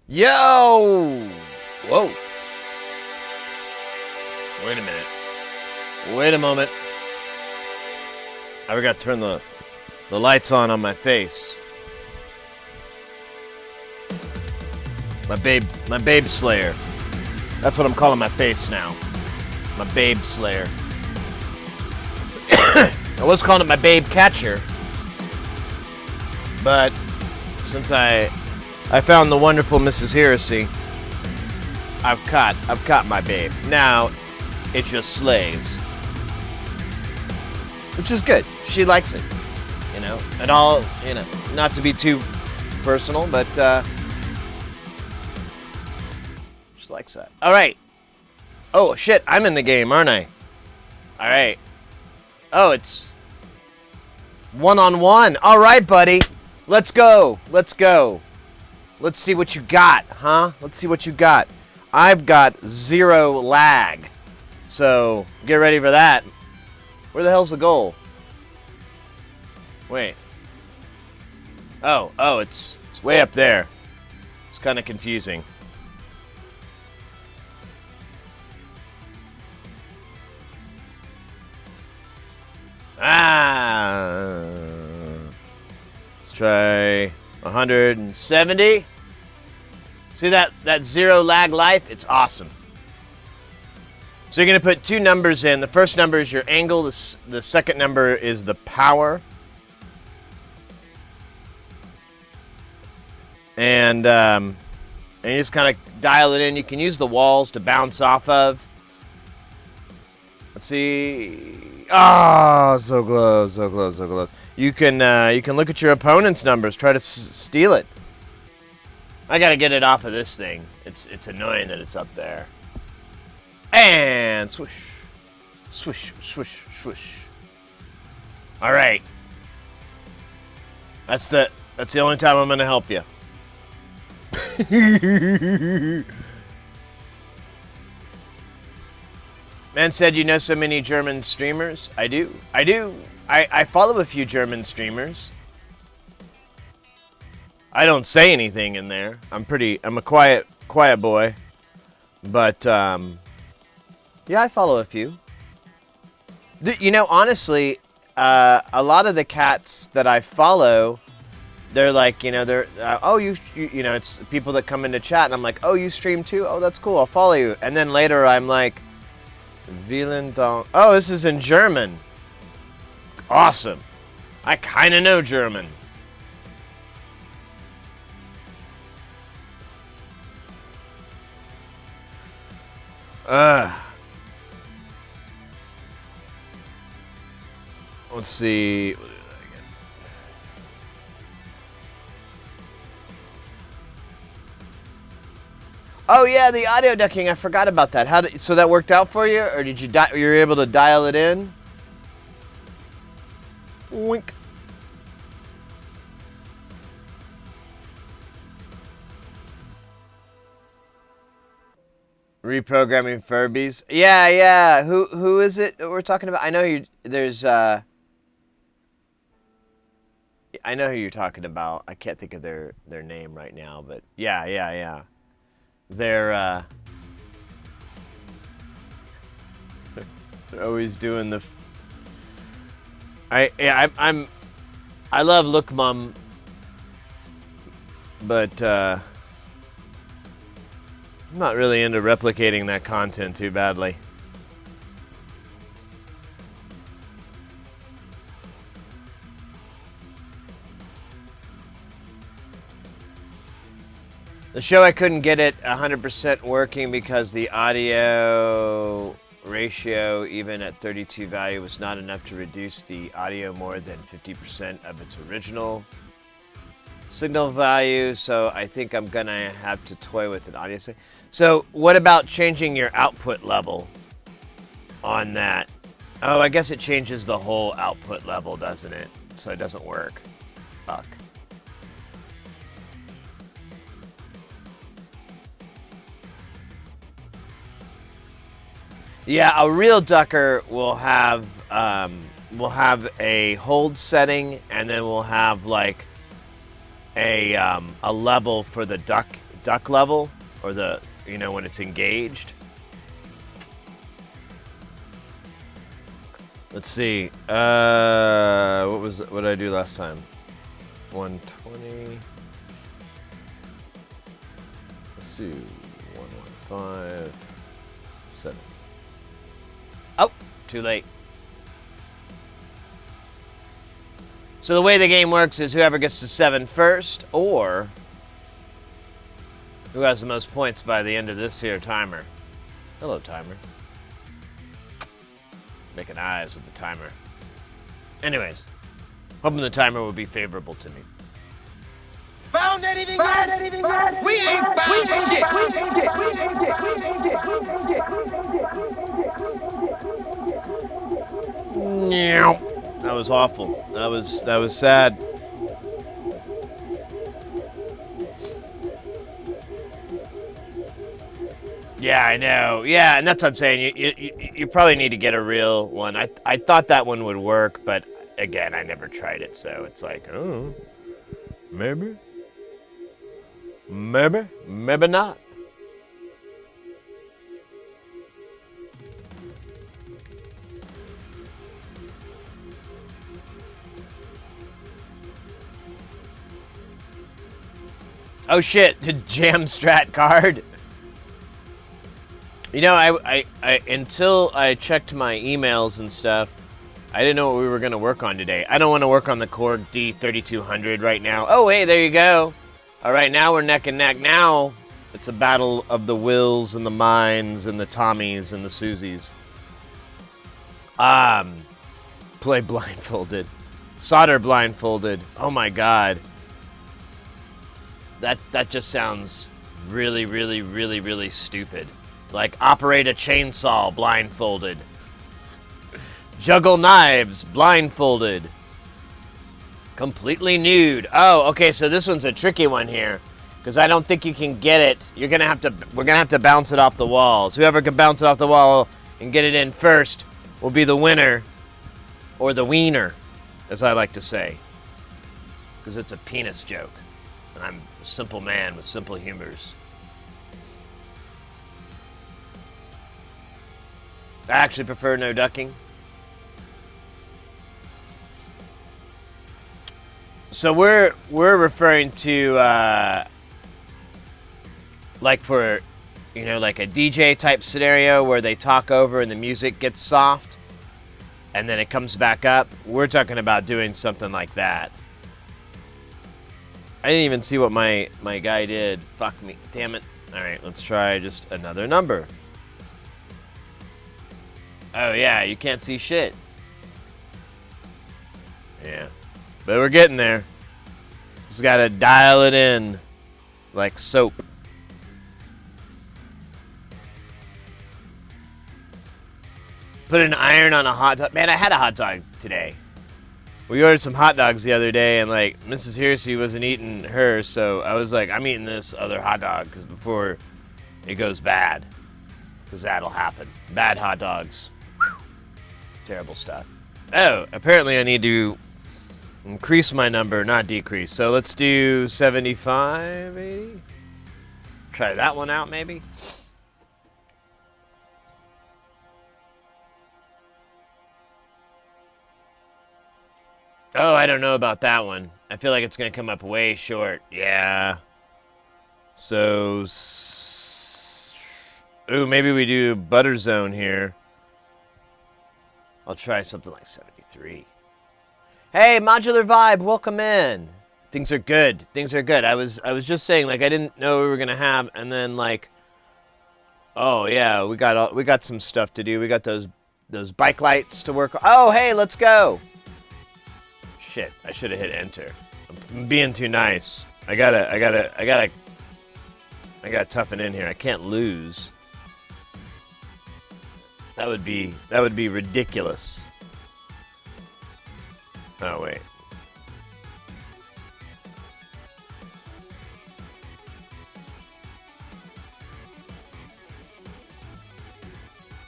Yo! Whoa. Wait a minute. Wait a moment. I forgot to turn the lights on my face. My babe slayer. That's what I'm calling my face now. My babe slayer. I was calling it my babe catcher. But since I found the wonderful Mrs. Heresy, I've caught my babe. Now it just slays. Which is good. She likes it. You know. And all, you know, not to be too personal, but she likes that. Alright. Oh shit, I'm in the game, aren't I? Alright. Oh, it's 1-on-1. Alright, buddy. Let's go. Let's go. Let's see what you got, huh? Let's see what you got. I've got 0 lag. So, get ready for that. Where the hell's the goal? Wait. Oh, it's way up there. It's kind of confusing. Let's try 170. See that 0 lag life? It's awesome. So you're going to put 2 numbers in. The first number is your angle. The second number is the power. And you just kind of dial it in. You can use the walls to bounce off of. Let's see. Oh, so close, so close, so close. You can look at your opponent's numbers. Try to steal it. I got to get it off of this thing. It's annoying that it's up there. And swoosh, swish, swish, swish. All right. That's the only time I'm gonna help you. Man said you know so many German streamers. I do. I follow a few German streamers. I don't say anything in there. I'm a quiet boy. But yeah, I follow a few. You know, honestly, a lot of the cats that I follow, they're like, you know, oh, you know, it's people that come into chat, and I'm like, oh, you stream too? Oh, that's cool, I'll follow you. And then later I'm like, Vielen Dank. Oh, this is in German. Awesome. I kind of know German. Let's see. Oh yeah, the audio ducking. I forgot about that. So that worked out for you, or did you you were able to dial it in? Wink. Reprogramming Furbies. Yeah. Who is it that we're talking about? I know you. There's I know who you're talking about. I can't think of their name right now, but yeah. They're always doing the. I love Look Mum, but I'm not really into replicating that content too badly. The show, I couldn't get it 100% working because the audio ratio, even at 32 value, was not enough to reduce the audio more than 50% of its original signal value. So I think I'm gonna have to toy with an audio. So what about changing your output level on that? Oh, I guess it changes the whole output level, doesn't it? So it doesn't work. Fuck. Yeah, a real ducker will have a hold setting, and then we'll have like a level for the duck duck level, or the, you know, when it's engaged. Let's see. What did I do last time? 120. Let's do 115. 7. Oh, too late. So the way the game works is whoever gets to 7 first, or who has the most points by the end of this here timer. Hello, timer. Making eyes with the timer. Anyways, hoping the timer will be favorable to me. Found anything yet? We ain't found shit. That was awful. That was sad. Yeah, I know. Yeah, and that's what I'm saying. You probably need to get a real one. I thought that one would work, but again, I never tried it, so it's like, oh, maybe not. Oh shit, the jam strat card. You know, I until I checked my emails and stuff, I didn't know what we were going to work on today. I don't want to work on the Korg D3200 right now. Oh, hey, there you go. All right, now we're neck and neck. Now it's a battle of the Wills and the Mines and the Tommies and the Susies. Play blindfolded. Solder blindfolded. Oh my god. That just sounds really, really, really, really stupid. Like, operate a chainsaw blindfolded. Juggle knives blindfolded. Completely nude. Oh, okay, so this one's a tricky one here. Because I don't think you can get it. We're gonna have to bounce it off the walls. Whoever can bounce it off the wall and get it in first will be the winner. Or the wiener, as I like to say. Because it's a penis joke. And I'm a simple man with simple humors. I actually prefer no ducking. So we're referring to like for, you know, like a DJ type scenario where they talk over and the music gets soft and then it comes back up. We're talking about doing something like that. I didn't even see what my guy did. Fuck me. Damn it. All right, let's try just another number. Oh, yeah, you can't see shit. Yeah. But we're getting there. Just gotta dial it in like soap. Put an iron on a hot dog. Man, I had a hot dog today. We ordered some hot dogs the other day, and like Mrs. Hearsey wasn't eating hers, so I was like, I'm eating this other hot dog because before it goes bad, because that'll happen. Bad hot dogs. Whew. Terrible stuff. Oh, apparently I need to increase my number, not decrease. So let's do 75, 80. Try that one out, maybe. Oh, I don't know about that one. I feel like it's going to come up way short. Yeah. So, ooh, maybe we do Butter Zone here. I'll try something like 73. Hey, Modular Vibe, welcome in. Things are good. Things are good. I was just saying, like, I didn't know we were going to have, and then, like, oh, yeah, we got some stuff to do. We got those bike lights to work on. Oh, hey, let's go. Shit, I should have hit enter. I'm being too nice. I gotta toughen in here. I can't lose. That would be ridiculous. Oh wait.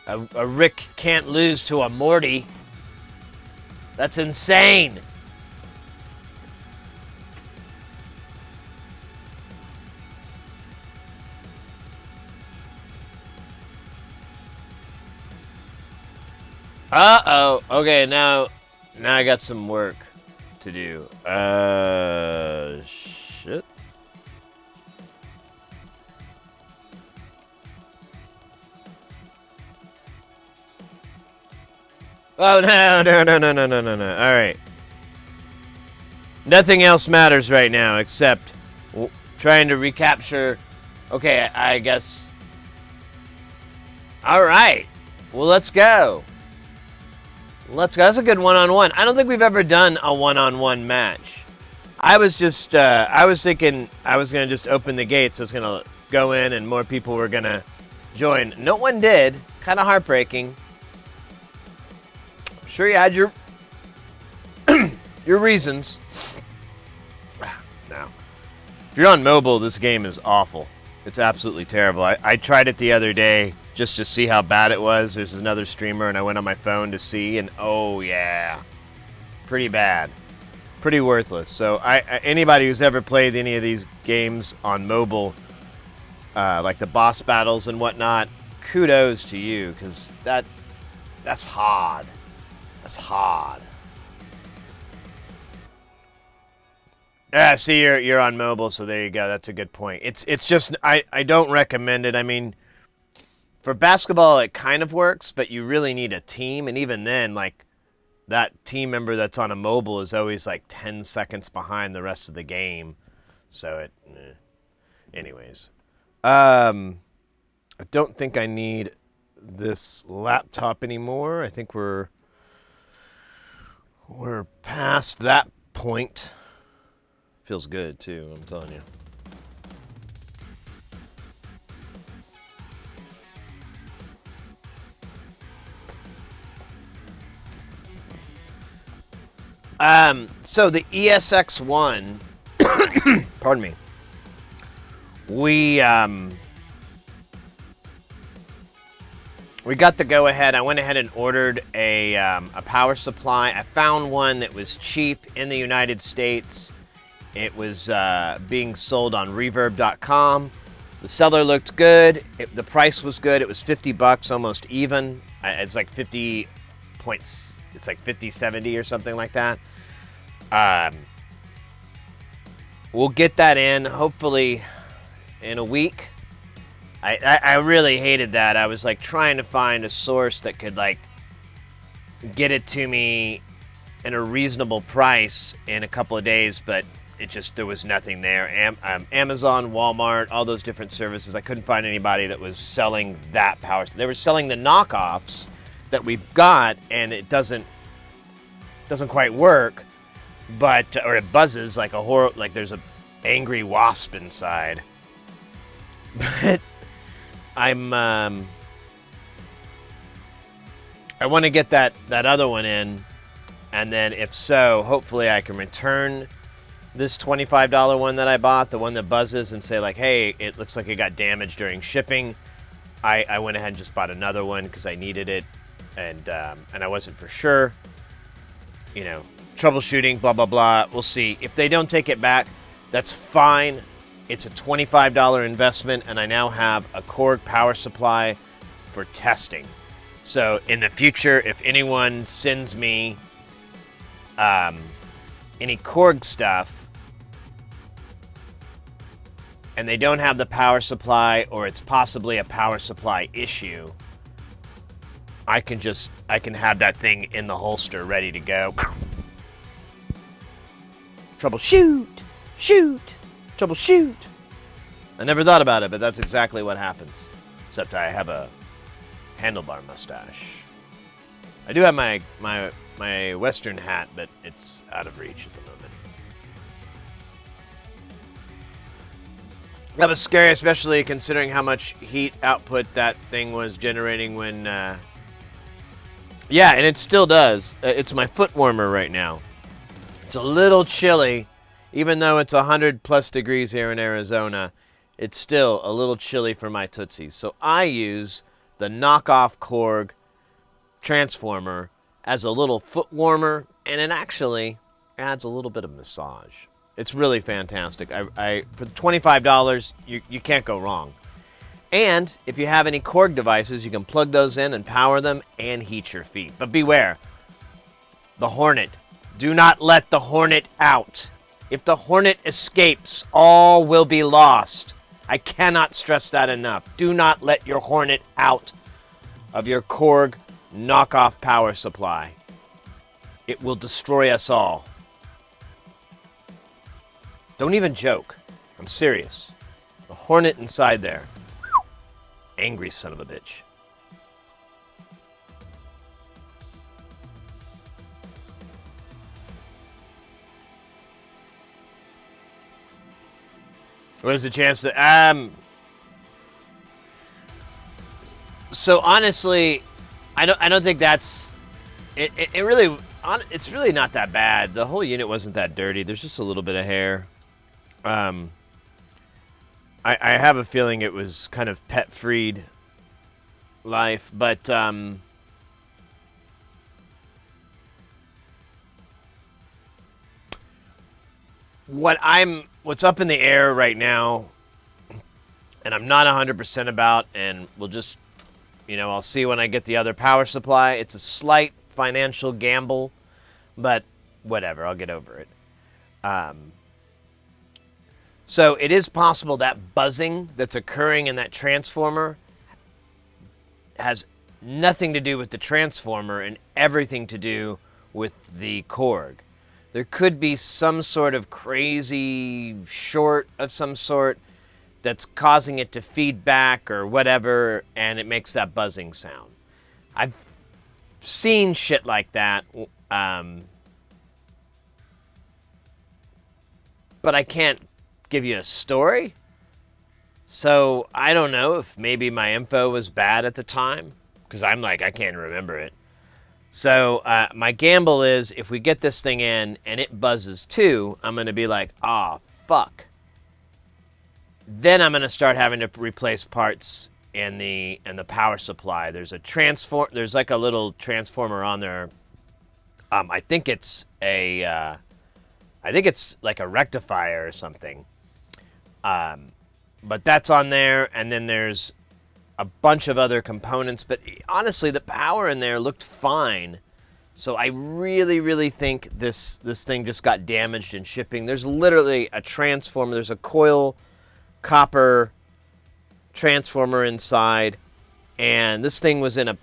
A Rick can't lose to a Morty. That's insane. Uh-oh. Okay, now I got some work to do. Shit. Oh, no. All right. Nothing else matters right now except trying to recapture. Okay, I guess. All right. Well, let's go. Let's go. That's a good one-on-one. I don't think we've ever done a one-on-one match. I was thinking I was going to just open the gates. I was going to go in and more people were going to join. No one did. Kind of heartbreaking. I'm sure you had your your reasons. Now, if you're on mobile, this game is awful. It's absolutely terrible. I tried it the other day just to see how bad it was. There's another streamer, and I went on my phone to see, and oh yeah, pretty bad, pretty worthless. So anybody who's ever played any of these games on mobile, like the boss battles and whatnot, kudos to you, because that's hard. That's hard. Yeah, see, you're on mobile, so there you go. That's a good point. It's just I don't recommend it. I mean, for basketball, it kind of works, but you really need a team, and even then, like that team member that's on a mobile is always like 10 seconds behind the rest of the game. So anyways, I don't think I need this laptop anymore. I think we're past that point. Feels good, too, I'm telling you. So the ESX1, pardon me, we got the go-ahead. I went ahead and ordered a power supply. I found one that was cheap in the United States. It was being sold on Reverb.com. The seller looked good. The price was good. It was $50, almost even. It's like 50 points. It's like 50.70 or something like that. We'll get that in hopefully in a week. I really hated that. I was like trying to find a source that could like get it to me in a reasonable price in a couple of days, but there was nothing there. Amazon, Walmart, all those different services. I couldn't find anybody that was selling that power. They were selling the knockoffs that we've got, and it doesn't quite work, or it buzzes like like there's a angry wasp inside. But I want to get that other one in, and then if so, hopefully I can return this $25 one that I bought, the one that buzzes, and say like, hey, it looks like it got damaged during shipping. I went ahead and just bought another one because I needed it, and I wasn't for sure. You know, troubleshooting, blah, blah, blah. We'll see. If they don't take it back, that's fine. It's a $25 investment, and I now have a Korg power supply for testing. So in the future, if anyone sends me any Korg stuff, and they don't have the power supply, or it's possibly a power supply issue, I can have that thing in the holster ready to go. Troubleshoot! Troubleshoot! I never thought about it, but that's exactly what happens. Except I have a handlebar mustache. I do have my Western hat, but it's out of reach at the moment. That was scary, especially considering how much heat output that thing was generating when... Yeah, and it still does. It's my foot warmer right now. It's a little chilly. Even though it's 100+ degrees here in Arizona, it's still a little chilly for my Tootsies. So I use the knockoff Korg transformer as a little foot warmer, and it actually adds a little bit of massage. It's really fantastic. For $25, you can't go wrong. And if you have any Korg devices, you can plug those in and power them and heat your feet. But beware, the Hornet. Do not let the Hornet out. If the Hornet escapes, all will be lost. I cannot stress that enough. Do not let your Hornet out of your Korg knockoff power supply. It will destroy us all. Don't even joke. I'm serious. The Hornet inside there. Angry son of a bitch. What is the chance that so honestly, I don't think that's it really it's really not that bad. The whole unit wasn't that dirty. There's just a little bit of hair. I have a feeling it was kind of pet-freed life, but what's up in the air right now, and I'm not 100% about, and we'll just, I'll see when I get the other power supply. It's a slight financial gamble, but whatever, I'll get over it. So it is possible that buzzing that's occurring in that transformer has nothing to do with the transformer and everything to do with the Korg. There could be some sort of crazy short of some sort that's causing it to feed back or whatever, and it makes that buzzing sound. I've seen shit like that, but I can't give you a story. So I don't know if maybe my info was bad at the time, because I'm like, I can't remember it. So my gamble is if we get this thing in and it buzzes too, I'm going to be like, fuck. Then I'm going to start having to replace parts in the power supply. There's like a little transformer on there. I think it's like a rectifier or something. But that's on there, and then there's a bunch of other components, but honestly, the power in there looked fine. So I really, really think this thing just got damaged in shipping. There's literally a transformer. There's a coil copper transformer inside, and this thing was in a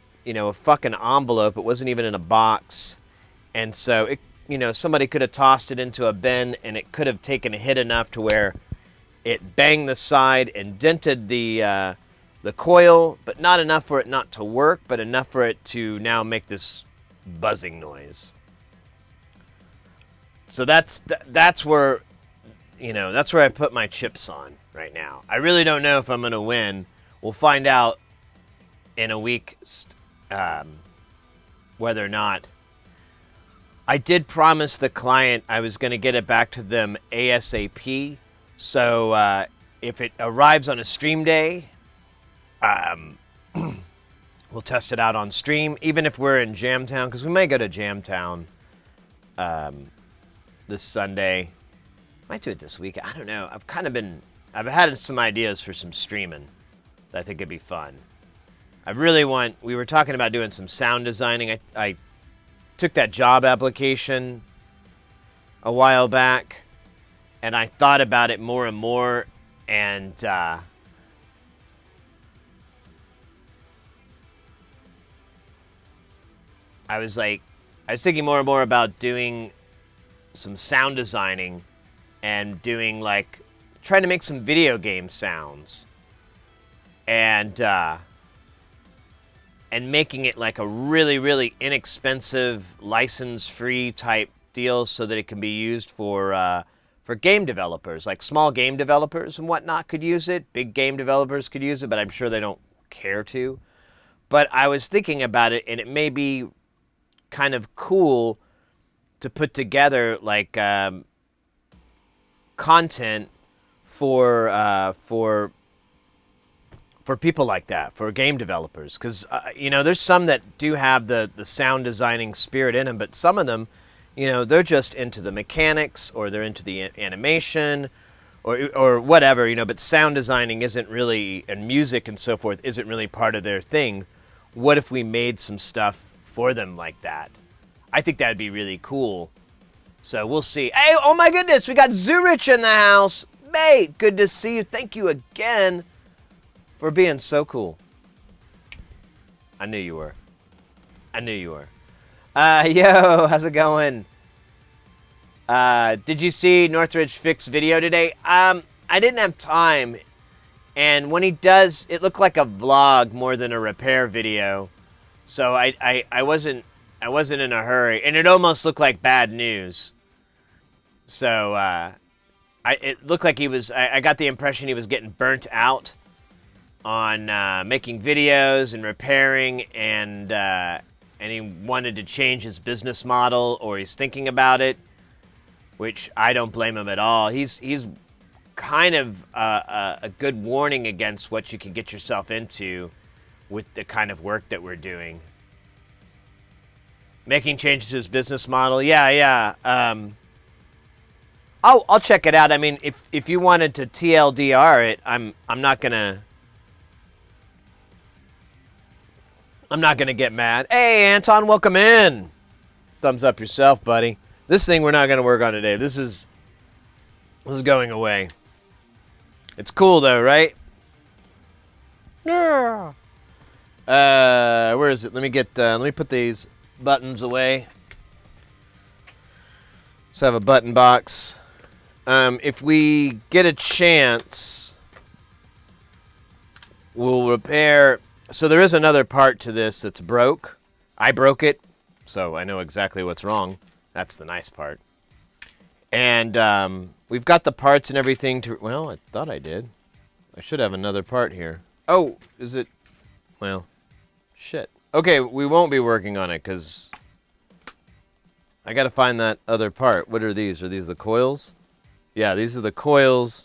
fucking envelope. It wasn't even in a box, and so it, somebody could have tossed it into a bin, and it could have taken a hit enough to where it banged the side and dented the coil, but not enough for it not to work, but enough for it to now make this buzzing noise. So that's where, that's where I put my chips on right now. I really don't know if I'm going to win. We'll find out in a week whether or not. I did promise the client I was going to get it back to them ASAP. So if it arrives on a stream day, we'll test it out on stream, even if we're in Jamtown, because we may go to Jamtown this Sunday. Might do it this week. I don't know. I've had some ideas for some streaming that I think would be fun. We were talking about doing some sound designing. I took that job application a while back, and I thought about it more and more, and I was thinking more and more about doing some sound designing and trying to make some video game sounds, and making it like a really, really inexpensive, license-free type deal so that it can be used for game developers, like small game developers and whatnot could use it. Big game developers could use it, but I'm sure they don't care to. But I was thinking about it, and it may be kind of cool to put together like content for people like that, for game developers, because there's some that do have the sound designing spirit in them, but some of them, they're just into the mechanics, or they're into the animation, or whatever, but sound designing isn't really, and music and so forth isn't really part of their thing. What if we made some stuff for them like that? I think that'd be really cool. So we'll see. Hey, oh my goodness, we got Zurich in the house. Mate, good to see you. Thank you again for being so cool. I knew you were. I knew you were. Yo, how's it going? Did you see Northridge Fix video today? I didn't have time. And when he does, it looked like a vlog more than a repair video. So I wasn't in a hurry. And it almost looked like bad news. So, it looked like I got the impression he was getting burnt out on making videos and repairing, and he wanted to change his business model, or he's thinking about it, which I don't blame him at all. He's kind of a good warning against what you can get yourself into with the kind of work that we're doing. Making changes to his business model, yeah. I'll check it out. I mean, if you wanted to TLDR it, I'm not gonna get mad. Hey, Anton, welcome in. Thumbs up yourself, buddy. This thing we're not gonna work on today. This is going away. It's cool though, right? Yeah. Where is it? Let me put these buttons away. Let's have a button box. If we get a chance, we'll repair. So there is another part to this that's broke. I broke it, so I know exactly what's wrong. That's the nice part. And we've got the parts and everything to... Well, I thought I did. I should have another part here. Oh, is it... Well, shit. Okay, we won't be working on it, because I got to find that other part. What are these? Are these the coils? Yeah, these are the coils.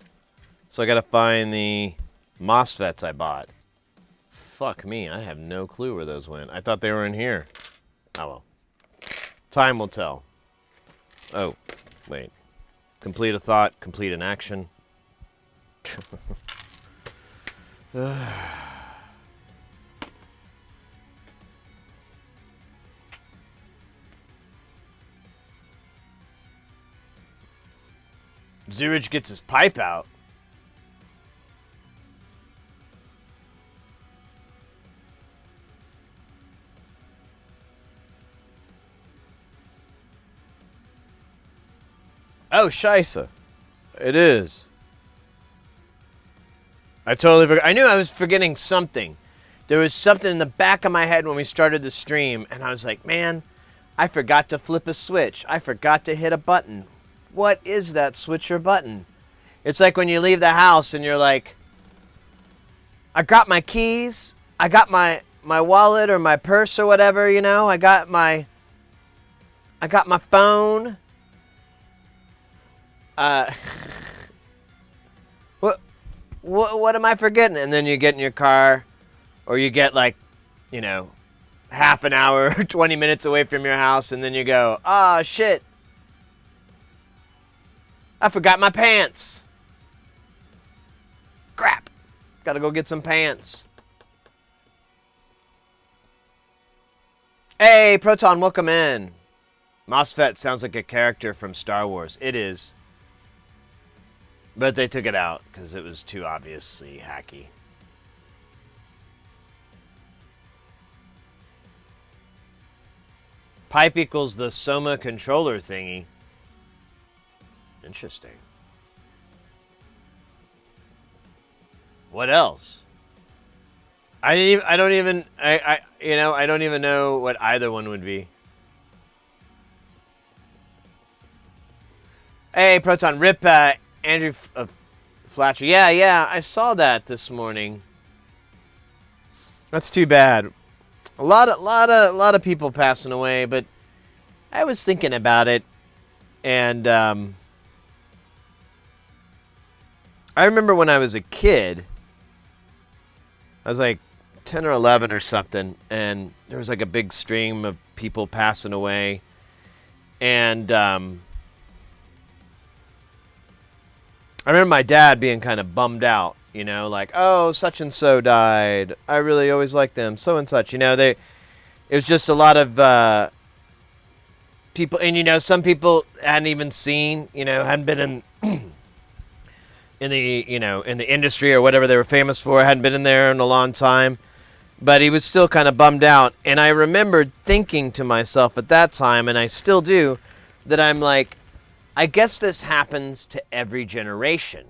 So I got to find the MOSFETs I bought. Fuck me, I have no clue where those went. I thought they were in here. Oh well. Time will tell. Oh, wait. Complete a thought, complete an action. Zurich gets his pipe out. Oh, scheisse. It is. I totally forgot. I knew I was forgetting something. There was something in the back of my head when we started the stream, and I was like, man, I forgot to flip a switch. I forgot to hit a button. What is that switch or button? It's like when you leave the house and you're like, I got my keys, I got my wallet or my purse or whatever, I got my phone. What am I forgetting? And then you get in your car, or you get like, half an hour, 20 minutes away from your house, and then you go, oh shit, I forgot my pants. Crap. Gotta go get some pants. Hey, Proton, welcome in. MOSFET sounds like a character from Star Wars. It is. But they took it out because it was too obviously hacky. Pipe equals the Soma controller thingy. Interesting. What else? I don't even know what either one would be. Hey, Proton, rip Andrew Flatcher. Yeah, I saw that this morning. That's too bad. A lot of people passing away, but I was thinking about it, and I remember when I was a kid. I was like 10 or 11 or something, and there was like a big stream of people passing away, and I remember my dad being kind of bummed out, you know, like, oh, such and so died. I really always liked them, so and such. You know, it was just a lot of people, and you know, some people hadn't even seen, you know, hadn't been in the, you know, in the industry or whatever they were famous for, hadn't been in there in a long time. But he was still kind of bummed out. And I remembered thinking to myself at that time, and I still do, that I'm like, I guess this happens to every generation.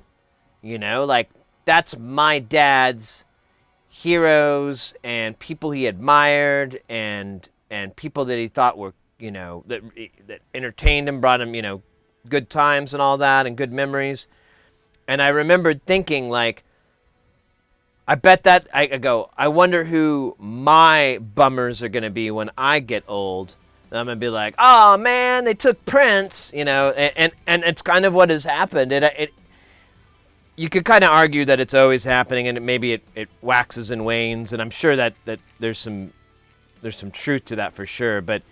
You know, like, that's my dad's heroes and people he admired and people that he thought were, you know, that entertained him, brought him, you know, good times and all that and good memories. And I remembered thinking, like, I bet that, I wonder who my bummers are going to be when I get old. And I'm going to be like, oh, man, they took Prince, you know, and it's kind of what has happened. You could kind of argue that it's always happening, and maybe it waxes and wanes, and I'm sure that there's some truth to that for sure. But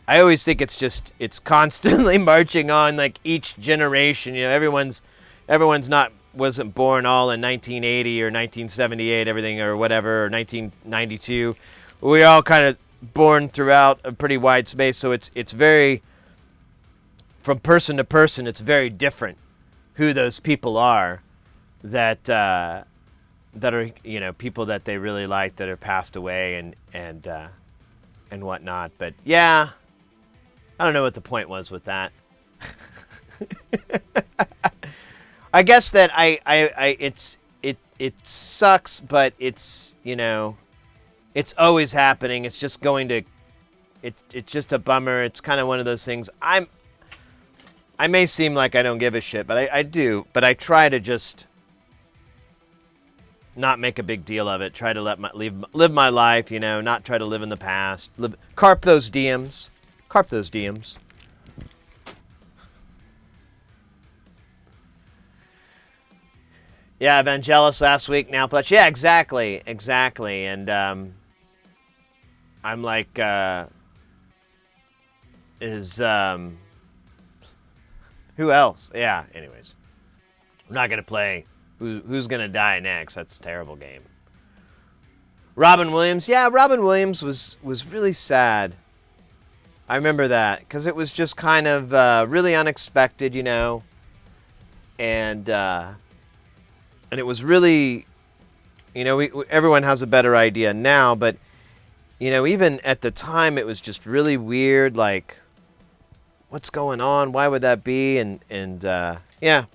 I always think it's constantly marching on, like each generation. You know, everyone's wasn't born all in 1980 or 1978, everything or whatever, or 1992. We all kind of born throughout a pretty wide space, so it's very, from person to person, it's very different who those people are that are, you know, people that they really like that are passed away and whatnot. But yeah, I don't know what the point was with that. I guess that it sucks, but it's, you know, it's always happening. It's just going to, it's just a bummer. It's kind of one of those things. I may seem like I don't give a shit, but I do. But I try to just not make a big deal of it. Try to live my life, you know, not try to live in the past. Carp those DMs. Carp those DMs. Yeah, Evangelos last week, now Pledge. Yeah, exactly. And I'm like, who else? Yeah, anyways. I'm not going to play Who's Going to Die Next. That's a terrible game. Robin Williams. Yeah, Robin Williams was really sad. I remember that, because it was just kind of really unexpected, you know. And it was really, you know, everyone has a better idea now, but, you know, even at the time, it was just really weird, like, what's going on? Why would that be? And yeah.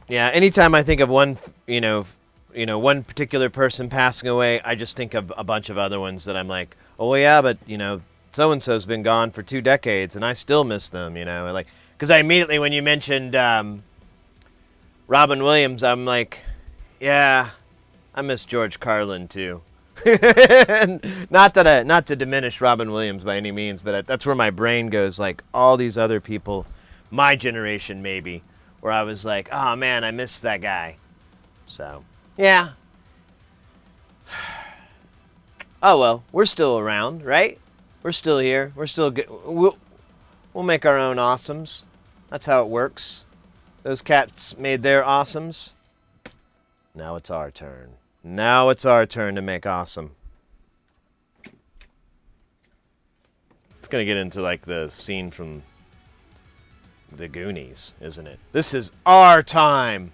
Yeah, anytime I think of one, one particular person passing away, I just think of a bunch of other ones that I'm like, oh yeah, but, you know, so-and-so's been gone for 2 decades, and I still miss them, you know, like, because I immediately, when you mentioned Robin Williams, I'm like, yeah, I miss George Carlin too. Not to diminish Robin Williams by any means, but that's where my brain goes, like, all these other people, my generation maybe, where I was like, oh man, I miss that guy. So, yeah. Oh well, we're still around, right? We're still here. We're still good. We'll make our own awesomes. That's how it works. Those cats made their awesomes. Now it's our turn. Now it's our turn to make awesome. It's going to get into like the scene from the Goonies, isn't it? This is our time.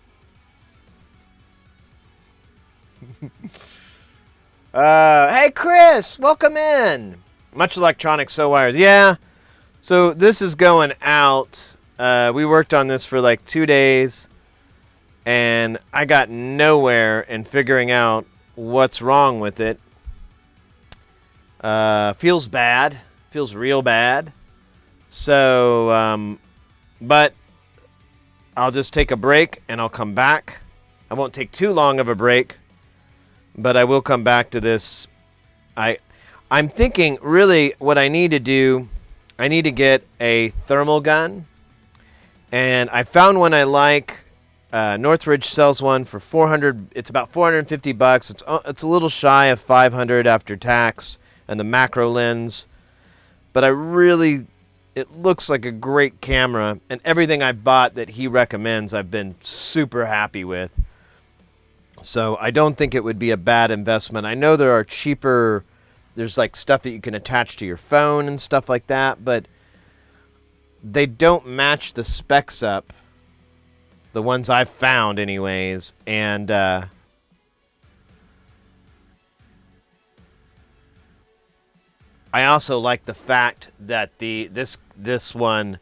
Hey Chris, welcome in. Much electronics, so wires. Yeah. So this is going out. We worked on this for like 2 days, and I got nowhere in figuring out what's wrong with it. Feels bad. Feels real bad. So, but I'll just take a break and I'll come back. I won't take too long of a break, but I will come back to this. I'm thinking really what I need to do, I need to get a thermal gun, and I found one I like. Northridge sells one for $400. It's about $450. It's a little shy of $500 after tax, and the macro lens but it looks like a great camera, and everything I bought that he recommends I've been super happy with. So I don't think it would be a bad investment. I know there are cheaper, there's like stuff that you can attach to your phone and stuff like that, but they don't match the specs up, the ones I've found anyways, and I also like the fact that this one,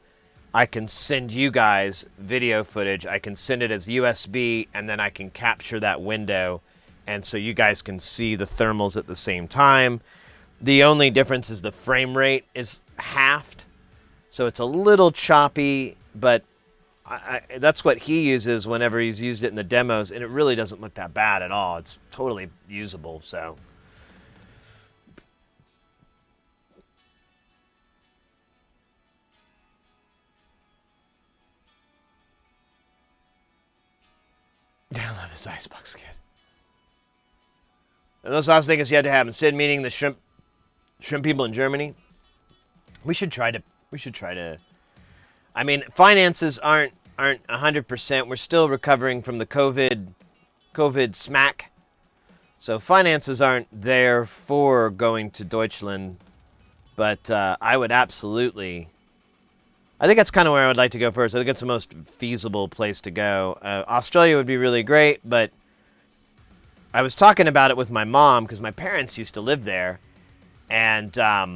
I can send you guys video footage. I can send it as USB, and then I can capture that window, and so you guys can see the thermals at the same time. The only difference is the frame rate is halved, so it's a little choppy, but that's what he uses whenever he's used it in the demos, and it really doesn't look that bad at all. It's totally usable, so... I love his Icebox kid. And those last things you had to have. Sid meeting the shrimp people in Germany. We should try to. I mean, finances aren't 100%. We're still recovering from the COVID smack. So finances aren't there for going to Deutschland. But I would absolutely. I think that's kind of where I would like to go first. I think it's the most feasible place to go. Australia would be really great, but I was talking about it with my mom because my parents used to live there. And I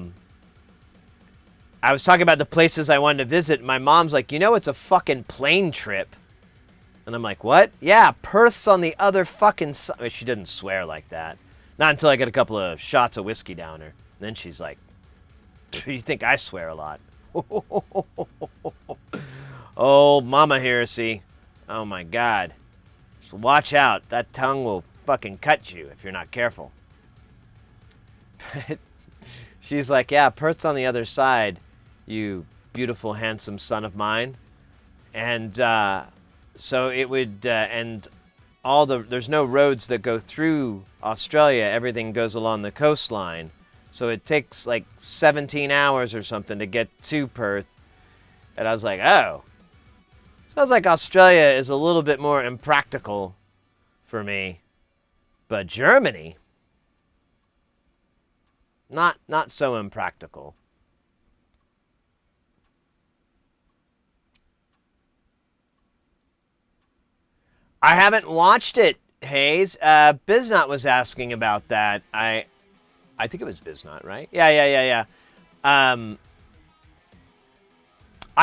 was talking about the places I wanted to visit. My mom's like, it's a fucking plane trip. And I'm like, what? Yeah, Perth's on the other fucking side. She didn't swear like that. Not until I get a couple of shots of whiskey down her. And then she's like, you think I swear a lot? Oh, Mama Heresy. Oh my God. So watch out. That tongue will fucking cut you if you're not careful. She's like, yeah, Perth's on the other side, you beautiful, handsome son of mine. And so it would, and there's no roads that go through Australia. Everything goes along the coastline. So it takes like 17 hours or something to get to Perth. And I was like, oh. Sounds like Australia is a little bit more impractical for me. But Germany, not so impractical. I haven't watched it, Hayes. Biznot was asking about that. I think it was Biznot, right? Yeah. I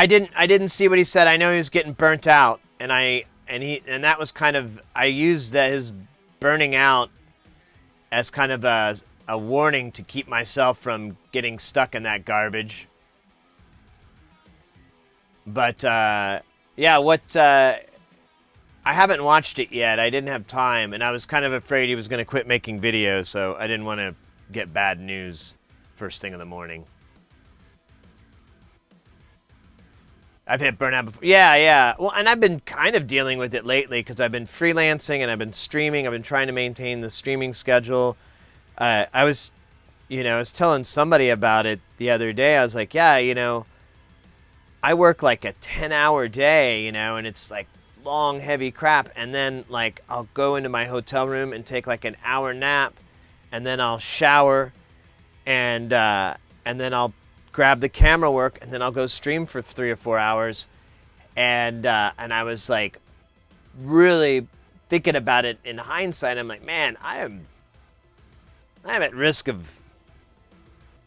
didn't see what he said. I know he was getting burnt out, and that was kind of, I used his burning out as kind of a warning to keep myself from getting stuck in that garbage. But I haven't watched it yet. I didn't have time, and I was kind of afraid he was going to quit making videos, so I didn't want to get bad news first thing in the morning. I've hit burnout before. Yeah. Well, and I've been kind of dealing with it lately because I've been freelancing and I've been streaming. I've been trying to maintain the streaming schedule. I was telling somebody about it the other day. I was like, yeah, I work like a 10-hour day, and it's like long, heavy crap. And then like I'll go into my hotel room and take like an hour nap. And then I'll shower, and then I'll grab the camera work, and then I'll go stream for 3 or 4 hours, and I was like, really thinking about it in hindsight. I'm like, man, I'm at risk of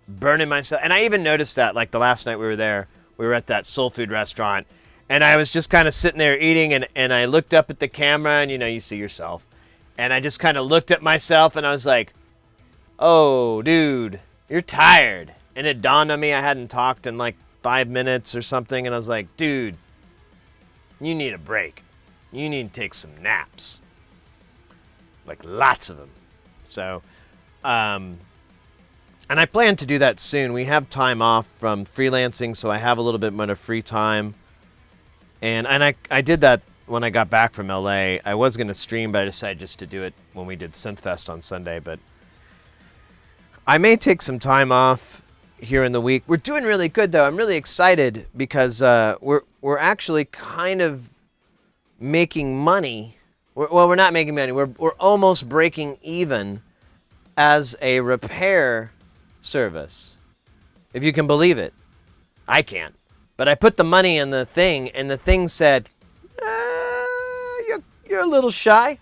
burning myself. And I even noticed that, like the last night we were there, we were at that soul food restaurant, and I was just kind of sitting there eating, and I looked up at the camera, and you see yourself, and I just kind of looked at myself, and I was like, oh, dude, you're tired. And it dawned on me I hadn't talked in like 5 minutes or something. And I was like, dude, you need a break. You need to take some naps. Like lots of them. So, and I plan to do that soon. We have time off from freelancing, so I have a little bit more free time. And I did that when I got back from LA. I was going to stream, but I decided just to do it when we did Synthfest on Sunday. But I may take some time off here in the week. We're doing really good though. I'm really excited because we're actually kind of making money. We're not making money. We're almost breaking even as a repair service, if you can believe it. I can't. But I put the money in the thing, and the thing said, you're a little shy.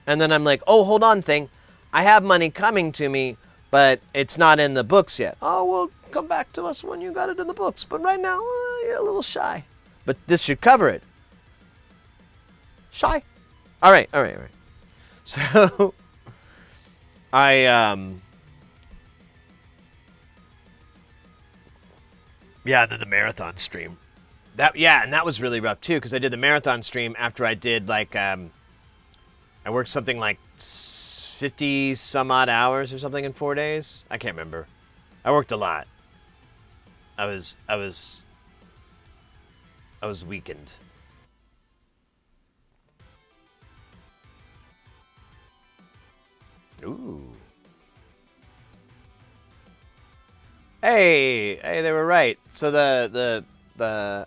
And then I'm like, oh, hold on, thing. I have money coming to me, but it's not in the books yet. Oh, well, come back to us when you got it in the books. But right now, you're a little shy. But this should cover it. Shy. All right. So, then the marathon stream. And that was really rough too, because I did the marathon stream after I did I worked something like 50 some odd hours or something in 4 days. I can't remember. I worked a lot. I was weakened. Ooh. Hey, they were right. So the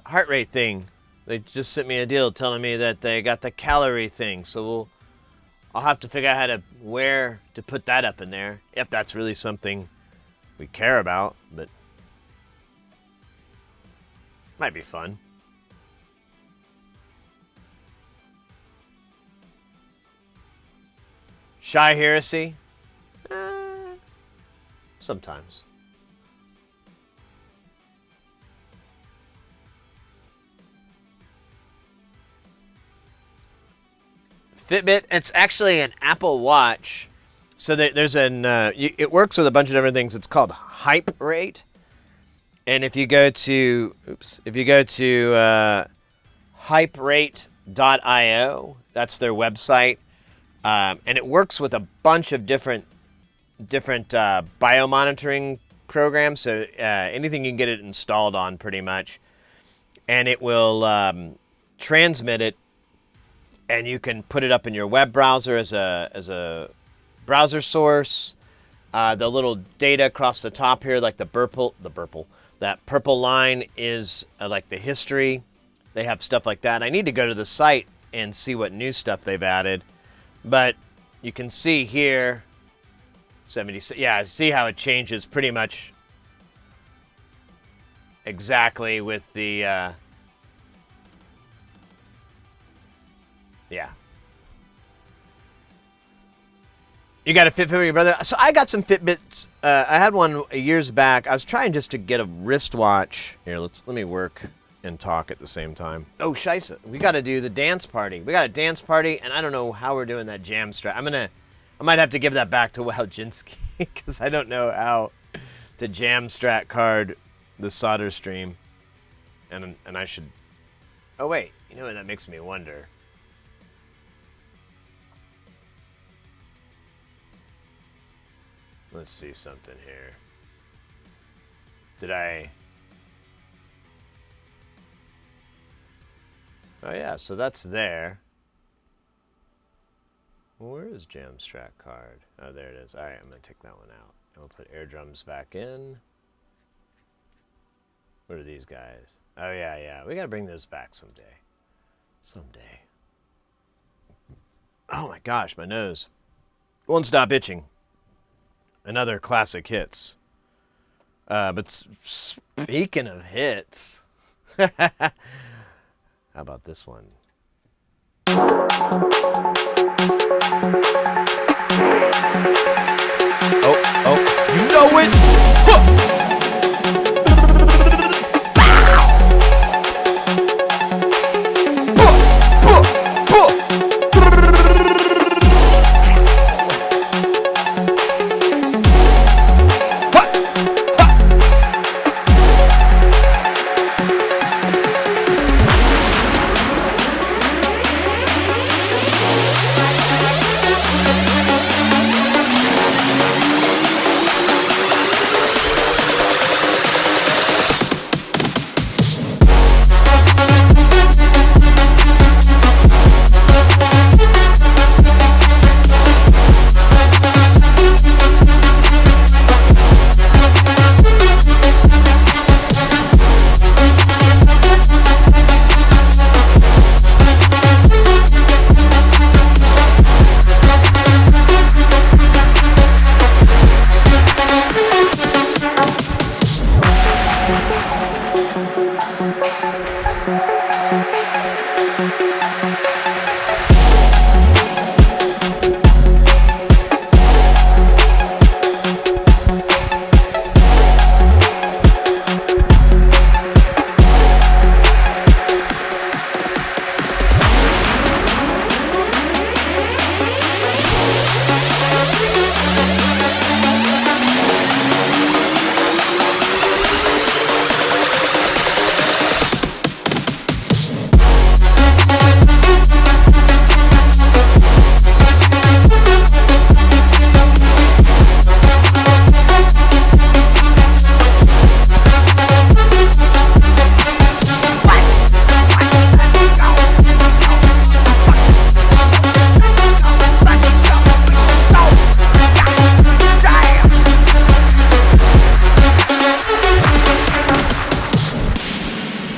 heart rate thing, they just sent me a deal telling me that they got the calorie thing. So I'll have to figure out where to put that up in there, if that's really something we care about, but might be fun. Shy heresy? Sometimes. Fitbit, it's actually an Apple Watch. So there's it works with a bunch of different things. It's called Hype Rate. And if you go to hyperate.io, that's their website. And it works with a bunch of different biomonitoring programs. So anything you can get it installed on, pretty much, and it will transmit it, and you can put it up in your web browser as a browser source. The little data across the top here, like that purple line is like the history. They have stuff like that. I need to go to the site and see what new stuff they've added. But you can see here, 70. Yeah, see how it changes pretty much exactly with the. Yeah. You got a Fitbit for your brother? So I got some Fitbits. I had one years back. I was trying just to get a wristwatch. Here, let me work and talk at the same time. Oh, scheisse. We got to do the dance party. We got a dance party, and I don't know how we're doing that jam strat. I might have to give that back to Wowjinski because I don't know how to jam strat card the solder stream. And I should. Oh wait, you know what? That makes me wonder. Let's see something here. Did I? Oh yeah, so that's there. Well, where is Jamstrat card? Oh, there it is. All right, I'm gonna take that one out. And we'll put air drums back in. What are these guys? Oh yeah. We gotta bring those back someday. Someday. Oh my gosh, my nose won't stop itching. Another classic hits. But speaking of hits, how about this one? Oh, you know it! Huh!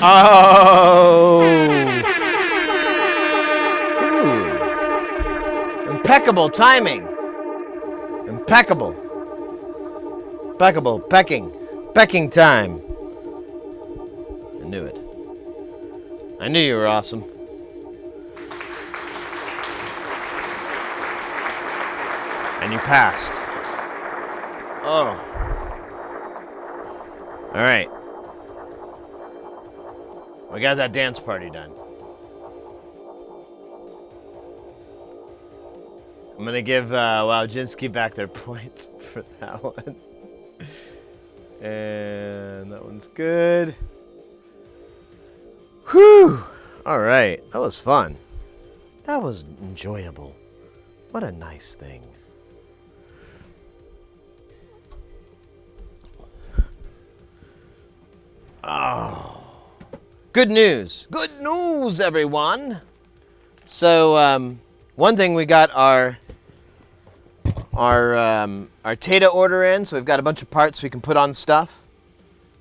Oh! Ooh. Impeccable timing. Impeccable. Impeccable. Pecking. Pecking time. I knew it. I knew you were awesome. And you passed. Oh. All right. We got that dance party done. I'm gonna give Wowjinski back their points for that one. And that one's good. Whew! Alright, that was fun. That was enjoyable. What a nice thing. Oh. Good news. Good news, everyone. So, one thing, we got our Tata order in, so we've got a bunch of parts we can put on stuff.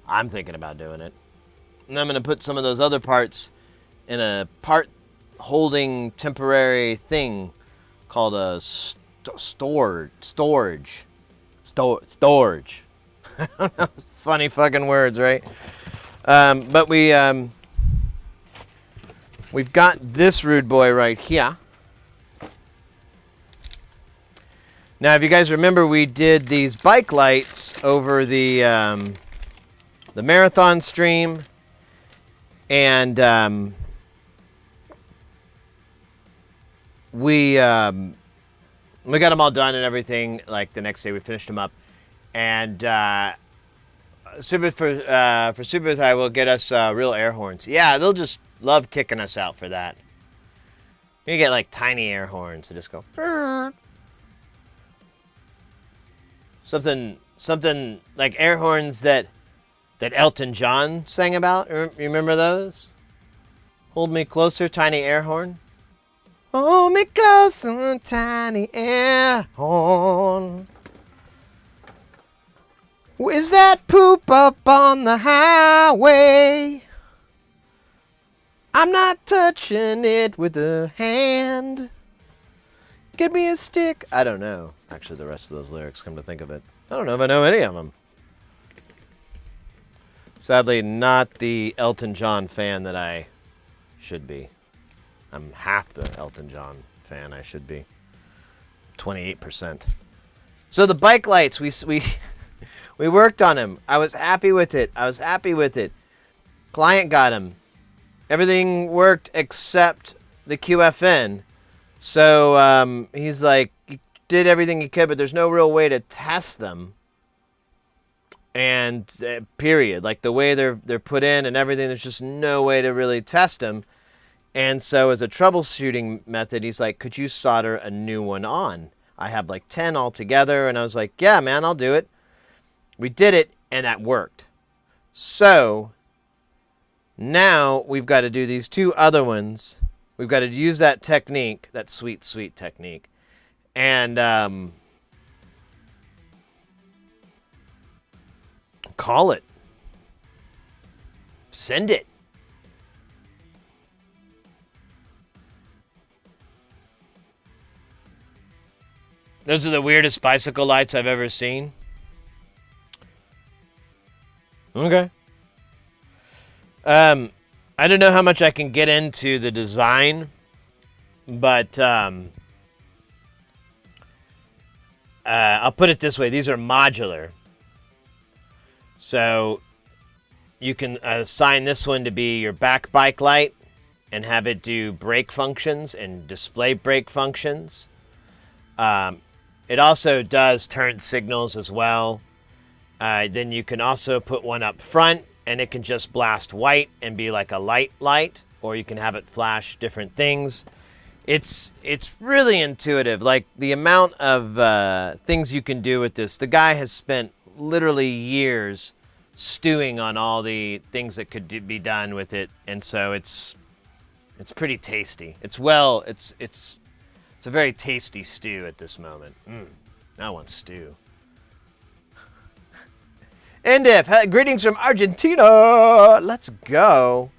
I'm thinking about doing it. And I'm going to put some of those other parts in a part holding temporary thing called a storage. Funny fucking words, right? But we've got this rude boy right here. Now, if you guys remember, we did these bike lights over the marathon stream, and we got them all done and everything. Like the next day, we finished them up, and Super for Super Thai will get us real air horns. Yeah, they'll just love kicking us out for that. You get like tiny air horns that just go. Something like air horns that Elton John sang about. You remember those? Hold me closer, tiny air horn. Hold me closer, tiny air horn. Is that poop up on the highway? I'm not touching it with a hand. Give me a stick. I don't know. Actually, the rest of those lyrics, come to think of it. I don't know if I know any of them. Sadly, not the Elton John fan that I should be. I'm half the Elton John fan I should be. 28%. So the bike lights, we worked on them. I was happy with it. Client got them. Everything worked except the QFN. So he's like, you did everything you could, but there's no real way to test them. And period. Like the way they're put in and everything, there's just no way to really test them. And so as a troubleshooting method, he's like, could you solder a new one on? I have like 10 altogether. And I was like, yeah, man, I'll do it. We did it, and that worked. So now we've got to do these two other ones. We've got to use that technique, that sweet, sweet technique. And call it. Send it. Those are the weirdest bicycle lights I've ever seen. Okay. I I don't know how much I can get into the design, but I'll put it this way. These are modular. So you can assign this one to be your back bike light and have it do brake functions and display brake functions. It also does turn signals as well. Then you can also put one up front and it can just blast white and be like a light, or you can have it flash different things. It's really intuitive. Like the amount of things you can do with this. The guy has spent literally years stewing on all the things that could be done with it, and so it's pretty tasty. It's a very tasty stew at this moment. I want stew. And greetings from Argentina. Let's go.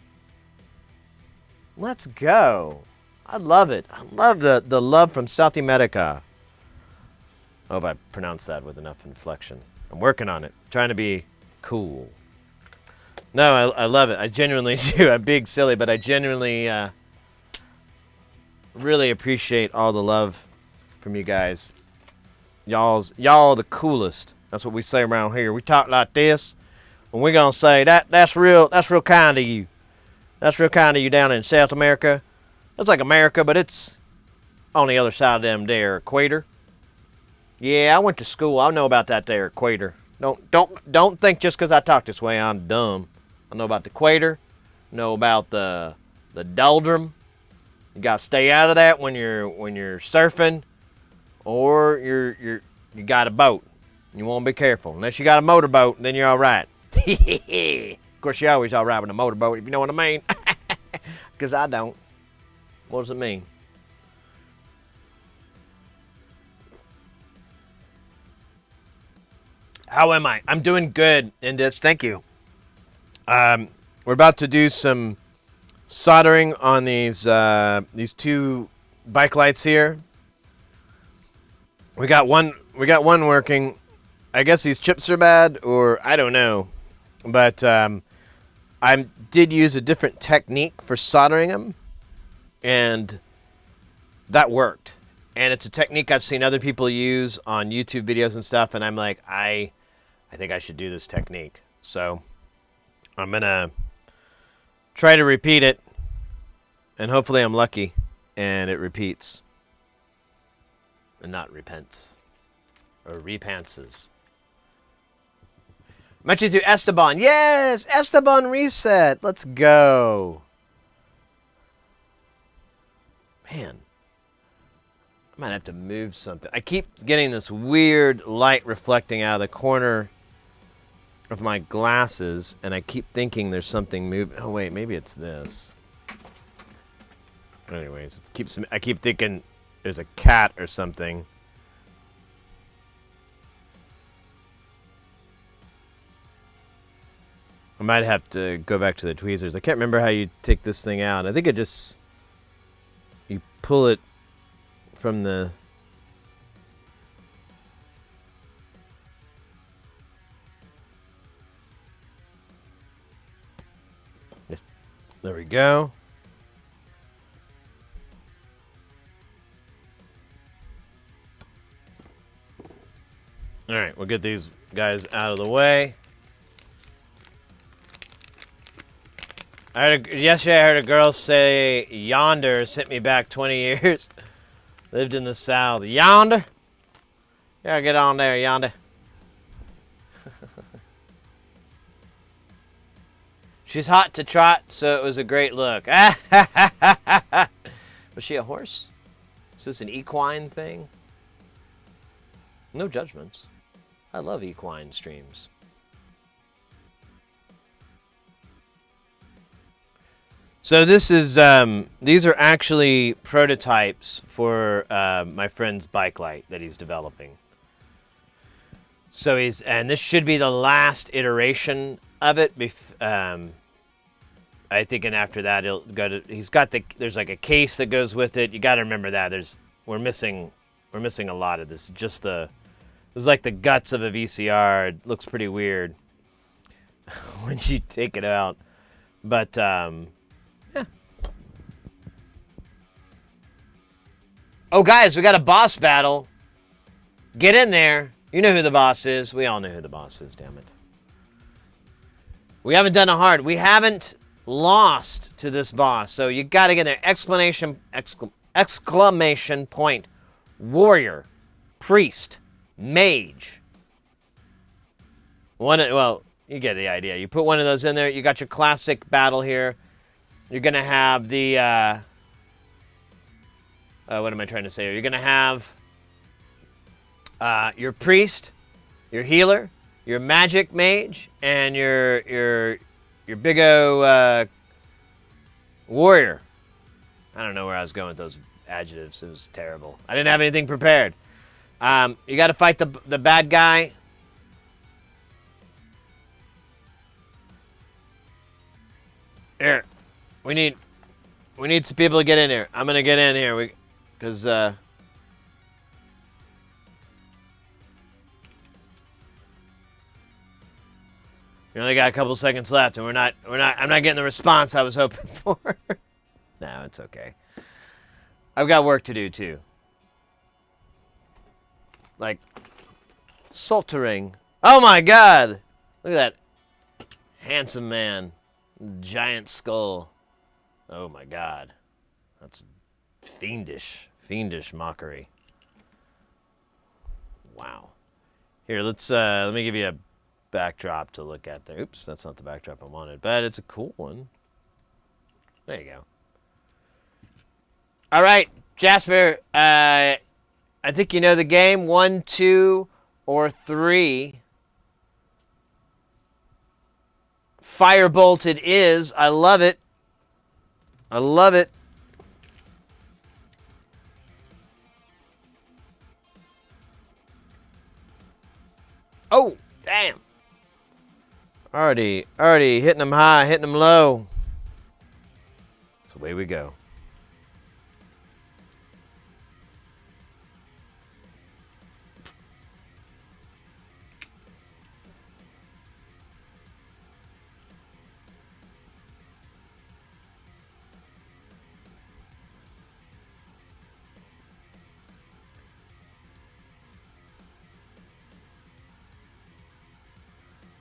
Let's go. I love it. I love the love from South America. I hope I pronounced that with enough inflection. I'm working on it. Trying to be cool. No, I love it. I genuinely do. I'm being silly, but I genuinely really appreciate all the love from you guys. Y'all the coolest. That's what we say around here. We talk like this, and we're gonna say that's real kind of you. That's real kind of you down in South America. That's like America, but it's on the other side of them there equator. Yeah, I went to school. I know about that there equator. Don't think just because I talk this way I'm dumb. I know about the equator. Know about the doldrum. You gotta stay out of that when you're surfing, or you got a boat. You want to be careful. Unless you got a motorboat, then you're all right. Of course, you're always all right with a motorboat, if you know what I mean. Because I don't. What does it mean? How am I? I'm doing good, Inditch. Thank you. We're about to do some soldering on these two bike lights here. We got one working. I guess these chips are bad, or I don't know. But I did use a different technique for soldering them, and that worked. And it's a technique I've seen other people use on YouTube videos and stuff, and I'm like, I think I should do this technique. So I'm going to try to repeat it, and hopefully I'm lucky, and it repeats. And not repents. Or repantses. Met you through Esteban. Yes! Esteban reset! Let's go. Man. I might have to move something. I keep getting this weird light reflecting out of the corner of my glasses, and I keep thinking there's something moving. Oh, wait, maybe it's this. Anyways, I keep thinking there's a cat or something. I might have to go back to the tweezers. I can't remember how you take this thing out. I think you pull it from the... There we go. All right, we'll get these guys out of the way. Yesterday I heard a girl say yonder sent me back 20 years. Lived in the South. Yonder? Yeah, get on there, yonder. She's hot to trot, so it was a great look. Was she a horse? Is this an equine thing? No judgments. I love equine streams. So this is, these are actually prototypes for my friend's bike light that he's developing. So and this should be the last iteration of it. I think, and after that, he'll go to. There's like a case that goes with it. You got to remember that we're missing a lot of this. This is like the guts of a VCR. It looks pretty weird when you take it out, but Oh, guys, we got a boss battle. Get in there. You know who the boss is. We all know who the boss is, damn it. We haven't done a hard. We haven't lost to this boss. So you got to get there. Exclamation point. Warrior. Priest. Mage. Well, you get the idea. You put one of those in there. You got your classic battle here. You're going to have the... what am I trying to say here? You're going to have your priest, your healer, your magic mage, and your big O warrior. I don't know where I was going with those adjectives. It was terrible. I didn't have anything prepared. You got to fight the bad guy. Here, we need some people to get in here. I'm gonna get in here, because we only got a couple seconds left, and I'm not getting the response I was hoping for. No, it's okay. I've got work to do too. Like Soldering. Oh my God! Look at that handsome man. Giant skull. Oh my God. That's fiendish mockery. Wow. Here, let me give you a backdrop to look at there. Oops, that's not the backdrop I wanted, but it's a cool one. There you go. All right, Jasper, I think you know the game. 1, 2, or 3. Firebolt it is. I love it. I love it. Oh, damn. Already hitting them high, hitting them low. That's the way we go.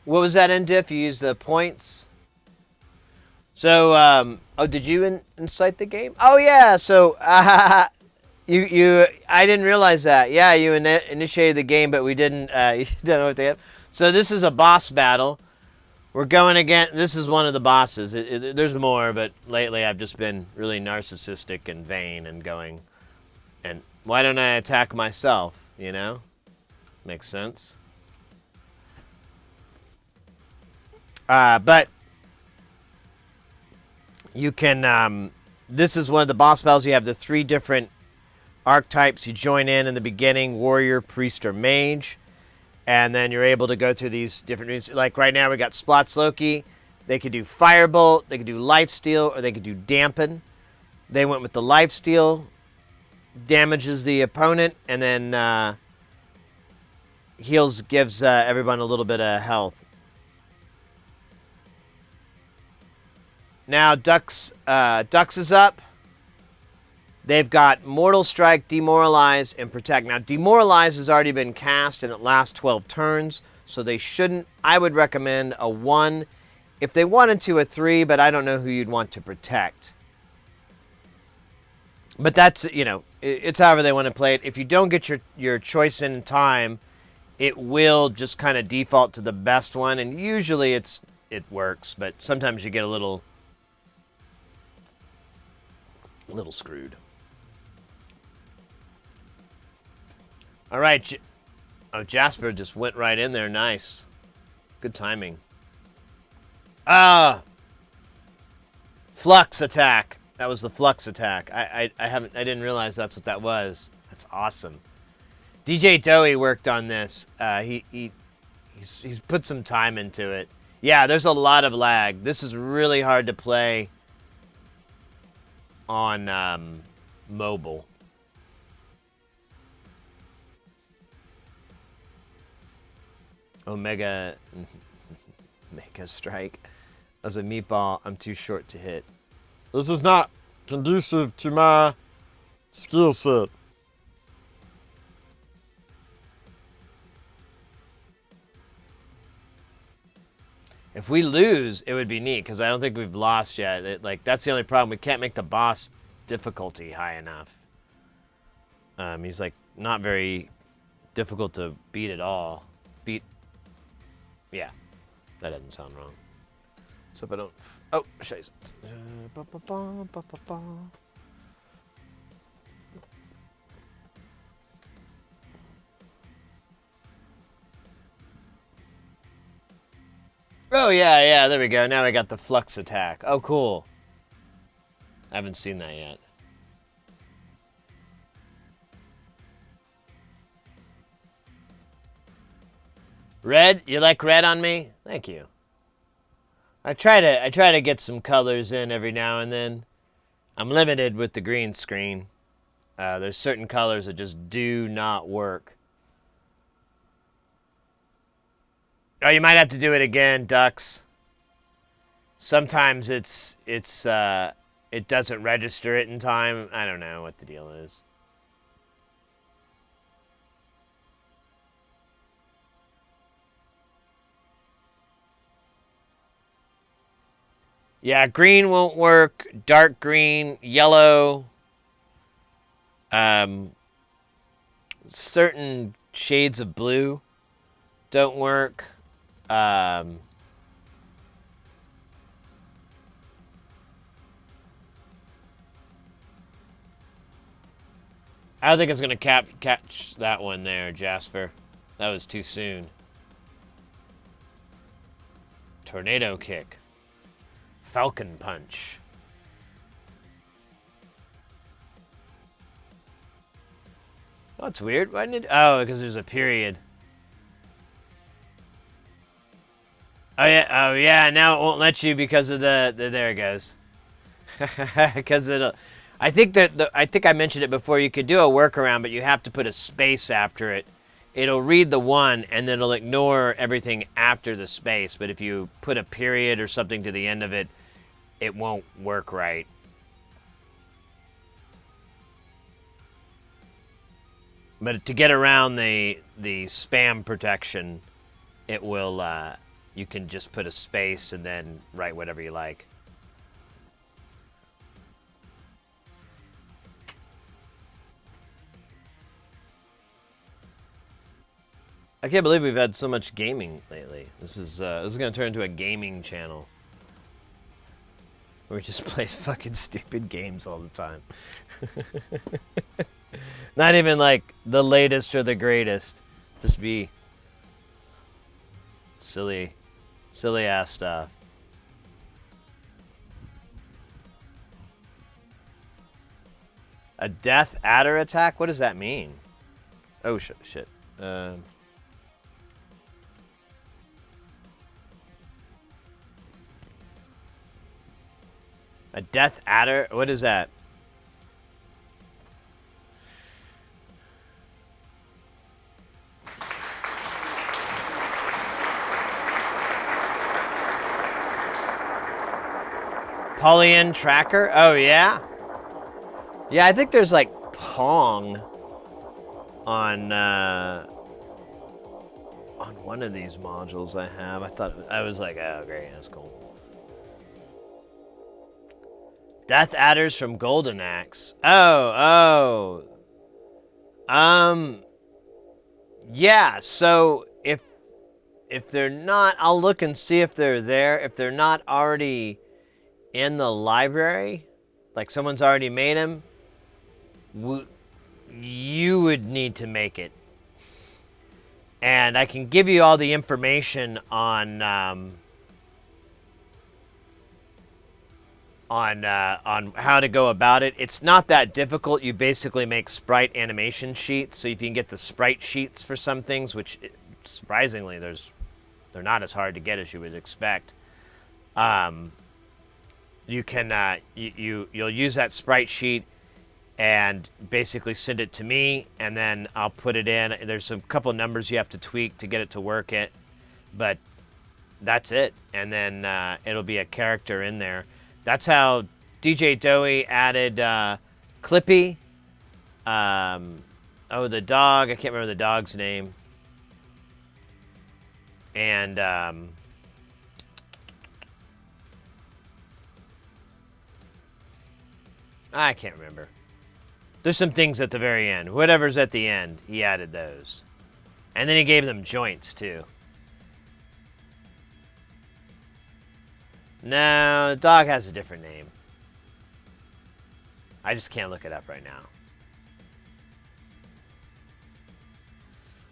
What was that in diff? You used the points. So, oh, did you incite the game? Oh yeah. So, I didn't realize that. Yeah, you initiated the game, but we didn't. You don't know what they have. So this is a boss battle. We're going again. This is one of the bosses. There's more, but lately I've just been really narcissistic and vain and going. And why don't I attack myself? You know, makes sense. But you can, this is one of the boss battles. You have the 3 different archetypes you join in the beginning: warrior, priest, or mage. And then you're able to go through these different moves. Like right now we got Splots Loki. They could do Firebolt, they could do Lifesteal, or they could do Dampen. They went with the Lifesteal. Damages the opponent, and then heals, gives everyone a little bit of health. Now, Dux is up. They've got Mortal Strike, Demoralize, and Protect. Now, Demoralize has already been cast, and it lasts 12 turns, so they shouldn't. I would recommend a 1. If they wanted to, a 3, but I don't know who you'd want to protect. But that's, you know, it's however they want to play it. If you don't get your choice in time, it will just kind of default to the best one, and usually it works, but sometimes you get a little screwed. All right. Oh, Jasper just went right in there. Nice. Good timing. Flux attack. That was the flux attack. I didn't realize that's what that was. That's awesome. DJ Doey worked on this. He's put some time into it. Yeah, there's a lot of lag. This is really hard to play on mobile. Mega Strike. As a meatball, I'm too short to hit. This is not conducive to my skill set. If we lose, it would be neat, because I don't think we've lost yet. That's the only problem. We can't make the boss difficulty high enough. He's, like, not very difficult to beat at all. Yeah. That doesn't sound wrong. So if I don't... Oh, scheiße. Oh, yeah, there we go. Now I got the flux attack. Oh, cool. I haven't seen that yet. Red? You like red on me? Thank you. I try to get some colors in every now and then. I'm limited with the green screen. There's certain colors that just do not work. Oh, you might have to do it again, Ducks. Sometimes it doesn't register it in time. I don't know what the deal is. Yeah, green won't work. Dark green, yellow. Certain shades of blue don't work. I don't think it's gonna catch that one there, Jasper. That was too soon. Tornado kick. Falcon punch. Oh, it's weird. Why didn't it? Oh, because there's a period. Oh yeah. Now it won't let you because of the there it goes. Because it'll. I think I mentioned it before. You could do a workaround, but you have to put a space after it. It'll read the one, and then it'll ignore everything after the space. But if you put a period or something to the end of it, it won't work right. But to get around the spam protection, it will. You can just put a space and then write whatever you like. I can't believe we've had so much gaming lately. This is going to turn into a gaming channel. Where we just play fucking stupid games all the time. Not even like the latest or the greatest. Just be silly ass stuff. A death adder attack? What does that mean? Oh shit. A death adder? What is that? Polygon tracker? Oh, yeah? Yeah, I think there's like Pong on one of these modules I have. I was like, oh, great, that's cool. Death adders from Golden Axe. Oh. Yeah, so if they're not, I'll look and see if they're there. If they're not already in the library, like someone's already made them, you would need to make it. And I can give you all the information on how to go about it. It's not that difficult. You basically make sprite animation sheets. So if you can get the sprite sheets for some things, which surprisingly they're not as hard to get as you would expect. You can you'll use that sprite sheet and basically send it to me, and then I'll put it in. There's a couple numbers you have to tweak to get it to work it, but that's it. And then it'll be a character in there. That's how DJ Doey added Clippy. The dog. I can't remember the dog's name. And I can't remember. There's some things at the very end. Whatever's at the end, he added those. And then he gave them joints, too. No, the dog has a different name. I just can't look it up right now.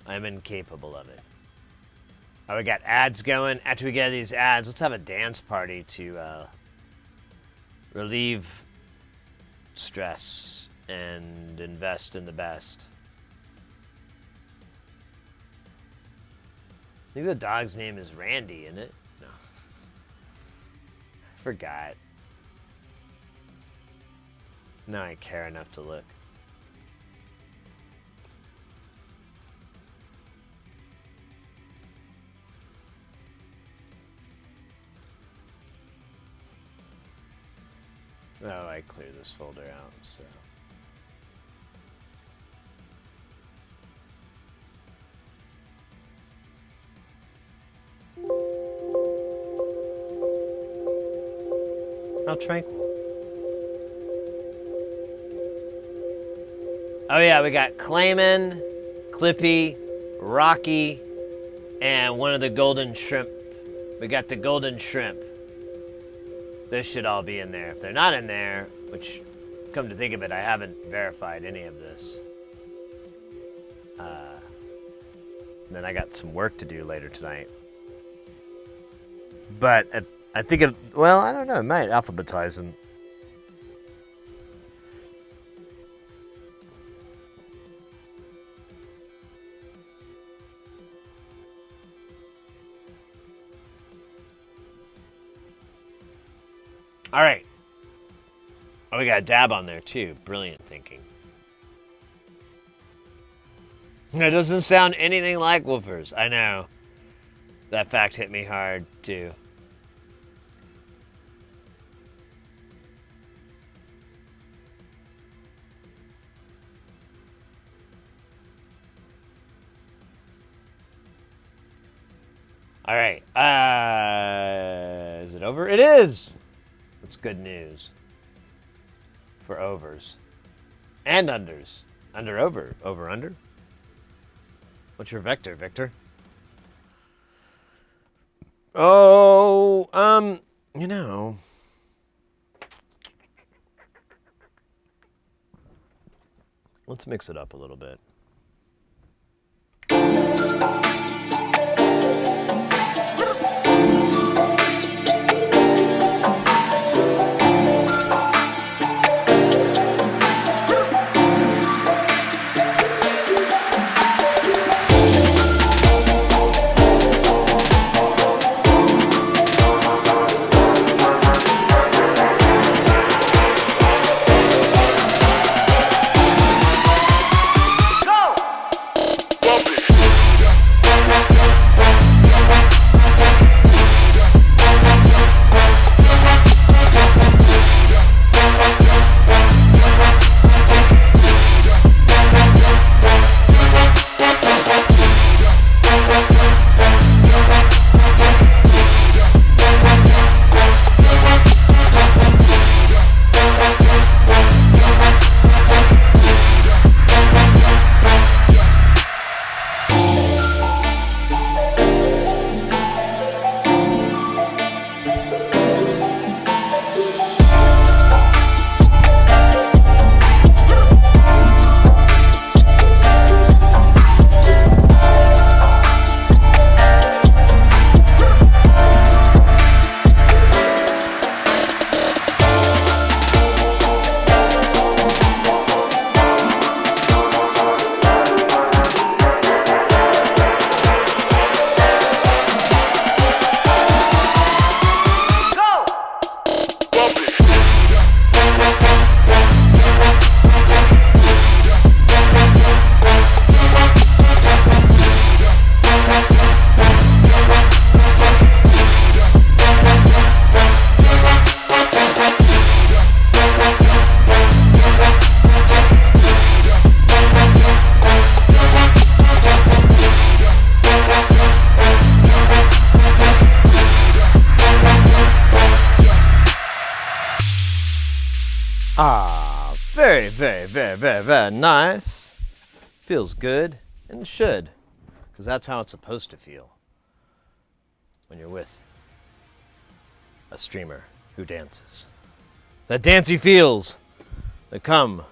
I'm incapable of it. Oh, we got ads going. After we get these ads, let's have a dance party to relieve stress and invest in the best. I think the dog's name is Randy, isn't it? No. I forgot. Now I care enough to look. Oh, I cleared this folder out, so. How tranquil. Oh yeah, we got Clayman, Clippy, Rocky, and one of the golden shrimp. We got the golden shrimp. This should all be in there. If they're not in there, which, come to think of it, I haven't verified any of this. Then I got some work to do later tonight. But I think it, well, I don't know, it might alphabetize them. All right. Oh, we got a dab on there too. Brilliant thinking. It doesn't sound anything like woofers. I know. That fact hit me hard too. All right. Is it over? It is. It's good news for overs and unders. Under, over. Over, under. What's your vector, Victor? Oh, you know. Let's mix it up a little bit. Ah, very, very, very, very, very nice. Feels good, and should, because that's how it's supposed to feel when you're with a streamer who dances. That dancey feels that come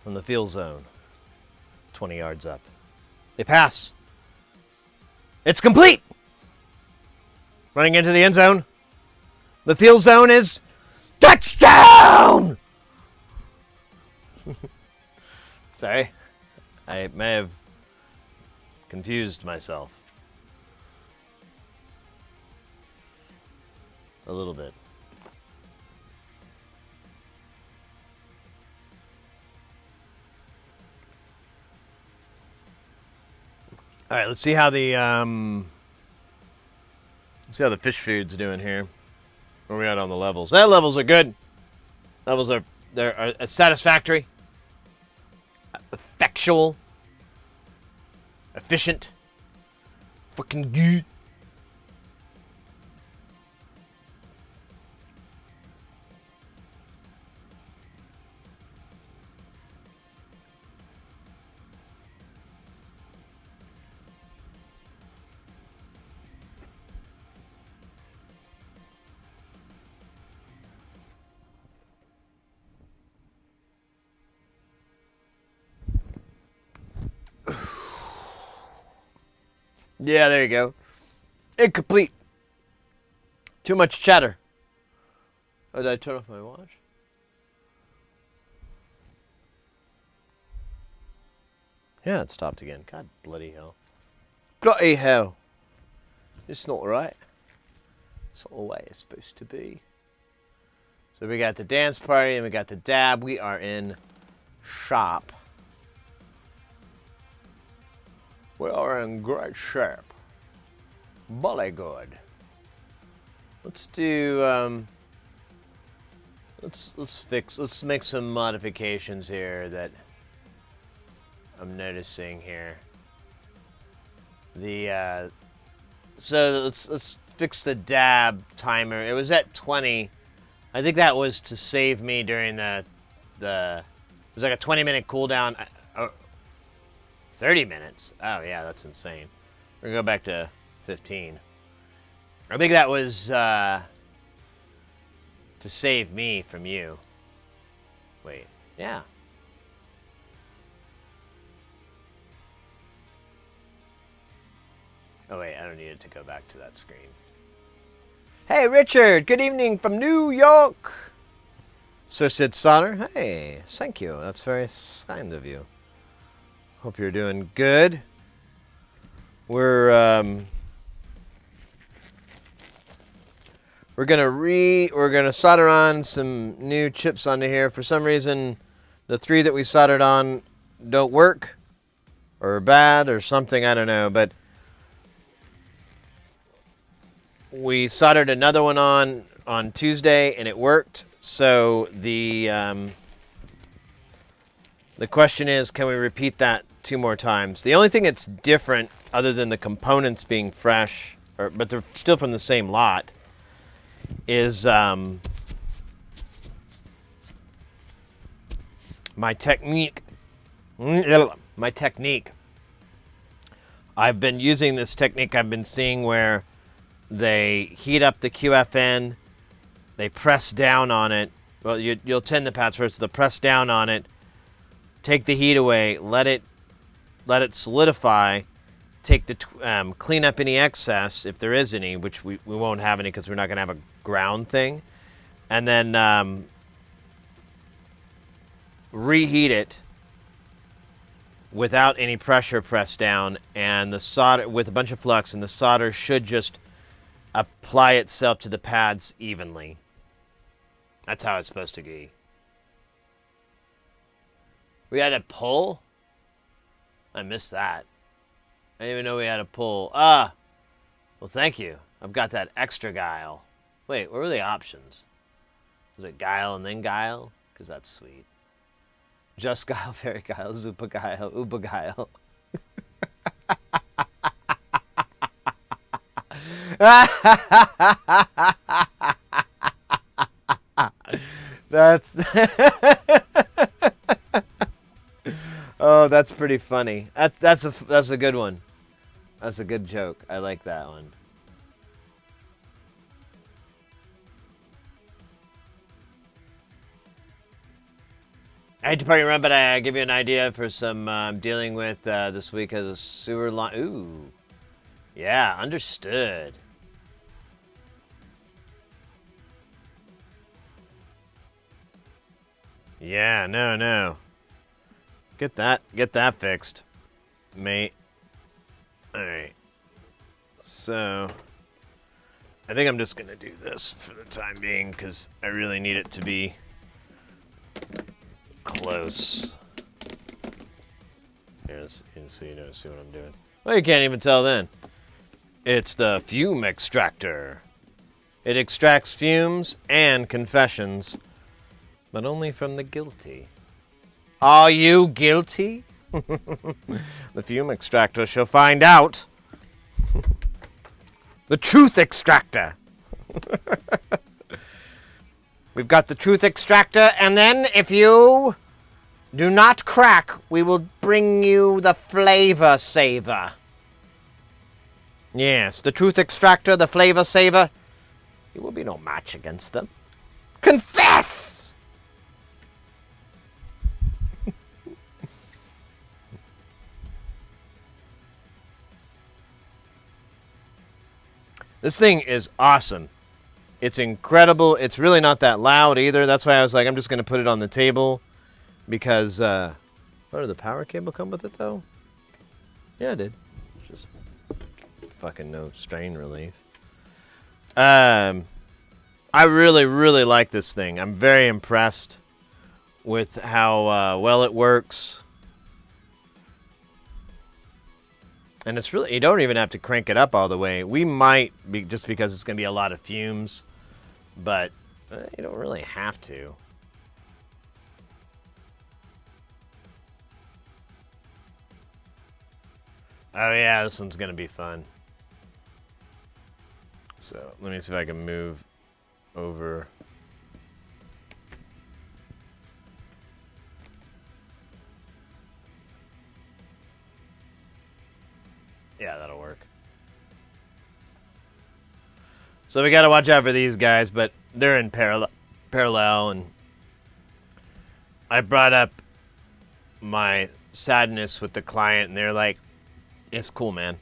from the field zone, 20 yards up. They pass. It's complete. Running into the end zone. The field zone is touchdown! Sorry. I may have confused myself. A little bit. All right, let's see how the fish food's doing here. Where are we at on the levels? That levels are good. Levels are satisfactory, effectual, efficient, fucking good. Yeah, there you go. Incomplete. Too much chatter. Oh, did I turn off my watch? Yeah, it stopped again. God bloody hell. Bloody hell. It's not right. It's not the way it's supposed to be. So we got the dance party and we got the dab. We are in shop. We are in great shape. Bully good. Let's do let's make some modifications here that I'm noticing here. The so let's fix the dab timer. It was at 20. I think that was to save me during the it was like a 20-minute cooldown. 30 minutes. Oh yeah, that's insane. We're gonna go back to 15. I think that was to save me from you. Wait, yeah. Oh wait, I don't need it to go back to that screen. Hey Richard, good evening from New York. So said Sonner. Hey, thank you. That's very kind of you. Hope you're doing good. We're gonna solder on some new chips onto here. For some reason, the 3 that we soldered on don't work, or are bad, or something. I don't know. But we soldered another one on Tuesday, and it worked. So the question is, can we repeat that 2 more times? The only thing that's different, other than the components being fresh, but they're still from the same lot, is my technique. My technique. I've been using this technique I've been seeing where they heat up the QFN, they press down on it. Well, you'll tend the pads first. They'll press down on it, take the heat away, let it solidify, take the clean up any excess if there is any, which we won't have any because we're not going to have a ground thing, and then reheat it without any pressure pressed down, and the solder with a bunch of flux, and the solder should just apply itself to the pads evenly. That's how it's supposed to be. We had a pull? I missed that. I didn't even know we had a pull. Well, thank you. I've got that extra guile. Wait, what were the options? Was it guile and then guile? Because that's sweet. Just guile, fairy guile, zupa guile, uba guile. That's oh, that's pretty funny. That's a good one. That's a good joke. I like that one. I hate to party around, but I give you an idea for some I'm dealing with this week as a sewer line. Ooh, yeah, understood. Yeah, no. Get that fixed, mate. All right. So, I think I'm just gonna do this for the time being because I really need it to be close. Yes, you can see, see what I'm doing. Well, you can't even tell then. It's the fume extractor. It extracts fumes and confessions, but only from the guilty. Are you guilty? The fume extractor shall find out. The truth extractor. We've got the truth extractor, and then if you do not crack, we will bring you the flavor saver. Yes, the truth extractor, the flavor saver. You will be no match against them. Confess! This thing is awesome. It's incredible. It's really not that loud either. That's why I was like, I'm just going to put it on the table. Because, what, did the power cable come with it, though? Yeah, it did. Just fucking no strain relief. I really, really like this thing. I'm very impressed with how well it works. And it's really, you don't even have to crank it up all the way. We might, be, just because it's going to be a lot of fumes, but you don't really have to. Oh yeah, this one's going to be fun. So let me see if I can move over. Yeah, that'll work. So we got to watch out for these guys, but they're in parallel, and I brought up my sadness with the client, and they're like, it's cool, man.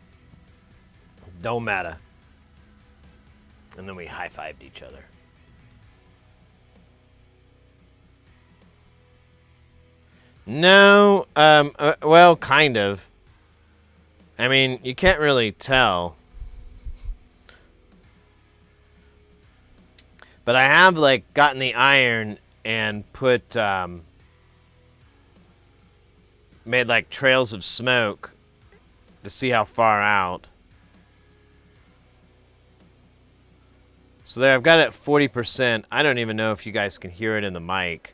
Don't matter. And then we high-fived each other. No, well, kind of. I mean, you can't really tell. But I have, like, gotten the iron and put, made, like, trails of smoke to see how far out. So there, I've got it at 40%. I don't even know if you guys can hear it in the mic.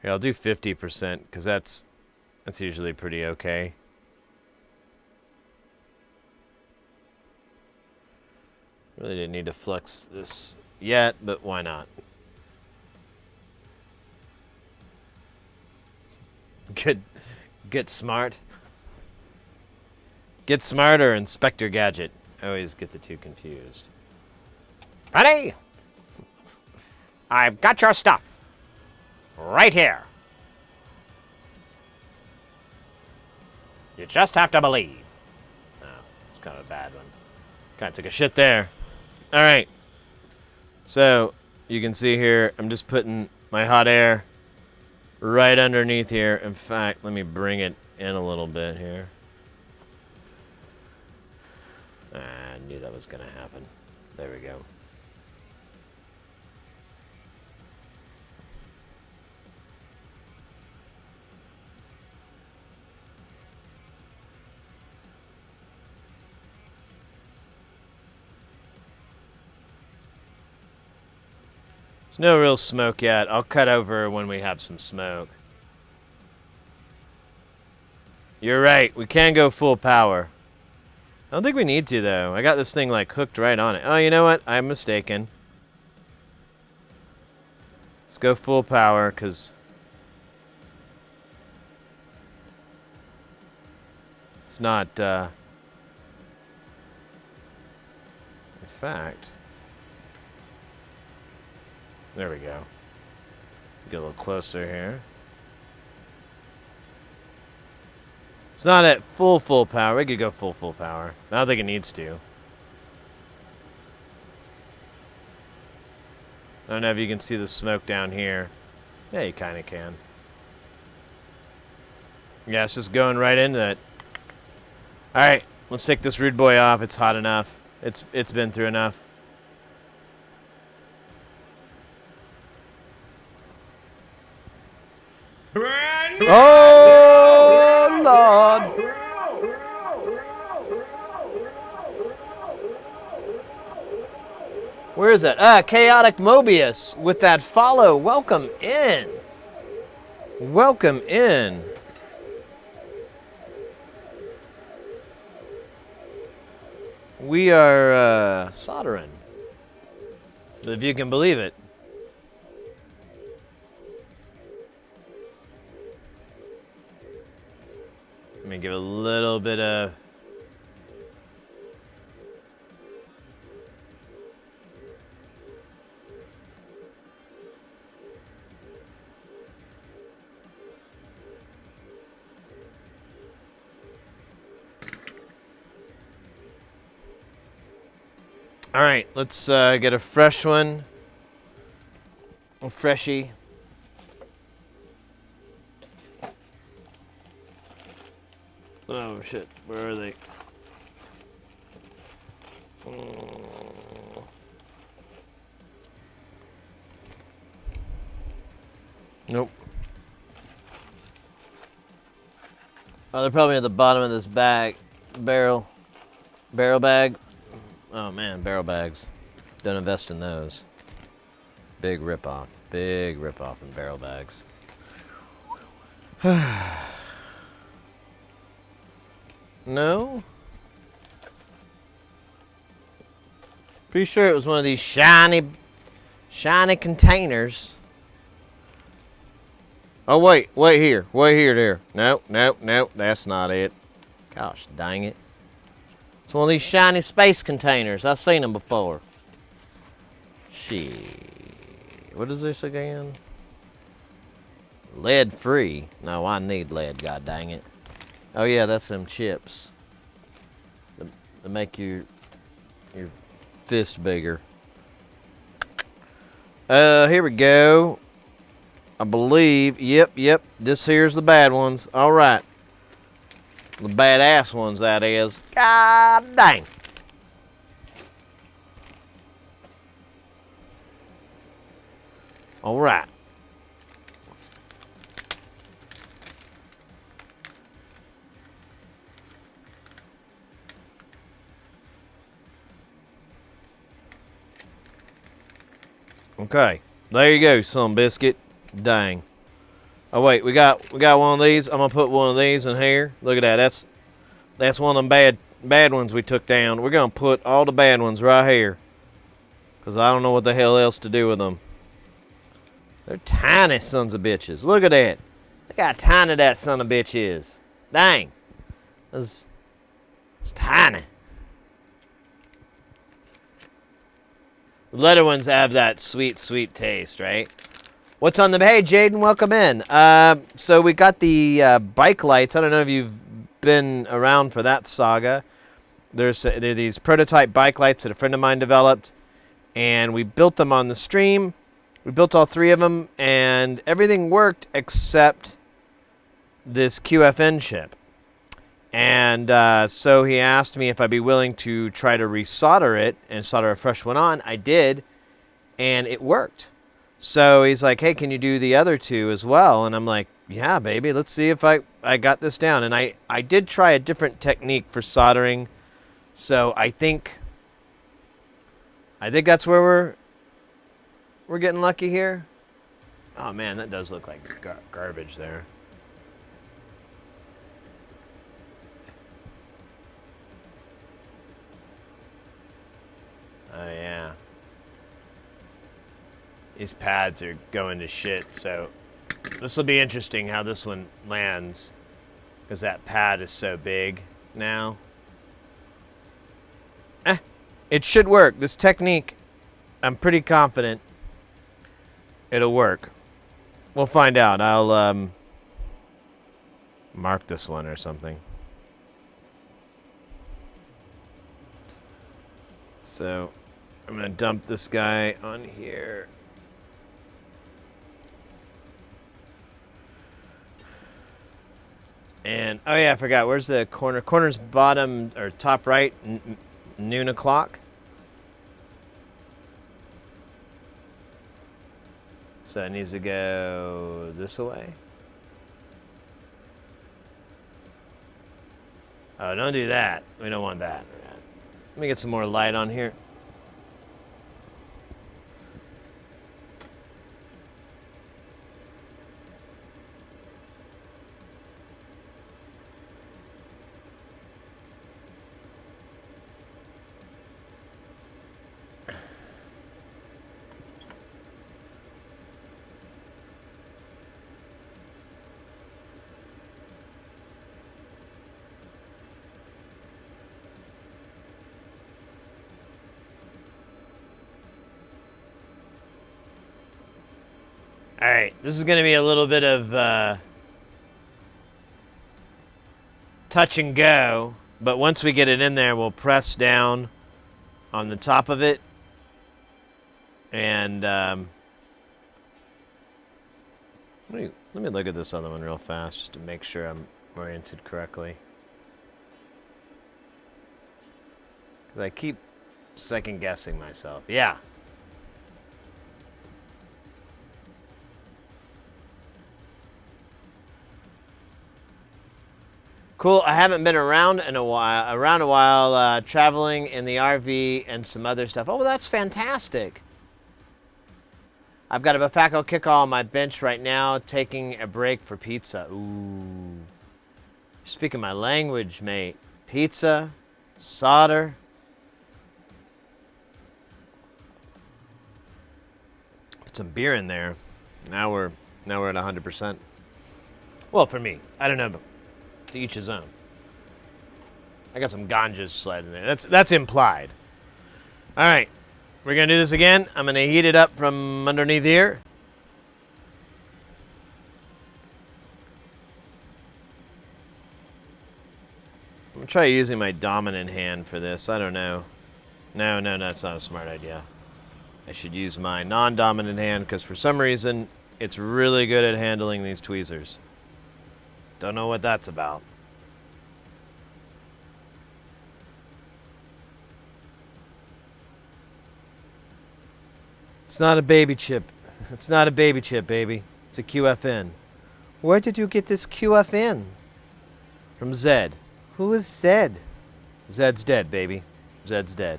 Here, I'll do 50%, because that's usually pretty okay. Really didn't need to flex this yet, but why not? Get smart. Get smart or Inspector Gadget. I always get the two confused. Honey! I've got your stuff. Right here. You just have to believe. Oh, it's kind of a bad one. Kind of took a shit there. Alright. So, you can see here, I'm just putting my hot air right underneath here. In fact, let me bring it in a little bit here. I knew that was going to happen. There we go. There's no real smoke yet. I'll cut over when we have some smoke. You're right. We can go full power. I don't think we need to, though. I got this thing, like, hooked right on it. Oh, you know what? I'm mistaken. Let's go full power, because it's not, in fact, there we go. Get a little closer here. It's not at full power. We could go full power. I don't think it needs to. I don't know if you can see the smoke down here. Yeah, you kind of can. Yeah, it's just going right into it. All right, let's take this rude boy off. It's hot enough. It's been through enough. Oh, Lord. Where is that? Chaotic Mobius with that follow. Welcome in. Welcome in. We are soldering. If you can believe it. Let me give a little bit of... All right, let's get a fresh one. A freshie. Oh, shit. Where are they? Nope. Oh, they're probably at the bottom of this bag. Barrel bag. Oh, man, barrel bags. Don't invest in those. Big ripoff. Big ripoff in barrel bags. No? Pretty sure it was one of these shiny containers. Oh, wait here. There. Nope, that's not it. Gosh, dang it. It's one of these shiny space containers. I've seen them before. Shit. What is this again? Lead free. No, I need lead, god dang it. Oh yeah, that's them chips. That make your fist bigger. Here we go. I believe, yep, this here's the bad ones. All right. The badass ones, that is. God dang. All right. Okay. There you go, some biscuit. Dang. Oh wait, we got one of these. I'm gonna put one of these in here. Look at that. That's one of them bad ones we took down. We're gonna put all the bad ones right here, cause I don't know what the hell else to do with them. They're tiny sons of bitches. Look at that. Look how tiny that son of bitch is. Dang. It's tiny. The leather ones have that sweet taste, right? What's on the... Hey, Jaden, welcome in. So we got the bike lights. I don't know if you've been around for that saga. There are these prototype bike lights that a friend of mine developed, and we built them on the stream. We built all three of them, and everything worked except this QFN chip. And so he asked me if I'd be willing to try to resolder it and solder a fresh one on. I did, and it worked. So he's like, hey, can you do the other two as well? And I'm like, yeah, baby, let's see if I got this down. And I did try a different technique for soldering. So I think that's where we're getting lucky here. Oh, man, that does look like garbage there. Oh, yeah. These pads are going to shit, so this will be interesting how this one lands, because that pad is so big now. It should work. This technique, I'm pretty confident it'll work. We'll find out. I'll mark this one or something. So I'm going to dump this guy on here. And, oh yeah, I forgot. Where's the corner? Corner's bottom, or top right, noon o'clock. So it needs to go this way. Oh, don't do that. We don't want that. Let me get some more light on here. All right, this is going to be a little bit of touch and go, but once we get it in there, we'll press down on the top of it, and let me look at this other one real fast just to make sure I'm oriented correctly. 'Cause I keep second guessing myself. Yeah. Cool. I haven't been around a while, traveling in the RV and some other stuff. Oh, well, that's fantastic. I've got a Bafako kick-all on my bench right now, taking a break for pizza. Ooh. You're speaking my language, mate. Pizza, solder. Put some beer in there. Now we're at 100%. Well, for me. I don't know. To each his own. I got some ganjas sliding there. That's implied. All right, we're gonna do this again. I'm gonna heat it up from underneath here. I'm gonna try using my dominant hand for this. I don't know. No, that's not a smart idea. I should use my non-dominant hand because for some reason it's really good at handling these tweezers. Don't know what that's about. It's not a baby chip. It's not a baby chip, baby. It's a QFN. Where did you get this QFN? From Zed. Who is Zed? Zed's dead, baby. Zed's dead.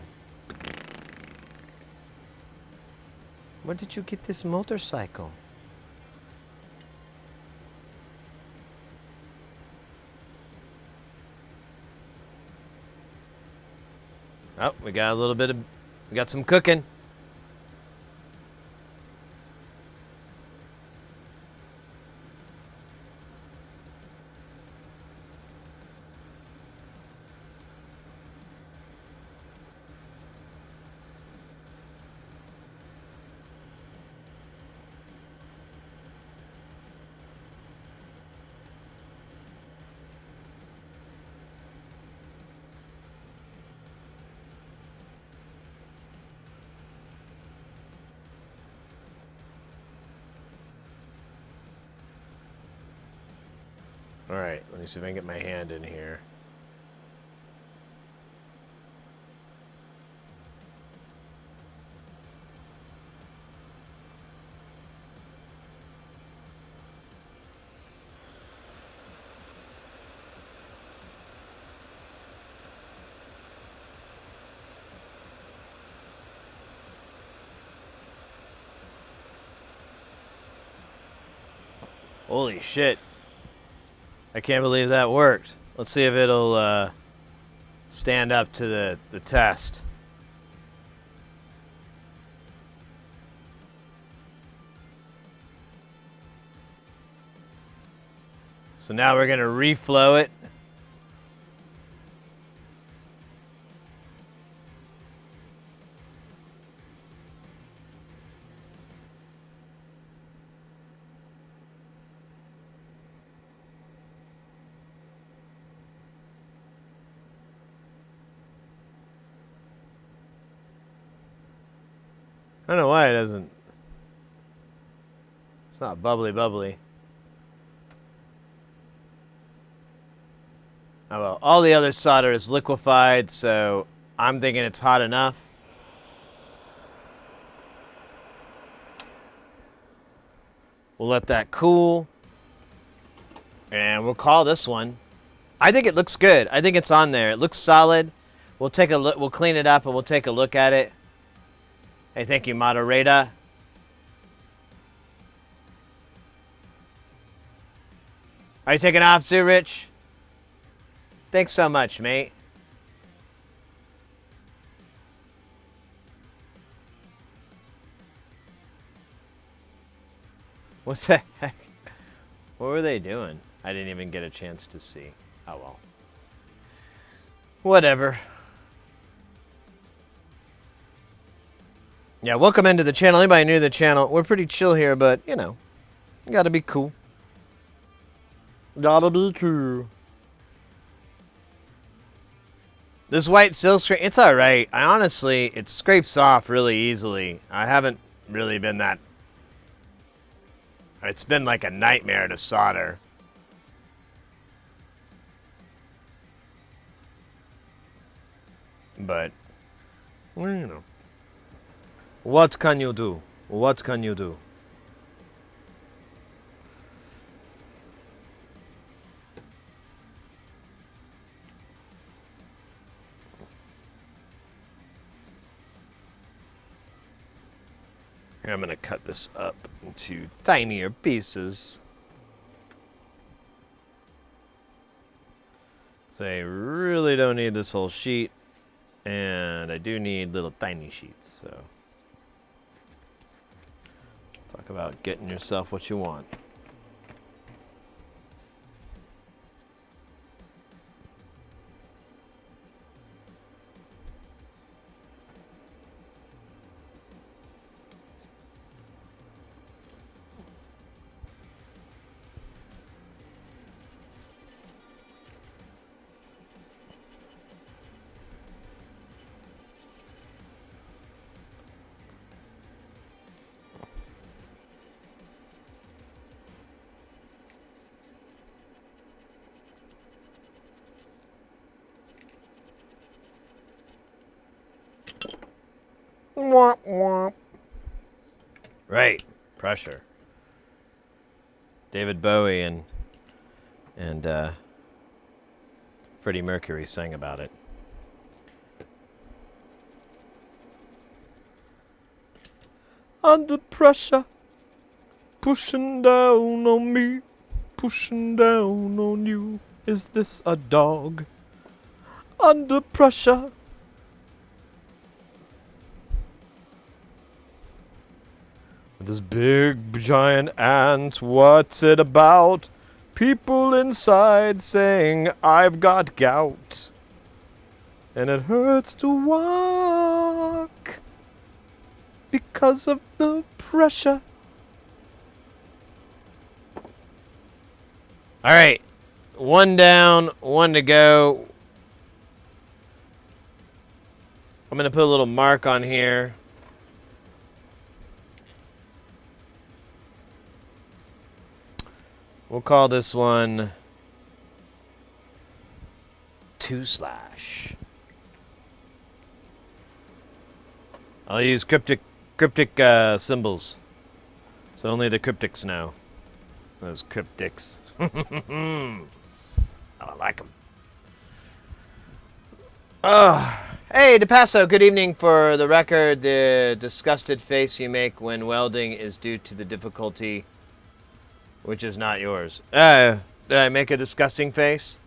Where did you get this motorcycle? Oh, we got some cooking. All right, let me see if I can get my hand in here. Holy shit. I can't believe that worked. Let's see if it'll stand up to the test. So now we're going to reflow it. I don't know why it doesn't. It's not bubbly. Oh well, all the other solder is liquefied, so I'm thinking it's hot enough. We'll let that cool. And we'll call this one. I think it looks good. I think it's on there. It looks solid. We'll take a look. We'll clean it up and we'll take a look at it. Hey, thank you, Moderator. Are you taking off too, Rich? Thanks so much, mate. What's the heck? What were they doing? I didn't even get a chance to see. Oh well. Whatever. Yeah, welcome into the channel. Anybody new to the channel? We're pretty chill here, but, you know, you gotta be cool. Gotta be cool. This white silk screen, it's alright. I honestly, it scrapes off really easily. I haven't really been that... It's been like a nightmare to solder. But, well, you know. What can you do? What can you do? Here, I'm going to cut this up into tinier pieces. So I really don't need this whole sheet. And I do need little tiny sheets, so... Talk about getting yourself what you want. Womp womp. Right, pressure. David Bowie and Freddie Mercury sang about it. Under pressure, pushing down on me, pushing down on you. Is this a dog? Under pressure. This big giant ant, what's it about? People inside saying I've got gout. And it hurts to walk because of the pressure. Alright. One down, one to go. I'm going to put a little mark on here. We'll call this one 2/. I'll use cryptic symbols, so only the cryptics know. Those cryptics. I like them. Hey, DePasso, good evening. For the record, the disgusted face you make when welding is due to the difficulty, which is not yours. Did I make a disgusting face?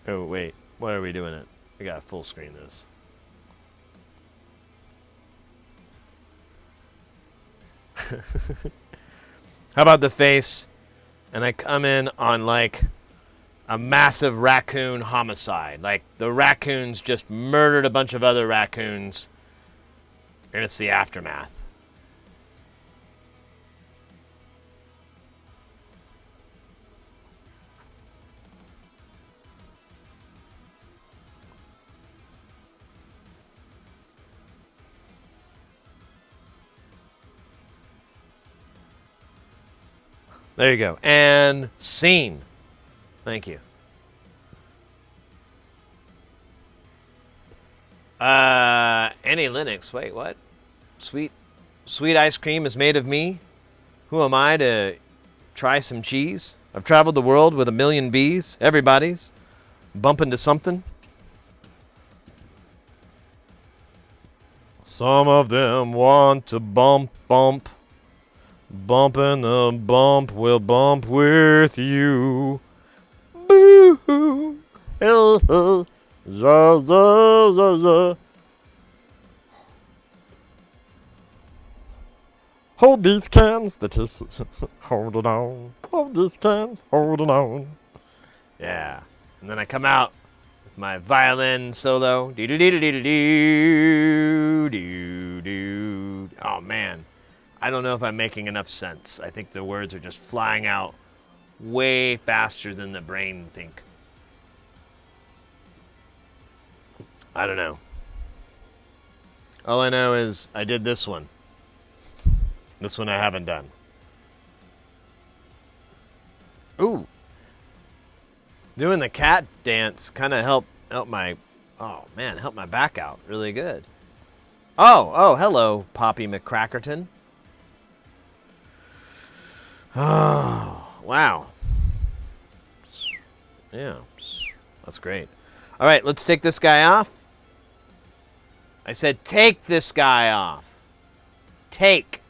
Oh, wait. Why are we doing it? I gotta full screen this. How about the face? And I come in on like a massive raccoon homicide. Like the raccoons just murdered a bunch of other raccoons. And it's the aftermath. There you go. And scene. Thank you. Any Linux. Wait, what? Sweet ice cream is made of me? Who am I to try some cheese? I've traveled the world with a million bees. Everybody's bump into something. Some of them want to bump. Bumping the bump will bump with you. Boo-hoo. Za, za, za, za. Hold these cans, the tissue. Hold it on. Hold these cans, hold it on. Yeah. And then I come out with my violin solo. Doo-doo-doo-doo-doo-doo. Oh, man. I don't know if I'm making enough sense. I think the words are just flying out way faster than the brain think. I don't know. All I know is I did this one. This one I haven't done. Ooh. Doing the cat dance kind of helped my, help my back out really good. Oh, hello, Poppy McCrackerton. Oh, wow. Yeah, that's great. All right, let's take this guy off. I said take this guy off. Take.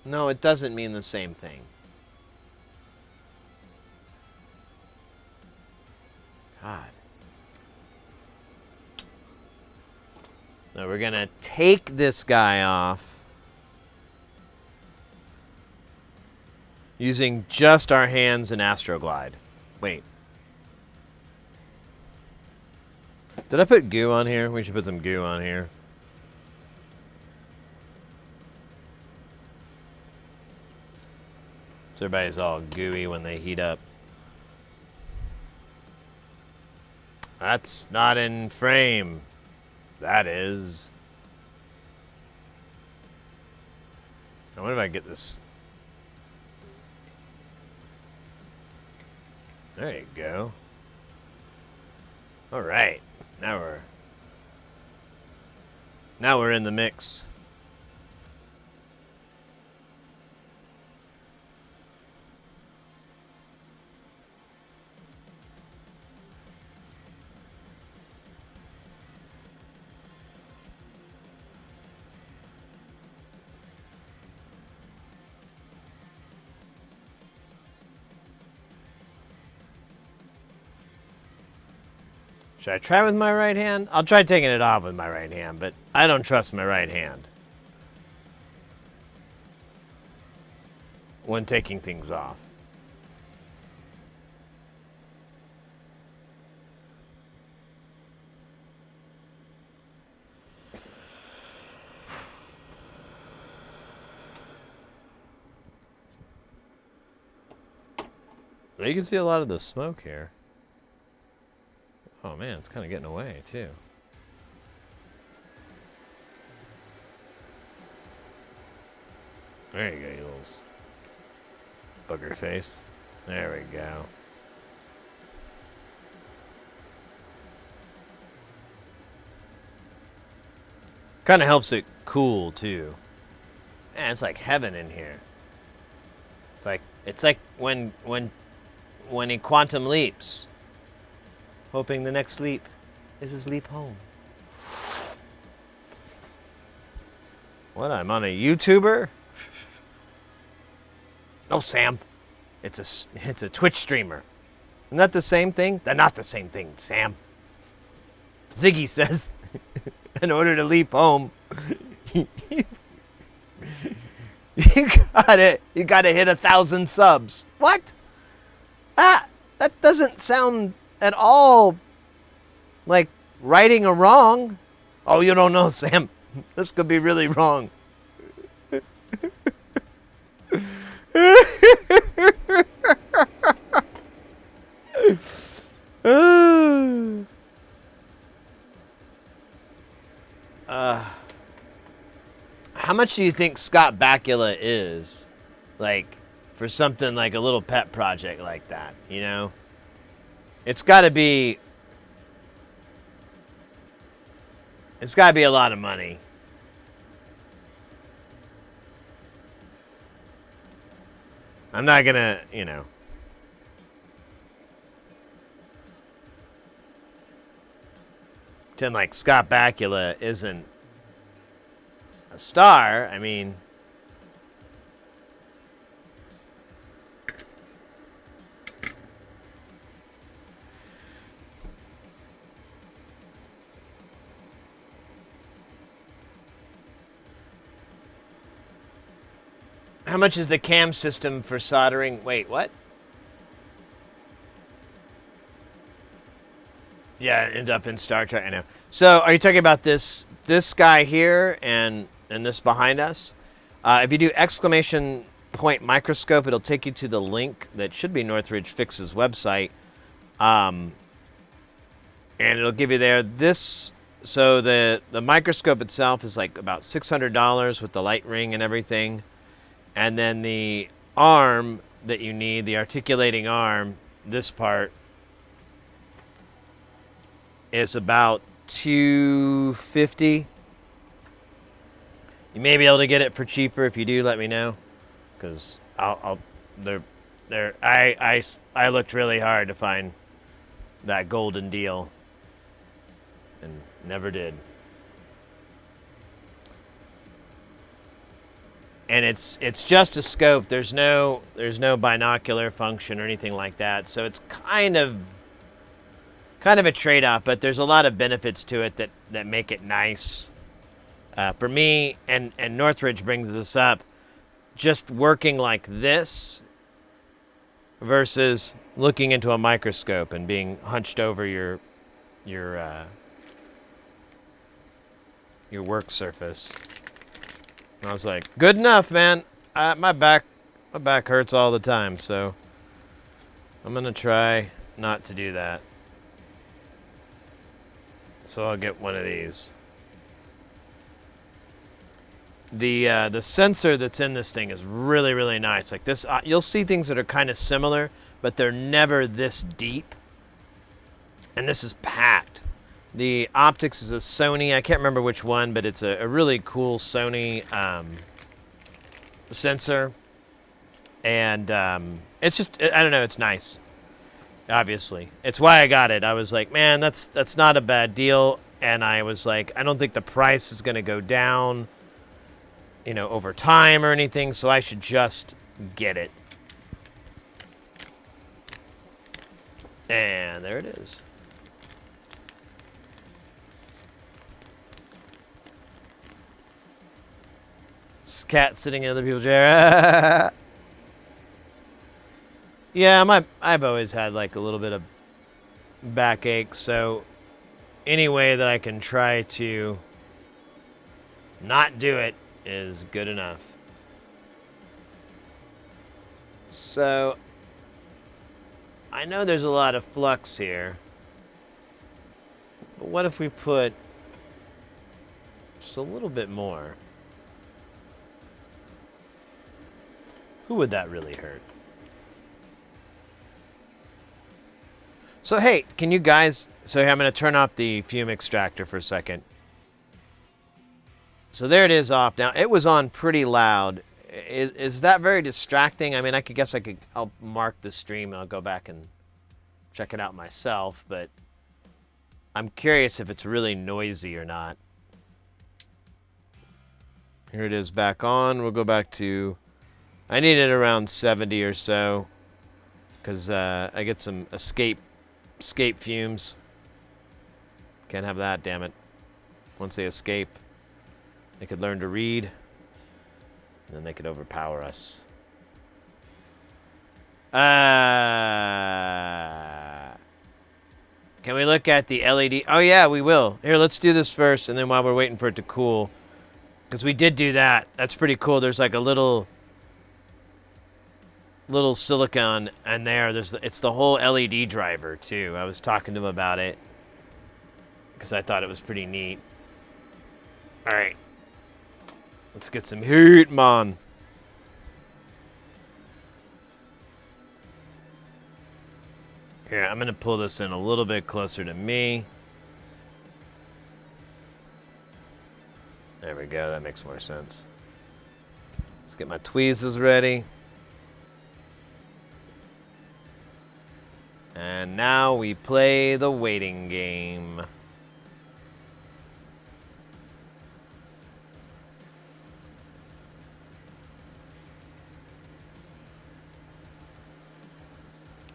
No, it doesn't mean the same thing. God. Now we're going to take this guy off using just our hands and Astroglide. Wait. Did I put goo on here? We should put some goo on here. So everybody's all gooey when they heat up. That's not in frame. That is. I wonder if I can get this. There you go. All right. Now we're in the mix. Should I try with my right hand? I'll try taking it off with my right hand, but I don't trust my right hand when taking things off. But you can see a lot of the smoke here. Oh man, it's kind of getting away too. There you go, you little bugger face. There we go. Kind of helps it cool too. Man, it's like heaven in here. It's like when he quantum leaps. Hoping the next leap is his leap home. What, I'm on a YouTuber? No, Sam. It's a Twitch streamer. Isn't that the same thing? They're not the same thing, Sam. Ziggy says, in order to leap home, you gotta hit 1,000 subs. What? That doesn't sound at all like righting a wrong. Oh, you don't know, Sam. This could be really wrong. How much do you think Scott Bakula is, like, for something like a little pet project like that, you know? It's got to be a lot of money. I'm not going to, you know. Pretend like Scott Bakula isn't a star. I mean, how much is the cam system for soldering? Wait, what? Yeah, end up in Star Trek. I know. So, are you talking about this guy here and this behind us? If you do exclamation point microscope, it'll take you to the link that should be Northridge Fix's website, and it'll give you there this. So the microscope itself is like about $600 with the light ring and everything, and then the arm that you need, the articulating arm, this part, is about $250. You may be able to get it for cheaper. If you do, let me know, because I looked really hard to find that golden deal and never did. And it's just a scope. There's no binocular function or anything like that. So it's kind of a trade-off, but there's a lot of benefits to it that make it nice. For me, and Northridge brings this up, just working like this versus looking into a microscope and being hunched over your work surface. And I was like, good enough, man. My back hurts all the time, so I'm gonna try not to do that. So I'll get one of these. The sensor that's in this thing is really, really nice. Like this, you'll see things that are kind of similar, but they're never this deep. And this is packed. The optics is a Sony. I can't remember which one, but it's a really cool Sony sensor. And it's just, I don't know, it's nice. Obviously. It's why I got it. I was like, man, that's not a bad deal. And I was like, I don't think the price is going to go down, you know, over time or anything, so I should just get it. And there it is. This cat sitting in other people's chair. Yeah, I've always had like a little bit of backache, so any way that I can try to not do it is good enough. So I know there's a lot of flux here, but what if we put just a little bit more? Who would that really hurt? So hey, can you guys, so I'm going to turn off the fume extractor for a second. So there it is off. Now, it was on pretty loud. Is that very distracting? I mean, I'll mark the stream and I'll go back and check it out myself, but I'm curious if it's really noisy or not. Here it is back on. We'll go back to, I need it around 70 or so. because I get some escape fumes. Can't have that, damn it. Once they escape, they could learn to read, and then they could overpower us. Can we look at the LED? Oh yeah, we will. Here, let's do this first, and then while we're waiting for it to cool, because we did do that. That's pretty cool. There's like a little silicon in there. It's the whole LED driver too. I was talking to him about it because I thought it was pretty neat. All right, let's get some heat, man. Here, I'm gonna pull this in a little bit closer to me. There we go. That makes more sense. Let's get my tweezers ready. And now we play the waiting game.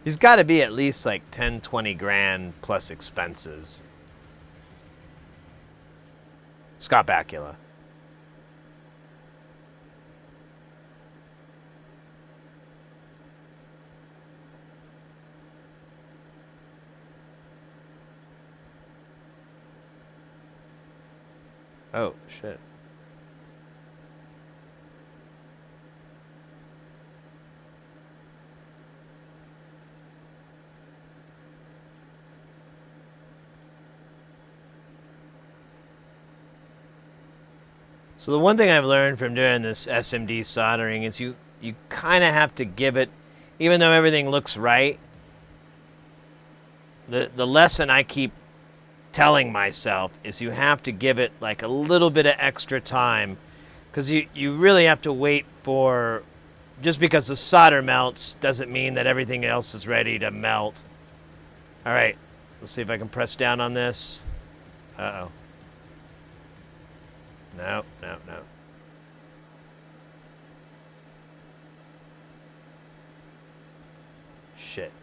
He's got to be at least like 10, 20 grand plus expenses. Scott Bakula. Oh, shit. So the one thing I've learned from doing this SMD soldering is you kind of have to give it, even though everything looks right, the lesson I keep telling myself is you have to give it like a little bit of extra time, because you really have to wait for, just because the solder melts doesn't mean that everything else is ready to melt. All right, let's see if I can press down on this. Uh-oh. No. Shit.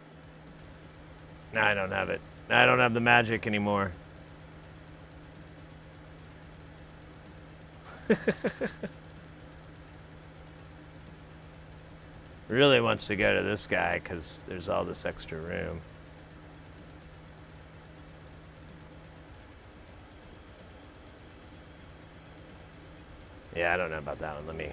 No, I don't have it. I don't have the magic anymore. Really wants to go to this guy because there's all this extra room. Yeah, I don't know about that one. Let me...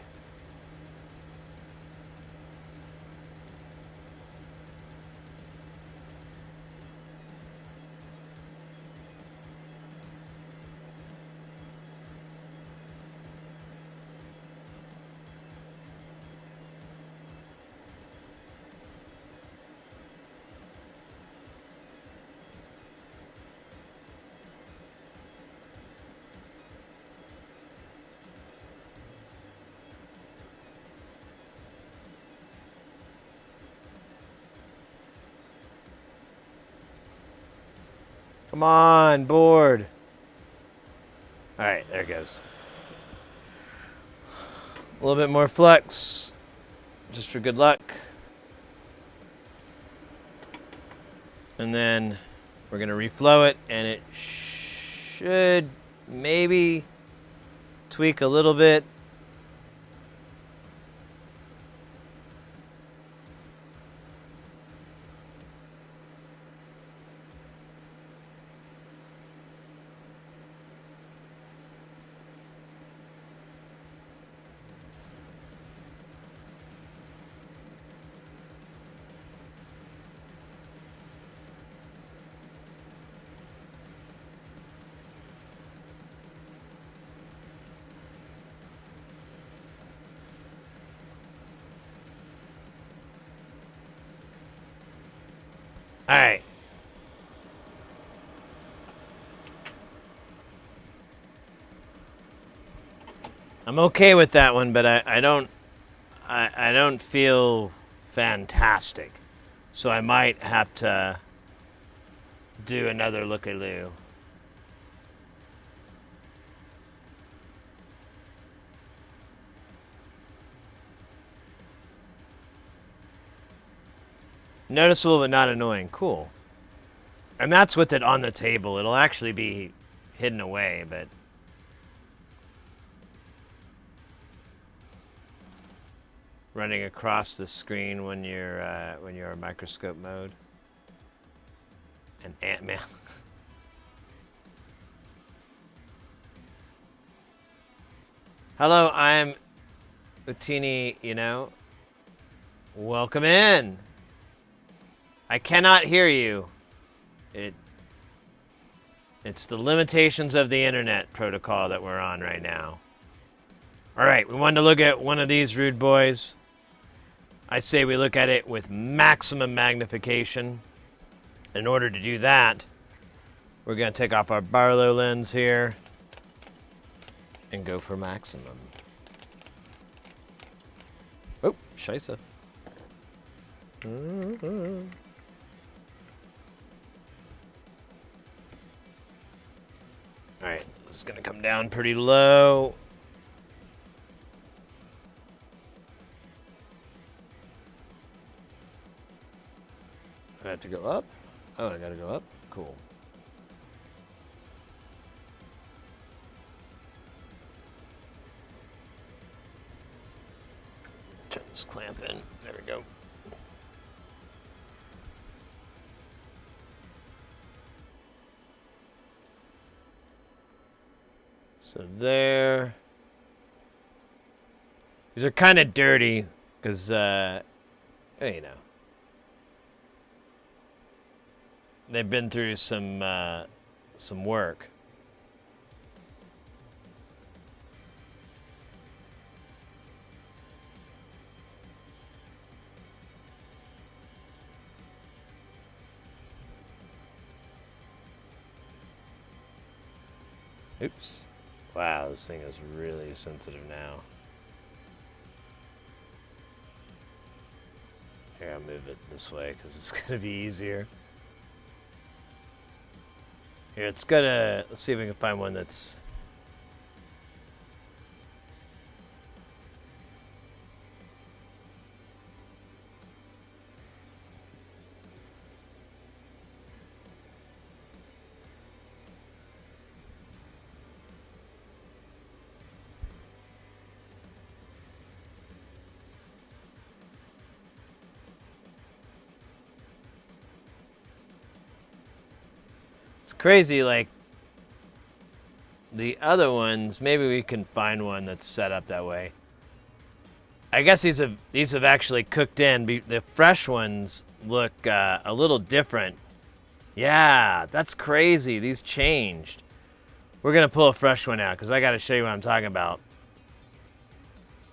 Come on, board. All right, there it goes. A little bit more flux, just for good luck. And then we're gonna reflow it, and it should maybe tweak a little bit. All right. I'm okay with that one, but I don't feel fantastic. So I might have to do another look-a-loo. Noticeable but not annoying. Cool. And that's with it on the table. It'll actually be hidden away, but... running across the screen when you're in microscope mode. And Ant-Man. Hello, I'm Utini, you know. Welcome in. I cannot hear you. It's the limitations of the internet protocol that we're on right now. All right, we wanted to look at one of these rude boys. I say we look at it with maximum magnification. In order to do that, we're going to take off our Barlow lens here and go for maximum. Oh, scheisse. Alright, this is going to come down pretty low. I have to go up? Oh, I gotta go up? Cool. Turn this clamp in. There we go. So there. These are kind of dirty because, you know. They've been through some work. Oops. Wow, this thing is really sensitive now. Here, I'll move it this way because it's going to be easier. Here, it's gonna... Let's see if we can find one that's... It's crazy, like, the other ones, maybe we can find one that's set up that way. I guess these have actually cooked in. The fresh ones look a little different. Yeah, that's crazy. These changed. We're going to pull a fresh one out because I got to show you what I'm talking about.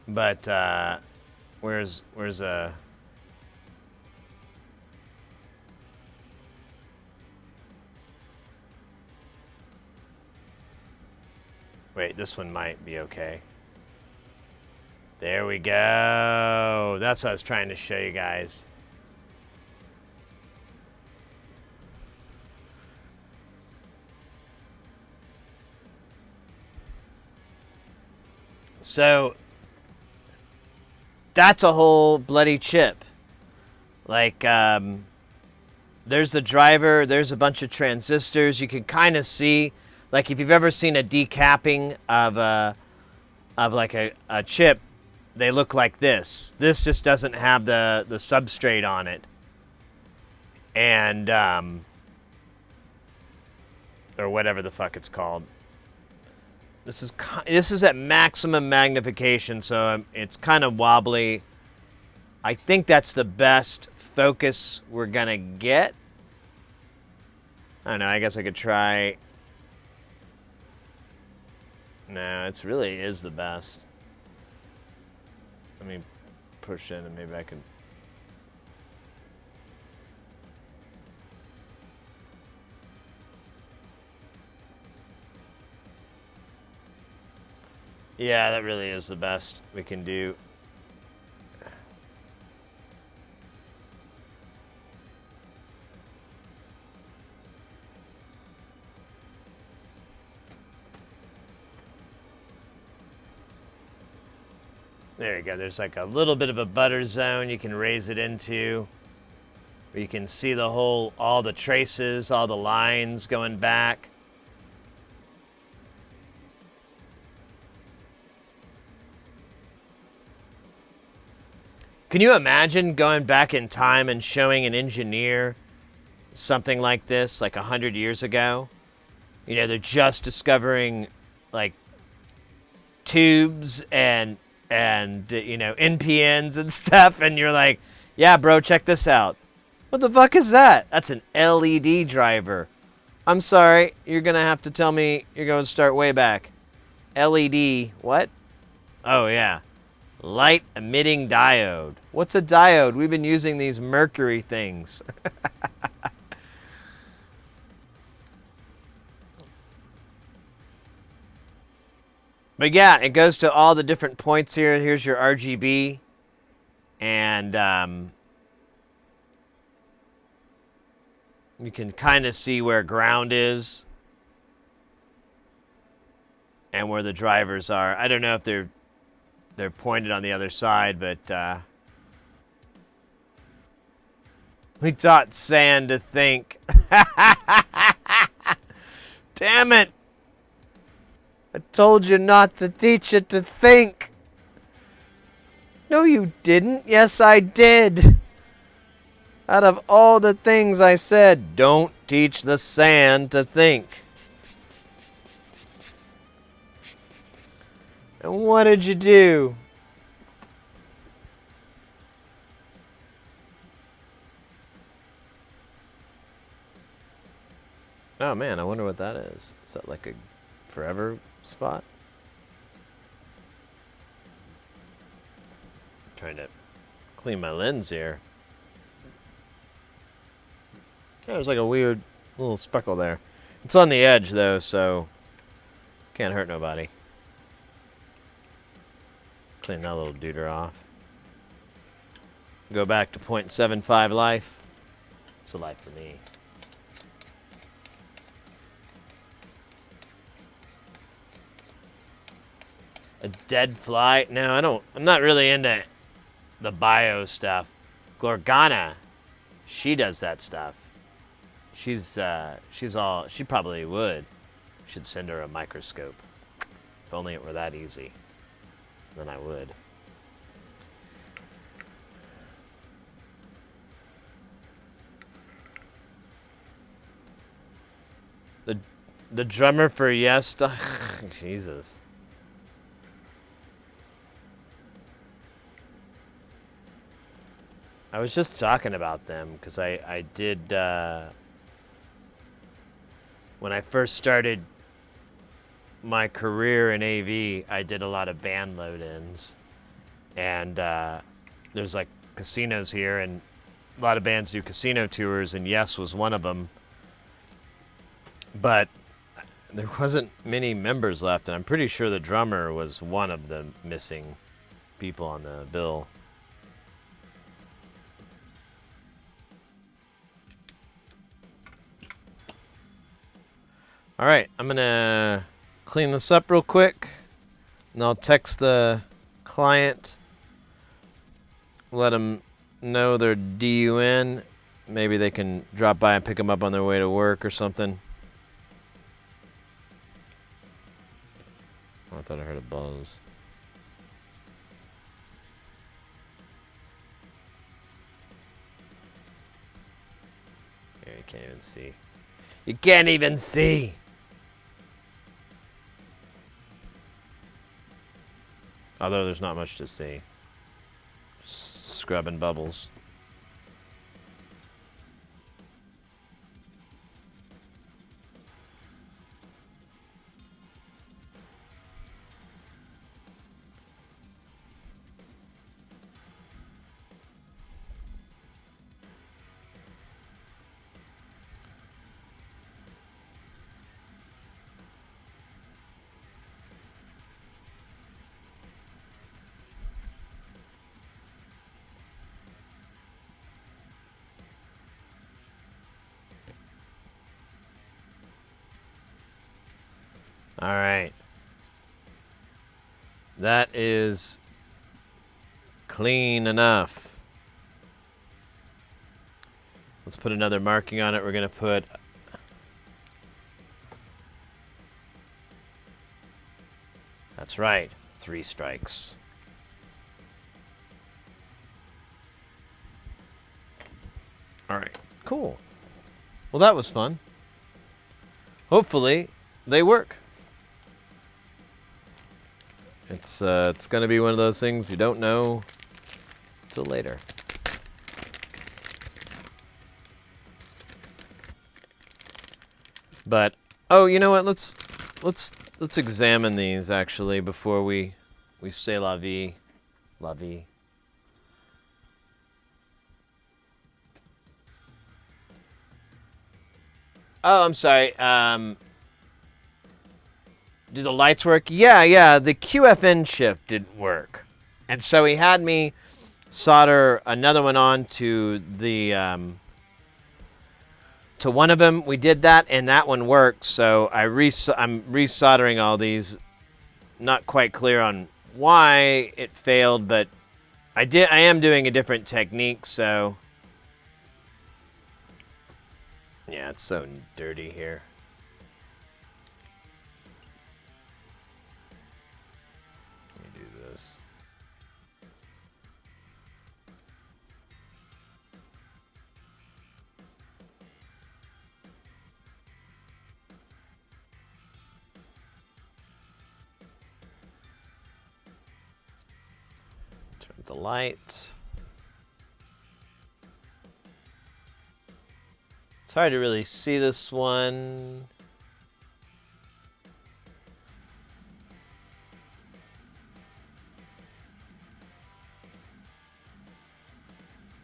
But, where's Wait, this one might be okay. There we go. That's what I was trying to show you guys. So, that's a whole bloody chip. Like, there's the driver, there's a bunch of transistors. You can kind of see, like if you've ever seen a decapping of like a chip, they look like this. This just doesn't have the substrate on it. And, or whatever the fuck it's called. This is at maximum magnification, so it's kind of wobbly. I think that's the best focus we're gonna get. I don't know, I guess I could try. No, it really is the best. Let me push in and maybe I can. Yeah, that really is the best we can do. There you go. There's like a little bit of a butter zone you can raise it into. where you can see the whole, all the traces, all the lines going back. Can you imagine going back in time and showing an engineer something like this, like 100 years ago? You know, they're just discovering, like, tubes and you know, NPNs and stuff, and you're like, yeah, bro, check this out. What the fuck is that? That's an LED driver. I'm sorry, you're gonna have to tell me you're gonna start way back. LED, what? Oh, yeah. Light emitting diode. What's a diode? We've been using these mercury things. But yeah, it goes to all the different points here. Here's your RGB. And you can kind of see where ground is and where the drivers are. I don't know if they're pointed on the other side, but we taught sand to think. Damn it! I told you not to teach it to think. No, you didn't. Yes, I did. Out of all the things I said, don't teach the sand to think. And what did you do? Oh man, I wonder what that is. Is that like a forever spot? Trying to clean my lens here. Yeah, there's like a weird little speckle there. It's on the edge though, so can't hurt nobody. Clean that little duder off. Go back to 0.75 life. It's a life for me. A dead fly? No, I don't. I'm not really into the bio stuff. Gorgana, she does that stuff. She's all. She probably would. Should send her a microscope. If only it were that easy. Then I would. The drummer for Yes. Jesus. I was just talking about them because I did, when I first started my career in AV, I did a lot of band load-ins. And there's like casinos here, and a lot of bands do casino tours, and Yes was one of them. But there wasn't many members left, and I'm pretty sure the drummer was one of the missing people on the bill. All right, I'm gonna clean this up real quick, and I'll text the client, let them know they're DUN. Maybe they can drop by and pick them up on their way to work or something. Oh, I thought I heard a buzz. Here, you can't even see. You can't even see! Although there's not much to see. Just scrubbing bubbles. All right. That is clean enough. Let's put another marking on it. We're going to put... That's right. 3 strikes. All right. Cool. Well, that was fun. Hopefully, they work. It's going to be one of those things you don't know till later. But oh, you know what? Let's examine these actually before we say la vie. La vie. Oh, I'm sorry. Do the lights work? Yeah. The QFN chip didn't work. And so he had me solder another one on to the to one of them. We did that, and that one worked. So I'm resoldering all these. Not quite clear on why it failed, but I am doing a different technique, so yeah, it's so dirty here. Let me do this. Turn the light. It's hard to really see this one.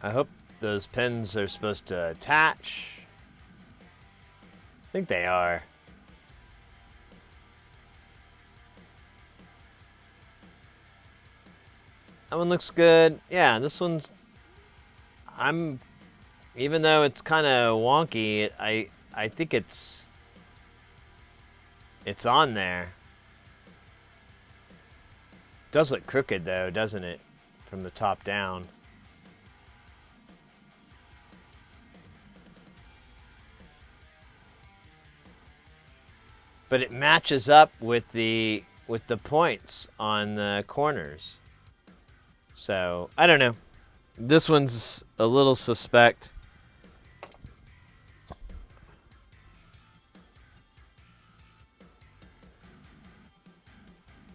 I hope those pins are supposed to attach. I think they are. That one looks good. Yeah, this one's... Even though it's kind of wonky, I think it's on there. It does look crooked though, doesn't it? From the top down. But it matches up with the points on the corners. So, I don't know. This one's a little suspect.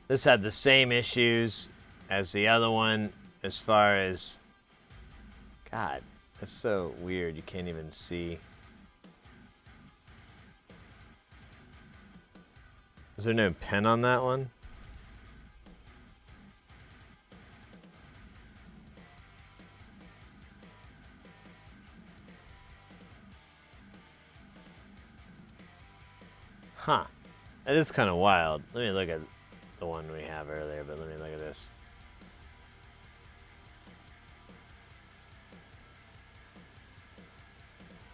This had the same issues as the other one as far as... God, that's so weird. You can't even see. Is there no pen on that one? Huh. That is kind of wild. Let me look at the one we have earlier, but let me look at this.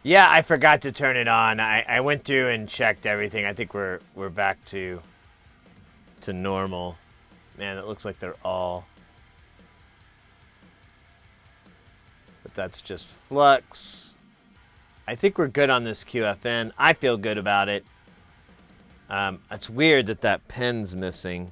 Yeah, I forgot to turn it on. I went through and checked everything. I think we're back to normal. Man, it looks like they're all... But that's just flux. I think we're good on this QFN. I feel good about it. It's weird that pen's missing.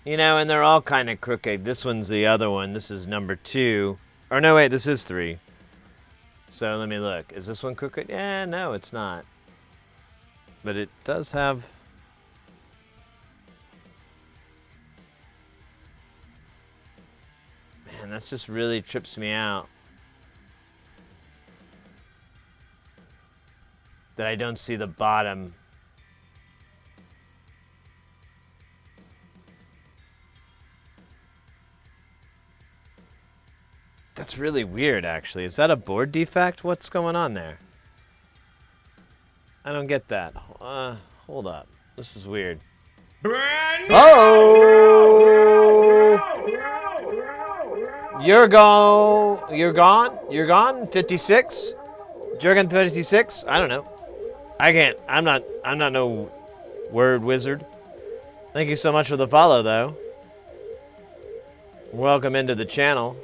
You know, and they're all kind of crooked. This one's the other one. This is number 2. Or no, wait, this is 3. So let me look. Is this one crooked? Yeah, no, it's not. But it does have... Man, that just really trips me out. That I don't see the bottom. That's really weird, actually. Is that a board defect? What's going on there? I don't get that. Hold up. This is weird. Oh! You're gone? 56? Jurgen 56? I don't know. I can't. I'm not no word wizard. Thank you so much for the follow, though. Welcome into the channel.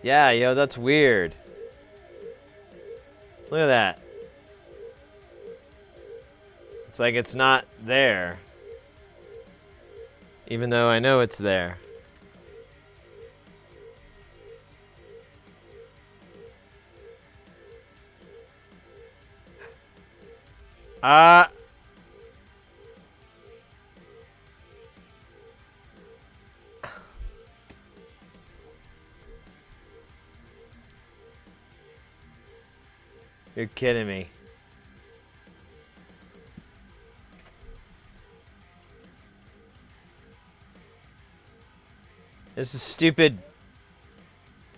Yeah, yo, that's weird. Look at that. It's like it's not there. Even though I know it's there. You're kidding me. This is stupid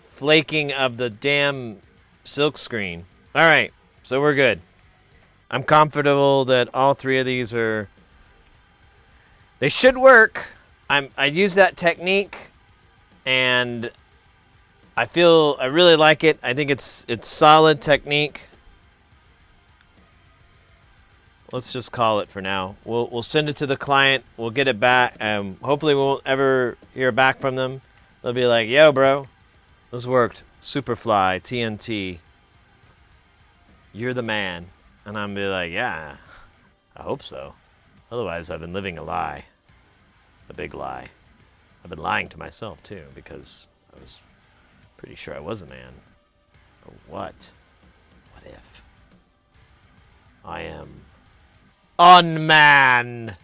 flaking of the damn silk screen. All right, so we're good. I'm comfortable that all three of these are... They should work. I use that technique, and I really like it. I think it's solid technique. Let's just call it for now. We'll send it to the client. We'll get it back. Hopefully we won't ever hear back from them. They'll be like, yo, bro, this worked. Superfly, TNT. You're the man. And I'm be like, yeah, I hope so. Otherwise, I've been living a lie. A big lie. I've been lying to myself, too, because I was pretty sure I was a man. But what? What if I am unman?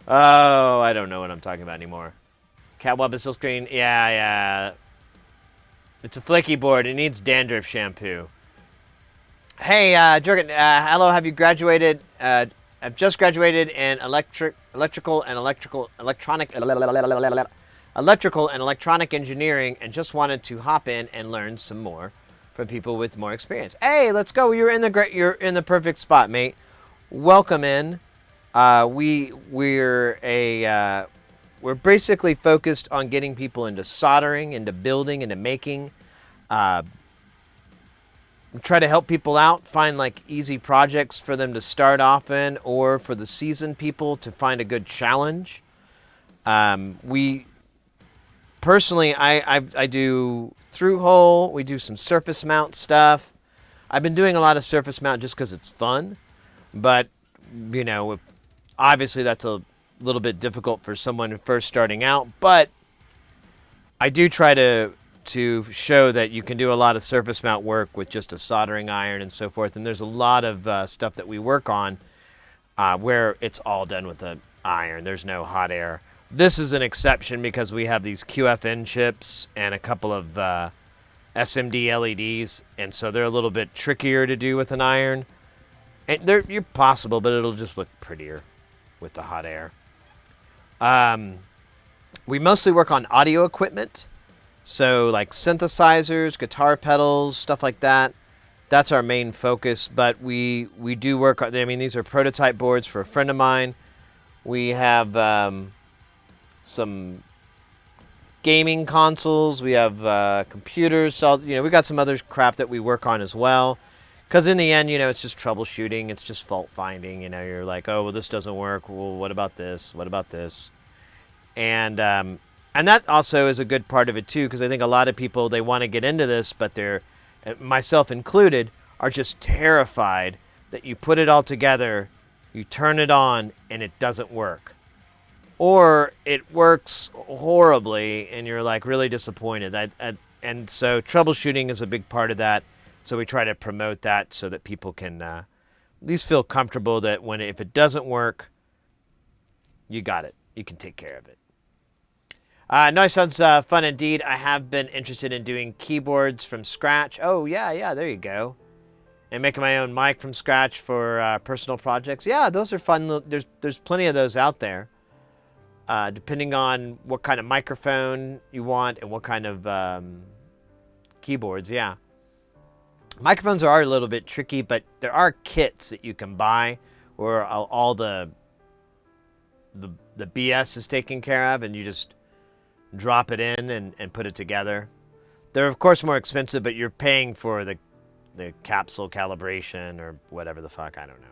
Oh, I don't know what I'm talking about anymore. Catwalk is still screen. Yeah. It's a flaky board. It needs dandruff shampoo. Hey, Jurgen, hello. Have you graduated? I've just graduated in electrical and electronic engineering, and just wanted to hop in and learn some more from people with more experience. Hey, let's go. You're in the perfect spot, mate. Welcome in. We're basically focused on getting people into soldering, into building, into making. Try to help people out, find like easy projects for them to start off in, or for the seasoned people to find a good challenge. We personally, I do through hole. We do some surface mount stuff. I've been doing a lot of surface mount just because it's fun, but you know, obviously that's a little bit difficult for someone first starting out. But I do try to show that you can do a lot of surface mount work with just a soldering iron and so forth. And there's a lot of stuff that we work on where it's all done with an iron. There's no hot air. This is an exception because we have these QFN chips and a couple of SMD LEDs, and so they're a little bit trickier to do with an iron. And you're possible, but it'll just look prettier with the hot air. We mostly work on audio equipment. So like synthesizers, guitar pedals, stuff like that. That's our main focus, but we do work on, I mean, these are prototype boards for a friend of mine. We have some gaming consoles. We have computers. So, you know, we got some other crap that we work on as well. Because in the end, you know, it's just troubleshooting. It's just fault finding. You know, you're like, oh, well, this doesn't work. Well, what about this? What about this? And that also is a good part of it, too, because I think a lot of people, they want to get into this, but they're, myself included, are just terrified that you put it all together, you turn it on, and it doesn't work. Or it works horribly, and you're, like, really disappointed. And so troubleshooting is a big part of that. So we try to promote that so that people can at least feel comfortable that if it doesn't work, you got it. You can take care of it. No, sounds fun indeed. I have been interested in doing keyboards from scratch. Oh, yeah, there you go. And making my own mic from scratch for personal projects. Yeah, those are fun. There's plenty of those out there. Depending on what kind of microphone you want and what kind of keyboards, yeah. Microphones are a little bit tricky, but there are kits that you can buy where all the BS is taken care of, and you just drop it in and put it together. They're, of course, more expensive, but you're paying for the the capsule calibration or whatever the fuck, I don't know.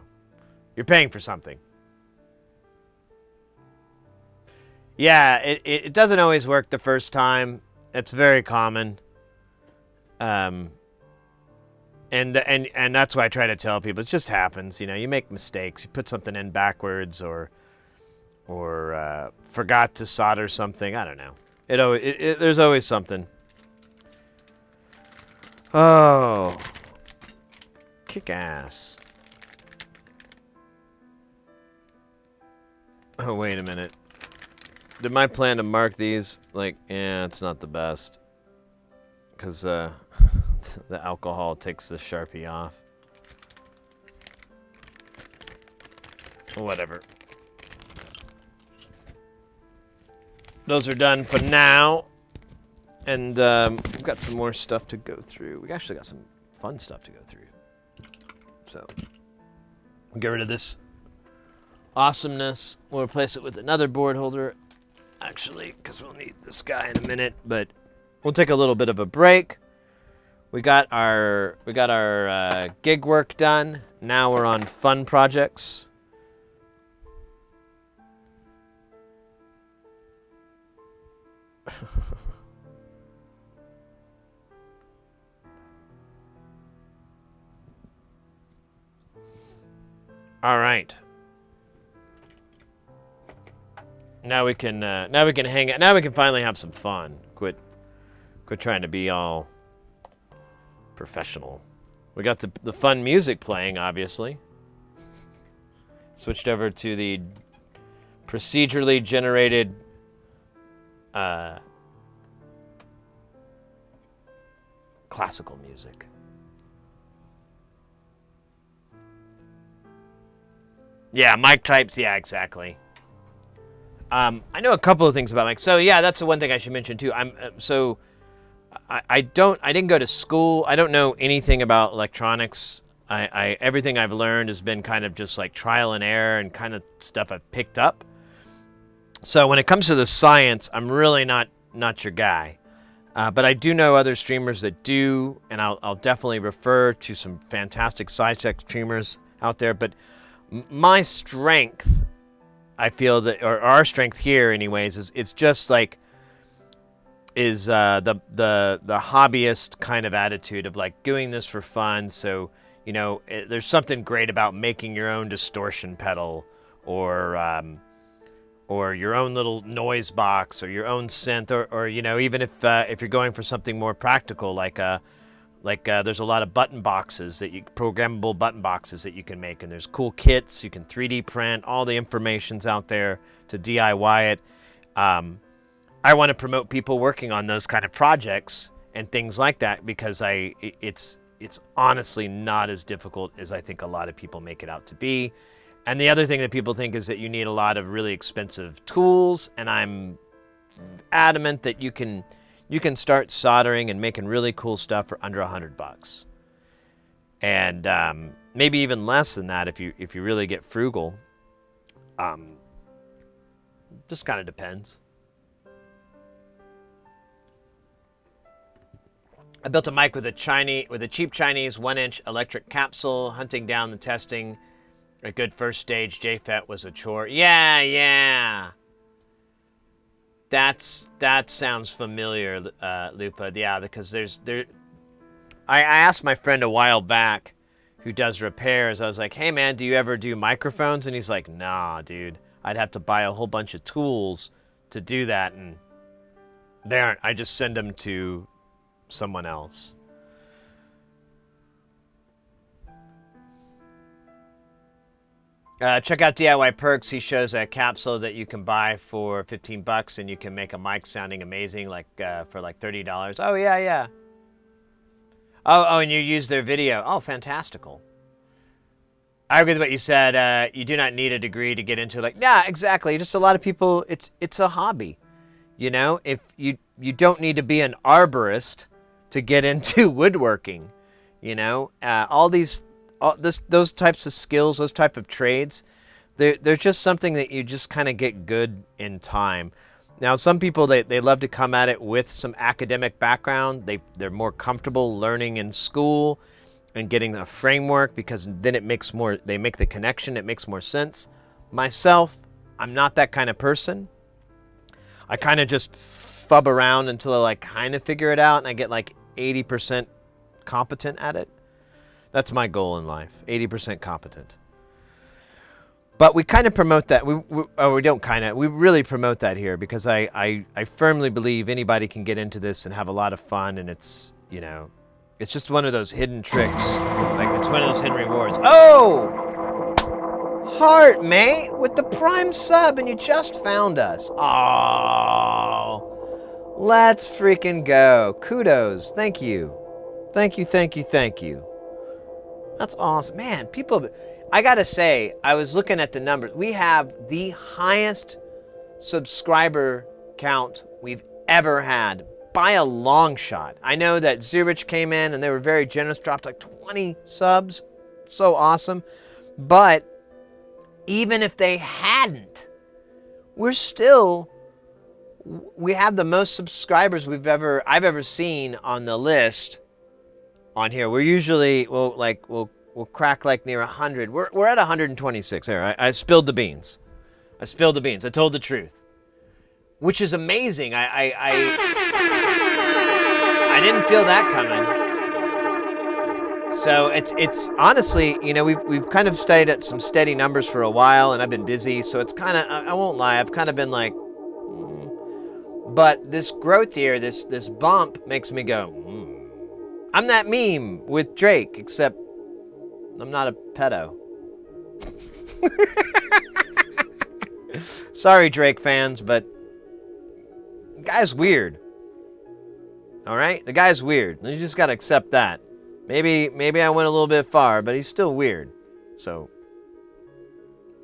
You're paying for something. Yeah, it doesn't always work the first time. It's very common. And that's why I try to tell people it just happens. You know, you make mistakes. You put something in backwards or forgot to solder something. I don't know. There's always something. Oh, kick ass. Oh, wait a minute. Did my plan to mark these, like, yeah, it's not the best. Because the alcohol takes the Sharpie off. Whatever. Those are done for now. And we've got some more stuff to go through. We actually got some fun stuff to go through. So, we'll get rid of this awesomeness. We'll replace it with another board holder. Actually, because we'll need this guy in a minute. But we'll take a little bit of a break. We got our gig work done. Now we're on fun projects. All right. Now we can hang out. Now we can finally have some fun. Quit trying to be all professional. We got the fun music playing, obviously. Switched over to the procedurally generated classical music. Yeah, mic types. Yeah, exactly. I know a couple of things about mic. So yeah, that's the one thing I should mention too. I didn't go to school. I don't know anything about electronics. Everything I've learned has been kind of just like trial and error and kind of stuff I've picked up. So when it comes to the science, I'm really not your guy. But I do know other streamers that do, and I'll definitely refer to some fantastic sci-tech streamers out there. But my strength, I feel that, or our strength here, anyways, is it's just like the hobbyist kind of attitude of like doing this for fun. So you know, there's something great about making your own distortion pedal, or your own little noise box, or your own synth, or you know, even if you're going for something more practical, like there's a lot of button boxes programmable button boxes that you can make, and there's cool kits you can 3D print. All the information's out there to DIY it. I want to promote people working on those kind of projects and things like that because it's honestly not as difficult as I think a lot of people make it out to be. And the other thing that people think is that you need a lot of really expensive tools, and I'm adamant that you can start soldering and making really cool stuff for under $100, and maybe even less than that if you really get frugal. Just kind of depends. I built a mic with a cheap Chinese 1-inch electric capsule. Hunting down the testing, a good first stage JFET was a chore. Yeah. That sounds familiar, Lupa. Yeah, because I asked my friend a while back who does repairs. I was like, hey man, do you ever do microphones? And he's like, nah, dude. I'd have to buy a whole bunch of tools to do that, and they aren't. I just send them to someone else. Check out DIY Perks. He shows a capsule that you can buy for $15, and you can make a mic sounding amazing, like for like $30. Oh yeah. Oh, and you use their video. Oh, fantastical. I agree with what you said. You do not need a degree to get into it. Like, yeah, exactly. Just a lot of people. It's a hobby. You know, if you don't need to be an arborist to get into woodworking. You know, those types of skills, those type of trades, they're just something that you just kind of get good in time. Now, some people, they love to come at it with some academic background. They're more comfortable learning in school. and getting a framework, because then it makes more, they make the connection, it makes more sense. Myself, I'm not that kind of person. I kind of just fub around until I like kind of figure it out, and I get like 80% competent at it. That's my goal in life, 80% competent. But we kind of promote that. We don't kind of. We really promote that here, because I firmly believe anybody can get into this and have a lot of fun, and it's, you know, it's just one of those hidden tricks. Like, it's one of those hidden rewards. Oh! Heart, mate, with the Prime sub, and you just found us. Oh, let's freaking go. Kudos. Thank you. Thank you, thank you, thank you. That's awesome. Man, people, I gotta say, I was looking at the numbers. We have the highest subscriber count we've ever had by a long shot. I know that Zurich came in and they were very generous, dropped like 20 subs. So awesome. But even if they hadn't, we have the most subscribers I've ever seen on the list on here. We're usually, we'll crack like near 100. We're at 126. There, I spilled the beans. I told the truth, which is amazing. I didn't feel that coming. So it's honestly, you know, we've kind of stayed at some steady numbers for a while, and I've been busy, so it's kind of, I won't lie, I've kind of been like, but this growth here, this bump makes me go, I'm that meme with Drake, except I'm not a pedo. Sorry, Drake fans, but the guy's weird. All right? The guy's weird. You just got to accept that. Maybe I went a little bit far, but he's still weird. So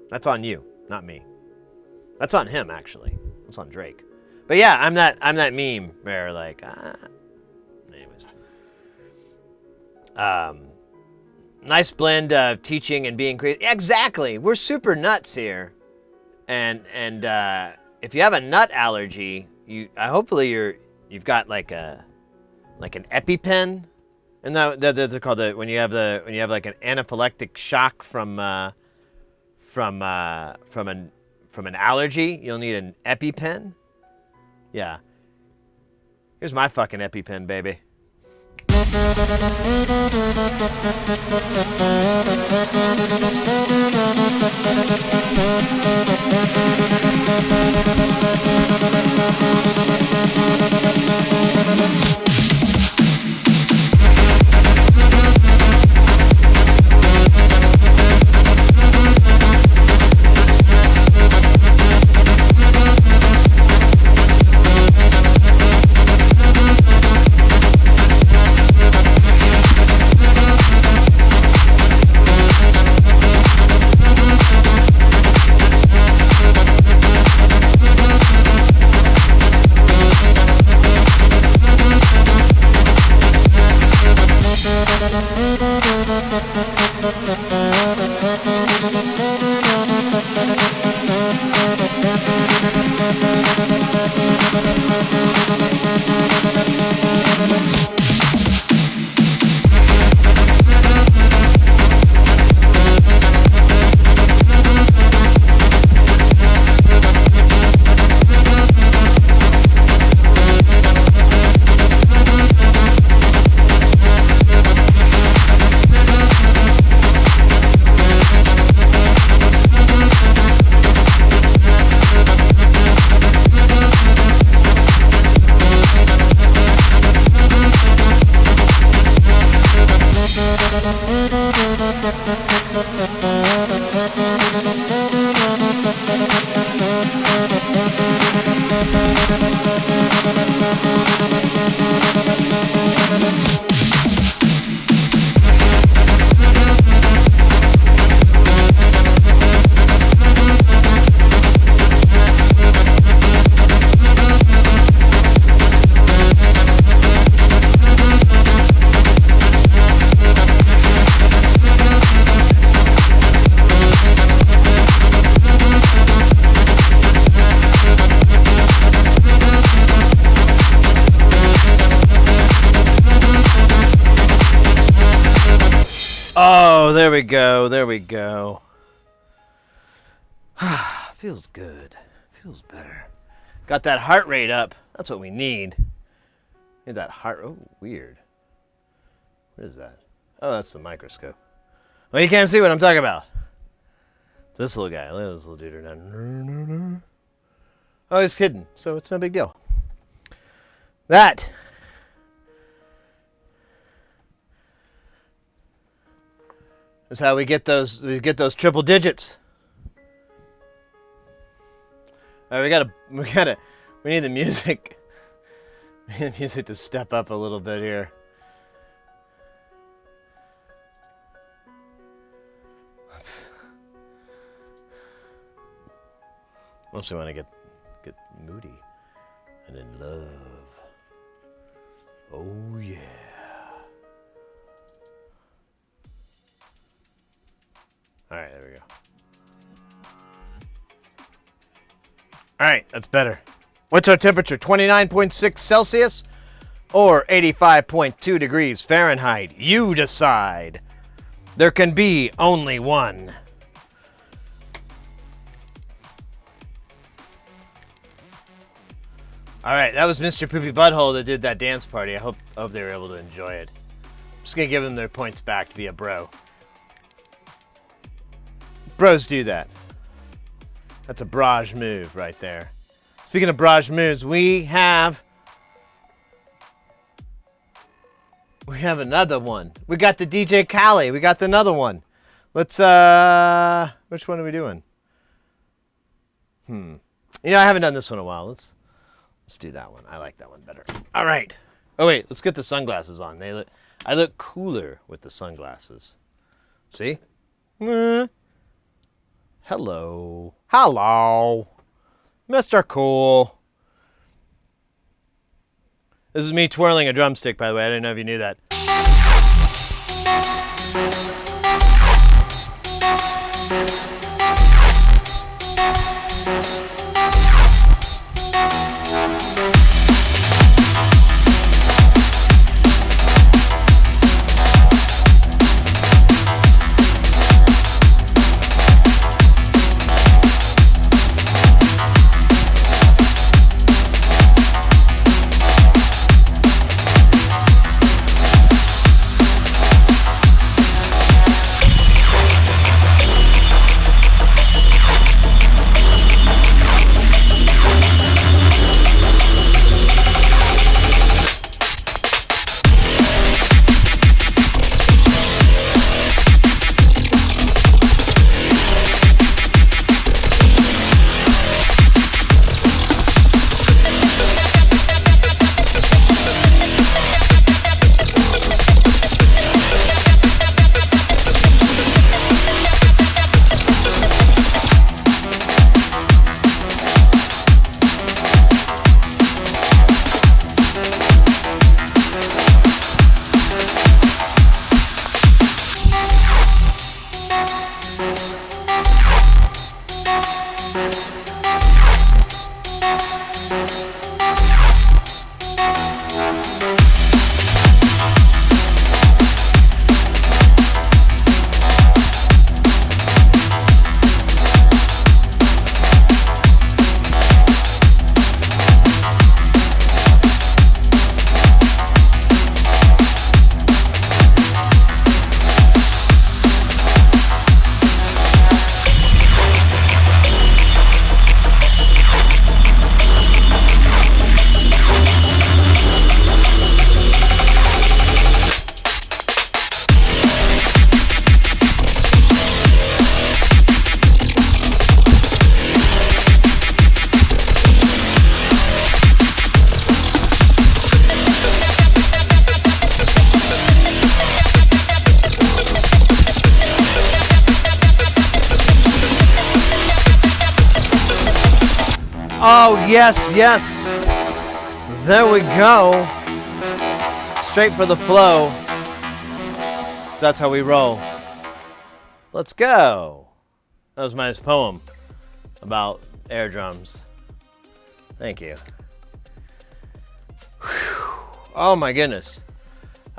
that's on you, not me. That's on him, actually. That's on Drake. But yeah, I'm that meme where like, anyways. Nice blend of teaching and being crazy. Exactly. We're super nuts here. And if you have a nut allergy, hopefully you've got like an EpiPen, and they're called when you have like an anaphylactic shock from an allergy, you'll need an EpiPen. Yeah. Here's my fucking EpiPen, baby. Oh, there we go. There we go. Feels good. Feels better. Got that heart rate up. That's what we need. Need that heart. Oh, weird. What is that? Oh, that's the microscope. Well, you can't see what I'm talking about. It's this little guy. Look at this little dude. Oh, he's hidden, so it's no big deal. That is how we get those triple digits. All right, we need the music. We need the music to step up a little bit here. Mostly want to get moody and in love. Oh yeah. All right, there we go. All right, that's better. What's our temperature? 29.6 Celsius or 85.2 degrees Fahrenheit? You decide. There can be only one. All right, that was Mr. Poopy Butthole that did that dance party. I hope they were able to enjoy it. I'm just going to give them their points back to be a bro. Bros do that. That's a barrage move right there. Speaking of barrage moves, we have another one. We got the DJ Khaled. We got another one. Let's, which one are we doing? You know, I haven't done this one in a while. Let's do that one. I like that one better. All right. Oh, wait. Let's get the sunglasses on. I look cooler with the sunglasses. See? Hello. Hello. Mr. Cool. This is me twirling a drumstick, by the way. I didn't know if you knew that. Oh, yes, yes. There we go. Straight for the flow. So that's how we roll. Let's go. That was my poem about air drums. Thank you. Whew. Oh my goodness.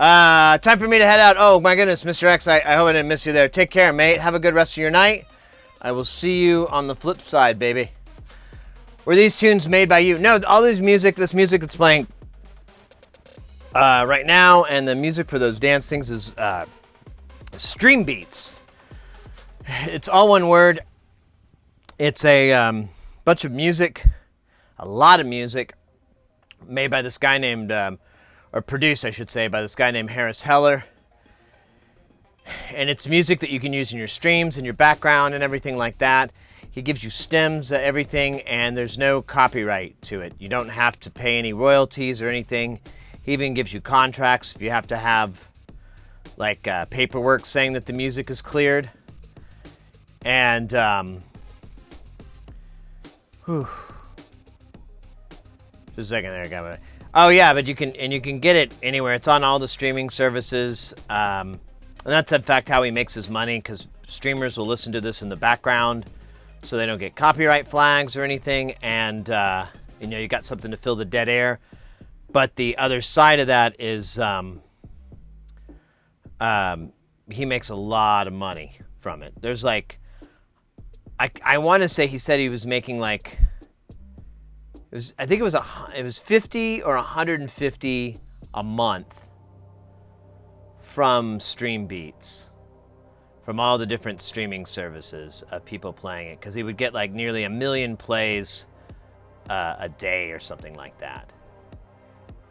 Time for me to head out. Oh, my goodness, Mr. X, I hope I didn't miss you there. Take care, mate. Have a good rest of your night. I will see you on the flip side, baby. Were these tunes made by you? No, all this music that's playing right now, and the music for those dance things is Stream Beats. It's all one word. It's a bunch of music, a lot of music, made by this guy named, or produced, I should say, by this guy named Harris Heller. And it's music that you can use in your streams, in your background, and everything like that. He gives you stems, everything, and there's no copyright to it. You don't have to pay any royalties or anything. He even gives you contracts if you have to have, like, paperwork saying that the music is cleared. And, whew. Just a second there, guy. Oh yeah, but you can get it anywhere. It's on all the streaming services, and that's in fact how he makes his money, because streamers will listen to this in the background, so they don't get copyright flags or anything, and you got something to fill the dead air. But the other side of that is he makes a lot of money from it. There's like, I want to say he said he was making like. I think it was 50 or 150 a month from Stream Beats, from all the different streaming services of people playing it, because he would get like nearly 1 million plays a day or something like that,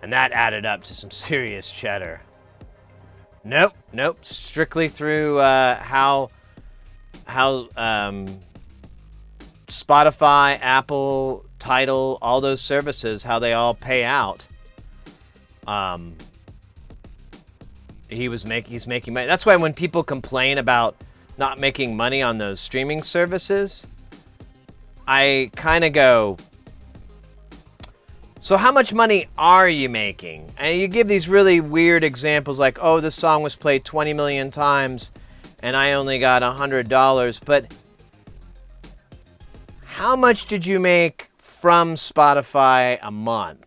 and that added up to some serious cheddar. Nope, strictly through how Spotify, Apple, Tidal, all those services, how they all pay out. He's making money. That's why when people complain about not making money on those streaming services, I kind of go, so how much money are you making? And you give these really weird examples like, oh, this song was played 20 million times and I only got $100, but how much did you make from Spotify a month?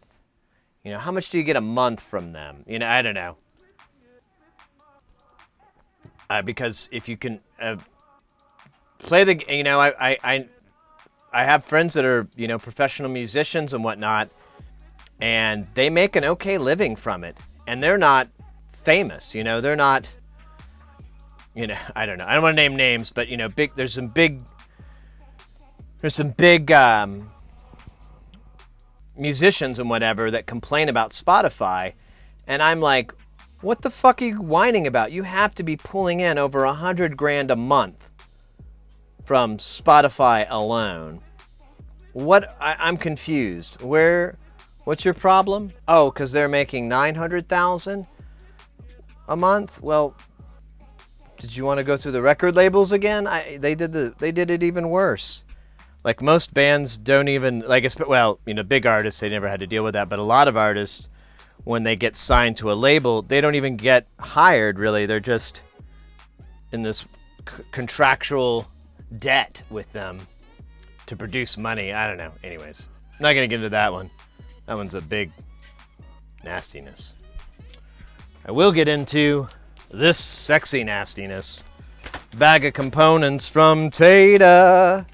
How much do you get a month from them? I don't know. Because if you can play the, I have friends that are, professional musicians and whatnot, and they make an okay living from it, and they're not famous. They're not. I don't know. I don't want to name names, but there's some big musicians and whatever that complain about Spotify, and I'm like, what the fuck are you whining about? You have to be pulling in over $100,000 a month from Spotify alone. I'm confused. What's your problem? Oh, because they're making $900,000 a month? Well, did you want to go through the record labels again? They did it even worse. Like, most bands don't even, big artists, they never had to deal with that, but a lot of artists, when they get signed to a label, they don't even get hired, really. They're just in this contractual debt with them to produce money. I don't know. Anyways, I'm not going to get into that one. That one's a big nastiness. I will get into this sexy nastiness. Bag of components from Tata.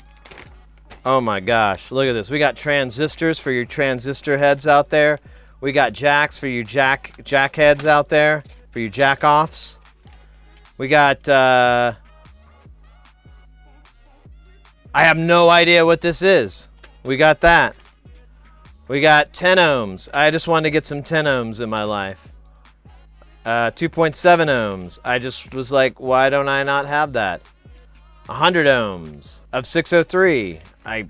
Oh my gosh, look at this. We got transistors for your transistor heads out there. We got jacks for you jack heads out there, for you jack offs. We got, I have no idea what this is. We got that. We got 10 ohms. I just wanted to get some 10 ohms in my life. 2.7 ohms. I just was like, why don't I not have that? 100 ohms of 603. I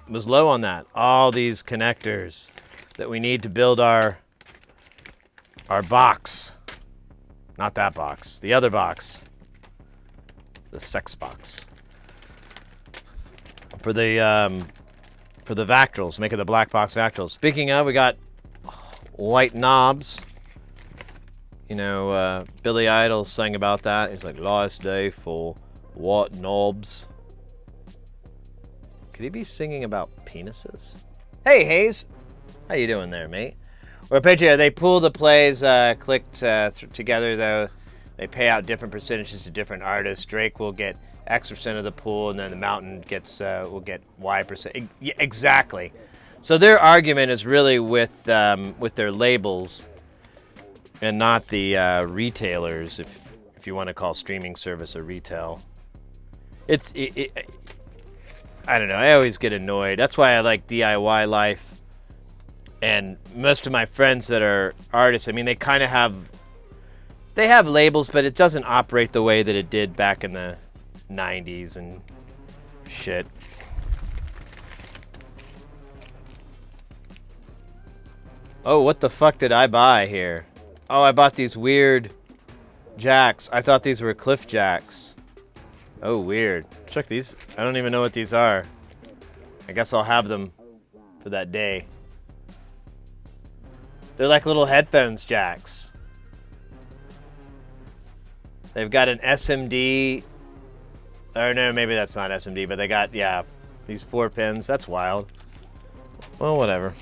was low on that. All these connectors that we need to build our box. Not that box. The other box. The sex box. For the Vactrals. Making the black box Vactrals. Speaking of, we got white knobs. Billy Idol sang about that. He's like, last day for white knobs. Could he be singing about penises? Hey, Hayes. How you doing there, mate? Or Patreon, they pool the plays clicked together, though. They pay out different percentages to different artists. Drake will get X% of the pool, and then the Mountain will get Y%. Yeah, exactly. So their argument is really with their labels, and not the retailers. If you want to call streaming service a retail, I don't know. I always get annoyed. That's why I like DIY life. And most of my friends that are artists, I mean, they kind of have labels, but it doesn't operate the way that it did back in the 90s and shit. Oh, what the fuck did I buy here? Oh, I bought these weird jacks. I thought these were cliff jacks. Oh, weird. Check these. I don't even know what these are. I guess I'll have them for that day. They're like little headphones jacks. They've got an SMD. Or no, maybe that's not SMD, but they got, yeah, these 4 pins. That's wild. Well, whatever.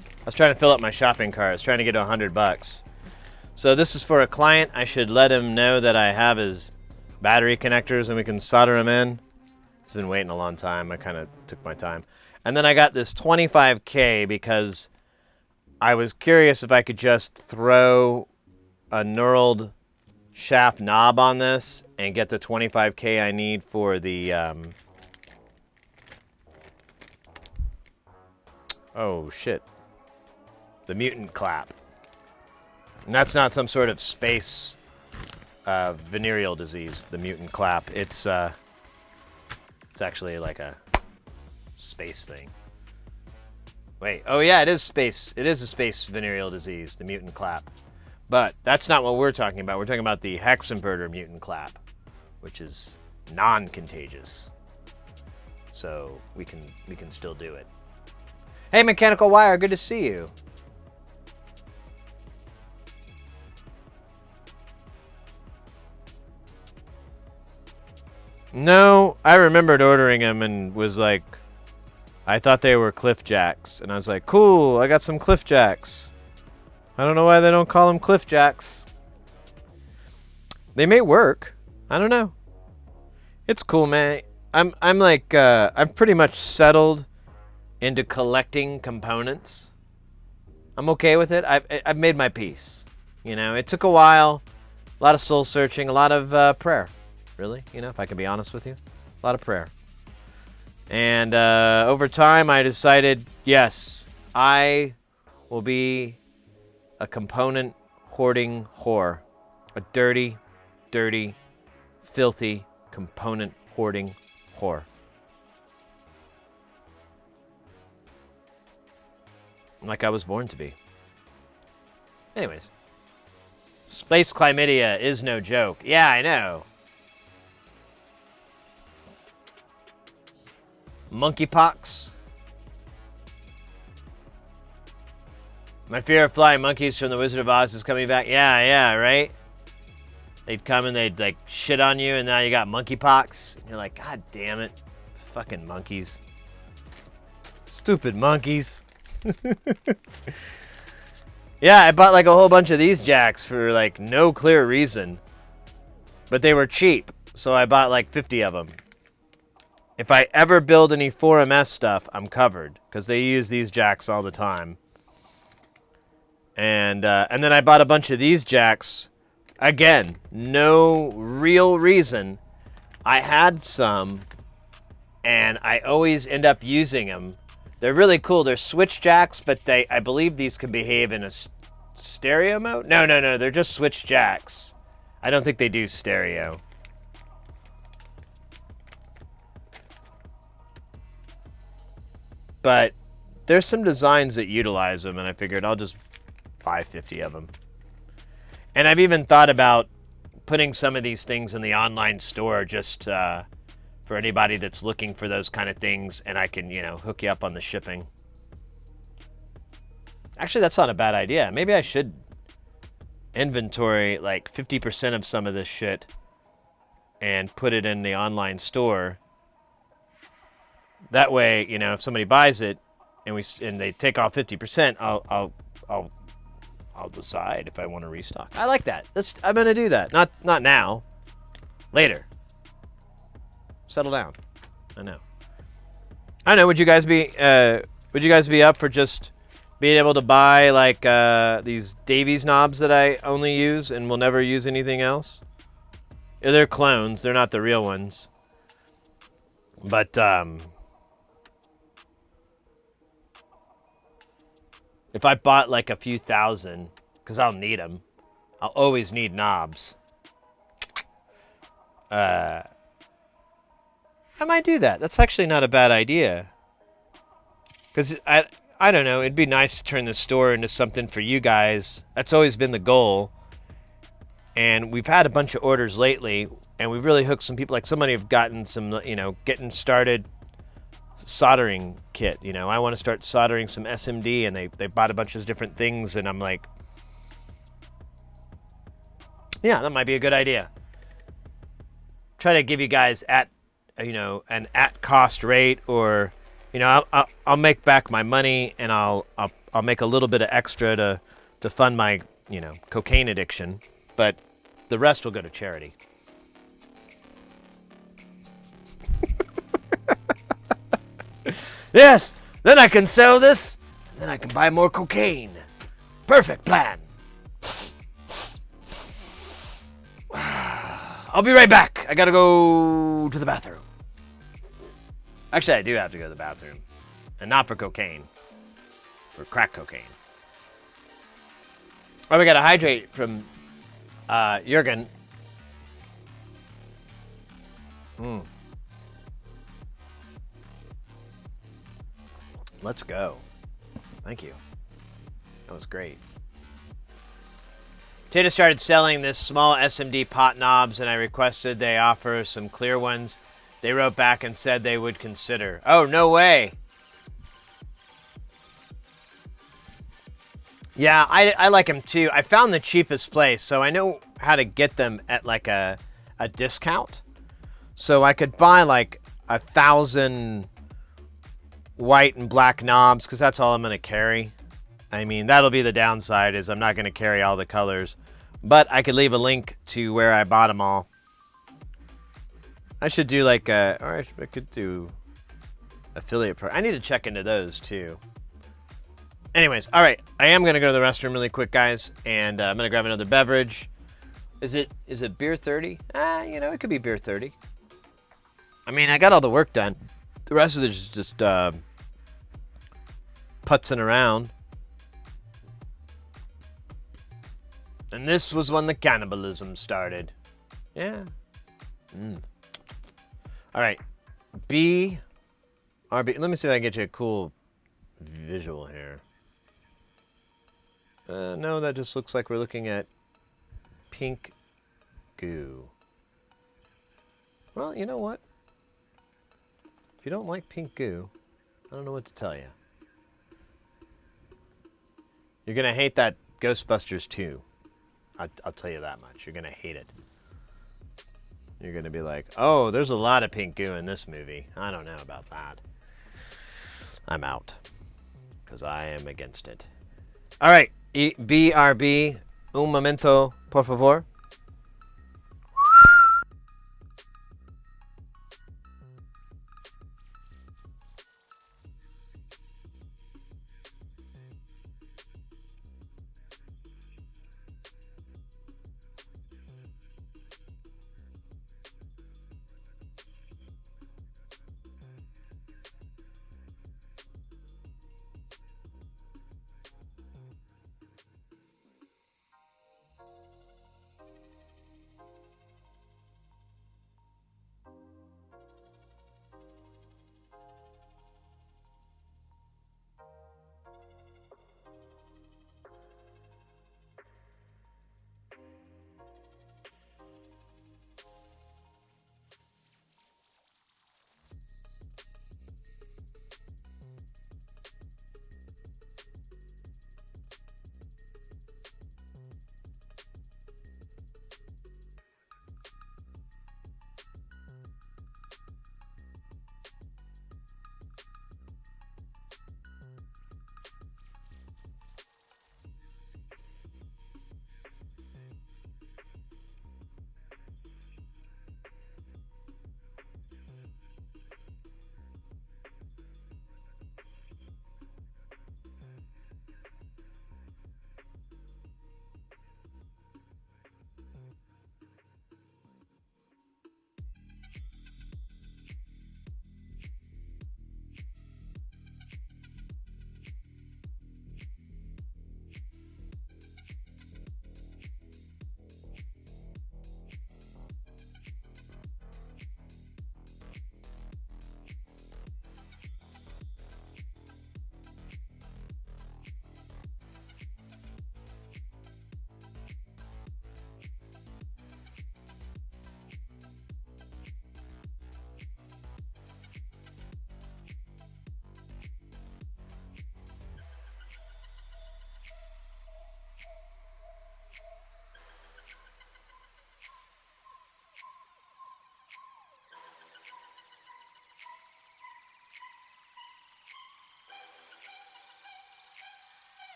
I was trying to fill up my shopping cart. I was trying to get to $100. So this is for a client. I should let him know that I have his battery connectors and we can solder them in. It's been waiting a long time. I kind of took my time. And then I got this 25K because I was curious if I could just throw a knurled shaft knob on this and get the 25K I need for the oh shit, the mutant clap. And that's not some sort of space venereal disease, the mutant clap. It's actually like a space thing. Wait, oh yeah, it is space. It is a space venereal disease, the mutant clap. But that's not what we're talking about. We're talking about the hex inverter mutant clap, which is non-contagious. So we can still do it. Hey, Mechanical Wire, good to see you. No, I remembered ordering them and was like, I thought they were cliff jacks. And I was like, cool, I got some cliff jacks. I don't know why they don't call them cliff jacks. They may work. I don't know. It's cool, man. I'm pretty much settled into collecting components. I'm okay with it. I've made my peace. You know, it took a while, a lot of soul searching, a lot of prayer. Really, you know, if I can be honest with you, a lot of prayer. And over time, I decided, yes, I will be a component hoarding whore. A dirty, dirty, filthy component hoarding whore. Like I was born to be. Anyways. Space chlamydia is no joke. Yeah, I know. Monkeypox. My fear of flying monkeys from the Wizard of Oz is coming back. Yeah, right? They'd come and they'd like shit on you and now you got monkeypox. And you're like, God damn it. Fucking monkeys. Stupid monkeys. Yeah, I bought like a whole bunch of these jacks for like no clear reason. But they were cheap. So I bought like 50 of them. If I ever build any 4MS stuff, I'm covered. Because they use these jacks all the time. And then I bought a bunch of these jacks. Again, no real reason. I had some, and I always end up using them. They're really cool. They're switch jacks, but I believe these can behave in a stereo mode. No, they're just switch jacks. I don't think they do stereo. But there's some designs that utilize them, and I figured I'll just buy 50 of them. And I've even thought about putting some of these things in the online store just for anybody that's looking for those kind of things, and I can, you know, hook you up on the shipping. Actually, that's not a bad idea. Maybe I should inventory like 50% of some of this shit and put it in the online store. That way, you know, if somebody buys it and they take off 50%, I'll I'll decide if I want to restock. I like that. I'm gonna do that. Not now. Later. Settle down. I know. I don't know. Would you guys be up for just being able to buy like these Davies knobs that I only use and will never use anything else? Yeah, they're clones. They're not the real ones. But if I bought like a few thousand, because I'll need them. I'll always need knobs. I might do that. That's actually not a bad idea. Because I don't know. It'd be nice to turn the store into something for you guys. That's always been the goal. And we've had a bunch of orders lately, and we've really hooked some people. Like somebody have gotten some, getting started soldering kit. I want to start soldering some SMD, and they bought a bunch of different things, and I'm like, yeah, that might be a good idea. Try to give you guys an at cost rate, or I'll make back my money, and I'll make a little bit of extra to fund my cocaine addiction, but the rest will go to charity. Yes, then I can sell this, and then I can buy more cocaine. Perfect plan. I'll be right back. I gotta go to the bathroom. Actually, I do have to go to the bathroom. And not for cocaine. For crack cocaine. Oh, we got a hydrate from Jurgen. Let's go. Thank you. That was great. Tata started selling this small SMD pot knobs, and I requested they offer some clear ones. They wrote back and said they would consider. Oh, no way. Yeah, I like them too. I found the cheapest place, so I know how to get them at like a discount. So I could buy like 1,000 white and black knobs, because that's all I'm going to carry. I mean, that'll be the downside, is I'm not going to carry all the colors. But I could leave a link to where I bought them all. I should do like or I could do affiliate pro. I need to check into those too. Anyways, all right. I am going to go to the restroom really quick, guys. And I'm going to grab another beverage. Is it beer 30? It could be beer 30. I mean, I got all the work done. The rest of it is just putzing around. And this was when the cannibalism started. Yeah. All right. BRB. Let me see if I can get you a cool visual here. No, that just looks like we're looking at pink goo. Well, you know what? If you don't like pink goo, I don't know what to tell you. You're going to hate that Ghostbusters 2. I'll tell you that much. You're going to hate it. You're going to be like, oh, there's a lot of pink goo in this movie. I don't know about that. I'm out. Because I am against it. All right. BRB. Un momento, por favor.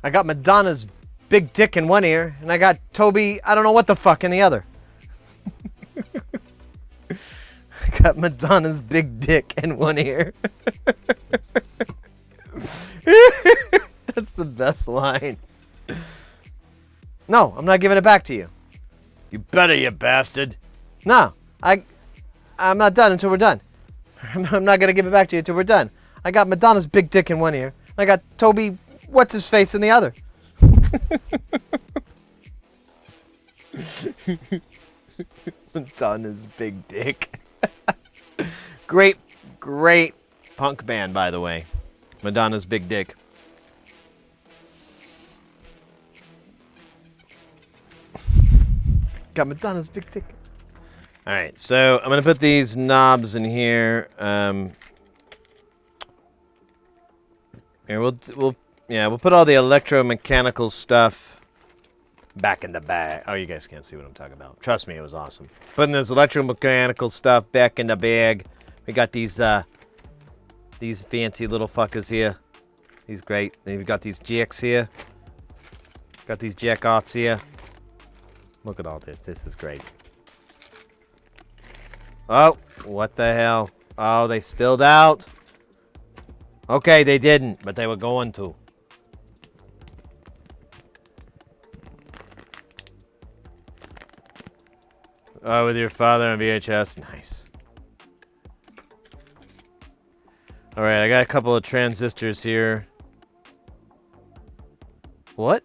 I got Madonna's big dick in one ear, and I got Toby, I don't know what the fuck, in the other. I got Madonna's big dick in one ear. That's the best line. No, I'm not giving it back to you. You better, you bastard. No, I'm not done until we're done. I'm not gonna give it back to you until we're done. I got Madonna's big dick in one ear. I got Toby, what's his face, in the other. Madonna's big dick. Great punk band, by the way. Madonna's Big Dick. Got Madonna's big dick. All right, so I'm gonna put these knobs in here. Here we'll put all the electromechanical stuff back in the bag. Oh, you guys can't see what I'm talking about. Trust me, it was awesome. Putting this electromechanical stuff back in the bag. We got these fancy little fuckers here. These great. Then we've got these jacks here. Got these jack offs here. Look at all this. This is great. Oh, what the hell? Oh, they spilled out. Okay, they didn't, but they were going to. Oh, with your father on VHS. Nice. All right, I got a couple of transistors here. What?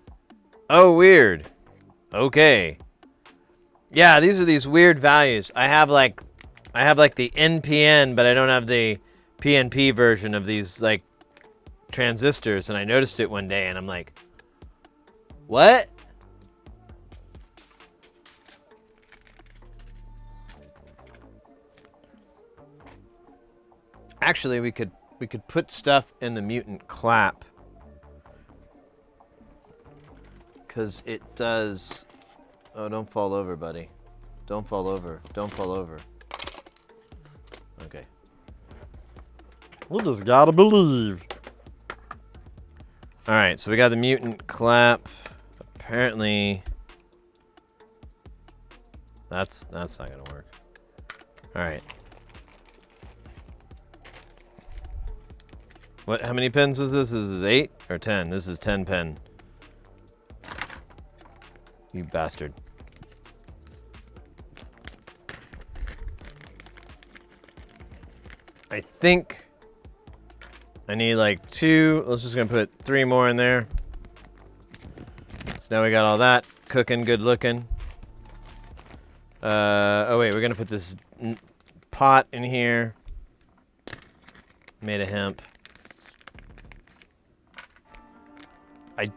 Oh, weird. Okay. Yeah, these are these weird values. I have like the NPN, but I don't have the PNP version of these like transistors, and I noticed it one day and I'm like, what? Actually, we could put stuff in the mutant clap, cuz it does. Oh, don't fall over, buddy. Don't fall over. Don't fall over. Okay. We just gotta believe. All right, so we got the mutant clap. Apparently, that's not gonna work. All right. What? How many pins is this? This is 8 or 10? This is 10 pin. You bastard. I think I need like 2. Let's just gonna put 3 more in there. So now we got all that cooking, good looking. Oh wait, we're gonna put this pot in here. Made of hemp. I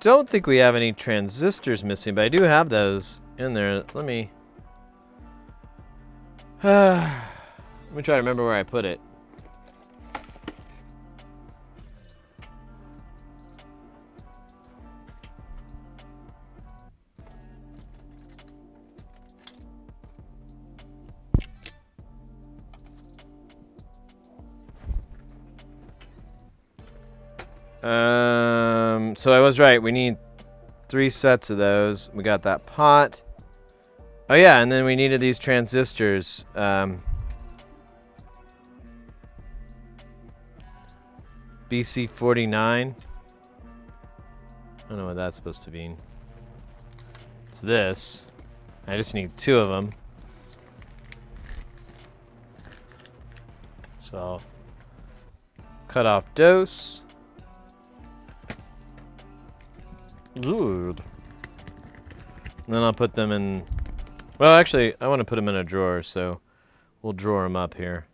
don't think we have any transistors missing, but I do have those in there. Let me try to remember where I put it. So I was right. We need 3 sets of those. We got that pot. Oh yeah, and then we needed these transistors. BC49. I don't know what that's supposed to mean. It's this. I just need 2 of them. So, cut off dose. Good. And then I'll put them in. Well, actually, I want to put them in a drawer, so we'll drawer them up here.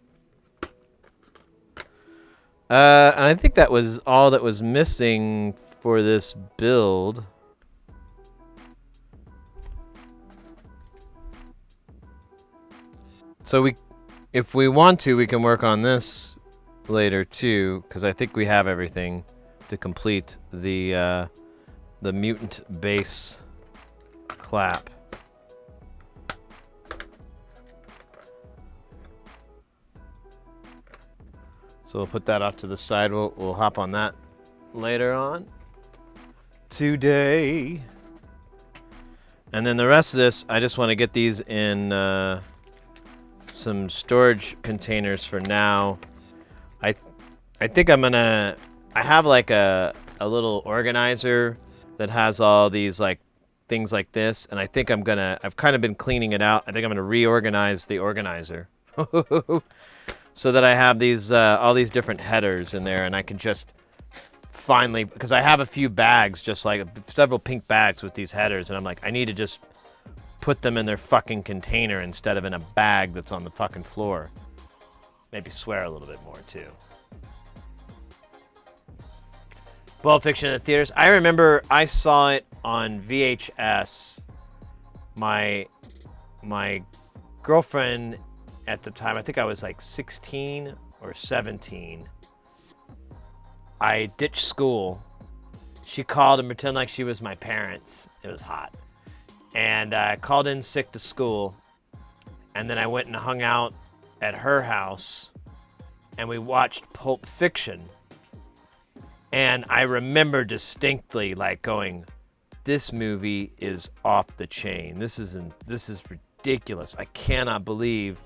And I think that was all that was missing for this build. So if we want to, we can work on this later too, because I think we have everything to complete the mutant bass clap. So we'll put that off to the side. We'll hop on that later on. today. And then the rest of this, I just want to get these in some storage containers for now. I think I'm gonna. I have like a little organizer that has all these like things like this, and I think I'm gonna. I've kind of been cleaning it out. I think I'm gonna reorganize the organizer so that I have these all these different headers in there, and I can just finally, because I have a few bags, just like several pink bags with these headers, and I'm like, I need to just put them in their fucking container instead of in a bag that's on the fucking floor. Maybe swear a little bit more too. Pulp Fiction in the theaters. I remember I saw it on VHS. My girlfriend at the time, I think I was like 16 or 17. I ditched school. She called and pretended like she was my parents. It was hot. And I called in sick to school. And then I went and hung out at her house. And we watched Pulp Fiction. And I remember distinctly like going, this movie is off the chain. This is ridiculous. I cannot believe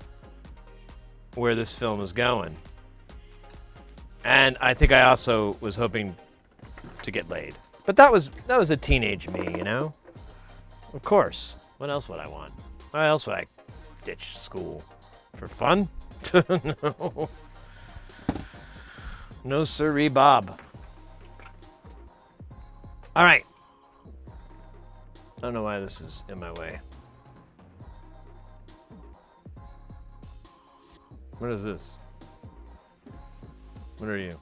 where this film is going. And I think I also was hoping to get laid. But that was a teenage me, you know? Of course. What else would I want? Why else would I ditch school? For fun? No. No sirree, Bob. All right. I don't know why this is in my way. What is this? What are you?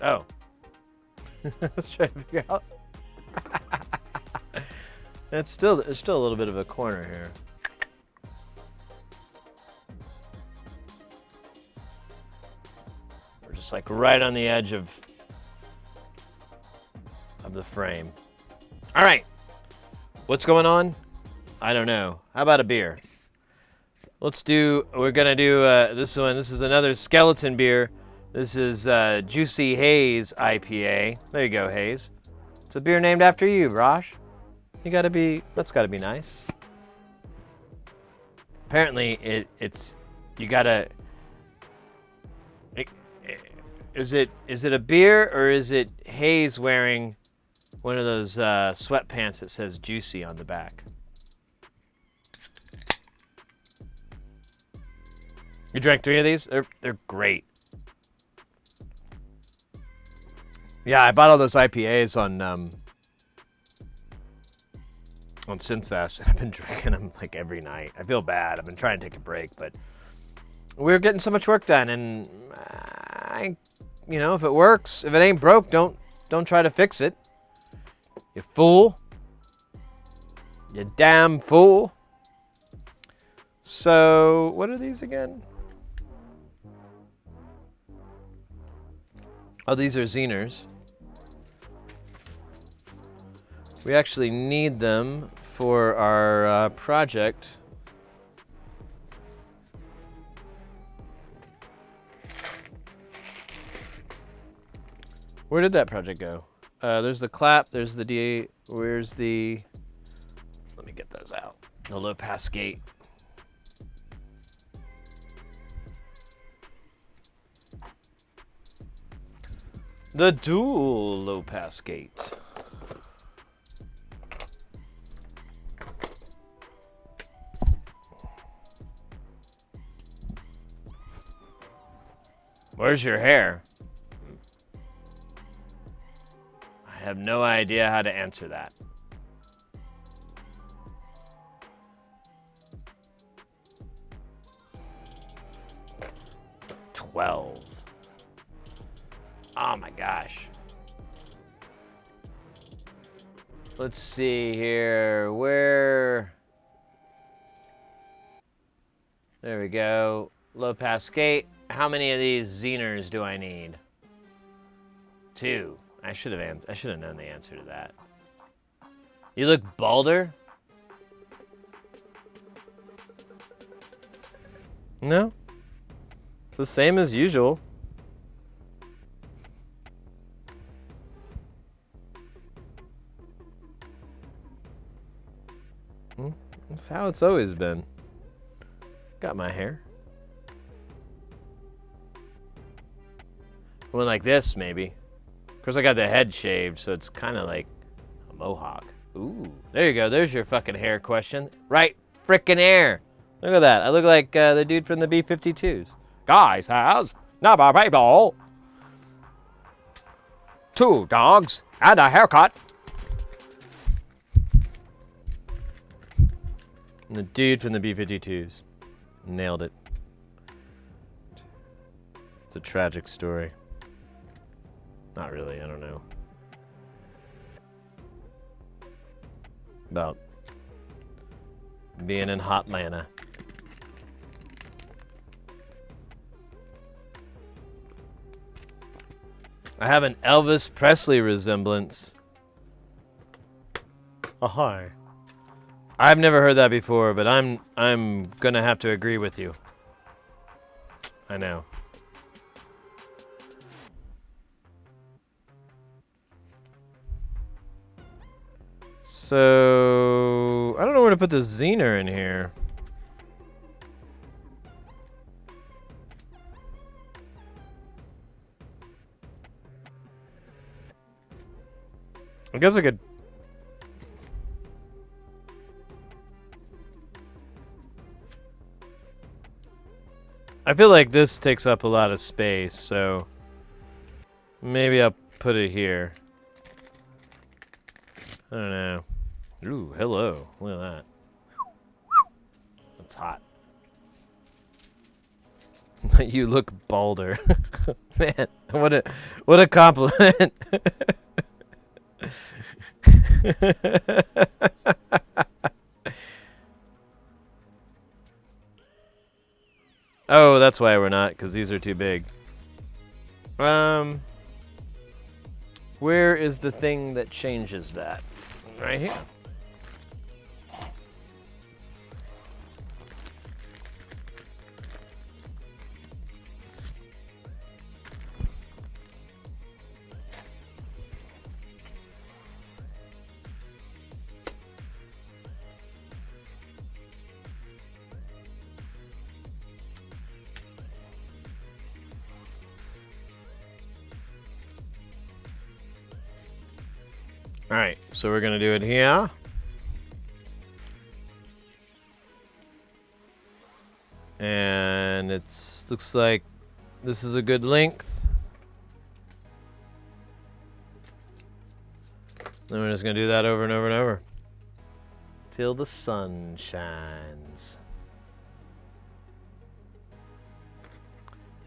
Oh. Let's try to figure out. There's still a little bit of a corner here. We're just like right on the edge of the frame. All right. What's going on? I don't know. How about a beer? We're gonna do this one. This is another skeleton beer. This is Juicy Haze IPA. There you go, Haze. It's a beer named after you, Raj. That's gotta be nice. Apparently, is it a beer or is it Haze wearing one of those sweatpants that says Juicy on the back? You drank 3 of these? They're great. Yeah, I bought all those IPAs on Synthfest, and I've been drinking them like every night. I feel bad. I've been trying to take a break, but we're getting so much work done, and if it works, if it ain't broke, don't try to fix it. You fool. You damn fool. So, what are these again? Oh, these are Zeners. We actually need them for our project. Where did that project go? There's the clap, there's the DA, where's the... Let me get those out. The low pass gate. The dual low pass gate. Where's your hair? I have no idea how to answer that. $12. Oh my gosh. Let's see here. Where? There we go. Low pass gate. How many of these Zeners do I need? 2. I should have known the answer to that. You look balder? No? the same as usual. That's how it's always been. Got my hair. One like this, maybe. Of course, I got the head shaved, so it's kind of like a mohawk. Ooh, there you go. There's your fucking hair question. Right frickin' hair. Look at that. I look like the dude from the B-52s. Guys, house number people. 2 dogs and a haircut. And the dude from the B-52s. Nailed it. It's a tragic story. Not really, I don't know. About being in Hotlanta. I have an Elvis Presley resemblance. Hi. I've never heard that before, but I'm gonna have to agree with you. I know. So I don't know where to put the Zener in here. I guess I could. I feel like this takes up a lot of space, so maybe I'll put it here. I don't know. Ooh, hello. Look at that. That's hot. You look balder. Man, what a compliment. Oh, that's why we're not, because these are too big. Where is the thing that changes that? Right here. All right, so we're gonna do it here. And it's looks like this is a good length. Then we're just gonna do that over and over and over till the sun shines.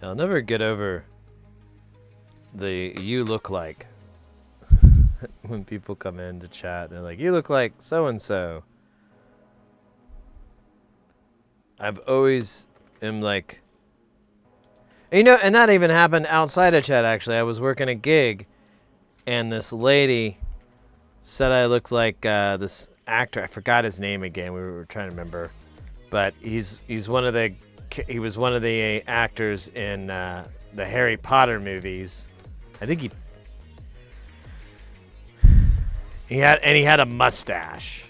I'll never get over the "you look like" when people come in to chat. They're like, "You look like so and so." I've always am like, you know, and that even happened outside of chat. Actually, I was working a gig, and this lady said I looked like this actor. I forgot his name again. We were trying to remember, but he was one of the actors in the Harry Potter movies. I think he had a mustache,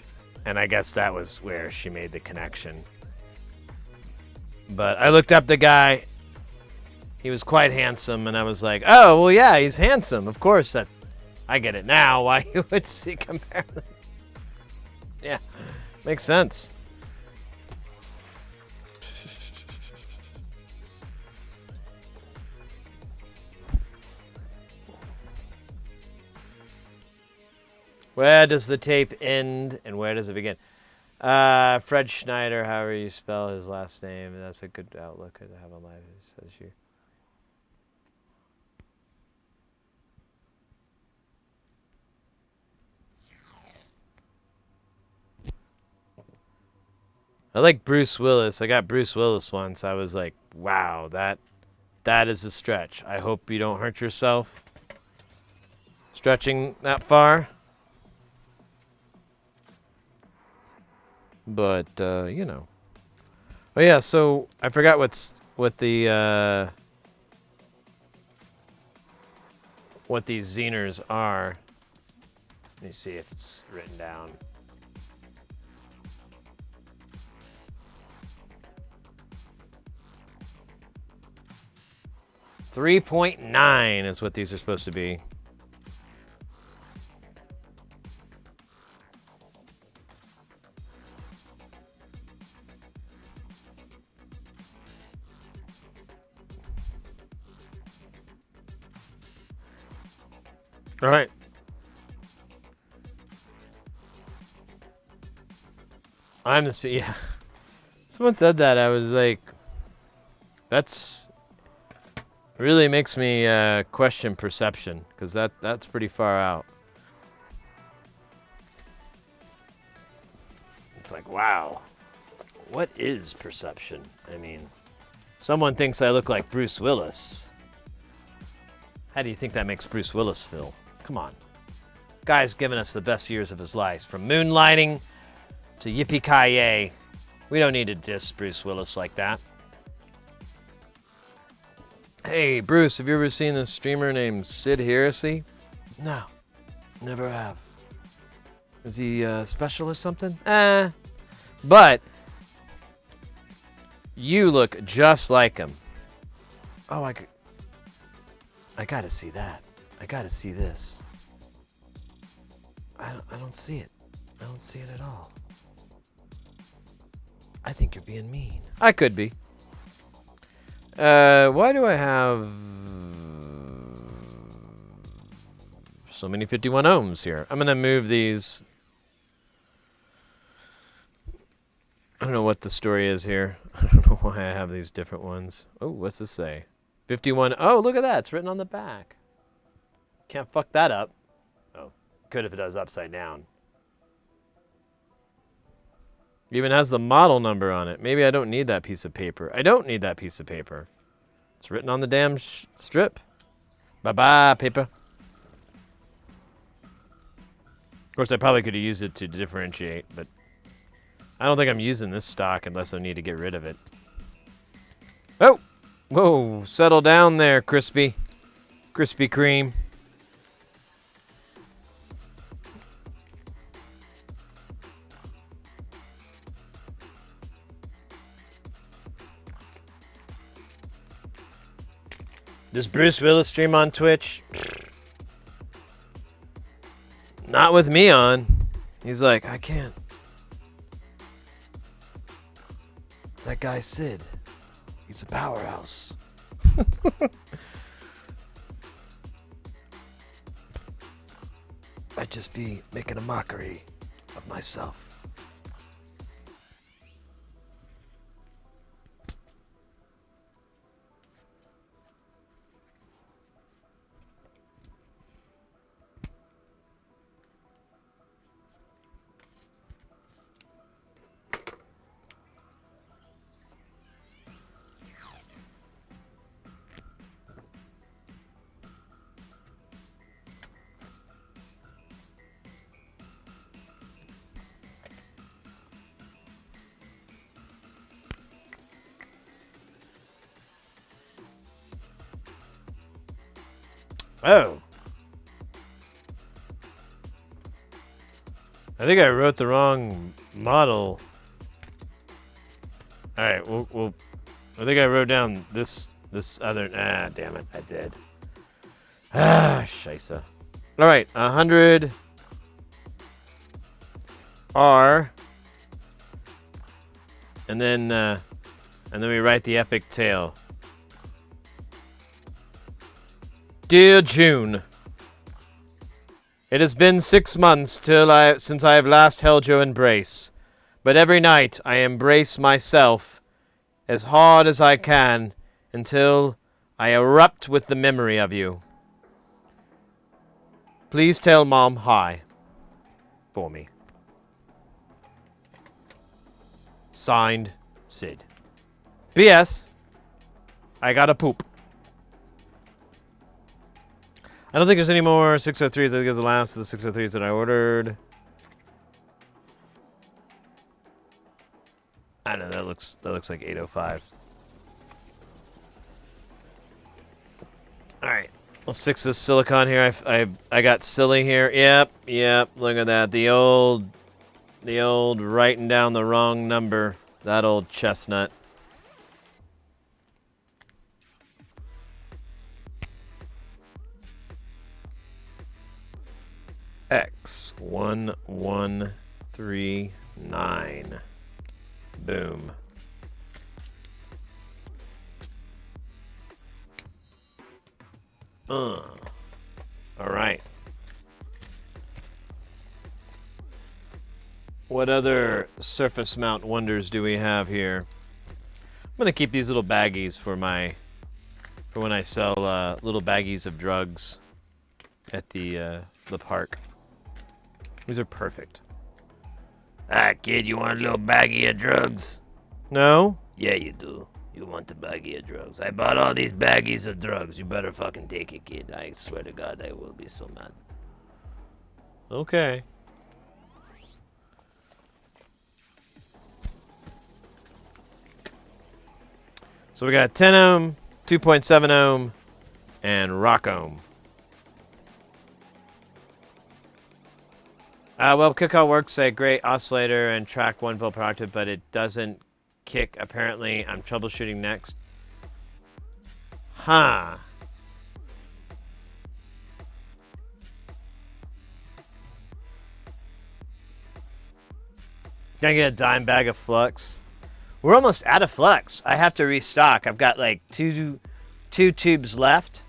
and I guess that was where she made the connection. But I looked up the guy. He was quite handsome, and I was like, "Oh, well, yeah, he's handsome. Of course, that I get it now. Why you would see compare them? Yeah, makes sense." Where does the tape end and where does it begin? Fred Schneider, however you spell his last name. That's a good outlook to have on life, says you. I like Bruce Willis. I got Bruce Willis once. I was like, wow, that is a stretch. I hope you don't hurt yourself stretching that far. But, you know, Oh yeah, so I forgot what these Zeners are. Let me see if it's written down. .9 is what these are supposed to be. All right. I'm the yeah. Someone said that. I was like, that's really makes me question perception, because that's pretty far out. It's like, wow, what is perception? I mean, someone thinks I look like Bruce Willis. How do you think that makes Bruce Willis feel? Come on. Guy's given us the best years of his life, from moonlighting to yippee-ki-yay. We don't need to diss Bruce Willis like that. Hey, Bruce, have you ever seen a streamer named Sid Heresy? No, never have. Is he special or something? But you look just like him. Oh, I gotta see that. I gotta see this. I don't see it. I don't see it at all. I think you're being mean. I could be. Why do I have so many 51 ohms here? I'm gonna move these. I don't know what the story is here. I don't know why I have these different ones. Oh, what's this say? 51. Oh, look at that. It's written on the back. Can't fuck that up. Oh, could if it does upside down. Even has the model number on it. Maybe I don't need that piece of paper. I don't need that piece of paper. It's written on the damn strip. Bye-bye, paper. Of course, I probably could have used it to differentiate, but I don't think I'm using this stock unless I need to get rid of it. Oh! Whoa, settle down there, Crispy. Krispy Kreme. Does Bruce Willis stream on Twitch? Not with me on. He's like, I can't. That guy Sid. He's a powerhouse. I'd just be making a mockery of myself. Oh. I think I wrote the wrong model. All right, we'll I think I wrote down this other. Ah, damn it, I did. Ah, scheisse. All right, 100 R, and then we write the epic tale. Dear June, it has been 6 months since I have last held your embrace, but every night I embrace myself as hard as I can until I erupt with the memory of you. Please tell Mom hi for me. Signed, Sid. P.S. I gotta poop. I don't think there's any more 603s. I think it's the last of the 603s that I ordered. I don't know, that looks like 805. All right, let's fix this silicon here. I got silly here. Yep. Look at that. The old writing down the wrong number. That old chestnut. X1139. Boom. All right. What other surface mount wonders do we have here? I'm gonna keep these little baggies for when I sell little baggies of drugs at the park. These are perfect. Ah, kid, you want a little baggie of drugs? No? Yeah, you do. You want the baggie of drugs. I bought all these baggies of drugs. You better fucking take it, kid. I swear to God, I will be so mad. Okay. So we got 10 ohm, 2.7 ohm, and rock ohm. Well, Kickout works a great oscillator and track 1 volt per octave, but it doesn't kick, apparently. I'm troubleshooting next. Huh. Can I get a dime bag of flux? We're almost out of flux. I have to restock. I've got like two tubes left.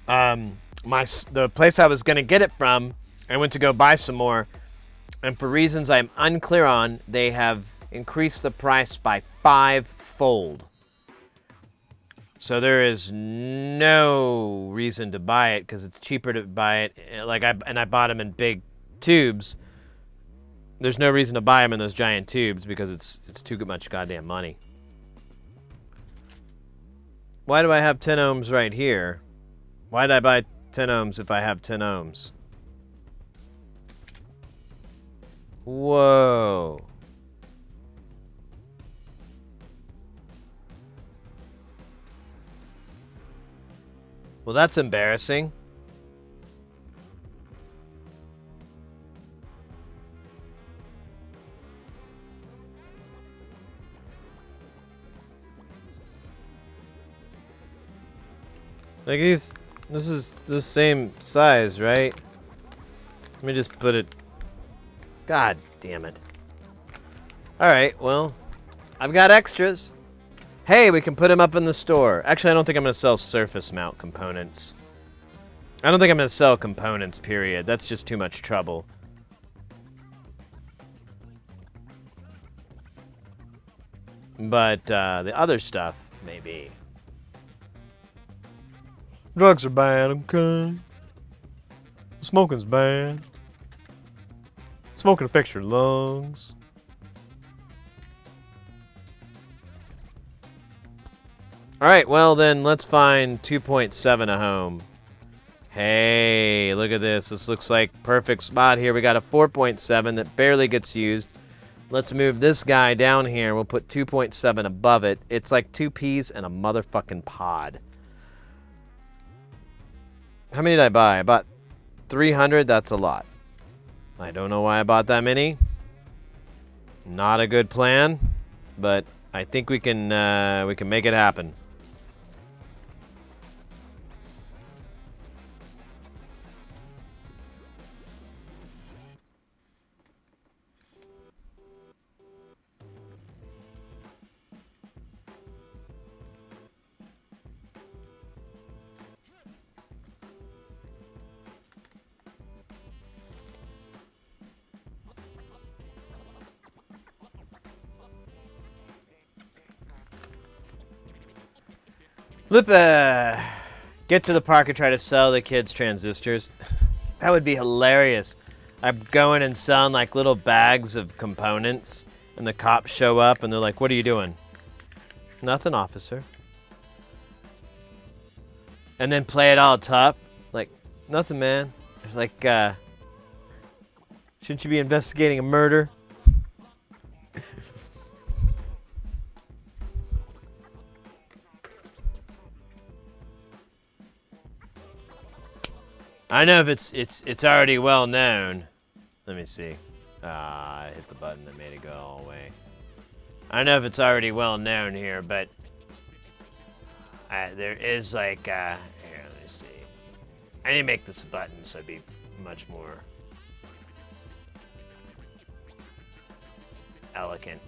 The place I was going to get it from, I went to go buy some more, and for reasons I'm unclear on, they have increased the price by 5-fold. So there is no reason to buy it because it's cheaper to buy it. I bought them in big tubes. There's no reason to buy them in those giant tubes because it's too much goddamn money. Why do I have 10 ohms right here? Why did I buy 10 ohms if I have 10 ohms? Whoa. Well, that's embarrassing. Like this is the same size, right? Let me just put it. God damn it. Alright, well, I've got extras. Hey, we can put them up in the store. Actually, I don't think I'm going to sell surface mount components. I don't think I'm going to sell components, period. That's just too much trouble. But the other stuff, maybe. Drugs are bad, okay? Smoking's bad. Smoking affects your lungs. Alright, well then, let's find 2.7 a home. Hey, look at this. This looks like perfect spot here. We got a 4.7 that barely gets used. Let's move this guy down here. We'll put 2.7 above it. It's like 2 peas and a motherfucking pod. How many did I buy? I bought 300. That's a lot. I don't know why I bought that many. Not a good plan, but I think we can make it happen. Get to the park and try to sell the kids transistors. That would be hilarious. I'm going and selling like little bags of components, and the cops show up and they're like, "What are you doing?" "Nothing, officer." And then play it all tough, like, "Nothing, man." It's like, shouldn't you be investigating a murder? I know if it's already well known. Let me see. I hit the button that made it go all the way. I don't know if it's already well known here, but there is like here. Let me see. I need to make this a button so it'd be much more elegant.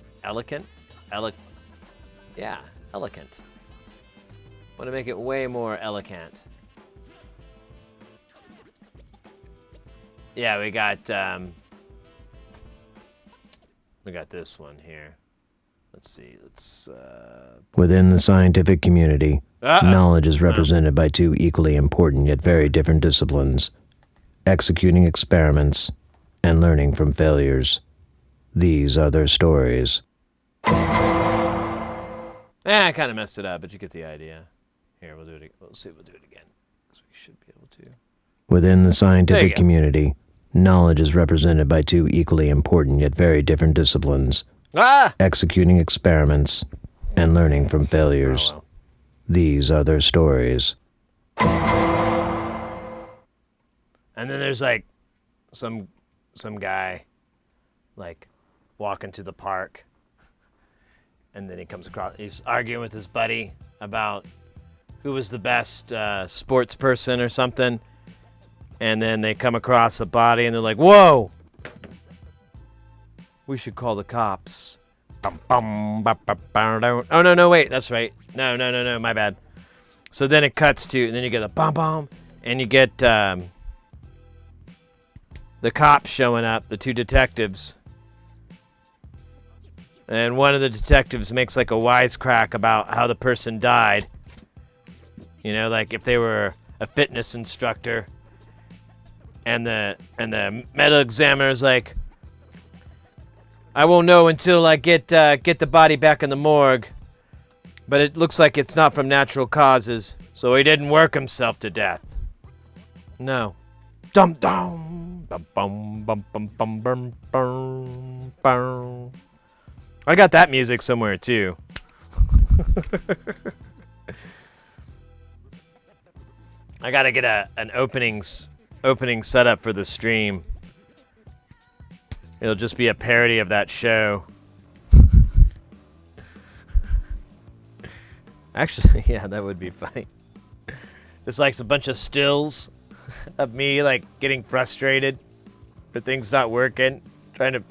Yeah, elegant. Want to make it way more elegant. Yeah, we got this one here. Let's see. Within the scientific community, knowledge is represented by two equally important yet very different disciplines: executing experiments and learning from failures. These are their stories. I kind of messed it up, but you get the idea. Here, we'll do it. We'll see. We'll do it again, because we should be able to. Within the scientific community, knowledge is represented by two equally important yet very different disciplines: executing experiments and learning from failures. Oh, well. These are their stories. And then there's like some guy like walking to the park, and then he comes across, he's arguing with his buddy about who was the best sports person or something, and then they come across a body and they're like, whoa, we should call the cops. Oh no, wait, that's right. No, my bad. So then it cuts to, and then you get a bum, and you get the cops showing up, the two detectives. And one of the detectives makes like a wisecrack about how the person died. You know, like if they were a fitness instructor. And the medical examiner's like, I won't know until I get the body back in the morgue. But it looks like it's not from natural causes, so he didn't work himself to death. No. Dum dum bum bum bum bum bum bum bum bum. I got that music somewhere too. I gotta get an opening setup for the stream. It'll just be a parody of that show. Actually, yeah, that would be funny. It's like a bunch of stills of me like getting frustrated for things not working, trying to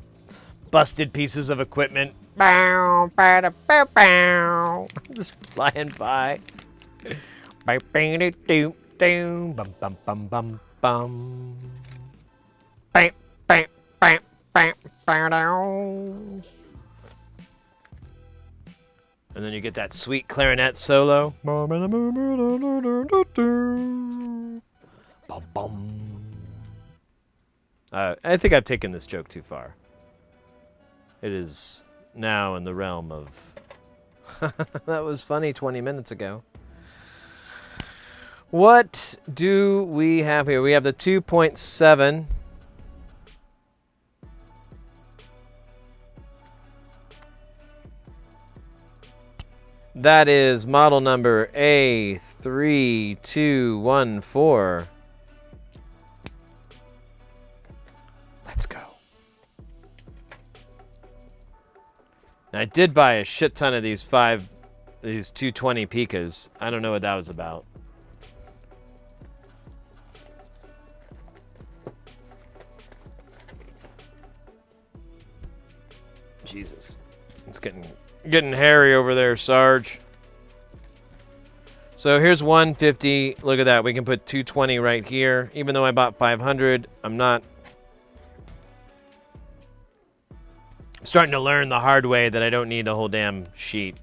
busted pieces of equipment. Bow, bada, bow, bow. Just flying by. Bum bum bum bum bum. Bam, bam, bam, bam, bam. And then you get that sweet clarinet solo. Bum, bum. I think I've taken this joke too far. It is now in the realm of... That was funny 20 minutes ago. What do we have here? We have the 2.7. That is model number A3214. Let's go. Now, I did buy a shit ton of these 220 Pikas. I don't know what that was about. Jesus. It's getting hairy over there, Sarge. So here's 150. Look at that. We can put 220 right here. Even though I bought 500, I'm starting to learn the hard way that I don't need a whole damn sheet,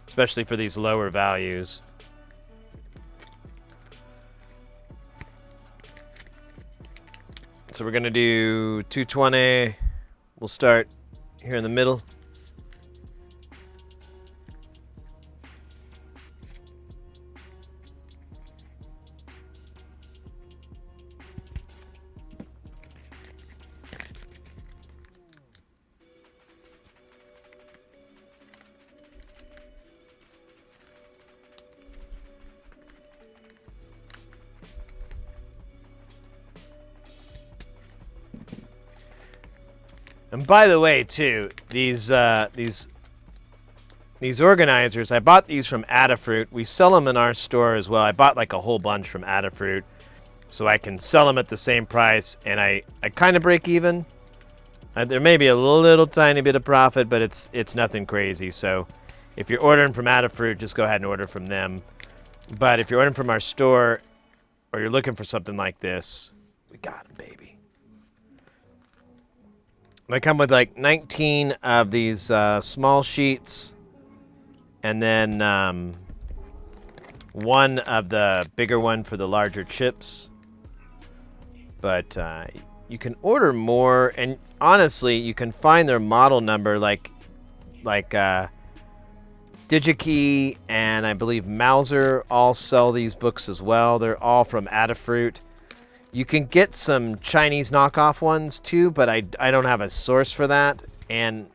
especially for these lower values. So we're gonna do 220. We'll start here in the middle. And by the way, too, these organizers, I bought these from Adafruit. We sell them in our store as well. I bought like a whole bunch from Adafruit so I can sell them at the same price, and I kind of break even. There may be a little tiny bit of profit, but it's nothing crazy. So if you're ordering from Adafruit, just go ahead and order from them. But if you're ordering from our store or you're looking for something like this, we got them, baby. They come with like 19 of these small sheets, and then one of the bigger one for the larger chips. But you can order more, and honestly, you can find their model number like DigiKey and I believe Mauser all sell these books as well. They're all from Adafruit. You can get some Chinese knockoff ones too, but I don't have a source for that. And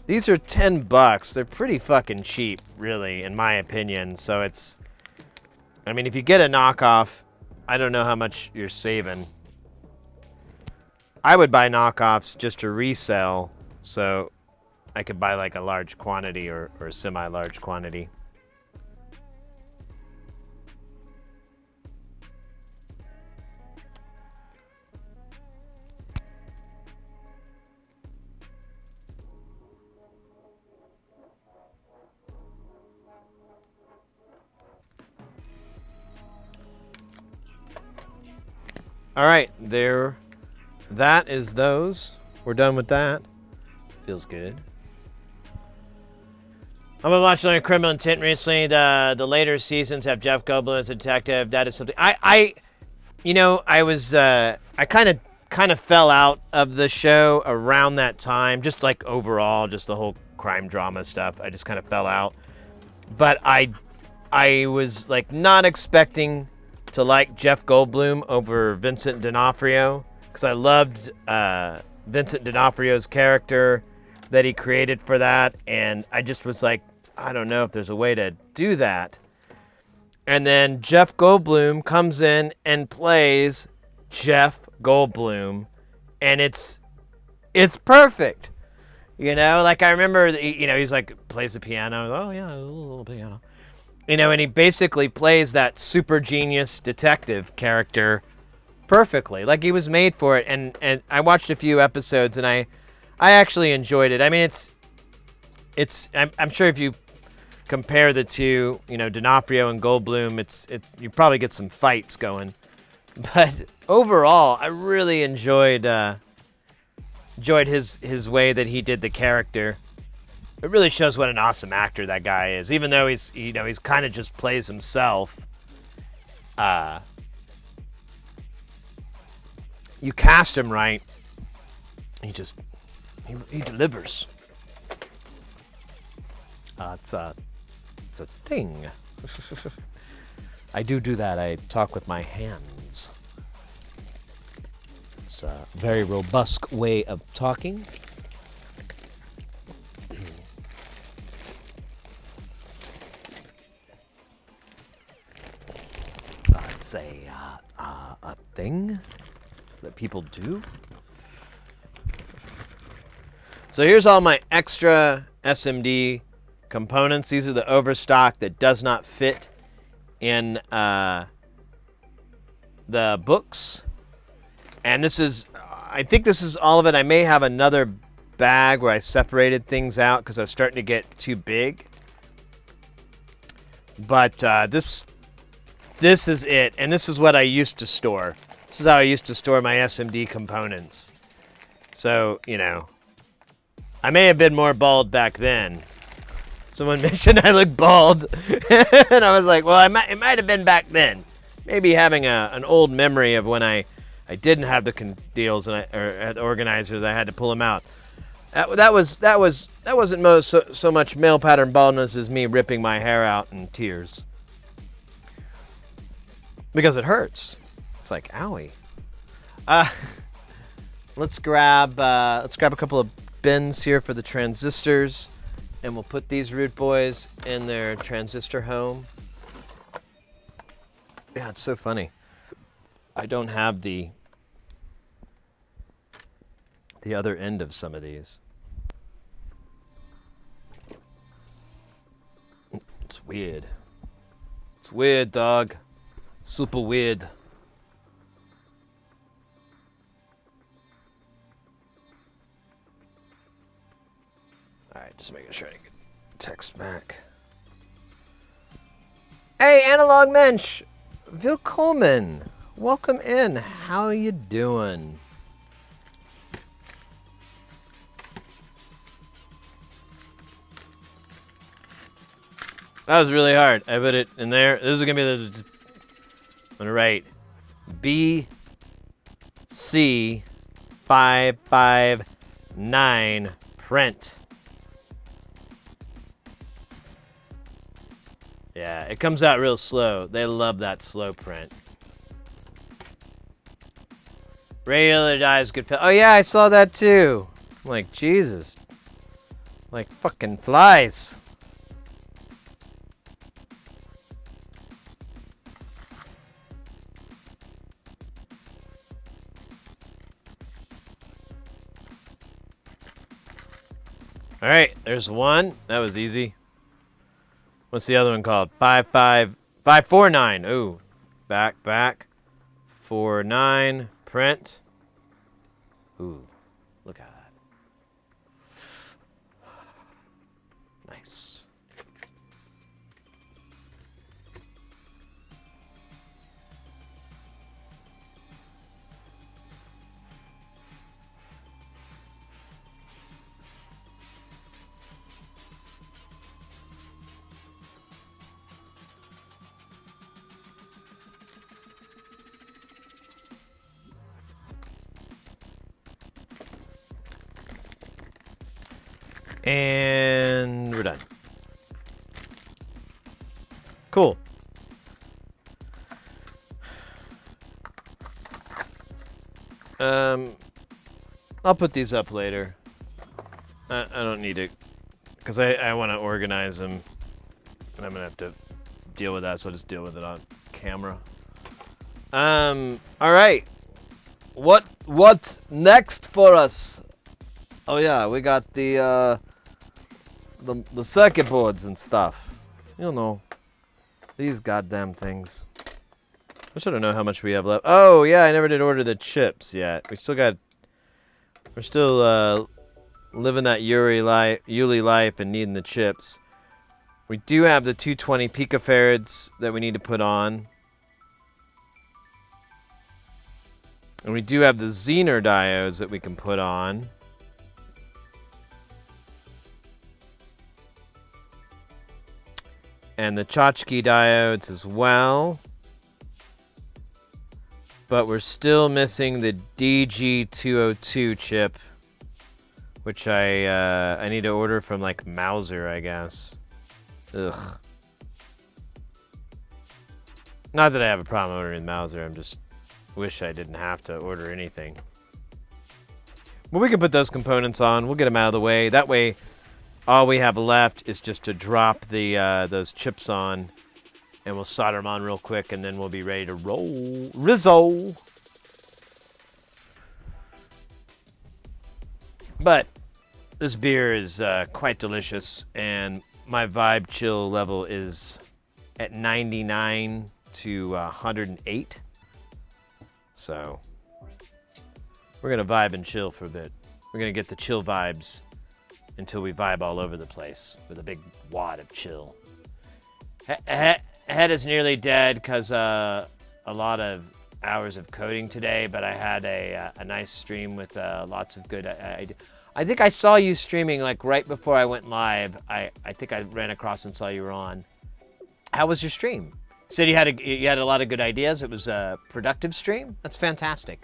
these are $10. They're pretty fucking cheap, really, in my opinion. So it's, I mean, if you get a knockoff, I don't know how much you're saving. I would buy knockoffs just to resell, so I could buy like a large quantity or a semi-large quantity. All right, there. That is those. We're done with that. Feels good. I've been watching like Criminal Intent recently. The later seasons have Jeff Goldblum as a detective. That is something I kind of fell out of the show around that time. Just like overall, just the whole crime drama stuff. I just kind of fell out. But I was like not expecting to like Jeff Goldblum over Vincent D'Onofrio, because I loved Vincent D'Onofrio's character that he created for that, and I just was like, I don't know if there's a way to do that. And then Jeff Goldblum comes in and plays Jeff Goldblum, and it's perfect. You know, like I remember, he's like, plays the piano. Oh yeah, a little piano. And he basically plays that super genius detective character perfectly. Like he was made for it. And I watched a few episodes and I actually enjoyed it. I mean, I'm sure if you compare the two, D'Onofrio and Goldblum, you probably get some fights going. But overall, I really enjoyed his way that he did the character. It really shows what an awesome actor that guy is. Even though he's kind of just plays himself. You cast him right, he delivers. It's a thing. I do that. I talk with my hands. It's a very robust way of talking. It's a thing that people do. So here's all my extra SMD components. These are the overstock that does not fit in the books. And I think this is all of it. I may have another bag where I separated things out because I was starting to get too big. But this is it, and this is what I used to store. This is how I used to store my SMD components. So, I may have been more bald back then. Someone mentioned I look bald, and I was like, well, it might have been back then. Maybe having an old memory of when I didn't have the deals or the organizers, I had to pull them out. That wasn't so much male pattern baldness as me ripping my hair out in tears. Because it hurts. It's like, owie. Let's grab a couple of bins here for the transistors, and we'll put these rude boys in their transistor home. Yeah, it's so funny. I don't have the the other end of some of these. It's weird. It's weird, dog. Super weird. Alright, just making sure I can text back. Hey, Analog Mensch! Willkommen! Welcome in. How you doing? That was really hard. I put it in there. This is gonna be the. I'm gonna write BC559 print. Yeah, it comes out real slow. They love that slow print. Regular dies good. Oh yeah, I saw that too. I'm like, Jesus. Like fucking flies. All right, there's one. That was easy. What's the other one called? 55549. Ooh, back. 49 print. Ooh, look at that. Nice. And we're done. Cool. I'll put these up later. I don't need to, because I want to organize them, and I'm gonna have to deal with that, so I'll just deal with it on camera. All right. What's next for us? Oh yeah, we got the circuit boards and stuff. You know, these goddamn things. I should know how much we have left. Oh yeah, I never did order the chips yet. We're still living that Yuli life and needing the chips. We do have the 220 picofarads that we need to put on. And we do have the Zener diodes that we can put on. And the tchotchke diodes as well. But we're still missing the DG202 chip, which I need to order from like Mauser, I guess. Ugh. Not that I have a problem ordering Mauser, I'm just wish I didn't have to order anything. But we can put those components on, we'll get them out of the way. That way, all we have left is just to drop the those chips on, and we'll solder them on real quick, and then we'll be ready to roll. Rizzo! But this beer is quite delicious, and my vibe chill level is at 99 to 108. So we're going to vibe and chill for a bit. We're going to get the chill vibes until we vibe all over the place with a big wad of chill. Head is nearly dead because a lot of hours of coding today, but I had a nice stream with lots of good. I think I saw you streaming like right before I went live. I think I ran across and saw you were on. How was your stream? You said you had a lot of good ideas. It was a productive stream. That's fantastic.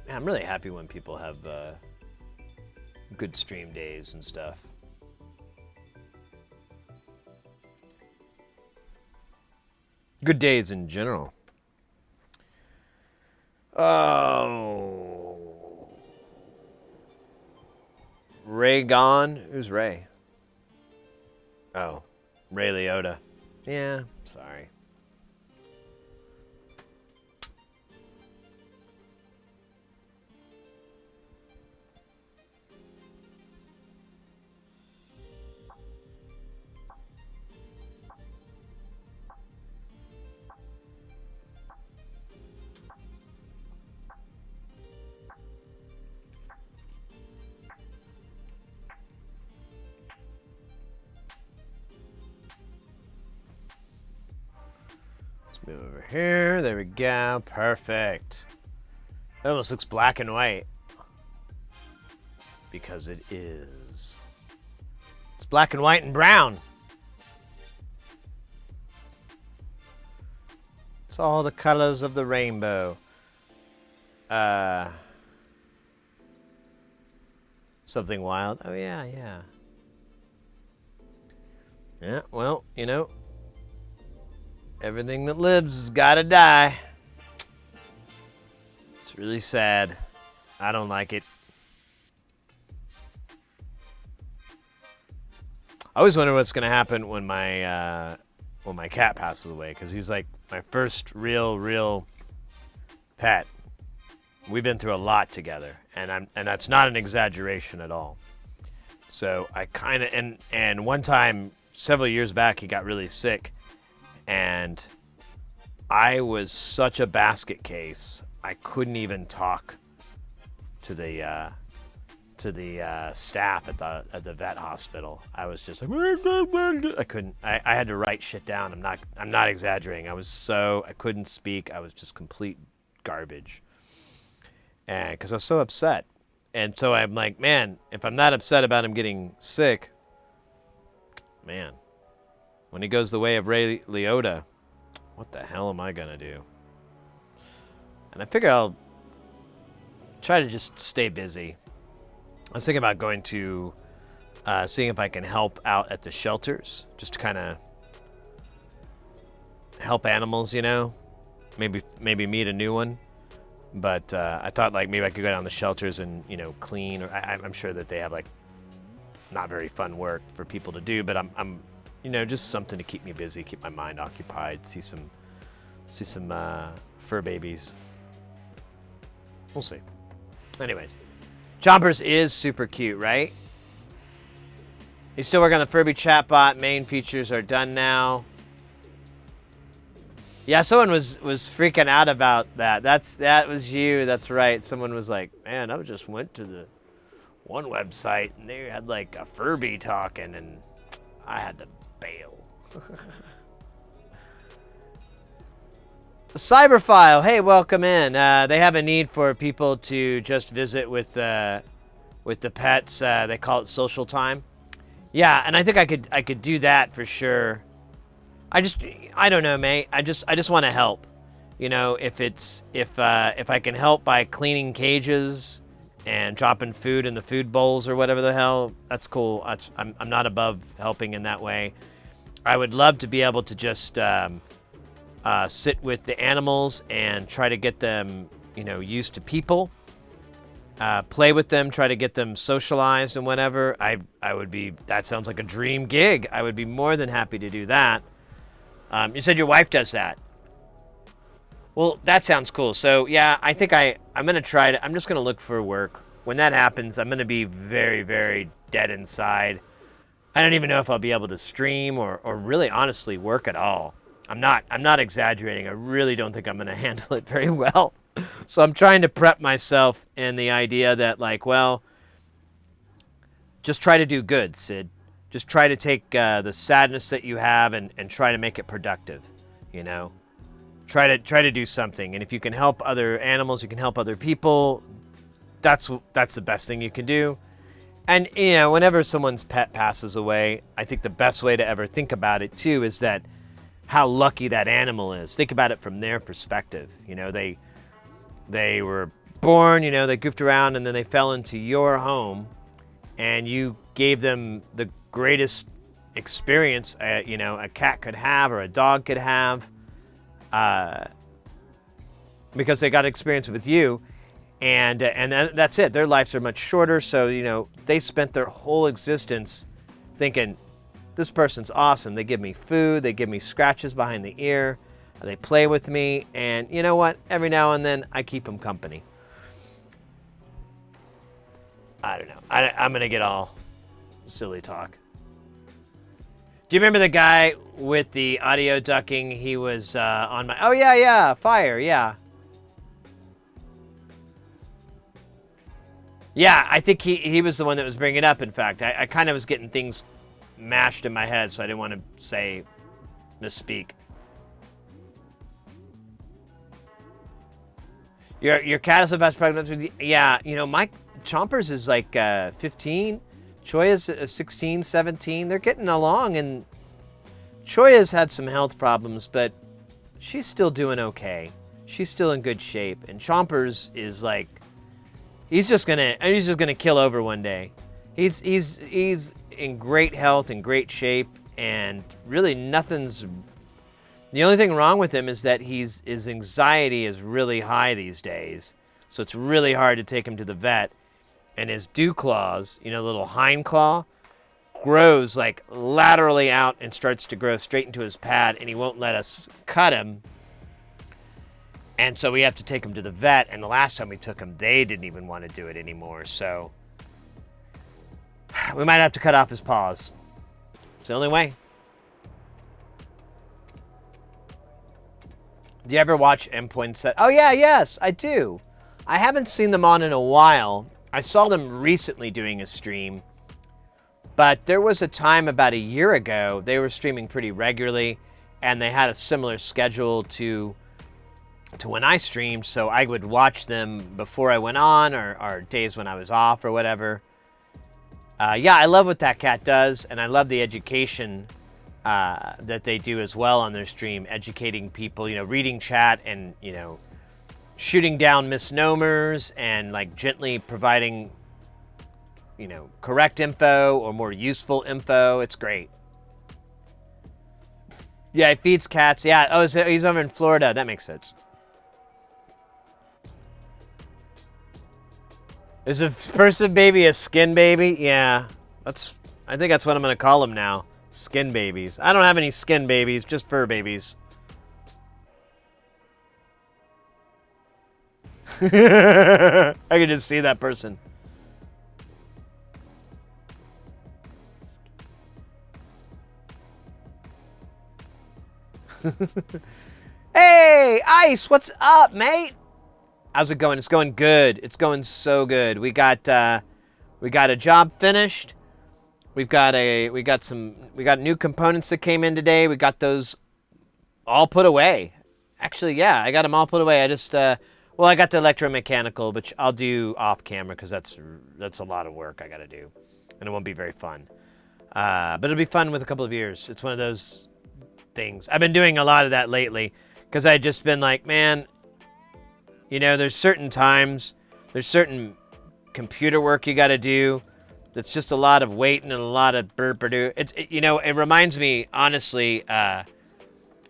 Man, I'm really happy when people have good stream days and stuff. Good days in general. Oh. Ray gone? Who's Ray? Oh, Ray Liotta. Yeah, sorry. Let's move over here. There we go. Perfect. It almost looks black and white. Because it is. It's black and white and brown. It's all the colors of the rainbow. Something wild. Oh, yeah, yeah. Yeah, well, you know, everything that lives has got to die. It's really sad. I don't like it. I always wonder what's going to happen when my cat passes away, because he's like my first real pet. We've been through a lot together, and that's not an exaggeration at all. So I kind of and one time several years back he got really sick, and I was such a basket case. I couldn't even talk to the staff at the vet hospital. I was just like, I couldn't. I had to write shit down. I'm not exaggerating. I couldn't speak. I was just complete garbage. And because I was so upset. And so I'm like, man, if I'm not upset about him getting sick, man, when he goes the way of Ray Liotta, what the hell am I gonna do? And I figure I'll try to just stay busy. I was thinking about going to seeing if I can help out at the shelters, just to kind of help animals, you know, maybe meet a new one. But I thought like maybe I could go down the shelters and, you know, clean. Or I'm sure that they have like not very fun work for people to do, but I'm you know, just something to keep me busy, keep my mind occupied, see some fur babies. We'll see. Anyways, Chompers is super cute, right? He's still working on the Furby chatbot. Main features are done now. Yeah, someone was freaking out about that. That was you. That's right. Someone was like, man, I just went to the one website and they had like a Furby talking and I had to bail. Cyberphile, hey, welcome in. They have a need for people to just visit with the pets. They call it social time. Yeah, and I think I could do that for sure. I don't know, mate. I just want to help. You know, if I can help by cleaning cages and dropping food in the food bowls or whatever the hell, that's cool. I'm not above helping in that way. I would love to be able to just sit with the animals and try to get them, you know, used to people. Play with them, try to get them socialized and whatever. That sounds like a dream gig. I would be more than happy to do that. You said your wife does that. Well, that sounds cool. So yeah, I think I'm gonna try to. I'm just gonna look for work. When that happens, I'm gonna be very, very dead inside. I don't even know if I'll be able to stream or really honestly work at all. I'm not exaggerating. I really don't think I'm gonna handle it very well. So I'm trying to prep myself in the idea that like, well, just try to do good, Sid. Just try to take the sadness that you have and try to make it productive, you know? Try to do something. And if you can help other animals, you can help other people, that's the best thing you can do. And, you know, whenever someone's pet passes away, I think the best way to ever think about it, too, is that how lucky that animal is. Think about it from their perspective. You know, they were born, you know, they goofed around, and then they fell into your home, and you gave them the greatest experience you know, a cat could have or a dog could have, because they got experience with you, and that's it. Their lives are much shorter, so you know they spent their whole existence thinking, this person's awesome. They give me food, they give me scratches behind the ear, they play with me, and you know what? Every now and then I keep them company. I don't know. I'm gonna get all silly talk. Do you remember the guy with the audio ducking? He was on my... Oh, yeah, fire, yeah. Yeah, I think he was the one that was bringing it up, in fact. I kind of was getting things mashed in my head, so I didn't want to misspeak. Your cat is the best pregnancy. Yeah, you know, my Chompers is like 15. Choya's 16, 17. They're getting along, and Choya's had some health problems, but she's still doing okay. She's still in good shape. And Chompers is like, he's just gonna kill over one day. He's in great health and great shape, and really nothing's. The only thing wrong with him is that his anxiety is really high these days, so it's really hard to take him to the vet. And his dew claws, you know, little hind claw, grows like laterally out and starts to grow straight into his pad, and he won't let us cut him. And so we have to take him to the vet, and the last time we took him, they didn't even want to do it anymore, so we might have to cut off his paws. It's the only way. Do you ever watch Endpoint Set? Oh, yeah, yes, I do. I haven't seen them on in a while. I saw them recently doing a stream, but there was a time about a year ago they were streaming pretty regularly, and they had a similar schedule to when I streamed, so I would watch them before I went on, or days when I was off or whatever. Yeah, I love what that cat does, and I love the education that they do as well on their stream, educating people, you know, reading chat and, you know, shooting down misnomers and like gently providing, you know, correct info or more useful info. It's great. Yeah, he feeds cats. Yeah, oh, so he's over in Florida. That makes sense. Is a person baby a skin baby? Yeah, I think that's what I'm gonna call them now. Skin babies. I don't have any skin babies, just fur babies. I can just see that person. Hey, Ice, what's up, mate? How's it going? It's going good. It's going so good. We got a job finished. We got new components that came in today. We got those all put away. Actually, yeah, I got them all put away. I just well, I got the electromechanical, which I'll do off camera because that's a lot of work I got to do, and it won't be very fun. But it'll be fun with a couple of years. It's one of those things. I've been doing a lot of that lately because I've just been like, man, you know, there's certain times, there's certain computer work you got to do. That's just a lot of waiting and a lot of burp-a-doo. You know, it reminds me, honestly,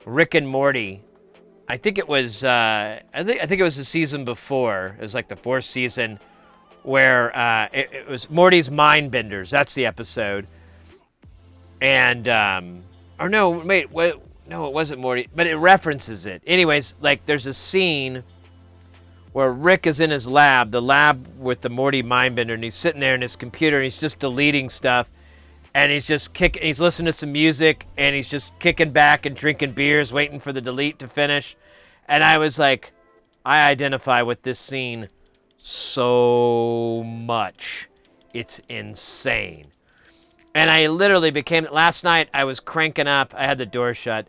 Rick and Morty. I think it was I think it was the season before. It was like the 4th season where it was Morty's Mind Benders. That's the episode. And or no, wait, no, it wasn't Morty, but it references it. Anyways, like there's a scene where Rick is in his lab, the lab with the Morty Mindbender, and he's sitting there in his computer, and he's just deleting stuff, and he's just he's listening to some music, and he's just kicking back and drinking beers, waiting for the delete to finish. And I was like, I identify with this scene so much. It's insane. And I literally became, last night I was cranking up, I had the door shut,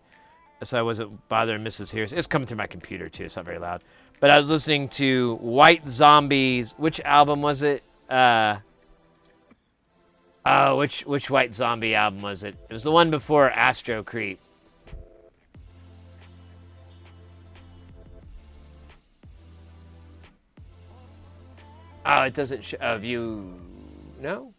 so I wasn't bothering Mrs. Hears. It's coming through my computer too, it's not very loud. But I was listening to White Zombies. Which album was it? Which White Zombie album was it? It was the one before Astro Creep. Oh, it doesn't show. Have you? No?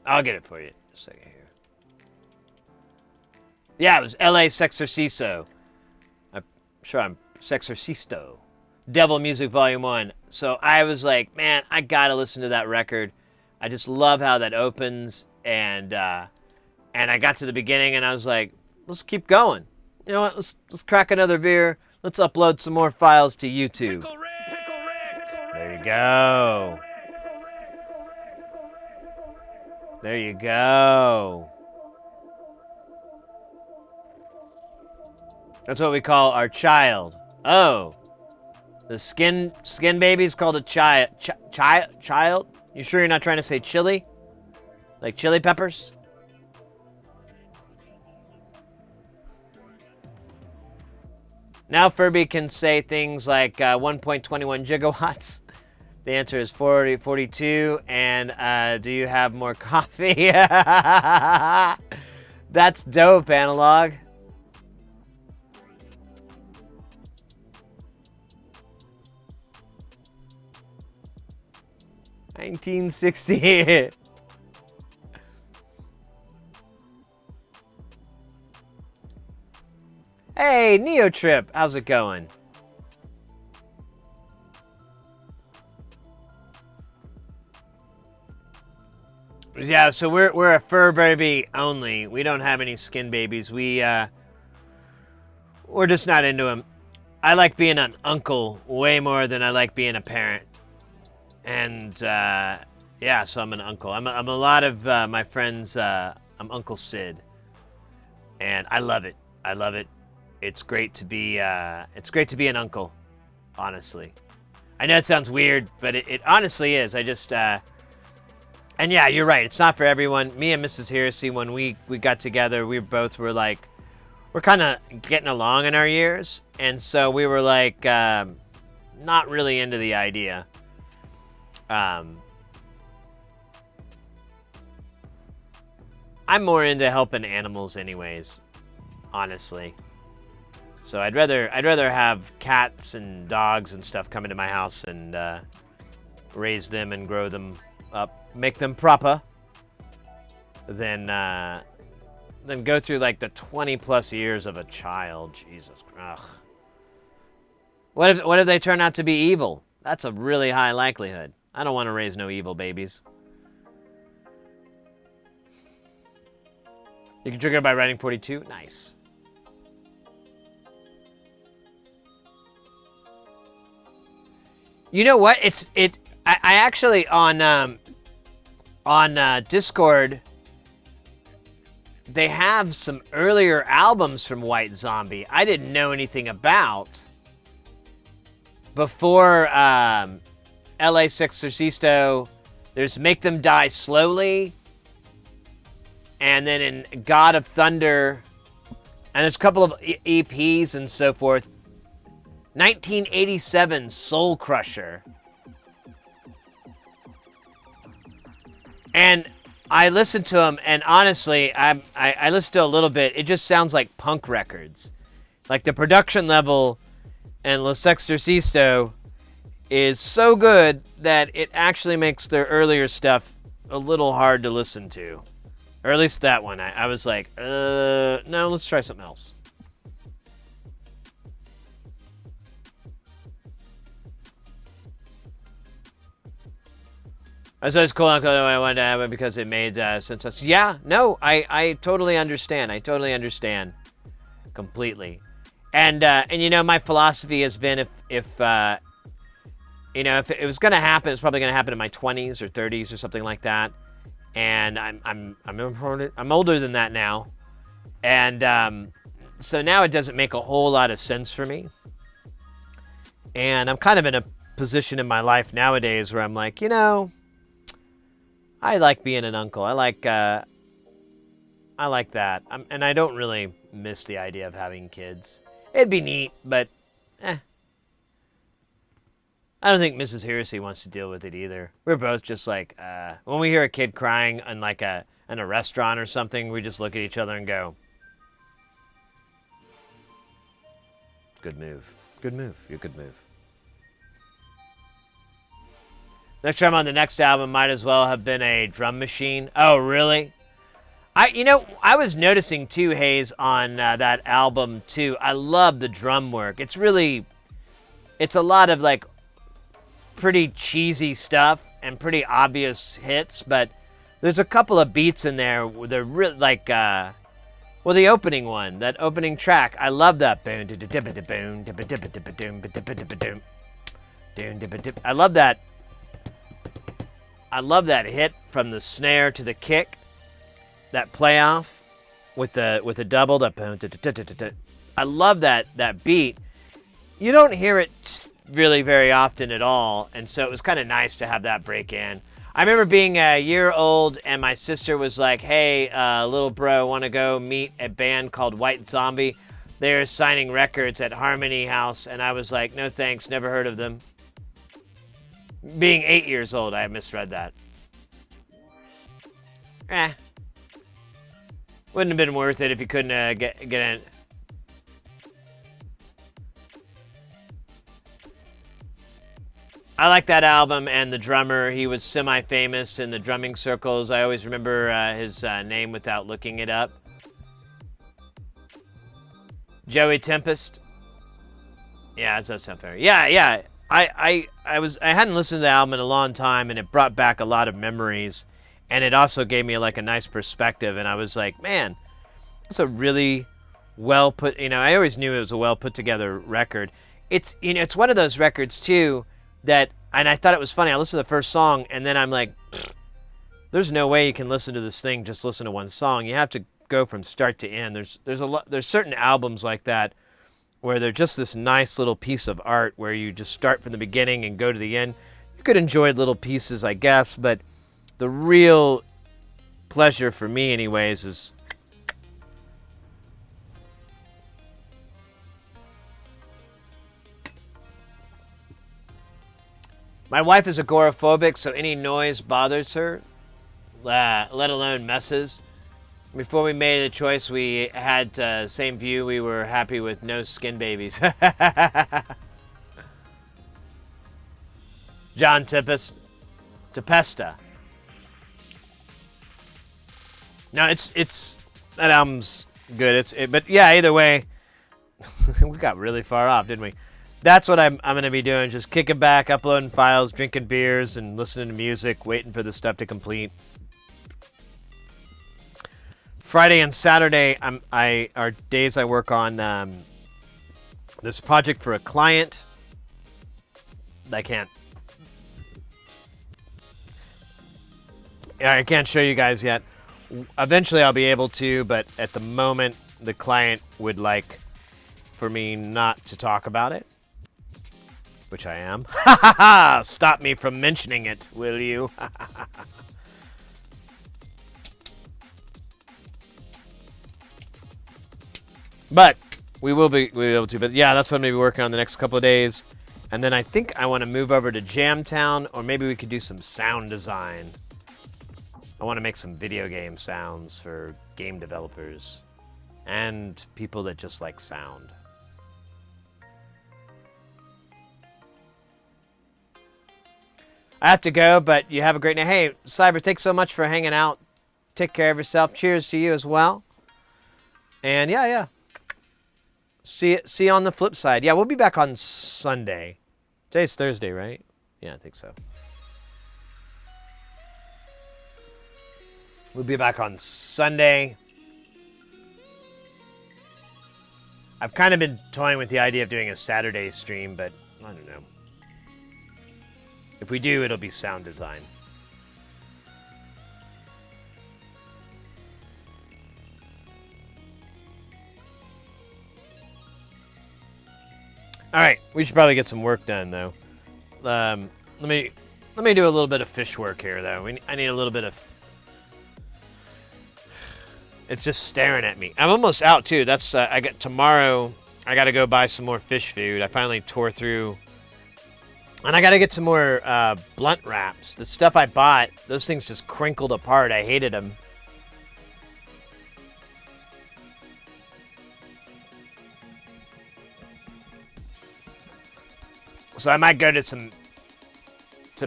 I'll get it for you in a second here. Yeah, it was L.A. Sexorcisto. I'm sure I'm Sexorcisto. Devil Music Volume 1. So I was like, man, I gotta listen to that record. I just love how that opens. And I got to the beginning and I was like, let's keep going. You know what? Let's crack another beer. Let's upload some more files to YouTube. There you go. There you go. That's what we call our child. Oh. The skin baby's called a child. Child? You sure you're not trying to say chili? Like chili peppers? Now Furby can say things like 1.21 gigawatts. The answer is 42. And do you have more coffee? That's dope, Analog. $19.60. Hey, Neo Trip, how's it going? Yeah, so we're a fur baby only. We don't have any skin babies. We're just not into them. I like being an uncle way more than I like being a parent. And yeah, so I'm an uncle. I'm a lot of my friends. I'm Uncle Sid, and I love it. I love it. It's great to be an uncle, honestly. I know it sounds weird, but it honestly is. I just and yeah, you're right. It's not for everyone. Me and Mrs. Heresy, when we got together, we both were like, we're kind of getting along in our years, and so we were like, not really into the idea. I'm more into helping animals, anyways. Honestly. So I'd rather have cats and dogs and stuff come into my house and raise them and grow them up, make them proper, than go through like the 20+ years of a child. Jesus, ugh. What if they turn out to be evil? That's a really high likelihood. I don't want to raise no evil babies. You can trigger it by writing 42. Nice. You know what? I actually on Discord, they have some earlier albums from White Zombie I didn't know anything about before LA Sexorcisto. There's Make Them Die Slowly, and then in God of Thunder, and there's a couple of EPs and so forth. 1987 Soul Crusher. And I listened to them, and honestly, I listened to a little bit. It just sounds like punk records. Like the production level in La Sexorcisto is so good that it actually makes their earlier stuff a little hard to listen to. Or at least that one. I was like, no, let's try something else. So it's cool. I wanted to have it because it made sense. Yeah, no, I totally understand. I totally understand completely. And you know, my philosophy has been if you know, if it was going to happen, it's probably going to happen in my 20s or 30s or something like that. And I'm older than that now, and so now it doesn't make a whole lot of sense for me. And I'm kind of in a position in my life nowadays where I'm like, you know, I like being an uncle. I like that. And I don't really miss the idea of having kids. It'd be neat, but I don't think Mrs. Heresy wants to deal with it either. We're both just like, when we hear a kid crying in like in a restaurant or something, we just look at each other and go, good move. Good move. You're a good move. Next time on the next album might as well have been a drum machine. Oh, really? I was noticing too, Hayes, on that album too. I love the drum work. It's a lot of like pretty cheesy stuff and pretty obvious hits, but there's a couple of beats in there where they're really like, well, the opening one, that opening track, I love that. I love that. I love that hit from the snare to the kick, that playoff with the double. I love that beat. You don't hear it really very often at all, and so it was kind of nice to have that break in. I remember being a year old, and my sister was like, "Hey, little bro, want to go meet a band called White Zombie? They're signing records at Harmony House." And I was like, "No thanks, never heard of them." Being 8 years old, I misread that. Wouldn't have been worth it if you couldn't get in. I like that album and the drummer. He was semi-famous in the drumming circles. I always remember his name without looking it up. Joey Tempest. Yeah, that does sound fair. Yeah. I hadn't listened to the album in a long time, and it brought back a lot of memories, and it also gave me like a nice perspective. And I was like, man, it's a really well put. I always knew it was a well put together record. It's it's one of those records too that, and I thought it was funny. I listened to the first song, and then I'm like, there's no way you can listen to this thing just listen to one song. You have to go from start to end. There's certain albums like that where they're just this nice little piece of art where you just start from the beginning and go to the end. You could enjoy little pieces, I guess, but the real pleasure for me anyways is my wife is agoraphobic, so any noise bothers her, let alone messes. Before we made the choice, we had same view. We were happy with no skin babies. John Tempesta. No, it's that album's good. But yeah, either way, we got really far off, didn't we? That's what I'm going to be doing, just kicking back, uploading files, drinking beers, and listening to music, waiting for the stuff to complete. Friday and Saturday are days I work on this project for a client. I can't show you guys yet. Eventually I'll be able to, but at the moment the client would like for me not to talk about it. Which I am. Ha ha ha! Stop me from mentioning it, will you? But we'll be able to. But yeah, that's what I'm going to be working on the next couple of days. And then I think I want to move over to Jamtown, or maybe we could do some sound design. I want to make some video game sounds for game developers and people that just like sound. I have to go, but you have a great night. Hey, Cyber, thanks so much for hanging out. Take care of yourself. Cheers to you as well. And yeah. See you on the flip side. Yeah, we'll be back on Sunday. Today's Thursday, right? Yeah, I think so. We'll be back on Sunday. I've kind of been toying with the idea of doing a Saturday stream, but I don't know. If we do, it'll be sound design. All right, we should probably get some work done, though. Let me do a little bit of fish work here, though. I need a little bit of. It's just staring at me. I'm almost out too. That's I got tomorrow. I got to go buy some more fish food. I finally tore through. And I got to get some more blunt wraps. The stuff I bought, those things just crinkled apart. I hated them. So I might go to some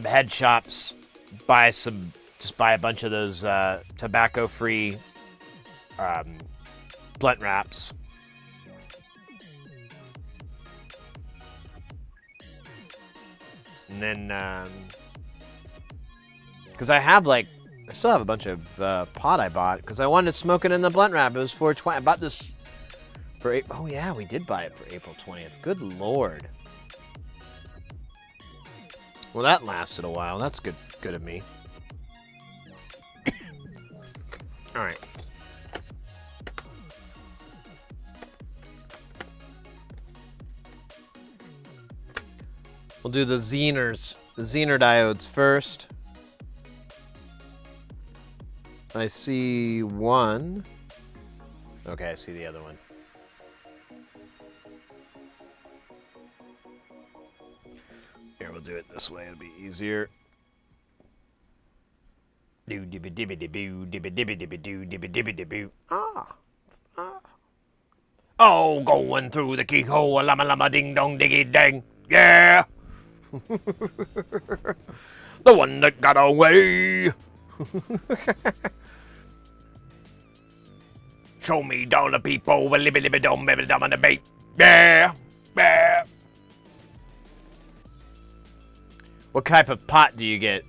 head shops, just buy a bunch of those tobacco-free blunt wraps. And then, because I still have a bunch of pot I bought because I wanted to smoke it in the blunt wrap. It was $4.20. I bought this for oh yeah, we did buy it for April 20th. Good Lord. Well, that lasted a while. That's good of me. All right. We'll do the Zener diodes first. I see one. Okay, I see the other one. Here, we'll do it this way. It'll be easier. Ah. Oh, going through the keyhole, lama lama ding dong diggy dang. Yeah. The one that got away. Show me all the people, libby libby dom baby dom on the bait. Yeah. Yeah. What type of pot do you get?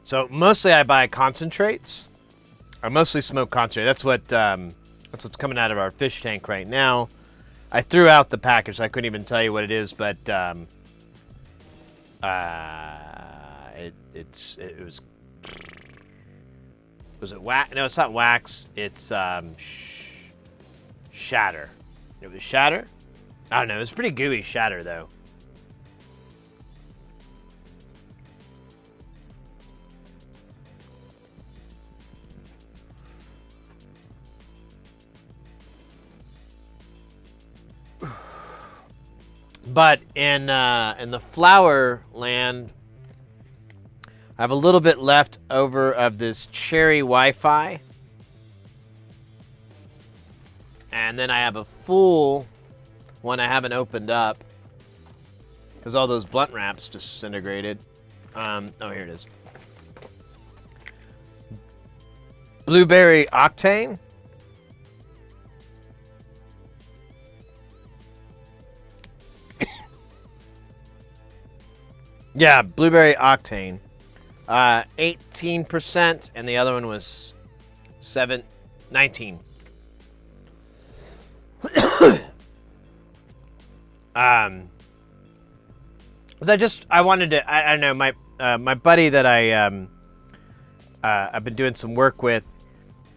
So mostly I buy concentrates. I mostly smoke concentrate. That's what's coming out of our fish tank right now. I threw out the package. So I couldn't even tell you what it is, but it was it wax? No, it's not wax. It's shatter. It was shatter. I don't know. It was pretty gooey shatter though. But in the flower land, I have a little bit left over of this cherry Wi-Fi, and then I have a full one I haven't opened up because all those blunt wraps disintegrated. Oh, here it is. Blueberry Octane. Yeah, Blueberry Octane. 18%, and the other one was 19. Cause I wanted to, I don't know, my buddy that I've been doing some work with,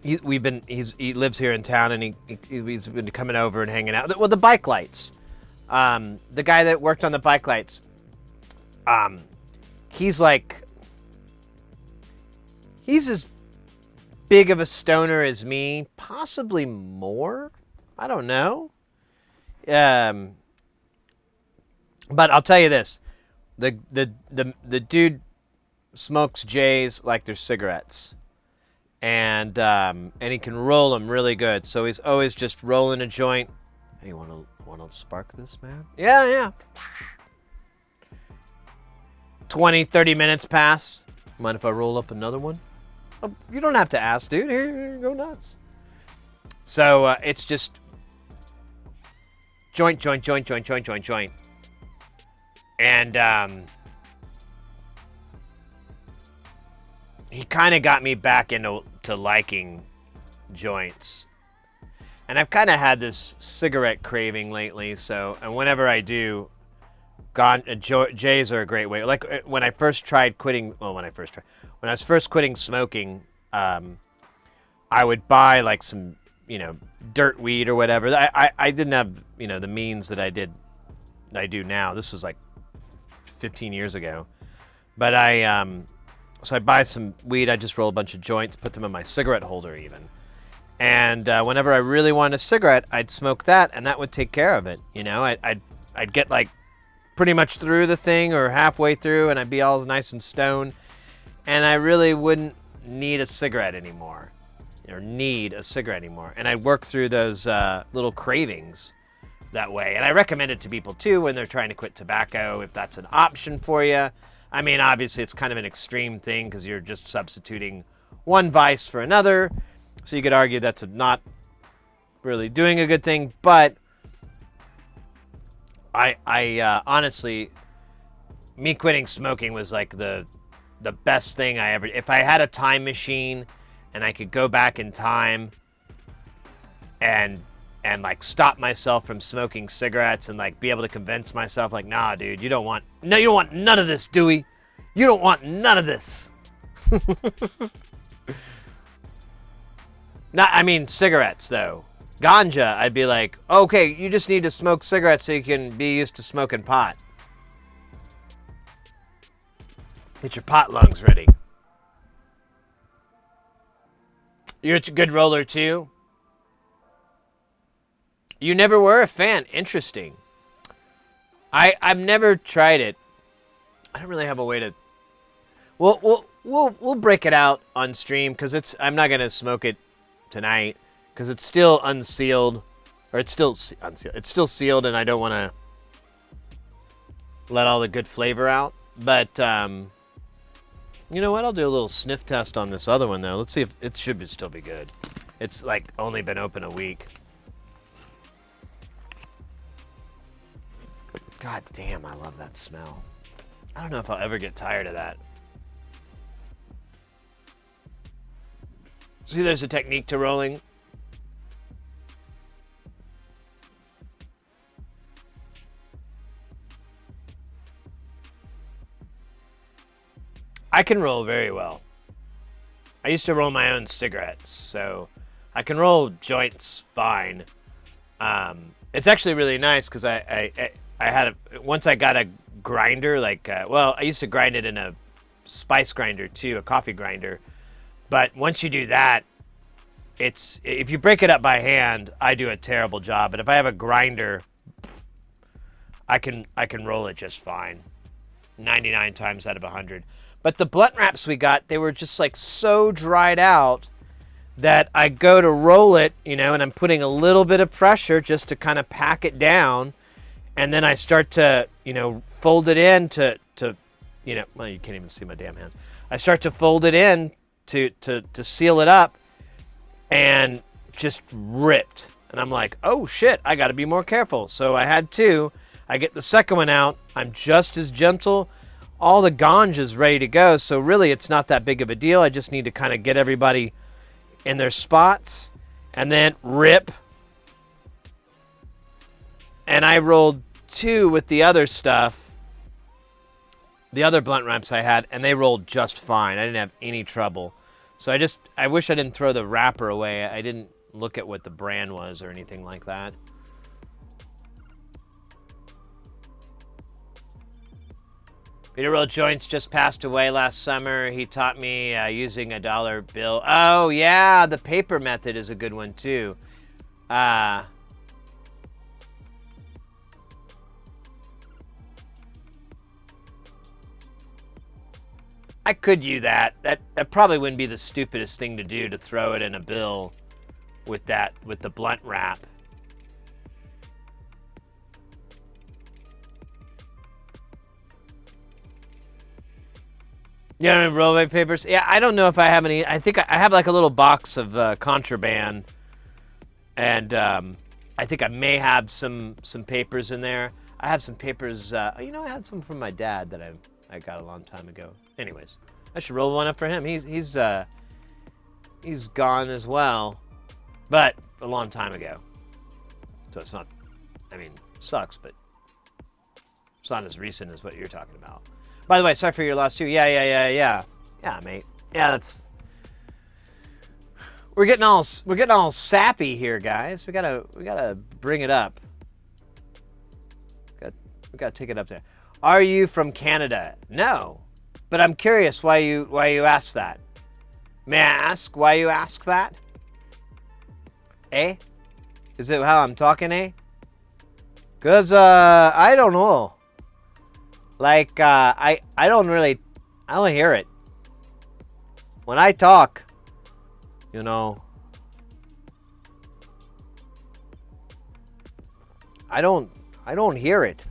he lives here in town, and he's been coming over and hanging out. Well, the bike lights. The guy that worked on the bike lights, he's as big of a stoner as me, possibly more. I don't know. But I'll tell you this: the dude smokes J's like they're cigarettes, and he can roll them really good. So he's always just rolling a joint. Hey, you want to spark this, man? Yeah. 20, 30 minutes pass. Mind if I roll up another one? Oh, you don't have to ask, dude. Here, go nuts. So it's just joint. And he kind of got me back into liking joints. And I've kind of had this cigarette craving lately. So, and whenever I do, J's are a great way. Like when I first tried quitting, when I was first quitting smoking, I would buy like some, dirt weed or whatever. I didn't have, the means that I do now. This was like 15 years ago. But so I'd buy some weed. I'd just roll a bunch of joints, put them in my cigarette holder even. And whenever I really wanted a cigarette, I'd smoke that, and that would take care of it. I'd get like pretty much through the thing or halfway through, and I'd be all nice and stoned, and I really wouldn't need a cigarette anymore. And I'd work through those little cravings that way. And I recommend it to people too when they're trying to quit tobacco, if that's an option for you. I mean, obviously it's kind of an extreme thing because you're just substituting one vice for another. So you could argue that's not really doing a good thing, but I honestly, me quitting smoking was like the best thing I ever. If I had a time machine and I could go back in time and like stop myself from smoking cigarettes and like be able to convince myself like, nah, dude, you don't want none of this, Dewey. You don't want none of this. I mean cigarettes though. Ganja, I'd be like, okay, you just need to smoke cigarettes so you can be used to smoking pot. Get your pot lungs ready. You're a good roller too? You never were a fan. Interesting. I've never tried it. I don't really have a way to. We'll break it out on stream because I'm not gonna smoke it tonight because it's still unsealed, or it's still unsealed. It's still sealed, and I don't want to let all the good flavor out. But you know what? I'll do a little sniff test on this other one though. Let's see if it should still be good. It's like only been open a week. God damn, I love that smell. I don't know if I'll ever get tired of that. See, there's a technique to rolling. I can roll very well. I used to roll my own cigarettes, so I can roll joints fine. It's actually really nice because I had once I got a grinder, like I used to grind it in a spice grinder too, a coffee grinder. But once you do that, if you break it up by hand, I do a terrible job. But if I have a grinder, I can roll it just fine, 99 times out of 100. But the blunt wraps we got, they were just like so dried out that I go to roll it, and I'm putting a little bit of pressure just to kind of pack it down. And then I start to, fold it in to well, you can't even see my damn hands. I start to fold it in to seal it up, and just ripped. And I'm like, oh shit, I got to be more careful. So I had to. I get the second one out. I'm just as gentle. All the ganj is ready to go. So really, it's not that big of a deal. I just need to kind of get everybody in their spots, and then rip. And I rolled 2 with the other stuff, the other blunt wraps I had, and they rolled just fine. I didn't have any trouble. So I wish I didn't throw the wrapper away. I didn't look at what the brand was or anything like that. Peter Roll Joints just passed away last summer. He taught me using a dollar bill. Oh, yeah, the paper method is a good one, too. I could do that. That probably wouldn't be the stupidest thing to do, to throw it in a bill with the blunt wrap. You don't have rollaway papers? Yeah, I don't know if I have any. I think I have like a little box of contraband, and I think I may have some papers in there. I have some papers. I had some from my dad that I got a long time ago. Anyways, I should roll one up for him. He's gone as well, but a long time ago. So it's not. I mean, sucks, but it's not as recent as what you're talking about. By the way, sorry for your loss too. Yeah, mate. Yeah, that's. We're getting all sappy here, guys. We gotta bring it up. We gotta take it up there. Are you from Canada? No, but I'm curious why you ask that. May I ask why you ask that? Eh? Is it how I'm talking, eh? 'Cause I don't know. Like, I don't hear it. When I talk, I don't hear it.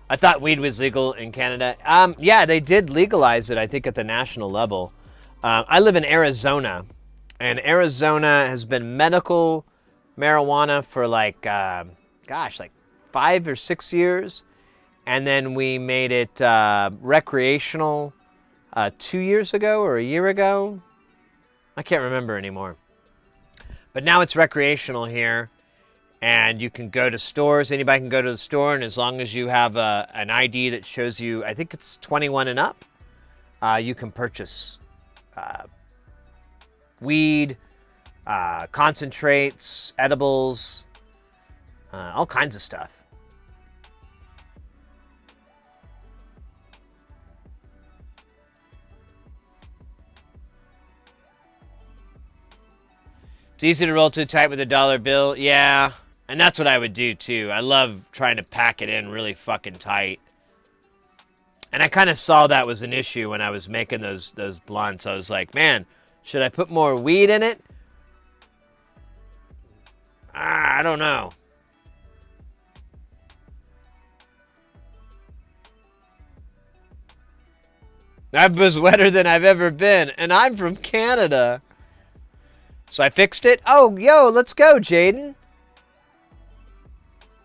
I thought weed was legal in Canada. Yeah, they did legalize it, I think, at the national level. I live in Arizona, and Arizona has been medical marijuana for like 5 or 6 years, and then we made it recreational 2 years ago or a year ago. I can't remember anymore. But now it's recreational here, and you can go to stores. Anybody can go to the store, and as long as you have an ID that shows you, I think it's 21 and up, you can purchase weed, concentrates, edibles, all kinds of stuff. It's easy to roll too tight with a dollar bill. Yeah, and that's what I would do too. I love trying to pack it in really fucking tight. And I kind of saw that was an issue when I was making those blunts. I was like, man, should I put more weed in it? I don't know. That was wetter than I've ever been, and I'm from Canada. So I fixed it. Oh, yo, let's go, Jaden.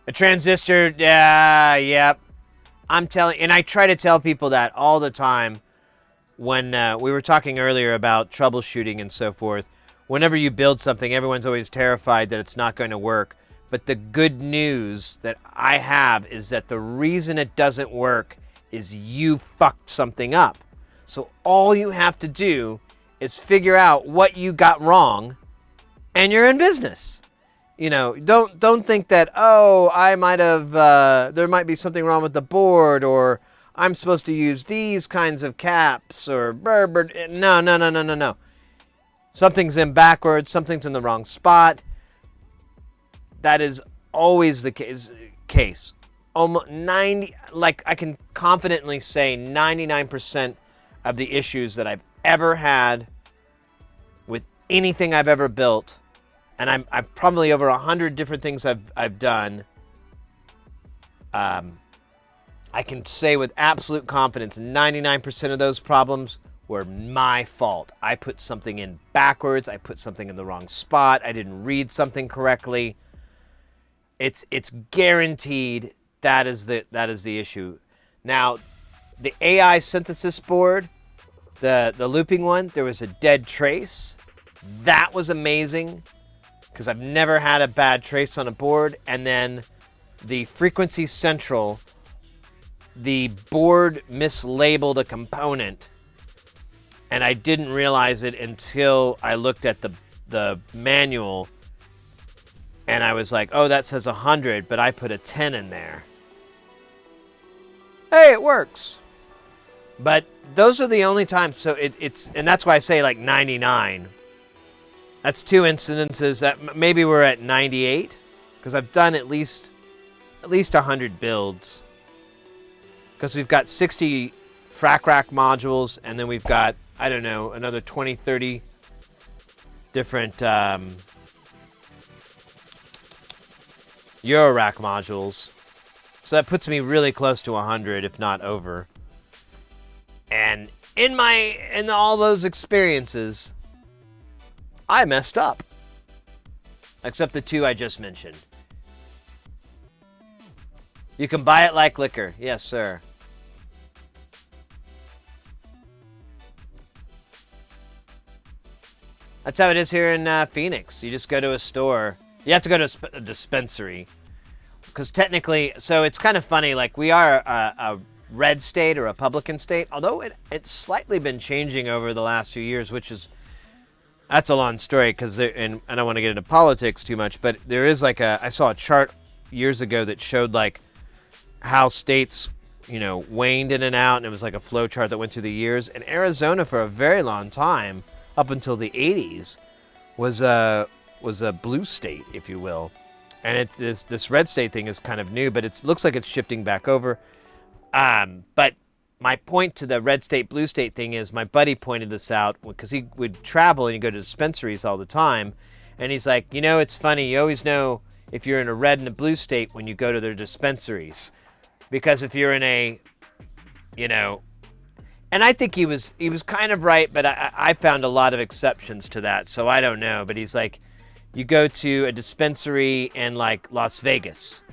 A transistor, yeah, yep. I'm telling, and I try to tell people that all the time when we were talking earlier about troubleshooting and so forth. Whenever you build something, everyone's always terrified that it's not going to work. But the good news that I have is that the reason it doesn't work is you fucked something up. So all you have to do is figure out what you got wrong, and you're in business. You know, don't think that, oh, I might have, there might be something wrong with the board, or I'm supposed to use these kinds of caps, or no. Something's in backwards, something's in the wrong spot. That is always the case. Almost 90, like I can confidently say 99% of the issues that I've ever had with anything I've ever built, and I'm probably over 100 different things I've done. I can say with absolute confidence, 99% of those problems were my fault. I put something in backwards. I put something in the wrong spot. I didn't read something correctly. It's guaranteed that is the issue. Now, the AI synthesis board, the looping one, there was a dead trace. That was amazing because I've never had a bad trace on a board. And then the frequency central, the board mislabeled a component, and I didn't realize it until I looked at the manual, and I was like, oh, that says 100, but I put a 10 in there. Hey, it works. But those are the only times, so it's, and that's why I say like 99. That's 2 incidences. That maybe we're at 98, because I've done at least 100 builds. Because we've got 60 frac rack modules, and then we've got, I don't know, another 20, 30 different Euro rack modules. So that puts me really close to 100, if not over. And in all those experiences, I messed up. Except the 2 I just mentioned. You can buy it like liquor. Yes, sir. That's how it is here in Phoenix. You just go to a store. You have to go to a dispensary. Because technically, so it's kind of funny, like we are a red state, a Republican state, although it's slightly been changing over the last few years, which is, that's a long story, because and I don't want to get into politics too much, but there is like I saw a chart years ago that showed like how states, you know, waned in and out, and it was like a flow chart that went through the years. And Arizona, for a very long time, up until the 80s, was a blue state, if you will. And this red state thing is kind of new, but it looks like it's shifting back over. But my point to the red state, blue state thing is, my buddy pointed this out because he would travel and he'd go to dispensaries all the time. And he's like, you know, it's funny. You always know if you're in a red and a blue state when you go to their dispensaries. Because if you're in a, you know, and I think he was kind of right, but I found a lot of exceptions to that, so I don't know. But he's like, you go to a dispensary in like Las Vegas.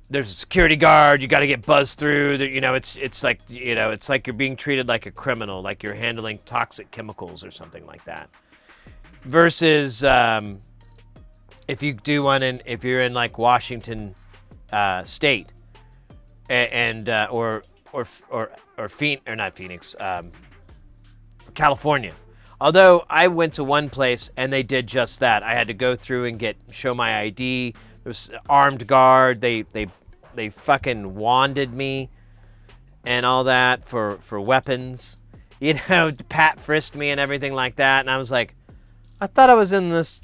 There's a security guard. You got to get buzzed through. You know, it's like, you know, it's like you're being treated like a criminal, like you're handling toxic chemicals or something like that. Versus if you do one if you're in like Washington State, and or not Phoenix, California. Although I went to one place and they did just that. I had to go through and show my ID. There was an armed guard. They fucking wanded me and all that for weapons. You know, Pat frisked me and everything like that. And I was like, I thought I was in this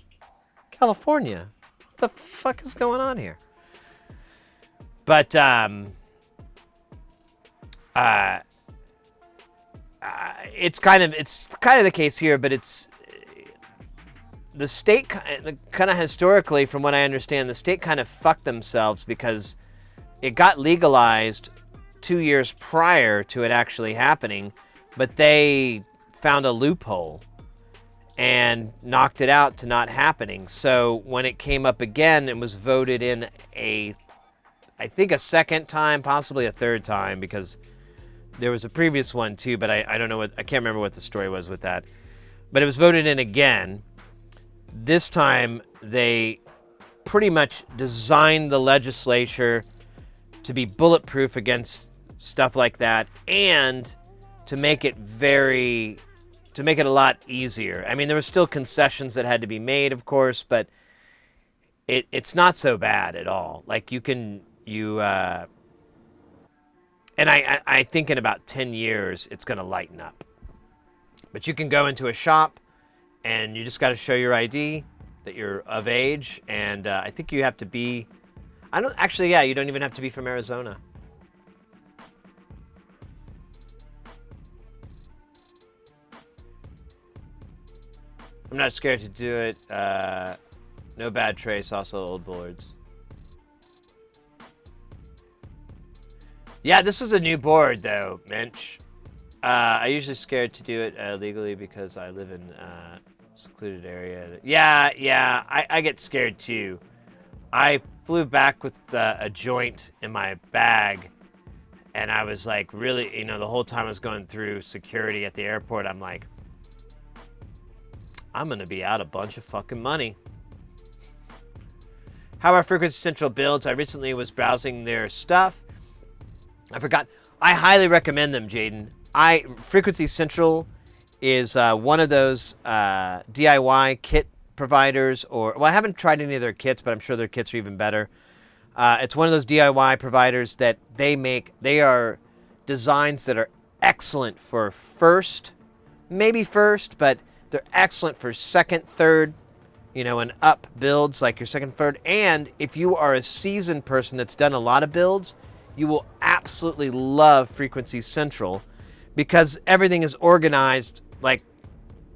California. What the fuck is going on here? But it's kind of the case here, but it's the state kind of historically, from what I understand, the state kind of fucked themselves because it got legalized 2 years prior to it actually happening, but they found a loophole and knocked it out to not happening. So when it came up again, it was voted in I think a second time, possibly a third time, because there was a previous one too, but I don't know I can't remember what the story was with that. But it was voted in again. This time they pretty much designed the legislature to be bulletproof against stuff like that, and to make it a lot easier. I mean, there were still concessions that had to be made, of course, but it's not so bad at all. Like and I think in about 10 years, it's going to lighten up. But you can go into a shop, and you just got to show your ID that you're of age, and I think you have to be... you don't even have to be from Arizona. I'm not scared to do it. No bad trace, also old boards. Yeah, this is a new board, though, Mensch. I usually scared to do it legally because I live in a secluded area. Yeah, I get scared, too. I flew back with a joint in my bag, and I was like, really, the whole time I was going through security at the airport, I'm like, I'm going to be out a bunch of fucking money. How are Frequency Central builds? I recently was browsing their stuff. I forgot. I highly recommend them, Jaden. Frequency Central is one of those DIY kit providers, I haven't tried any of their kits, but I'm sure their kits are even better. It's one of those DIY providers that they are designs that are excellent for maybe first, but they're excellent for second, third, and up builds, like your second, third. And if you are a seasoned person that's done a lot of builds, you will absolutely love Frequency Central because everything is organized like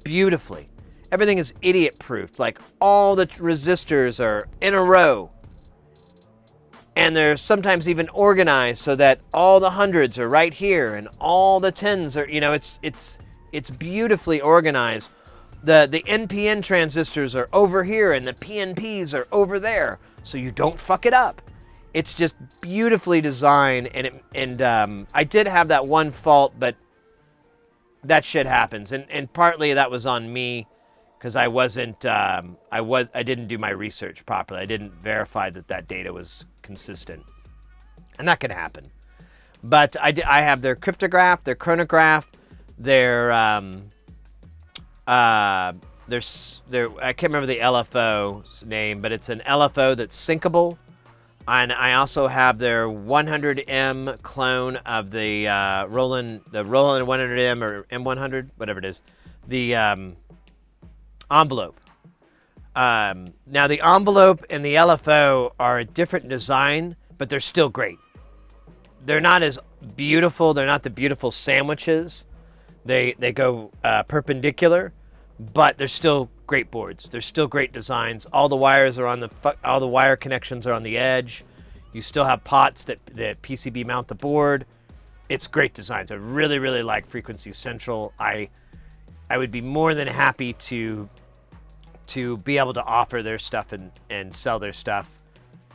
beautifully. Everything is idiot-proof. Like all the resistors are in a row. And they're sometimes even organized so that all the hundreds are right here and all the tens are, it's beautifully organized. The NPN transistors are over here and the PNPs are over there, so you don't fuck it up. It's just beautifully designed, and I did have that one fault, but that shit happens, and partly that was on me because I didn't do my research properly. I didn't verify that data was consistent, and that can happen. But I have their cryptograph, their chronograph, their I can't remember the LFO's name, but it's an LFO that's syncable. And I also have their 100M clone of the Roland 100M or M100, whatever it is, the envelope. Now the envelope and the LFO are a different design, but they're still great. They're not as beautiful. They're not the beautiful sandwiches. They go perpendicular, but they're still great boards. They're still great designs. All the wires are all the wire connections are on the edge. You still have pots that PCB mount the board. It's great designs. I really, really like Frequency Central. I would be more than happy to be able to offer their stuff and sell their stuff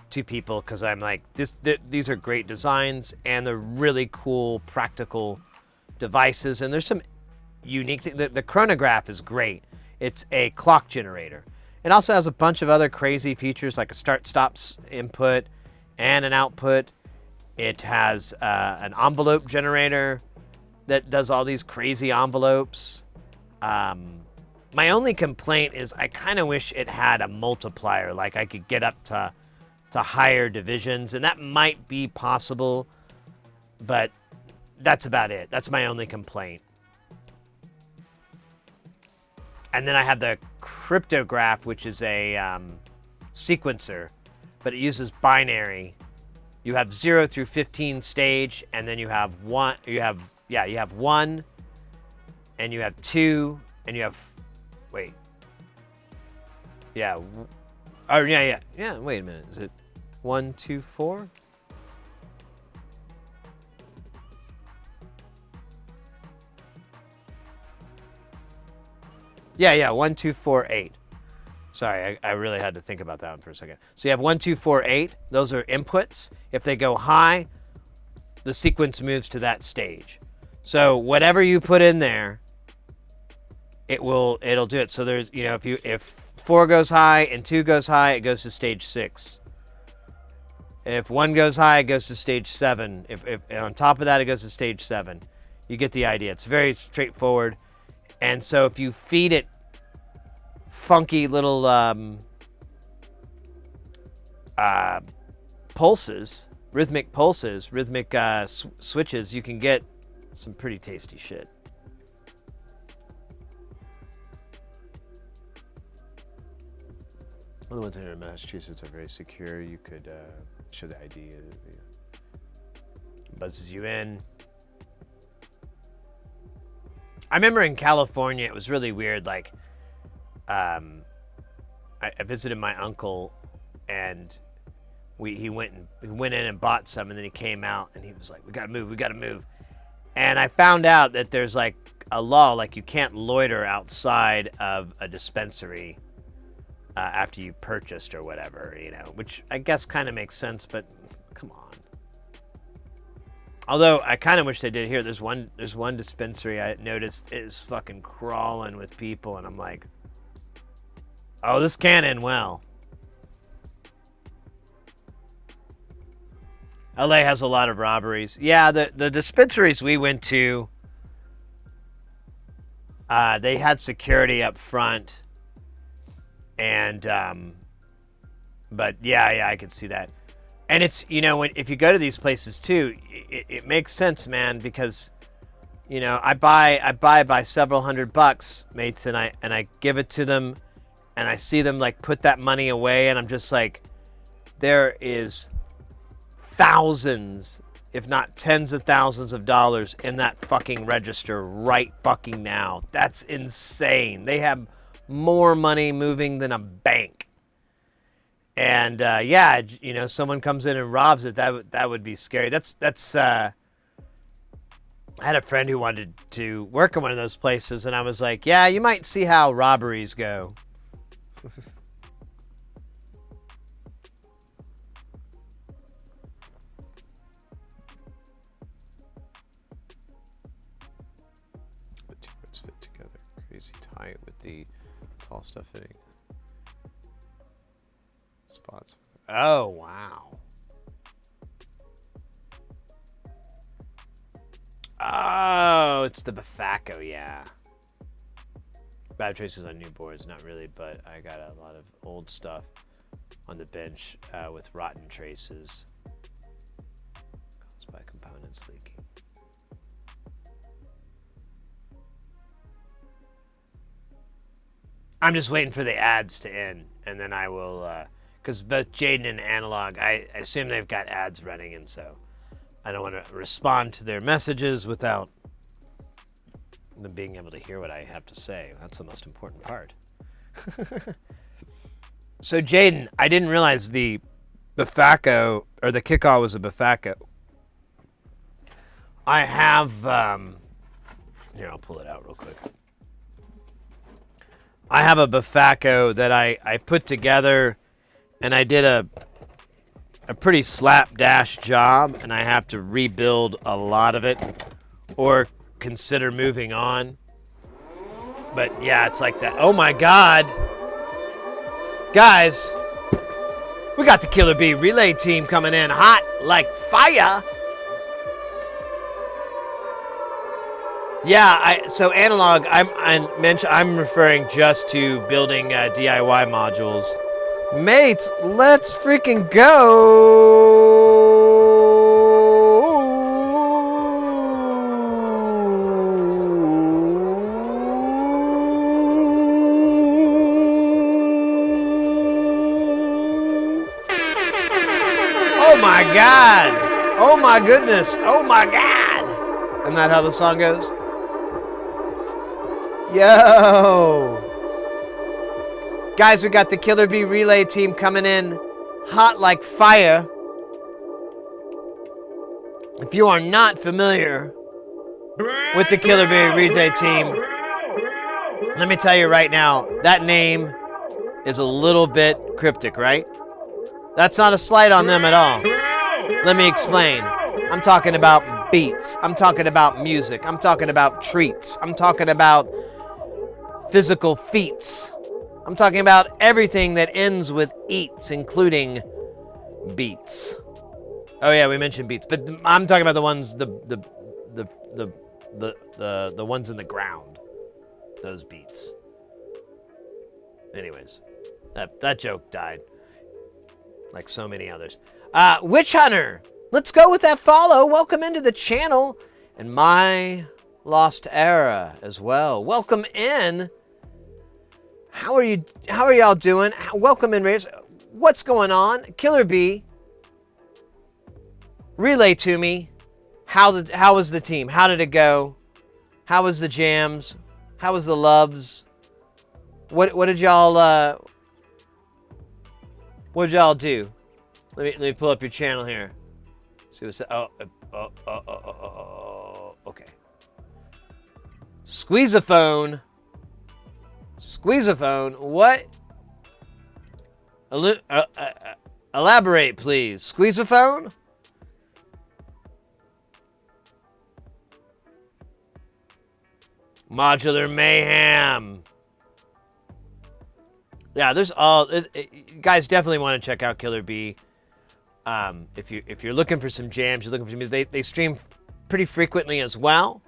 to people because I'm like, these are great designs and they're really cool, practical devices. And there's some unique things. The chronograph is great. It's a clock generator. It also has a bunch of other crazy features like a start-stop input and an output. It has an envelope generator that does all these crazy envelopes. My only complaint is I kind of wish it had a multiplier, like I could get up to higher divisions, and that might be possible, but that's about it. That's my only complaint. And then I have the cryptograph, which is a sequencer, but it uses binary. You have 0 through 15 stage, and then you have 1. You have 1, and you have 2, and you have wait. Yeah. Oh yeah. Wait a minute. Is it 1, 2, 4? Yeah. 1, 2, 4, 8. Sorry, I really had to think about that one for a second. So you have 1, 2, 4, 8. Those are inputs. If they go high, the sequence moves to that stage. So whatever you put in there, it'll do it. So there's, if 4 goes high and 2 goes high, it goes to stage 6. If 1 goes high, it goes to stage 7. If on top of that, it goes to stage 7. You get the idea. It's very straightforward. And so if you feed it funky little pulses, rhythmic switches, you can get some pretty tasty shit. Well, the ones here in Massachusetts are very secure. You could show the ID. Buzzes you in. I remember in California, it was really weird. Like, I visited my uncle, and he went in and bought some, and then he came out, and he was like, "We gotta move." And I found out that there's like a law, like you can't loiter outside of a dispensary after you purchased or whatever, which I guess kind of makes sense, but come on. Although I kind of wish they did here. There's one dispensary I noticed is fucking crawling with people, and I'm like, oh, this can't end well. LA has a lot of robberies. Yeah, the dispensaries we went to, they had security up front, and but yeah, I could see that. And it's, if you go to these places too, it makes sense, man, because I buy by several $100, mates, and I give it to them, and I see them like put that money away, and I'm just like, there is thousands, if not tens of thousands of dollars in that fucking register right fucking now. That's insane. They have more money moving than a bank. And someone comes in and robs it. That would be scary. That's I had a friend who wanted to work in one of those places, and I was like, yeah, you might see how robberies go. The two words fit together. Crazy tight with the tall stuff fitting. Spots. Oh, wow. Oh, it's the Bafacco, yeah. Bad traces on new boards, not really, but I got a lot of old stuff on the bench with rotten traces caused by components leaking. I'm just waiting for the ads to end, and then I will, because both Jaden and Analog, I assume they've got ads running, and so I don't want to respond to their messages without them being able to hear what I have to say. That's the most important part. So Jaden, I didn't realize the Bafacco, or the Kickaw was a Bafacco. I have, here, I'll pull it out real quick. I have a Bafacco that I put together, and I did a pretty slapdash job, and I have to rebuild a lot of it or consider moving on. But yeah, it's like that. Oh my God. Guys, we got the Killer Bee relay team coming in hot like fire. Yeah, so Analog, I'm referring just to building DIY modules. Mates, let's freaking go! God. Oh my goodness. Oh my God. Isn't that how the song goes? Yo. Guys, we got the Killer Bee relay team coming in hot like fire. If you are not familiar with the Killer Bee relay team, let me tell you right now, that name is a little bit cryptic, right? That's not a slight on them at all. Let me explain. I'm talking about beats. I'm talking about music. I'm talking about treats. I'm talking about physical feats. I'm talking about everything that ends with eats, including beats. Oh yeah, we mentioned beats, but I'm talking about the ones, the ones in the ground. Those beats. Anyways, that joke died, like so many others. Witch Hunter, let's go with that follow. Welcome into the channel, and My Lost Era as well. Welcome in. How are y'all doing? Welcome in, Raiders. What's going on? Killer Bee, relay to me. How was the team? How did it go? How was the jams? How was the loves? What did y'all do? Let me pull up your channel here. See what's okay. Squeezaphone. What? Elaborate, please. Squeezaphone? Modular Mayhem. Yeah, there's all. You guys definitely want to check out Killer Bee. If you're looking for some jams, you're looking for some music. They stream pretty frequently as well.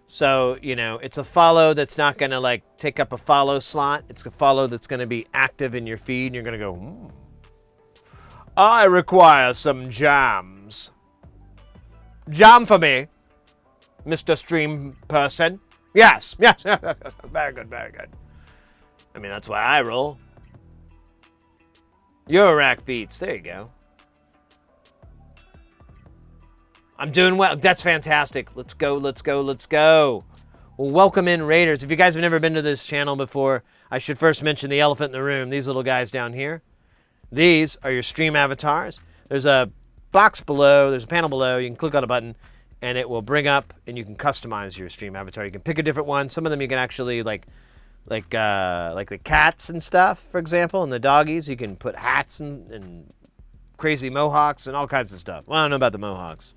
So, you know, it's a follow that's not going to, like, take up a follow slot. It's a follow that's going to be active in your feed, and you're going to go, I require some jams. Jam for me, Mr. Stream Person. Yes. Very good. I mean, that's why I roll. Eurorack Beats. There you go. I'm doing well. That's fantastic. Let's go. Well, welcome in, Raiders. If you guys have never been to this channel before, I should first mention the elephant in the room. These little guys down here. These are your stream avatars. There's a box below. There's a panel below. You can click on a button, and it will bring up, and you can customize your stream avatar. You can pick a different one. Some of them you can actually, like the cats and stuff, for example, and the doggies. You can put hats and crazy mohawks and all kinds of stuff. Well, I don't know about the mohawks.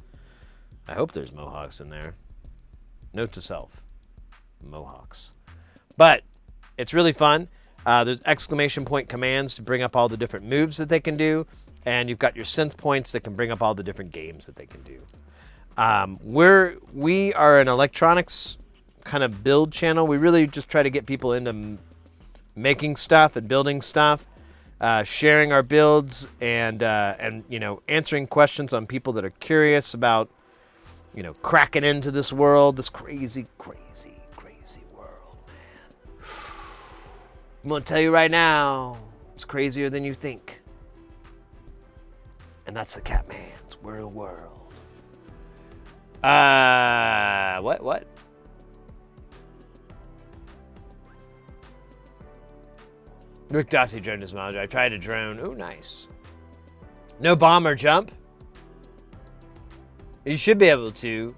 I hope there's mohawks in there. Note to self. Mohawks. But it's really fun. There's exclamation point commands to bring up all the different moves that they can do. And you've got your synth points that can bring up all the different games that they can do. We are an electronics kind of build channel. We really just try to get people into making stuff and building stuff. Sharing our builds and you know, answering questions on people that are curious about, you know, cracking into this world, this crazy world, man. I'm gonna tell you right now, it's crazier than you think. And that's the Catman's world. What? Rick Dossie droned his monitor. I tried a drone. Ooh, nice. No bomb or jump? You should be able to.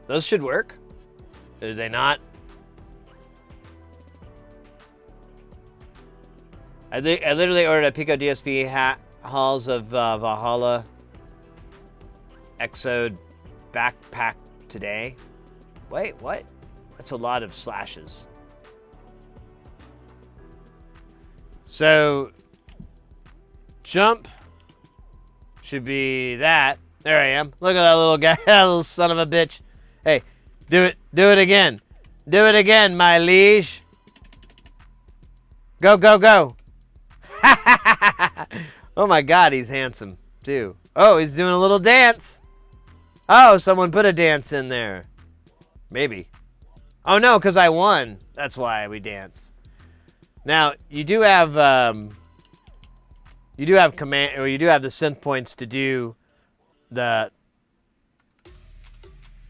Those should work. Do they not? I literally ordered a Pico DSP Halls of Valhalla Exode backpack today. Wait, what? That's a lot of slashes. So, jump should be that. There I am. Look at that little guy, that little son of a bitch. Hey, do it again. Do it again, my liege. Go. Oh my God, he's handsome too. Oh, he's doing a little dance. Oh, someone put a dance in there. Maybe. Oh no, because I won. That's why we dance. Now, you do have command, or you do have the synth points to do the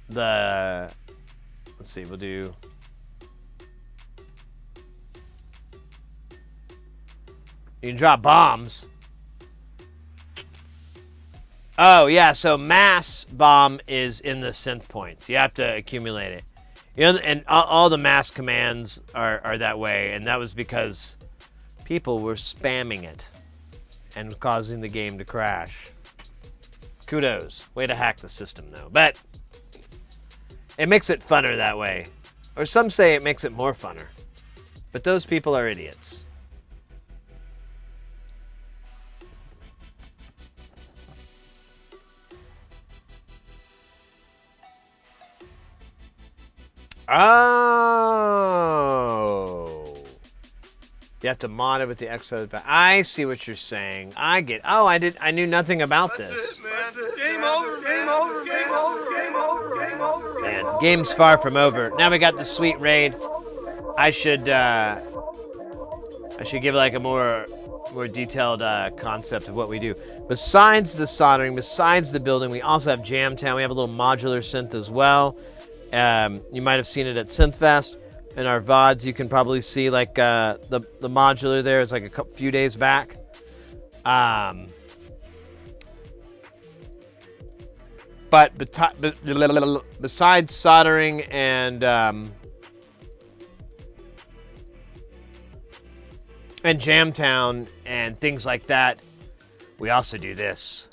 let's see, we'll do you can drop bombs. Oh yeah, so mass bomb is in the synth points. You have to accumulate it. You know, and all the mass commands are that way, and that was because people were spamming it and causing the game to crash. Kudos. Way to hack the system, though. But it makes it funner that way. Or some say it makes it more funner. But those people are idiots. Oh. You have to mod it with the Exos back. I see what you're saying. I knew nothing about this. That's it. Game over, game over, game over, game over, game over. Man, game's far from over. Now we got the sweet raid. I should give like a more detailed concept of what we do. Besides the soldering, besides the building, we also have Jamtown. We have a little modular synth as well. You might have seen it at SynthFest. In our VODs, you can probably see like the modular there. It's like a few days back. But besides soldering and Jamtown and things like that, we also do this.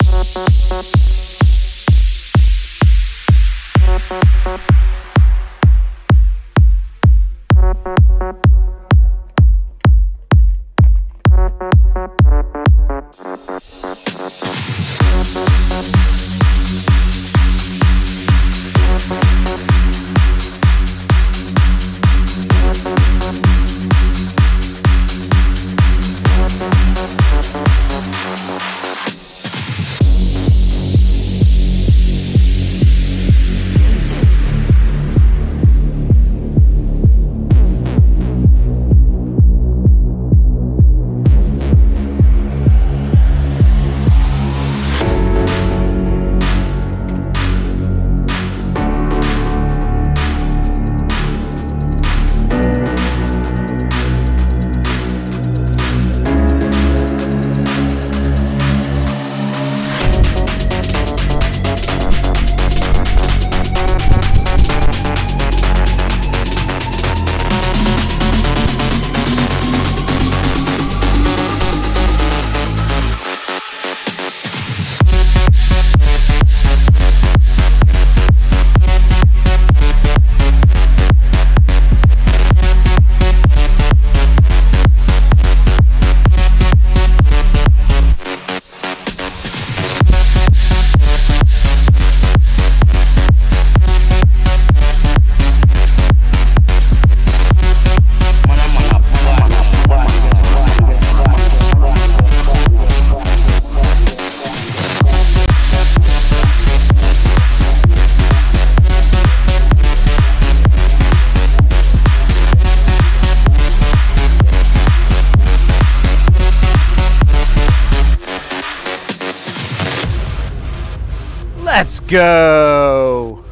Let's go.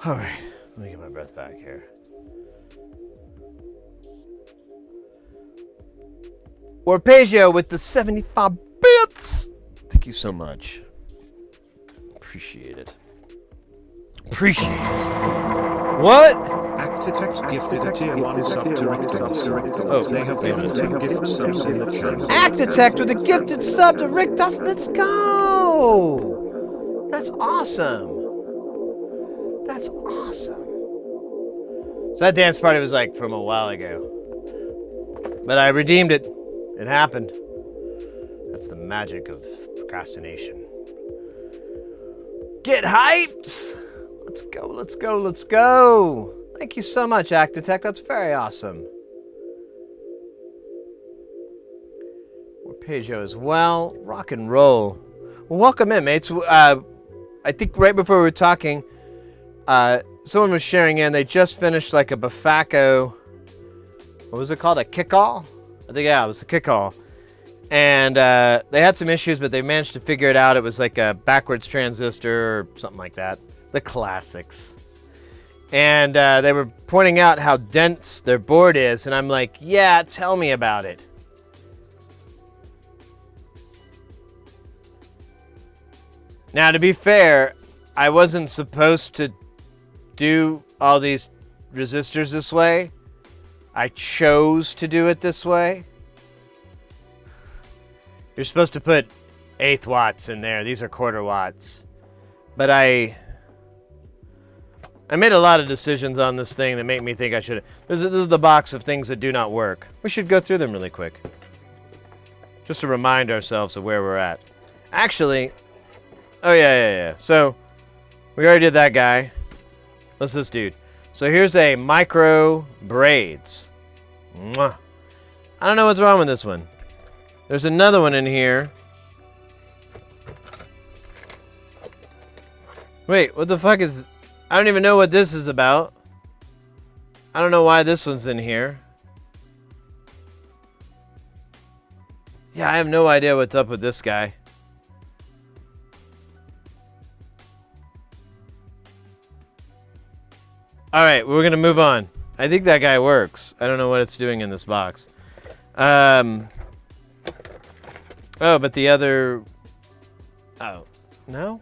All right, let me get my breath back here. Warpegio with the 75 bits. Thank you so much. Appreciate it. Appreciate it. What? Actitect gifted a tier 1 sub to Rictos. Oh, They have given 2 gift subs in the channel. Actitect with a gifted sub to Rick Dawson. Let's go. That's awesome. That's awesome. So that dance party was like from a while ago. But I redeemed it. It happened. That's the magic of procrastination. Get hyped. Let's go, let's go, let's go. Thank you so much, Actitech. That's very awesome. Warpegio as well. Rock and roll. Well, welcome in, mates. I think right before we were talking, someone was sharing in. They just finished like a Bafako. What was it called? A kick-all? I think, yeah, it was a kick-all. And they had some issues, but they managed to figure it out. It was like a backwards transistor or something like that. The classics. And they were pointing out how dense their board is, and I'm like, yeah, tell me about it. Now, to be fair, I wasn't supposed to do all these resistors this way. I chose to do it this way. You're supposed to put 1/8 watts in there. These are 1/4 watts. But I made a lot of decisions on this thing that make me think I should. This is the box of things that do not work. We should go through them really quick. Just to remind ourselves of where we're at. Actually, oh yeah. So, we already did that guy. What's this dude? So here's a micro braids. Mwah. I don't know what's wrong with this one. There's another one in here. Wait, what the fuck is... I don't even know what this is about. I don't know why this one's in here. Yeah, I have no idea what's up with this guy. Alright, we're gonna move on. I think that guy works. I don't know what it's doing in this box. Oh, but the other... Oh, no?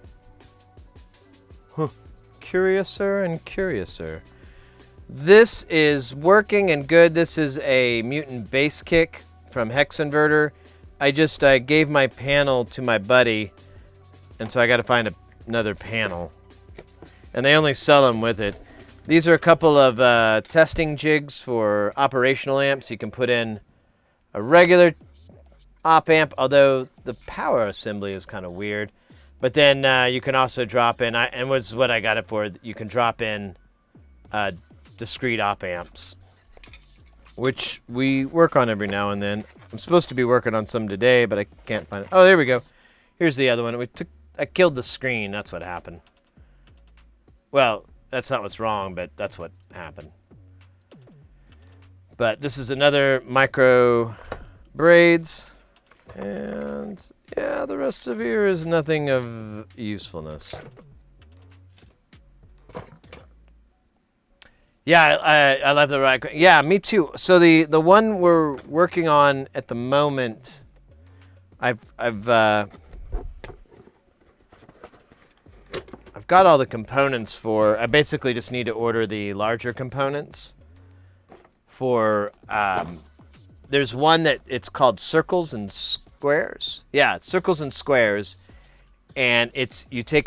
Huh. Curiouser and curiouser. This is working and good. This is a mutant bass kick from Hex Inverter. I gave my panel to my buddy, and so I got to find another panel. And they only sell them with it. These are a couple of testing jigs for operational amps. You can put in a regular op amp, although the power assembly is kind of weird. But then you can also drop in, and was what I got it for, you can drop in discrete op amps, which we work on every now and then. I'm supposed to be working on some today, but I can't find it. Oh, there we go. Here's the other one. I killed the screen. That's what happened. Well, that's not what's wrong, but that's what happened. But this is another micro braids. And yeah, the rest of here is nothing of usefulness. Yeah, I love the right. Yeah, me too. So the one we're working on at the moment, I've got all the components for. I basically just need to order the larger components for. There's one that it's called circles and squares. Yeah, it's circles and squares, and you take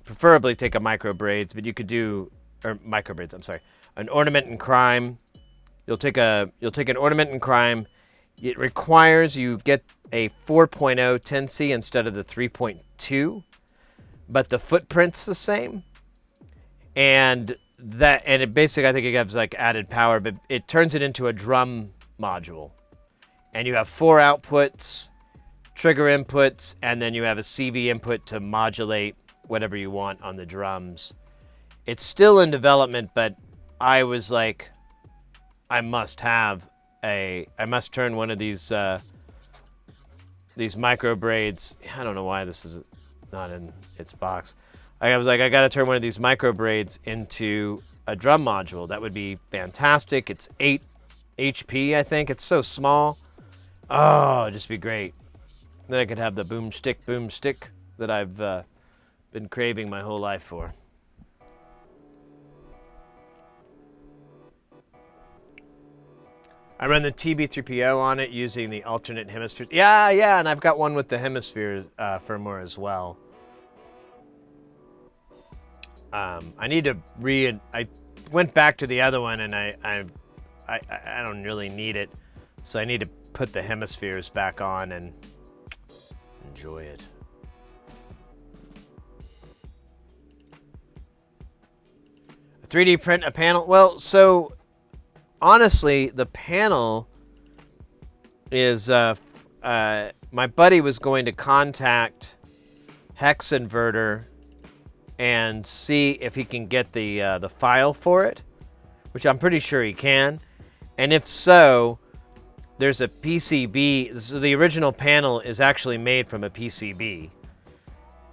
preferably take a micro braids, but you could do micro braids. I'm sorry, an ornament in crime. You'll take an ornament in crime. It requires you get a 4.0 10C instead of the 3.2, but the footprint's the same, and it basically, I think it gives like added power, but it turns it into a drum module, and you have 4 outputs, trigger inputs, and then you have a CV input to modulate whatever you want on the drums. It's still in development, but I was like, I must turn one of these micro braids. I don't know why this is not in its box. I was like, I gotta turn one of these micro braids into a drum module. That would be fantastic. It's 8 HP, I think. It's so small. Oh, it'd just be great. Then I could have the boom stick that I've been craving my whole life for. I run the TB3PO on it using the alternate hemisphere. Yeah, and I've got one with the hemisphere firmware as well. I need to I went back to the other one, and I don't really need it, so I need to put the hemispheres back on and enjoy it. A 3D print a panel. Well, so honestly, the panel is my buddy was going to contact Hex Inverter and see if he can get the file for it, which I'm pretty sure he can. And if so, there's a PCB. So the original panel is actually made from a PCB.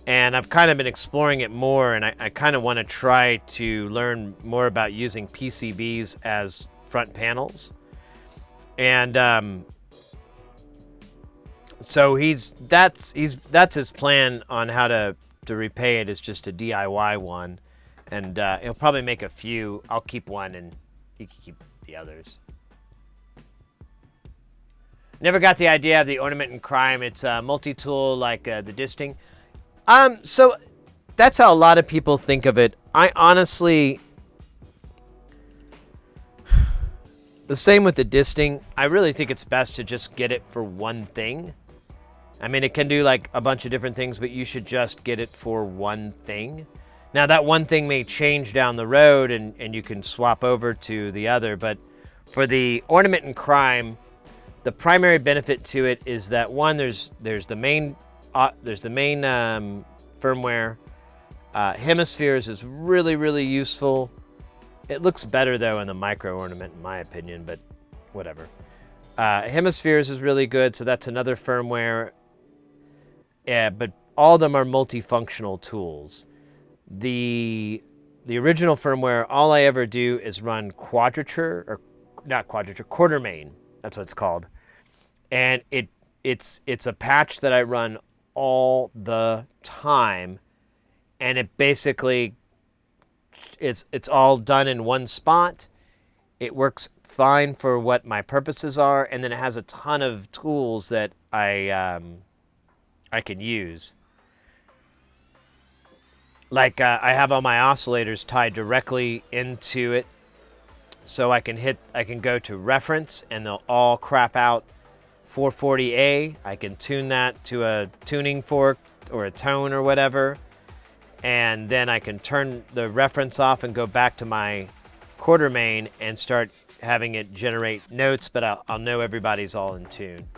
And I've kind of been exploring it more, and I kind of want to try to learn more about using PCBs as front panels. And so that's his plan on how to repay it, is just to DIY one. And he'll probably make a few. I'll keep one, and he can keep the others. Never got the idea of the ornament and crime. It's a multi-tool like the disting. So that's how a lot of people think of it. I honestly, the same with the disting. I really think it's best to just get it for one thing. I mean, it can do like a bunch of different things, but you should just get it for one thing. Now, that one thing may change down the road, and you can swap over to the other. But for the ornament and crime, the primary benefit to it is that, one, there's the main firmware. Hemispheres is really, really useful. It looks better, though, in the micro ornament, in my opinion, but whatever. Hemispheres is really good, so that's another firmware. Yeah, but all of them are multifunctional tools. The original firmware, all I ever do is run quadrature, or not quadrature, quartermain. That's what it's called. And it's a patch that I run all the time, and it basically it's all done in one spot. It works fine for what my purposes are, and then it has a ton of tools that I can use. Like I have all my oscillators tied directly into it, so I can go to reference, and they'll all crap out 440A. I can tune that to a tuning fork or a tone or whatever, and then I can turn the reference off and go back to my quartermain and start having it generate notes, but I'll know everybody's all in tune.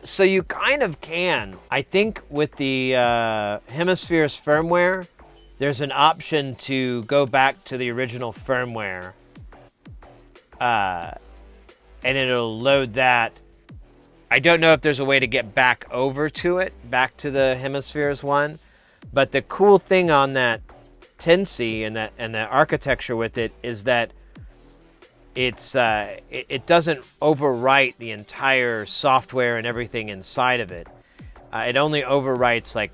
So you kind of can. I think with the Hemispheres firmware, there's an option to go back to the original firmware, and it'll load that. I don't know if there's a way to get back over to it, back to the Hemispheres one, but the cool thing on that Tennessee and the architecture with it is that it doesn't overwrite the entire software and everything inside of it. It only overwrites like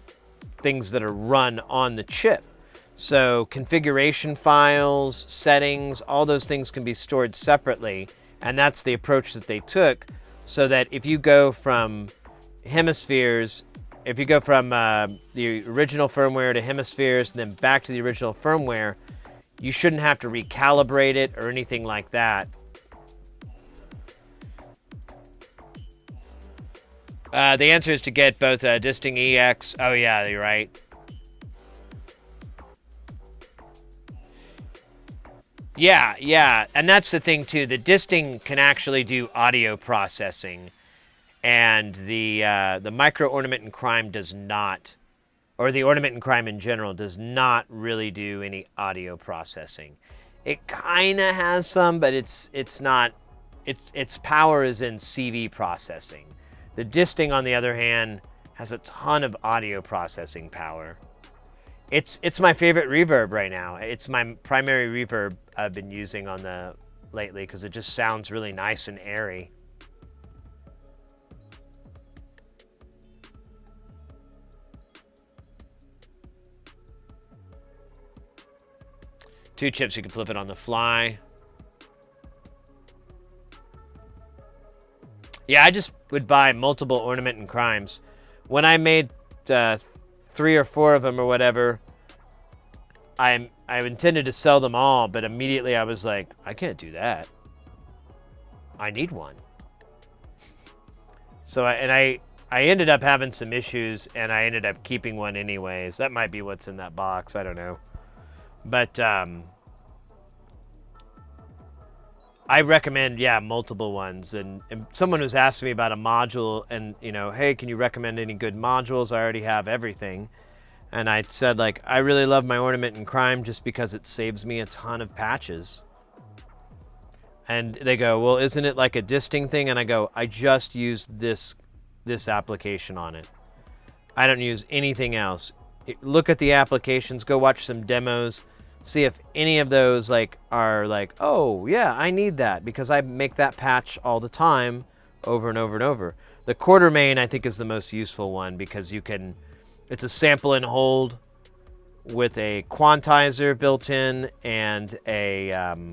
things that are run on the chip. So configuration files, settings, all those things can be stored separately, and that's the approach that they took, so that if you go from Hemispheres, if you go from the original firmware to Hemispheres and then back to the original firmware, you shouldn't have to recalibrate it or anything like that. The answer is to get both Disting EX. Oh yeah, you're right. Yeah, and that's the thing too. The Disting can actually do audio processing, and the micro ornament and crime does not. Or the ornament and crime in general does not really do any audio processing. It kind of has some, but it's not. Its power is in CV processing. The Disting, on the other hand, has a ton of audio processing power. It's my favorite reverb right now. It's my primary reverb I've been using on the lately because it just sounds really nice and airy. Two chips, you can flip it on the fly. Yeah, I just would buy multiple ornament and crimes. When I made 3 or 4 of them or whatever, I intended to sell them all, but immediately I was like, I can't do that. I need one. So I ended up having some issues, and I ended up keeping one anyways. That might be what's in that box. I don't know. But I recommend, yeah, multiple ones. And someone who's asked me about a module and, you know, hey, can you recommend any good modules? I already have everything. And I said, like, I really love my Ornament and Crime just because it saves me a ton of patches. And they go, well, isn't it like a disting thing? And I go, I just use this application on it. I don't use anything else. Look at the applications, go watch some demos, see if any of those like are like, oh yeah, I need that because I make that patch all the time over and over and over. The Quartermain I think is the most useful one because you can, it's a sample and hold with a quantizer built in and a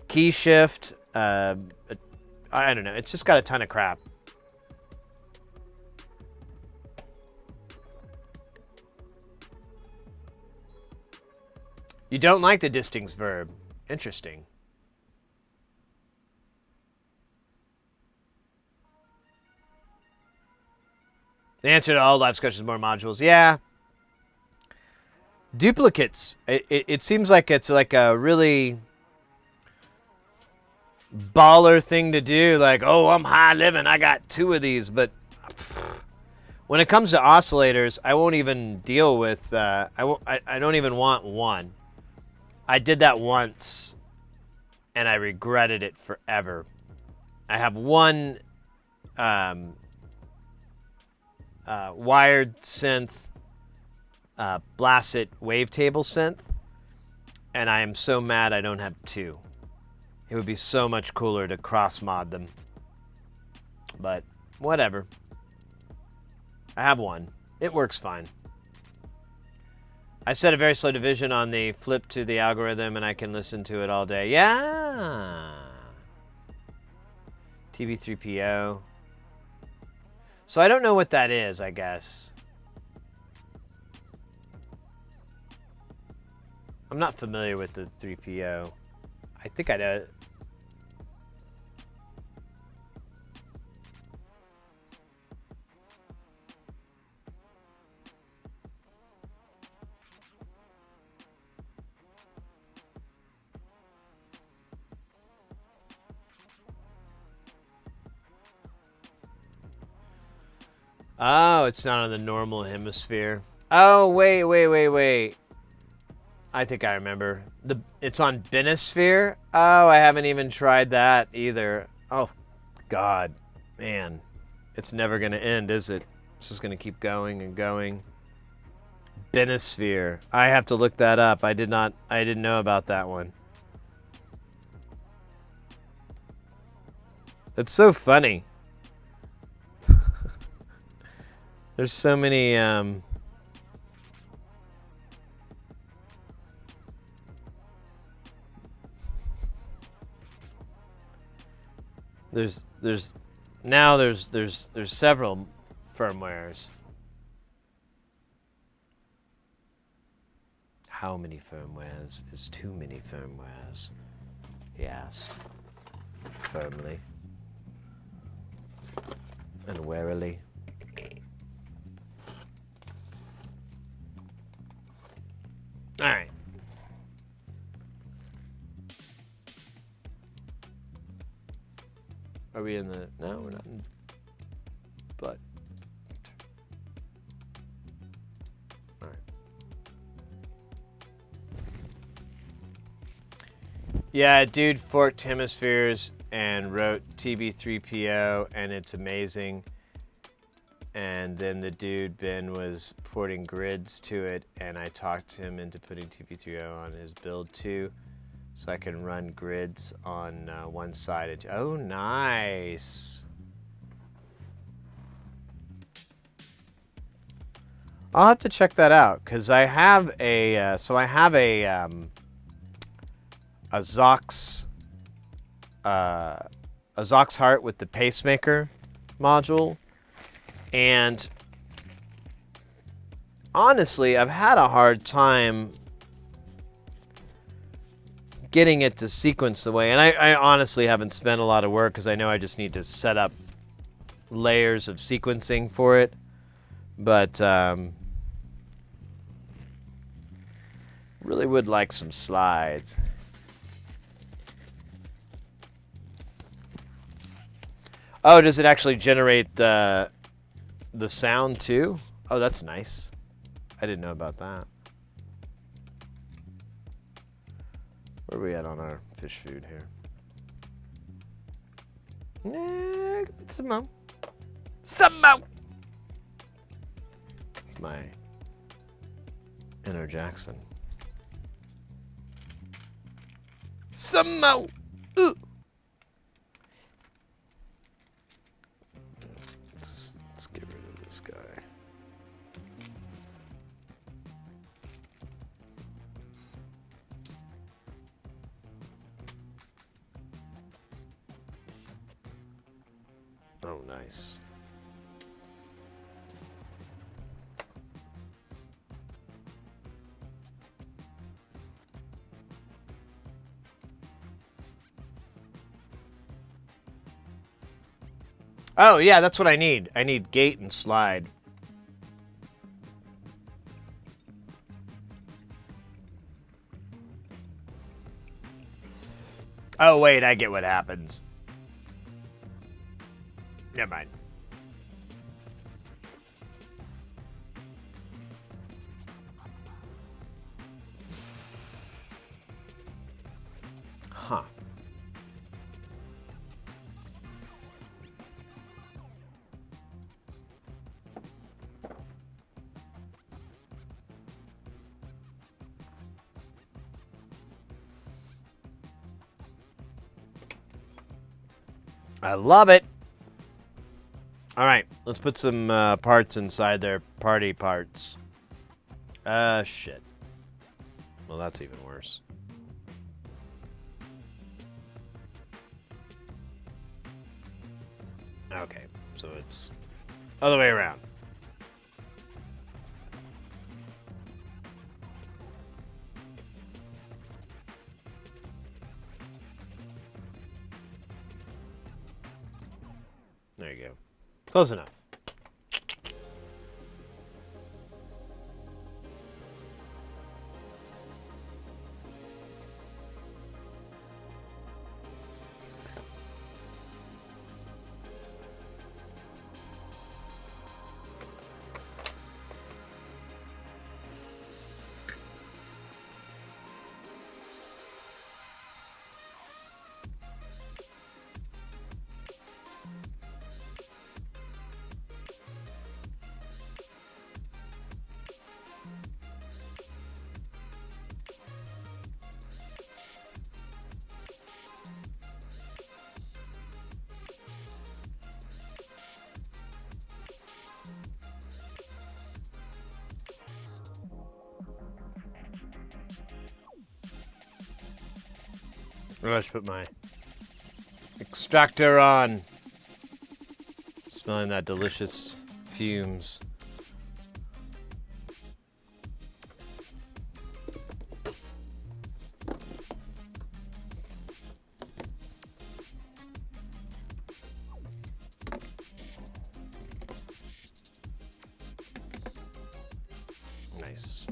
key shift. I don't know. It's just got a ton of crap. You don't like the distings verb. Interesting. The answer to all life's questions, more modules. Yeah. Duplicates. It seems like it's like a really baller thing to do. Like, oh, I'm high living. I got 2 of these. But when it comes to oscillators, I won't even deal with. I don't even want 1. I did that once, and I regretted it forever. I have 1 wired synth, Blasset wavetable synth, and I am so mad I don't have 2. It would be so much cooler to cross-mod them. But whatever. I have 1. It works fine. I set a very slow division on the flip to the algorithm, and I can listen to it all day. Yeah! TB3PO. So I don't know what that is, I guess. I'm not familiar with the 3PO. I think I know. Oh, it's not on the normal hemisphere. Oh, wait. I think I remember. It's on Binosphere? Oh, I haven't even tried that either. Oh, God. Man. It's never going to end, is it? It's just going to keep going and going. Binosphere. I have to look that up. I didn't know about that one. That's so funny. There's so many, there's several firmwares. How many firmwares is too many firmwares? He asked, firmly and warily. All right. Are we in the... No, we're not in... But... All right. Yeah, dude forked hemispheres and wrote TB3PO, and it's amazing. And then the dude, Ben, was porting grids to it, and I talked him into putting TP3O on his build too, so I can run grids on one side. Oh, nice. I'll have to check that out, because I have a, a Zox, a Zox Heart with the pacemaker module. And honestly, I've had a hard time getting it to sequence the way. And I honestly haven't spent a lot of work because I know I just need to set up layers of sequencing for it. But Really would like some slides. Oh, does it actually generate the sound too? Oh, that's nice. I didn't know about that. Where are we at on our fish food here? Some more. Some more. It's my inner Jackson. Some more. Ooh. Let's get rid of this guy. Oh, nice. Oh, yeah, that's what I need. I need gate and slide. Oh, wait, I get what happens. Never mind. Huh. I love it. All right, let's put some parts inside there. Party parts. Shit. Well, that's even worse. Okay, so it's other way around. There you go. Close enough. I should put my extractor on. Smelling that delicious fumes. Nice.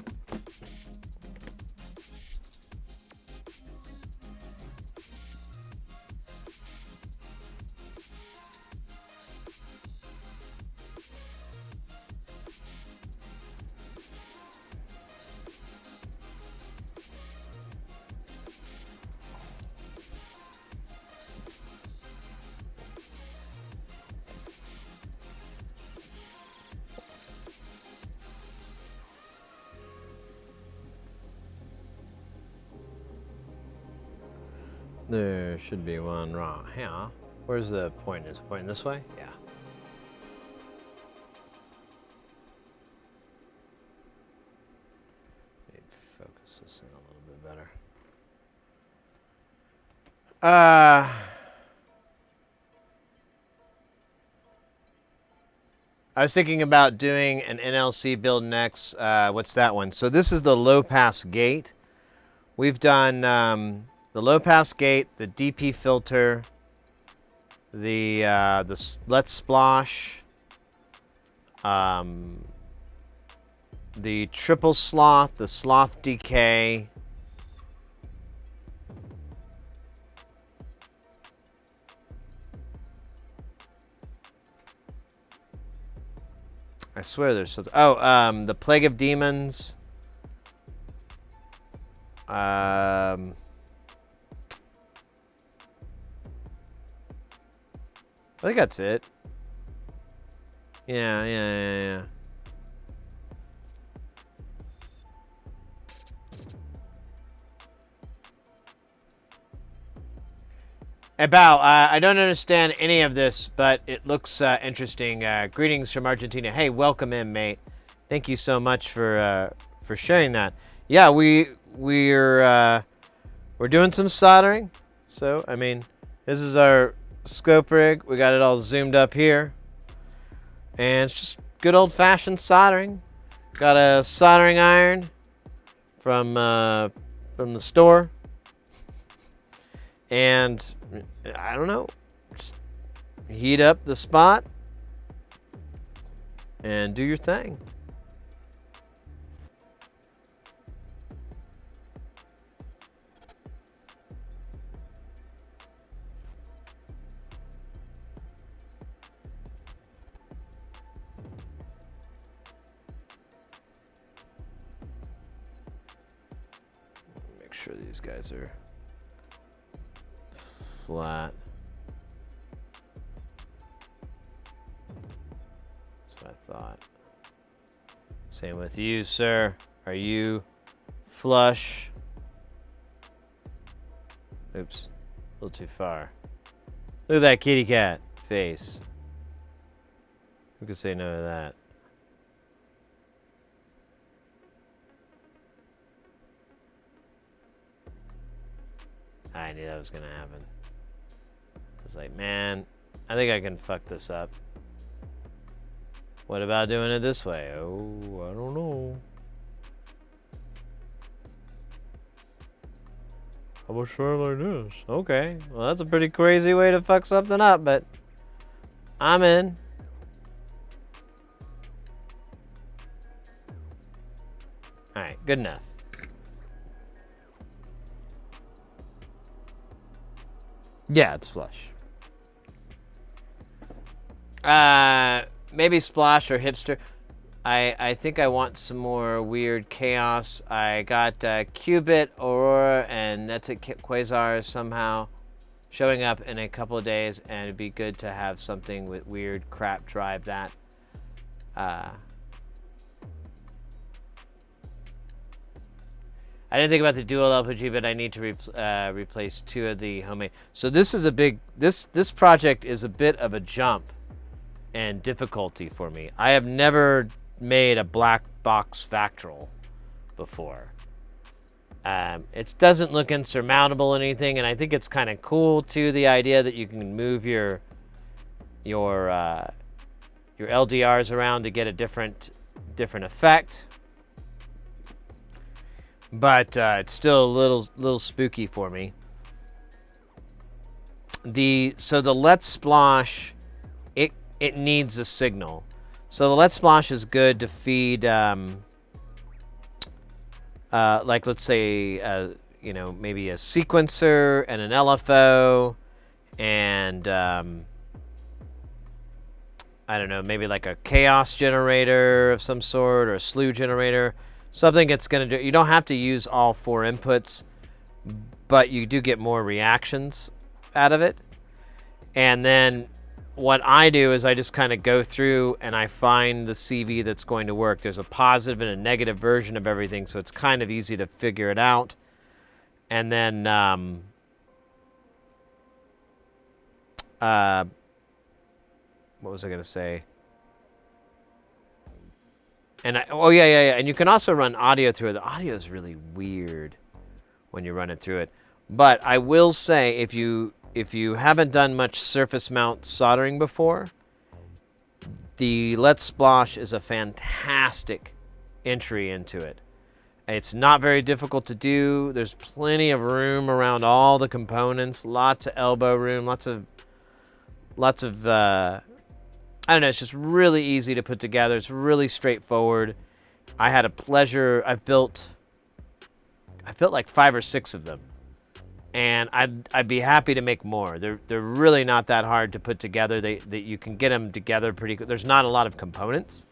There should be one right here. Where's the point? Is it pointing this way? Yeah. Maybe focus this in a little bit better. I was thinking about doing an NLC build next. What's that one? So this is the low pass gate. We've done the low pass gate, the DP filter, the Let's Splosh, the triple sloth, the sloth decay. I swear there's something. Oh, the Plague of Demons. I think that's it. Yeah. About, I don't understand any of this, but it looks interesting. Greetings from Argentina. Hey, welcome in, mate. Thank you so much for sharing that. Yeah, we're doing some soldering. So, I mean, this is our scope rig. We got it all zoomed up here. And it's just good old-fashioned soldering. Got a soldering iron from the store. And I don't know, just heat up the spot and do your thing. Make sure these guys are flat. That's what I thought. Same with you, sir. Are you flush? Oops. A little too far. Look at that kitty cat face. Who could say no to that? I knew that was going to happen. I was like, man, I think I can fuck this up. What about doing it this way? Oh, I don't know. How about trying like this? Okay, well, that's a pretty crazy way to fuck something up, but I'm in. All right, good enough. Yeah, it's flush. Maybe Splash or Hipster. I think I want some more weird chaos. I got Qubit, Aurora, and Netic Quasar somehow showing up in a couple of days, and it'd be good to have something with weird crap drive that. I didn't think about the dual LPG, but I need to replace 2 of the homemade. So this is a big, this project is a bit of a jump and difficulty for me. I have never made a black box Factoral before. It doesn't look insurmountable or anything, and I think it's kind of cool too, the idea that you can move your LDRs around to get a different effect. But it's still a little spooky for me. So the Let's Splosh, it needs a signal. So the Let's Splosh is good to feed, like let's say, maybe a sequencer and an LFO, and I don't know, maybe like a chaos generator of some sort or a slew generator. Something that's going to do, you don't have to use all 4 inputs, but you do get more reactions out of it. And then what I do is I just kind of go through and I find the CV that's going to work. There's a positive and a negative version of everything, so it's kind of easy to figure it out. And then, what was I going to say? And and you can also run audio through it. The audio is really weird when you run it through it. But I will say, if you haven't done much surface mount soldering before, the Let's Splosh is a fantastic entry into it. It's not very difficult to do. There's plenty of room around all the components, lots of elbow room, lots of I don't know, it's just really easy to put together. It's really straightforward. I had a pleasure. I've built like 5 or 6 of them, and I'd be happy to make more. They're really not that hard to put together. You can get them together pretty quick. There's not a lot of components.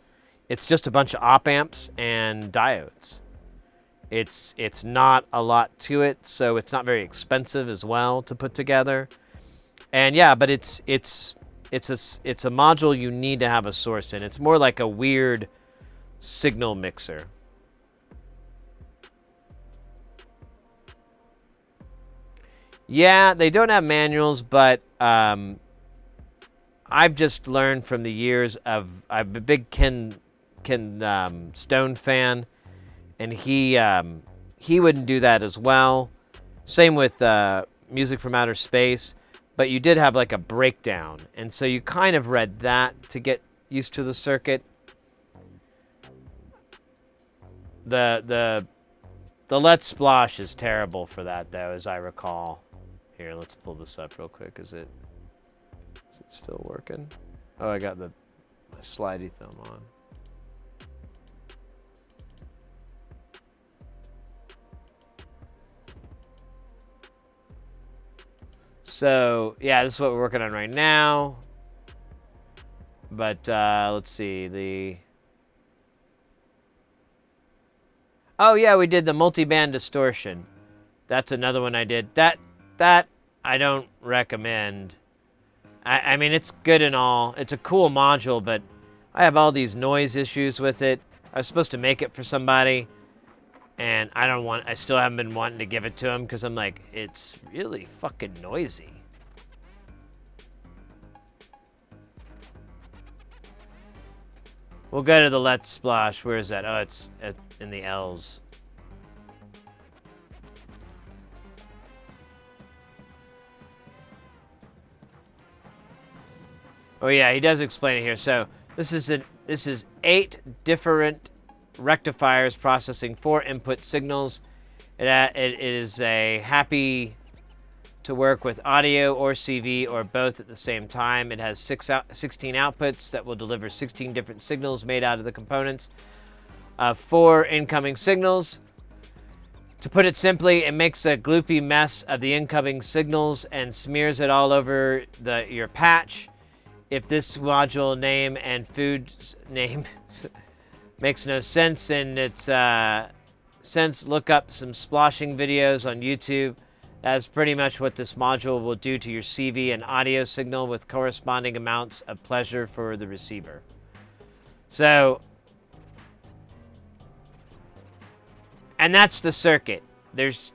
It's just a bunch of op amps and diodes. It's not a lot to it, so it's not very expensive as well to put together. And yeah, but it's a module you need to have a source in. It's more like a weird signal mixer. Yeah, they don't have manuals, but I've just learned from the years of I'm a big Ken Stone fan, and he wouldn't do that as well. Same with Music from Outer Space, but you did have like a breakdown, and so you kind of read that to get used to the circuit. The Let's Splosh is terrible for that, though, as I recall. Here, let's pull this up real quick. Is it still working? Oh, I got my slidey thumb on. So, yeah, this is what we're working on right now. But, let's see, Oh, yeah, we did the multi-band distortion. That's another one I did. That I don't recommend. I mean, it's good and all. It's a cool module, but I have all these noise issues with it. I was supposed to make it for somebody, and I still haven't been wanting to give it to him because I'm like, it's really fucking noisy. We'll go to the Let's Splash. Where is that? Oh, it's in the L's. Oh yeah, he does explain it here. So this is 8 different rectifiers processing 4 input signals. It is happy to work with audio or CV or both at the same time. It has 16 outputs that will deliver 16 different signals made out of the components. 4 incoming signals. To put it simply, it makes a gloopy mess of the incoming signals and smears it all over your patch. If this module name and food name makes no sense, and look up some splashing videos on YouTube. That's pretty much what this module will do to your CV and audio signal with corresponding amounts of pleasure for the receiver. So, and that's the circuit. There's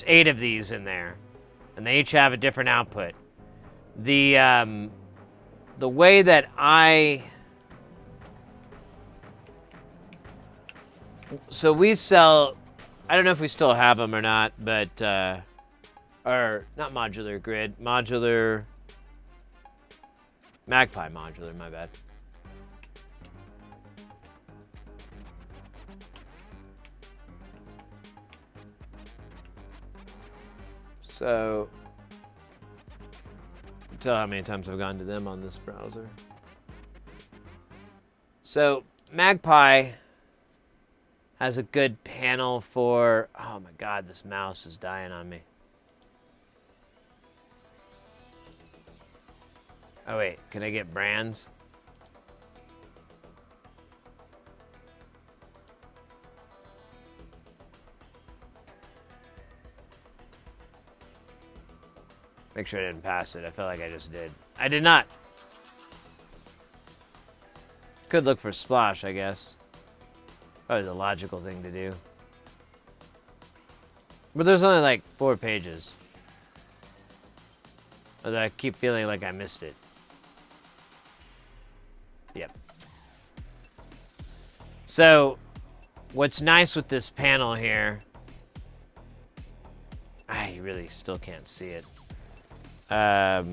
8 of these in there, and they each have a different output. The way that so we sell, I don't know if we still have them or not, but, or not modular grid, modular, Magpie modular, my bad. So, tell how many times I've gone to them on this browser. So, Magpie has a good panel for, oh my god, this mouse is dying on me. Oh wait, can I get brands? Make sure I didn't pass it. I felt like I just did. I did not. Could look for Splash, I guess. Probably the logical thing to do. But there's only like 4 pages. Although I keep feeling like I missed it. Yep. So, what's nice with this panel here... you really still can't see it. Oh,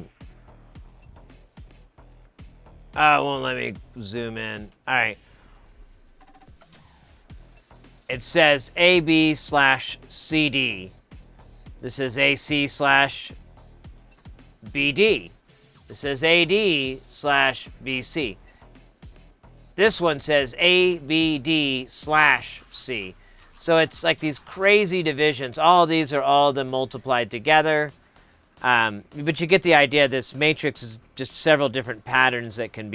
it won't let me zoom in. Alright. It says AB/CD. This is AC/BD. This is AD/BC. This one says ABD/C. So it's like these crazy divisions. All these are all then multiplied together. But you get the idea. This matrix is just several different patterns that can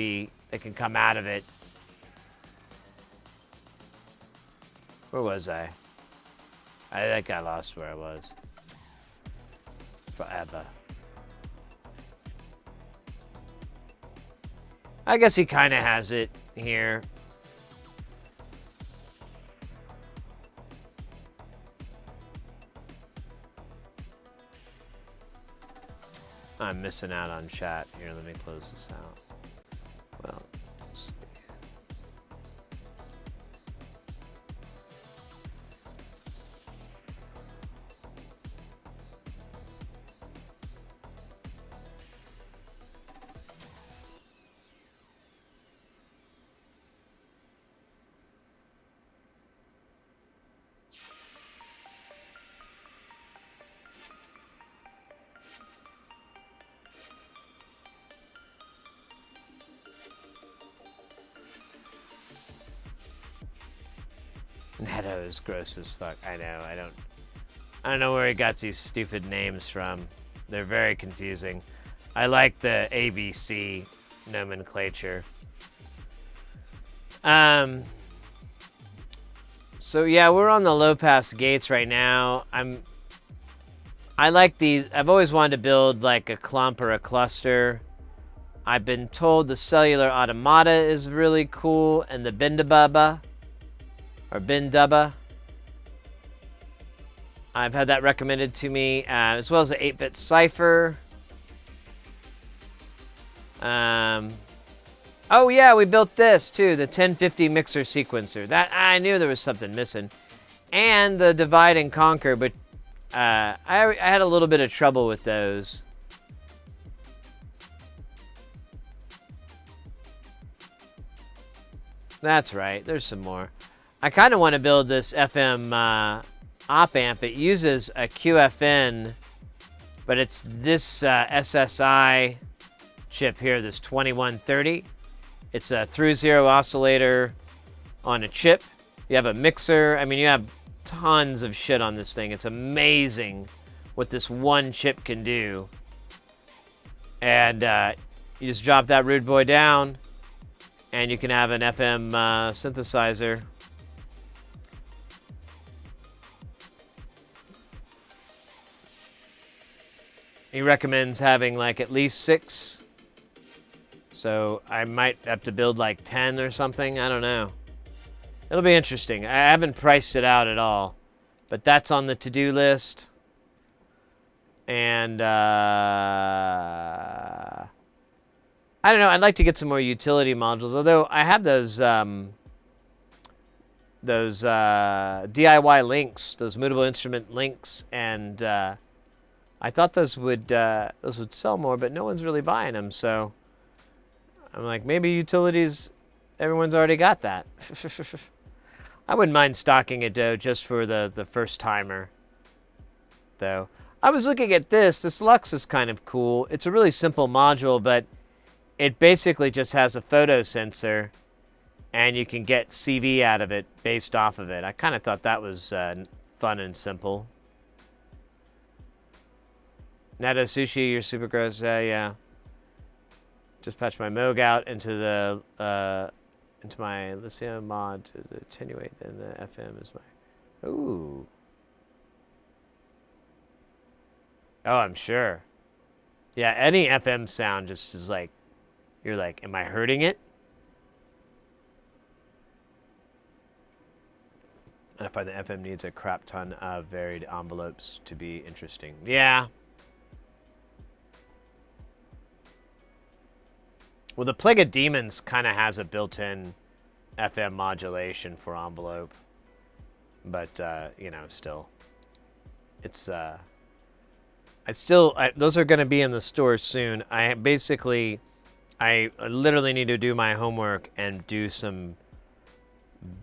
come out of it. Where was I? I think I lost where I was. Forever. I guess he kind of has it here. I'm missing out on chat. Here, let me close this out. Well, let's see. Netto is gross as fuck. I know. I don't know where he got these stupid names from. They're very confusing. I like the ABC nomenclature. So yeah, we're on the low pass gates right now. I like these. I've always wanted to build like a clump or a cluster. I've been told the cellular automata is really cool, and the Bindababa or Bindubba. I've had that recommended to me, as well as the 8-bit cipher. Oh yeah, we built this too, the 1050 mixer sequencer. That I knew there was something missing, and the divide and conquer, but I had a little bit of trouble with those. That's right. There's some more. I kind of want to build this FM op amp. It uses a QFN, but it's this SSI chip here, this 2130. It's a through-zero oscillator on a chip. You have a mixer. I mean, you have tons of shit on this thing. It's amazing what this one chip can do. And you just drop that rude boy down, and you can have an FM synthesizer. He recommends having like at least 6. So I might have to build like 10 or something. I don't know. It'll be interesting. I haven't priced it out at all, but that's on the to-do list. And I don't know. I'd like to get some more utility modules. Although I have those DIY links, those mutable instrument links, and I thought those would sell more, but no one's really buying them. So I'm like, maybe utilities, everyone's already got that. I wouldn't mind stocking it though, just for the first timer. Though I was looking at this. This Lux is kind of cool. It's a really simple module, but it basically just has a photo sensor, and you can get CV out of it based off of it. I kind of thought that was fun and simple. Natto Sushi, you're super gross. Yeah. Just patch my Moog out into my lithium mod to attenuate, and the FM is my. Ooh. Oh, I'm sure. Yeah, any FM sound just is like, you're like, am I hurting it? And I find the FM needs a crap ton of varied envelopes to be interesting. Yeah. Well, the Plague of Demons kind of has a built-in FM modulation for envelope. But, you know, still. It's, those are going to be in the store soon. I literally need to do my homework and do some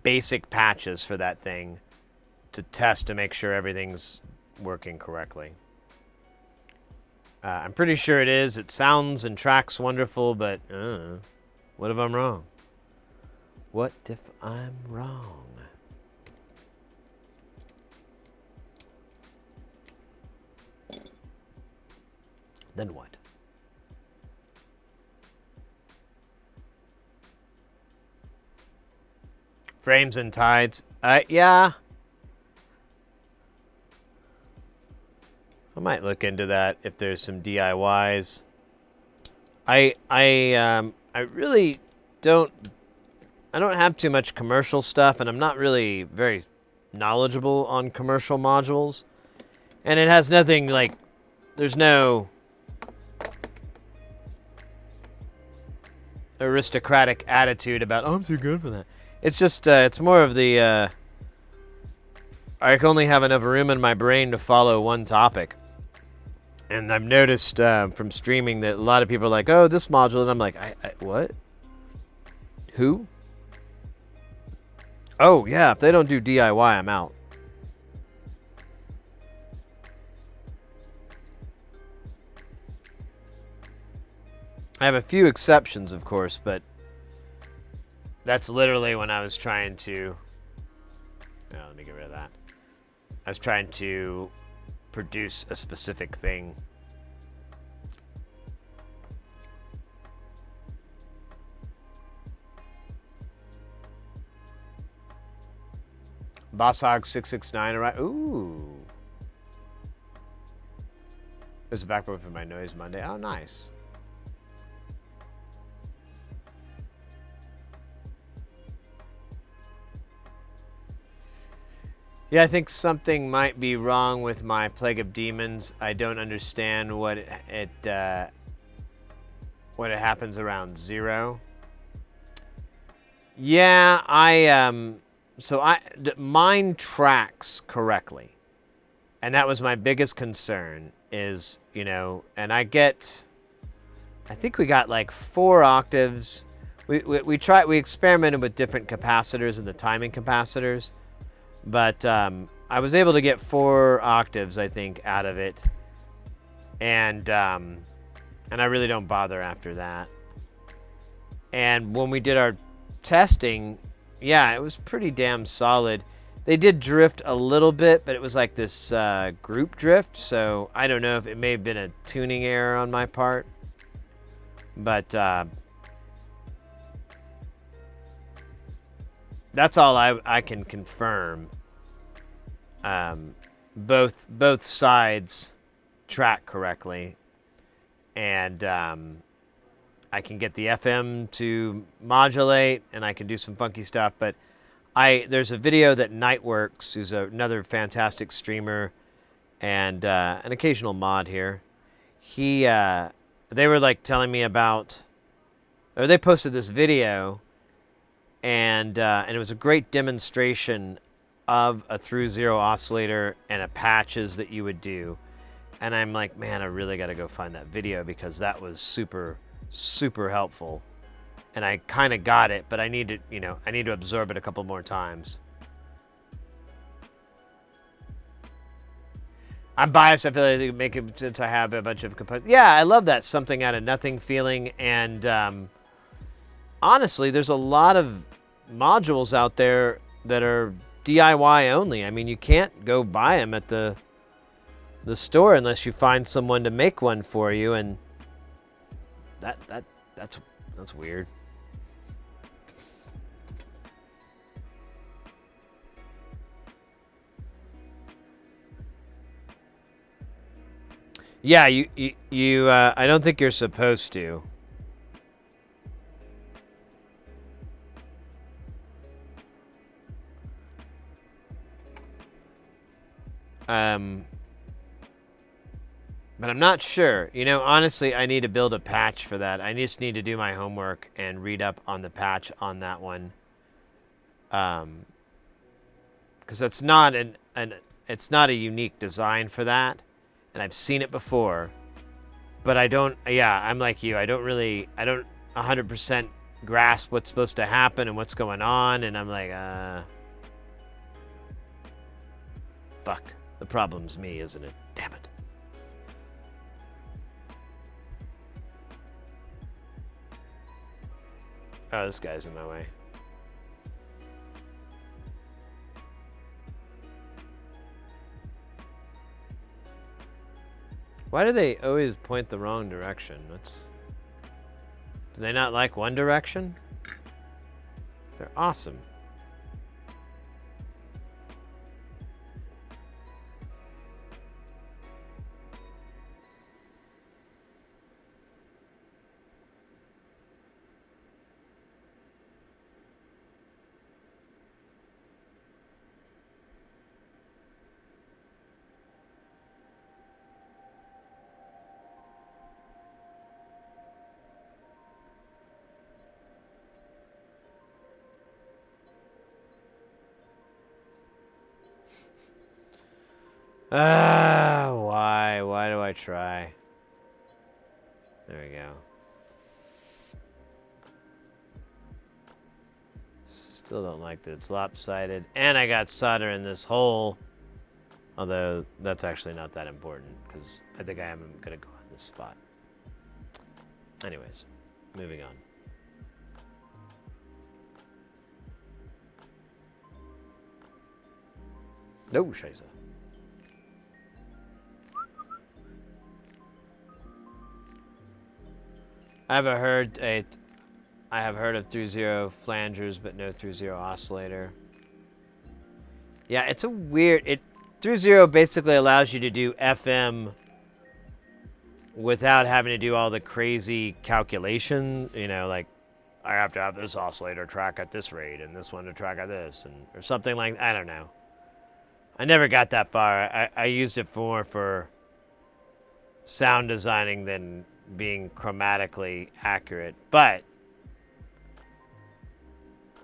basic patches for that thing to test to make sure everything's working correctly. I'm pretty sure it is. It sounds and tracks wonderful, but what if I'm wrong? What if I'm wrong? Then what? Frames and tides. Yeah. I might look into that if there's some DIYs. I really don't. I don't have too much commercial stuff, and I'm not really very knowledgeable on commercial modules. And it has nothing like. There's no aristocratic attitude about, oh, I'm too good for that. It's just, it's more of the, I can only have enough room in my brain to follow one topic. And I've noticed from streaming that a lot of people are like, oh, this module, and I'm like, what? Who? Oh, yeah, if they don't do DIY, I'm out. I have a few exceptions, of course, but that's literally when I was trying to... Oh, let me get rid of that. I was trying to produce a specific thing. BossHog669, alright. Ooh. There's a backboard for my Noise Monday. Oh, nice. Yeah, I think something might be wrong with my Plague of Demons. I don't understand what it happens around 0. Yeah, mine tracks correctly, and that was my biggest concern. Is, you know, and I think we got like 4 octaves. We experimented with different capacitors and the timing capacitors. But I was able to get 4 octaves, I think, out of it, and I really don't bother after that. And when we did our testing, yeah, it was pretty damn solid. They did drift a little bit, but it was like this group drift, so I don't know if it may have been a tuning error on my part, but that's all I can confirm. Both sides track correctly, and I can get the FM to modulate, and I can do some funky stuff. But there's a video that Nightworks, who's another fantastic streamer and an occasional mod here. They were like telling me about, or they posted this video. And it was a great demonstration of a through 0 oscillator and a patches that you would do. And I'm like, man, I really got to go find that video because that was super, super helpful. And I kind of got it, but I need to absorb it a couple more times. I'm biased. I feel like I make it since I have a bunch of components. Yeah, I love that something out of nothing feeling. And honestly, there's a lot of modules out there that are DIY only. I mean, you can't go buy them at the store unless you find someone to make one for you, and that's weird. Yeah, you I don't think you're supposed to. But I'm not sure. You know, honestly, I need to build a patch for that. I just need to do my homework and read up on the patch on that one. Because it's not it's not a unique design for that, and I've seen it before. But I don't. Yeah, I'm like you. I don't 100% grasp what's supposed to happen and what's going on, and I'm like, fuck. The problem's me, isn't it? Damn it. Oh, this guy's in my way. Why do they always point the wrong direction? Do they not like One Direction? They're awesome. Why? Why do I try? There we go. Still don't like that it's lopsided. And I got solder in this hole. Although, that's actually not that important, because I think I am going to go on this spot. Anyways, moving on. No, Scheisse. I have heard of 3-0 flangers, but no 3-0 oscillator. Yeah, it's a weird. 3-0 basically allows you to do FM without having to do all the crazy calculation. You know, like I have to have this oscillator track at this rate and this one to track at this, or something like. I don't know. I never got that far. I used it more for sound designing than being chromatically accurate. But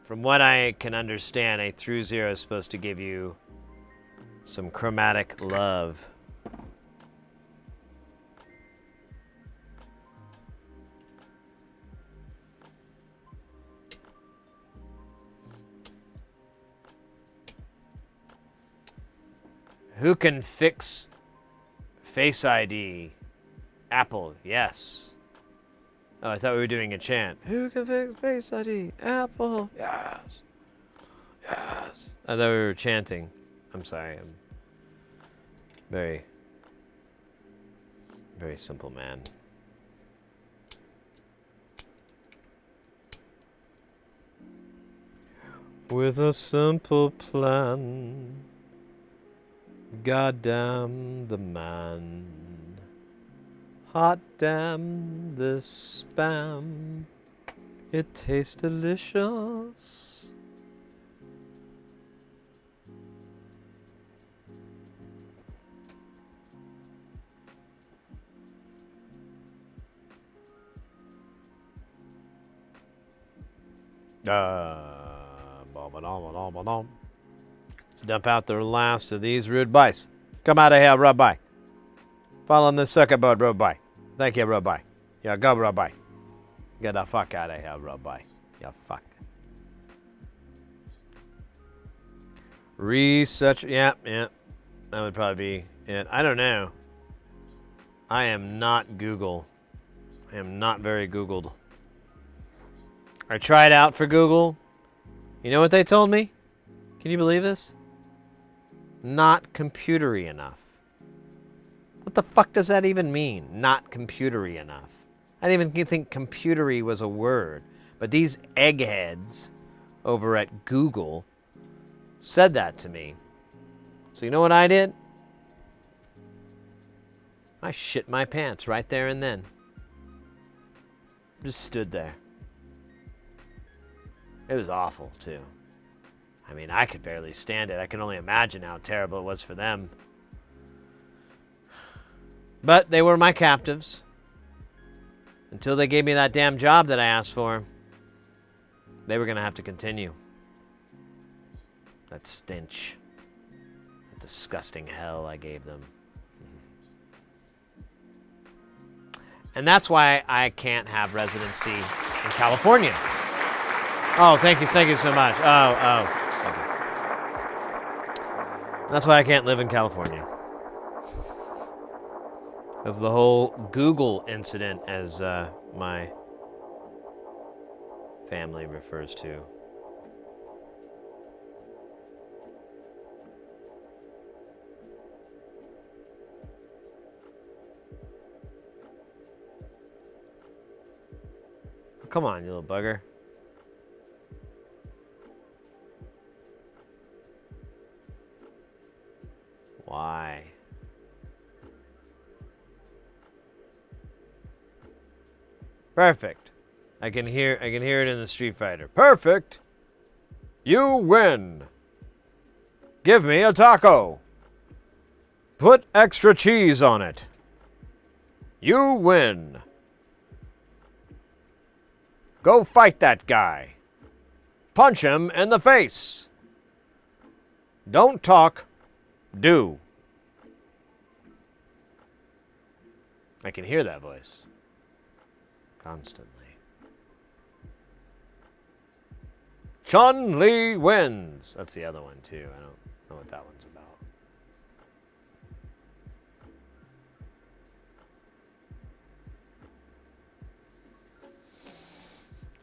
from what I can understand, a 3-0 is supposed to give you some chromatic love. Who can fix Face ID? Apple, yes. Oh, I thought we were doing a chant. Who can fix Face ID? Apple, yes. Yes. I thought we were chanting. I'm sorry. I'm very, very simple man. With a simple plan, goddamn the man. Hot damn this spam. It tastes delicious. Let's dump out the last of these rude bites. Come out of here, Rabbi. Following the circuit board, Rabbi. Thank you, Rabbi. Yeah, go, Rabbi. Get the fuck out of here, Rabbi. Yeah, fuck. Research. Yeah. That would probably be it. I don't know. I am not Google. I am not very Googled. I tried out for Google. You know what they told me? Can you believe this? Not computery enough. What the fuck does that even mean? Not computery enough. I didn't even think computery was a word. But these eggheads over at Google said that to me. So you know what I did? I shit my pants right there and then. Just stood there. It was awful, too. I mean, I could barely stand it. I can only imagine how terrible it was for them. But they were my captives. Until they gave me that damn job that I asked for, they were going to have to continue. That stench. That disgusting hell I gave them. And that's why I can't have residency in California. Oh, thank you so much. Oh. Okay. That's why I can't live in California. Because of the whole Google incident, as my family refers to. Come on, you little bugger. Why? Perfect. I can hear it in the Street Fighter. Perfect. You win. Give me a taco. Put extra cheese on it. You win. Go fight that guy. Punch him in the face. Don't talk. Do. I can hear that voice. Constantly. Chun-Li wins. That's the other one, too. I don't know what that one's about.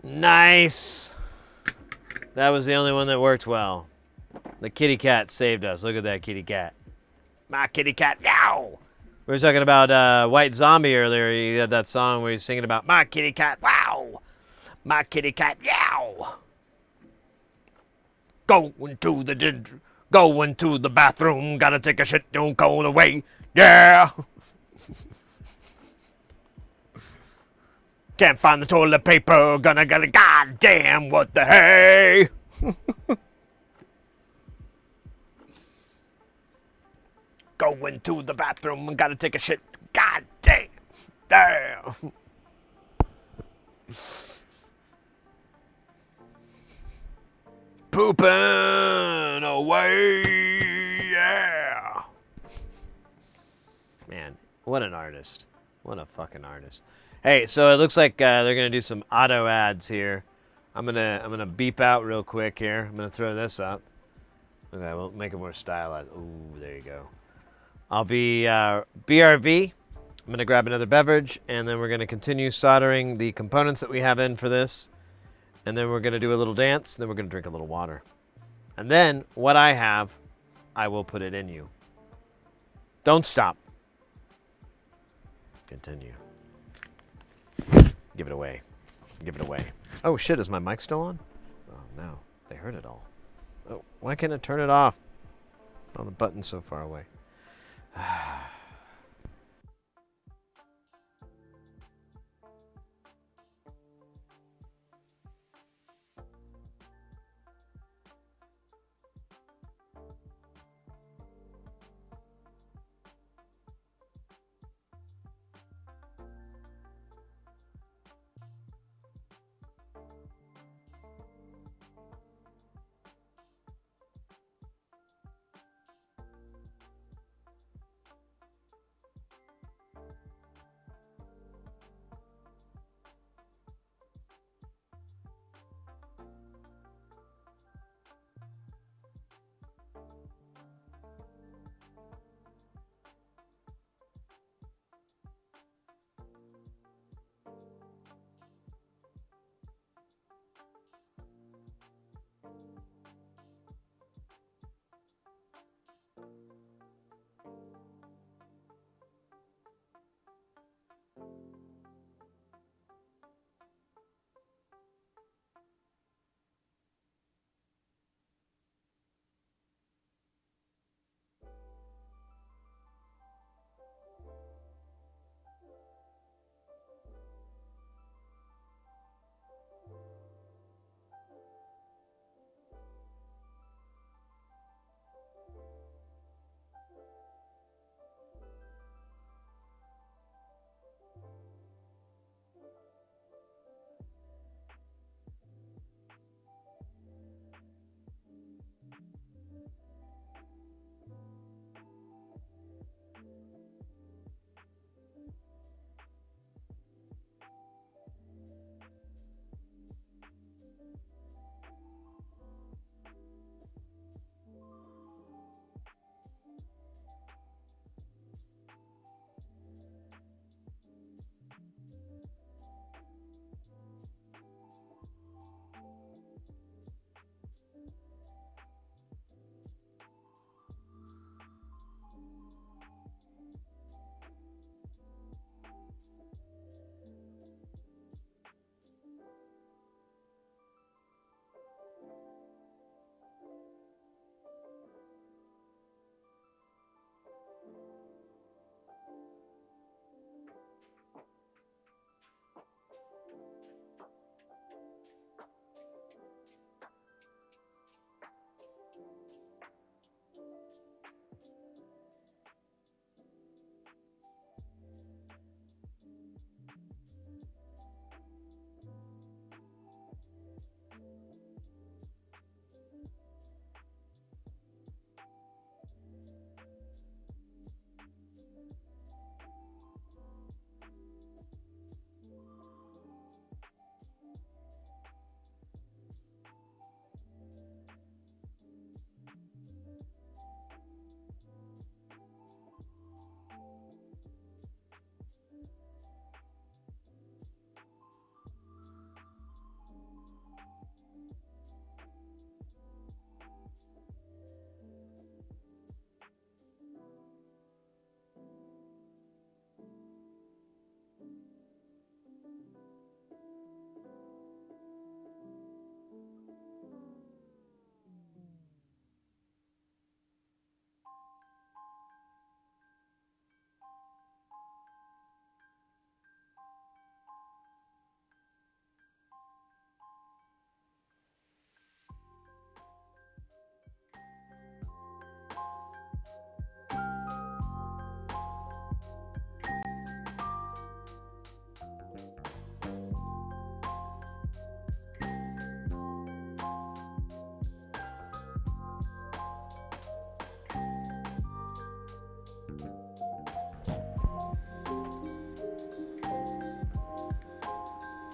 Nice. That was the only one that worked well. The kitty cat saved us. Look at that kitty cat. My kitty cat, meow. We were talking about White Zombie earlier. He had that song where he's singing about my kitty cat, wow. My kitty cat, meow. Going to the bathroom. Gotta take a shit, don't go away. Yeah. Can't find the toilet paper. Gonna get a goddamn what the hey. Going to the bathroom and gotta take a shit. God damn. Damn. Pooping away. Yeah. Man, what an artist. What a fucking artist. Hey, so it looks like they're gonna do some auto ads here. I'm gonna beep out real quick here. I'm gonna throw this up. Okay, we'll make it more stylized. Ooh, there you go. I'll be BRB. I'm gonna grab another beverage, and then we're gonna continue soldering the components that we have in for this, and then we're gonna do a little dance, and then we're gonna drink a little water, and then what I have, I will put it in you. Don't stop. Continue. Give it away. Give it away. Oh shit, is my mic still on? Oh no, they heard it all. Oh, why can't it turn it off? Oh, the button's so far away.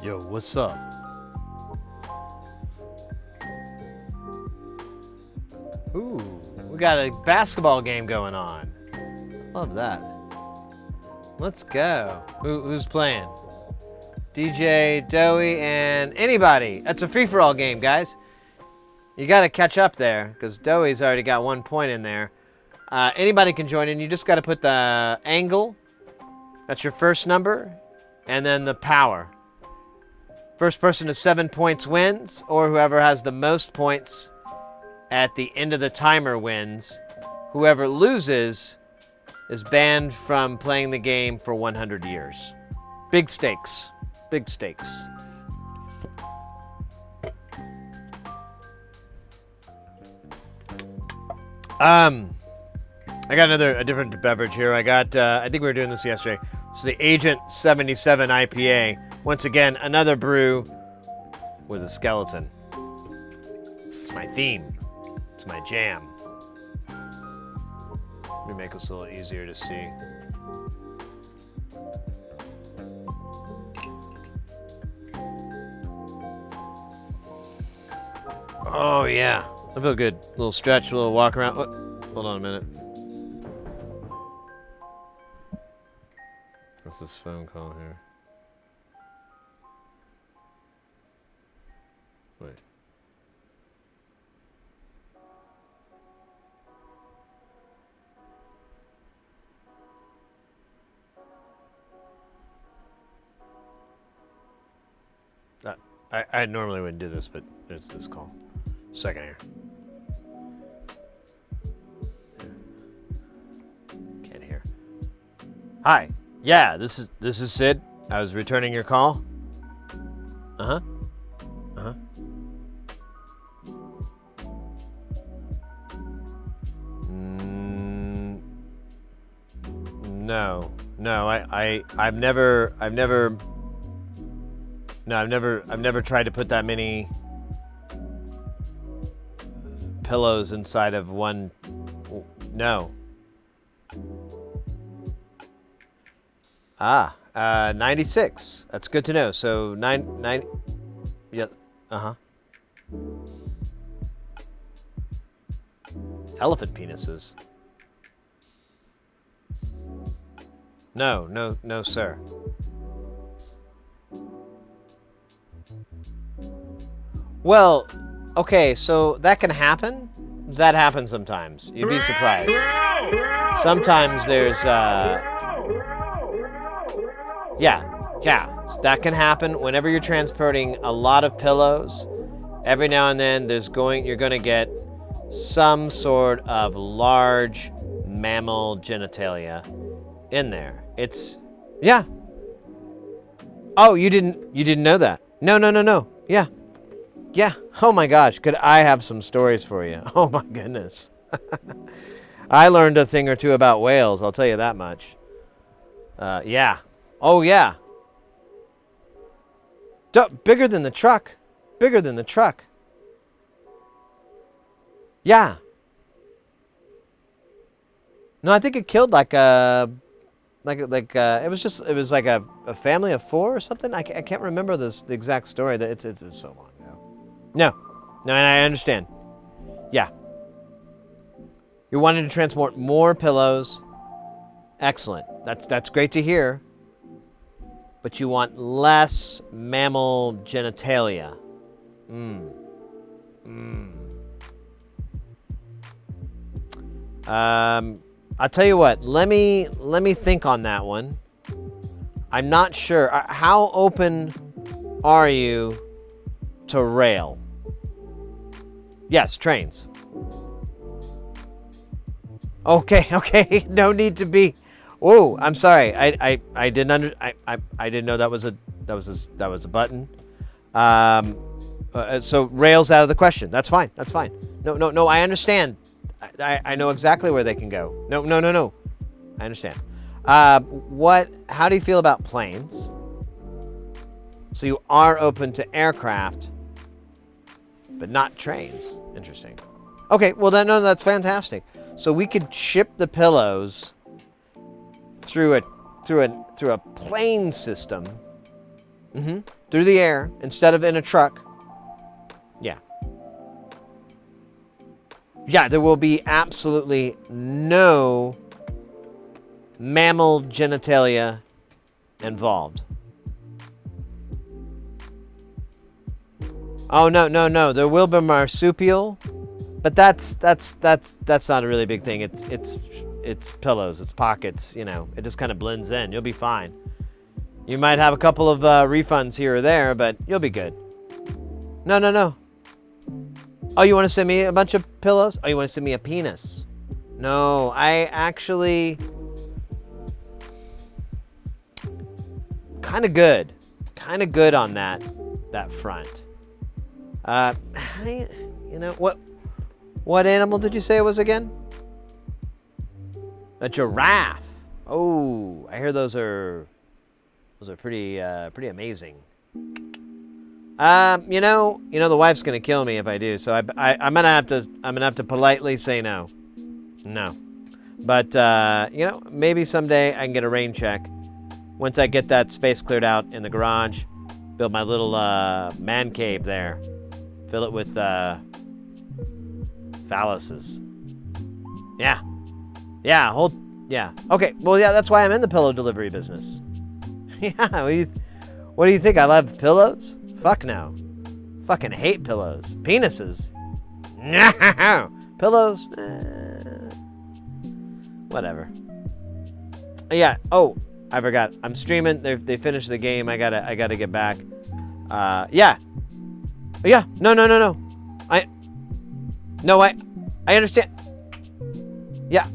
Yo, what's up? Ooh, we got a basketball game going on. Love that. Let's go. Who's playing? DJ, Doey, and anybody. That's a free-for-all game, guys. You got to catch up there, because Doey's already got 1 point in there. Anybody can join in. You just got to put the angle. That's your first number. And then the power. First person to 7 points wins, or whoever has the most points at the end of the timer wins. Whoever loses is banned from playing the game for 100 years. Big stakes. Big stakes. I got a different beverage here. I think we were doing this yesterday. It's the Agent 77 IPA. Once again, another brew with a skeleton. It's my theme. It's my jam. Let me make this a little easier to see. Oh, yeah. I feel good. A little stretch, a little walk around. Oh, hold on a minute. What's this phone call here? Wait. I normally wouldn't do this, but there's this call. Second here. Can't hear. Hi. Yeah, this is Sid. I was returning your call. Uh-huh. Uh-huh. No. I've never tried to put that many pillows inside of one. No. 96. That's good to know. So nine. Yeah. Uh-huh. Elephant penises. No, sir. Well, okay, so that can happen. That happens sometimes. You'd be surprised. Sometimes there's, yeah, that can happen. Whenever you're transporting a lot of pillows, every now and then you're gonna get some sort of large mammal genitalia in there. Yeah. Oh, you didn't know that? No. Yeah. Yeah. Oh my gosh. Could I have some stories for you? Oh my goodness. I learned a thing or two about whales. I'll tell you that much. Yeah. Oh yeah. Bigger than the truck. Bigger than the truck. Yeah. No, I think it killed it was like a family of 4 or something. I can't remember the exact story. That it's so long ago. No, and I understand. Yeah. You're wanting to transport more pillows. Excellent. That's great to hear. But you want less mammal genitalia. I'll tell you what. Let me think on that one. I'm not sure. How open are you to rail? Yes, trains. Okay. No need to be. Oh, I'm sorry. I didn't I didn't know that was a button. So rails out of the question. That's fine. No. I understand. I know exactly where they can go. No. I understand. How do you feel about planes? So you are open to aircraft, but not trains. Interesting. Okay, well that's fantastic. So we could ship the pillows through a plane system Through the air instead of in a truck. Yeah. Yeah, there will be absolutely no mammal genitalia involved. Oh, no. There will be marsupial, but that's not a really big thing. It's pillows, it's pockets, you know. It just kind of blends in. You'll be fine. You might have a couple of refunds here or there, but you'll be good. No. Oh, you want to send me a bunch of pillows? Oh, you want to send me a penis? No, I actually kind of good on that front. You know what animal did you say it was again? A giraffe. Oh, I hear those are pretty amazing. You know the wife's gonna kill me if I do, so I'm gonna have to politely say no. But you know, maybe someday I can get a rain check. Once I get that space cleared out in the garage, build my little man cave there, fill it with phalluses. Yeah. Okay. Well, yeah, that's why I'm in the pillow delivery business. Yeah. What do you think? I love pillows? Fuck no. Fucking hate pillows. Penises. No. Pillows. Whatever. Yeah. Oh, I forgot. I'm streaming. They finished the game. I gotta get back. Yeah. No. I understand. Yeah.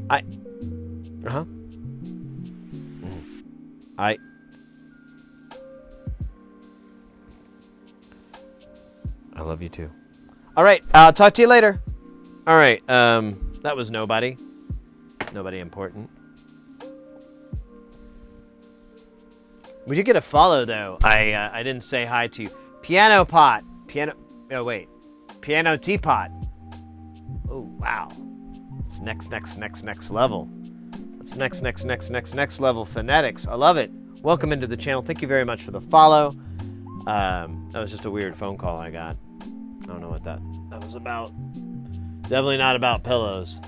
I love you too. All right, I'll talk to you later. All right, that was nobody important. We did get a follow though. I didn't say hi to you. Piano teapot. Oh wow, it's next level. That's next level phonetics. I love it. Welcome into the channel. Thank you very much for the follow. That was just a weird phone call I got. I don't know what that was about. Definitely not about pillows.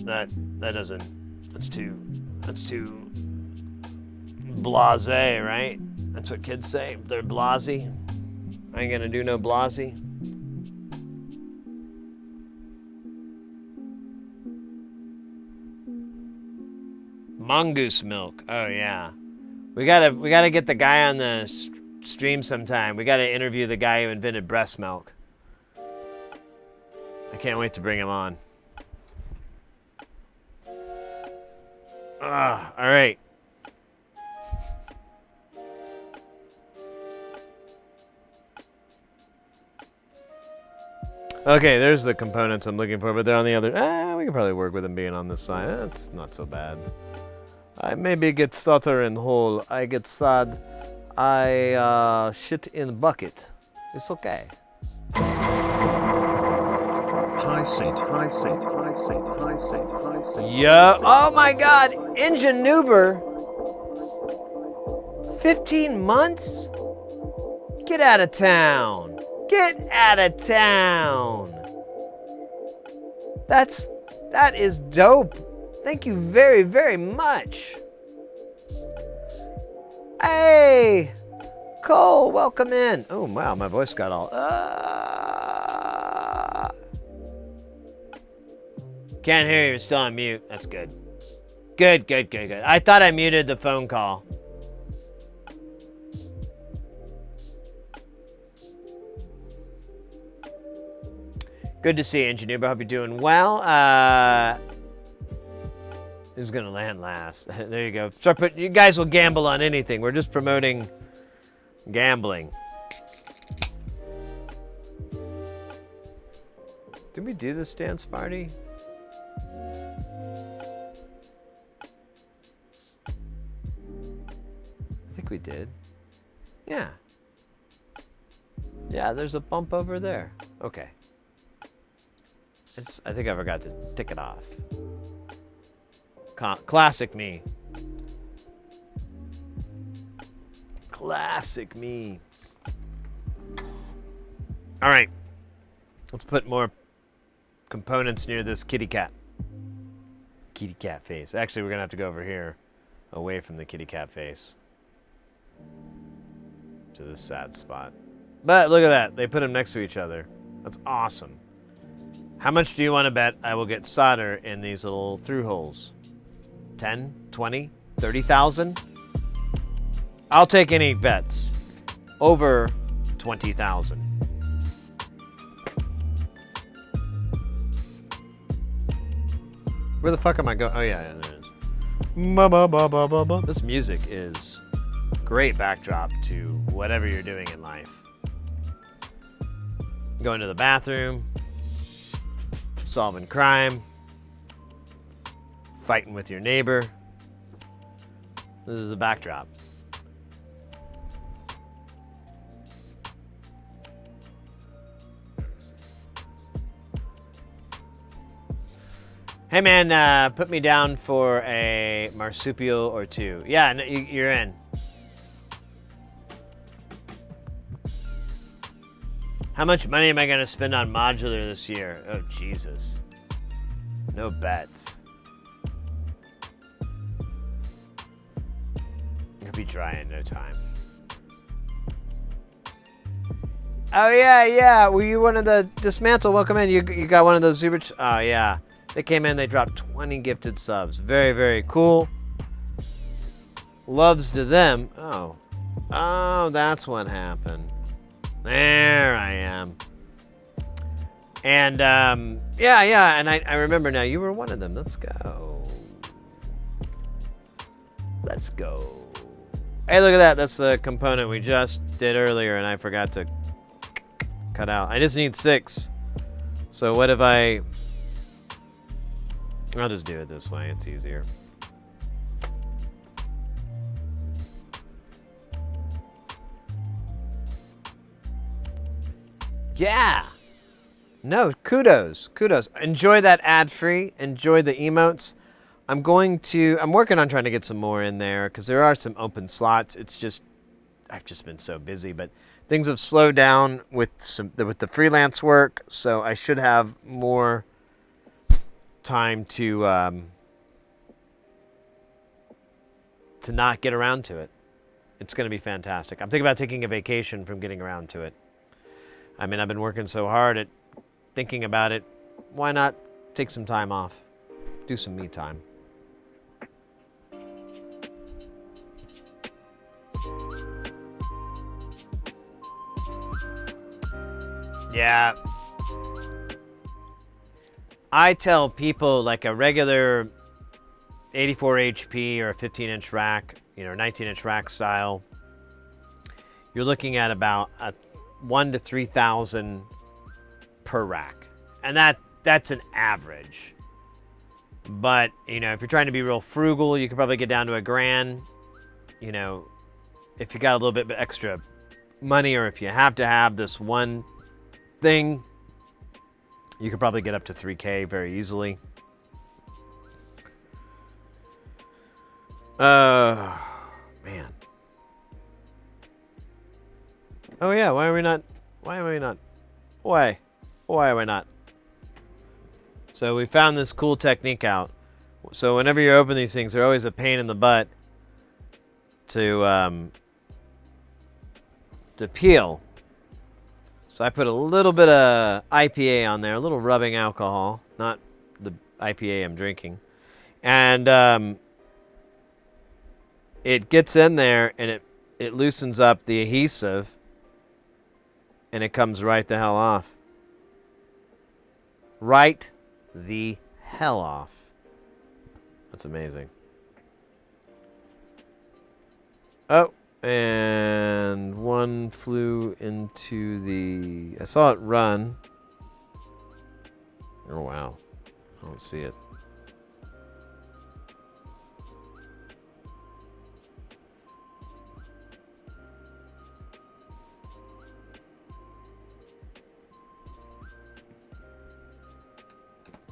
That's too blasé, right? That's what kids say. They're blasé. I ain't gonna do no blasé. Mongoose milk. Oh yeah. We gotta get the guy on the stream sometime. We gotta interview the guy who invented breast milk. I can't wait to bring him on. All right. Okay, there's the components I'm looking for, but they're on the other. We can probably work with them being on this side. That's not so bad. I maybe get stutter and hole. I get sad. I shit in bucket. It's okay. High seat. Yeah. Oh my God. Engine Nuber. 15 months? Get out of town. Get out of town. That is dope. Thank you very, very much. Hey, Cole, welcome in. Oh, wow, my voice got all... Can't hear you, you're still on mute. That's good. Good. I thought I muted the phone call. Good to see you, Engineer. I hope you're doing well. Who's gonna land last? There you go. You guys will gamble on anything. We're just promoting gambling. Did we do this dance party? I think we did. Yeah. Yeah, there's a bump over there. Okay. I think I forgot to tick it off. Classic me. Classic me. All right. Let's put more components near this kitty cat. Kitty cat face. Actually, we're going to have to go over here, away from the kitty cat face, to this sad spot. But look at that. They put them next to each other. That's awesome. How much do you want to bet I will get solder in these little through holes? 10, 20, 30,000? I'll take any bets. Over 20,000. Where the fuck am I going? Oh, yeah, there it is. Ba, ba, ba, ba, ba, ba. This music is great backdrop to whatever you're doing in life. Going to the bathroom, solving crime, fighting with your neighbor. This is a backdrop. Hey man, put me down for a marsupial or two. Yeah, no, you're in. How much money am I going to spend on modular this year? Oh, Jesus. No bets. I'll be dry in no time. Oh, yeah. Were you one of the dismantle? Welcome in. You got one of those super... Oh, yeah. They came in, they dropped 20 gifted subs. Very, very cool. Loves to them. Oh. Oh, that's what happened. There I am. And, yeah, and I remember now, you were one of them. Let's go. Let's go. Hey, look at that. That's the component we just did earlier, and I forgot to cut out. I just need 6. So what if I'll just do it this way. It's easier. Yeah. No, kudos. Enjoy that ad-free. Enjoy the emotes. I'm working on trying to get some more in there because there are some open slots. I've just been so busy, but things have slowed down with the freelance work, so I should have more time to not get around to it. It's going to be fantastic. I'm thinking about taking a vacation from getting around to it. I mean, I've been working so hard at thinking about it. Why not take some time off? Do some me time. Yeah. I tell people like a regular 84 HP or a 15-inch rack, 19-inch rack style, you're looking at about a 1,000 to 3,000 per rack, and that's an average. But if you're trying to be real frugal, you could probably get down to $1,000. If you got a little bit extra money, or if you have to have this one thing, you could probably get up to $3,000 very easily. Man. Oh yeah, why are we not? Why are we not? So we found this cool technique out. So whenever you open these things, they're always a pain in the butt to peel. So I put a little bit of IPA on there, a little rubbing alcohol, not the IPA I'm drinking. And it gets in there and it loosens up the adhesive, and it comes right the hell off. Right the hell off. That's amazing. Oh, and one flew into the... I saw it run. Oh, wow. I don't see it.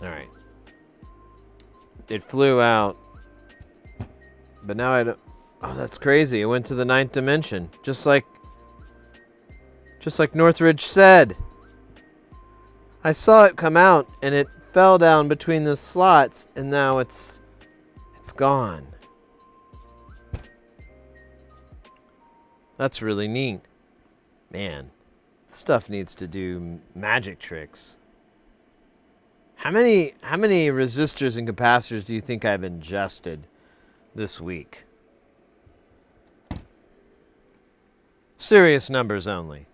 All right. It flew out, but now I don't. Oh, that's crazy. It went to the 9th dimension. Just like Northridge said. I saw it come out and it fell down between the slots and now it's gone. That's really neat. Man, this stuff needs to do magic tricks. How many resistors and capacitors do you think I've ingested this week? Serious numbers only.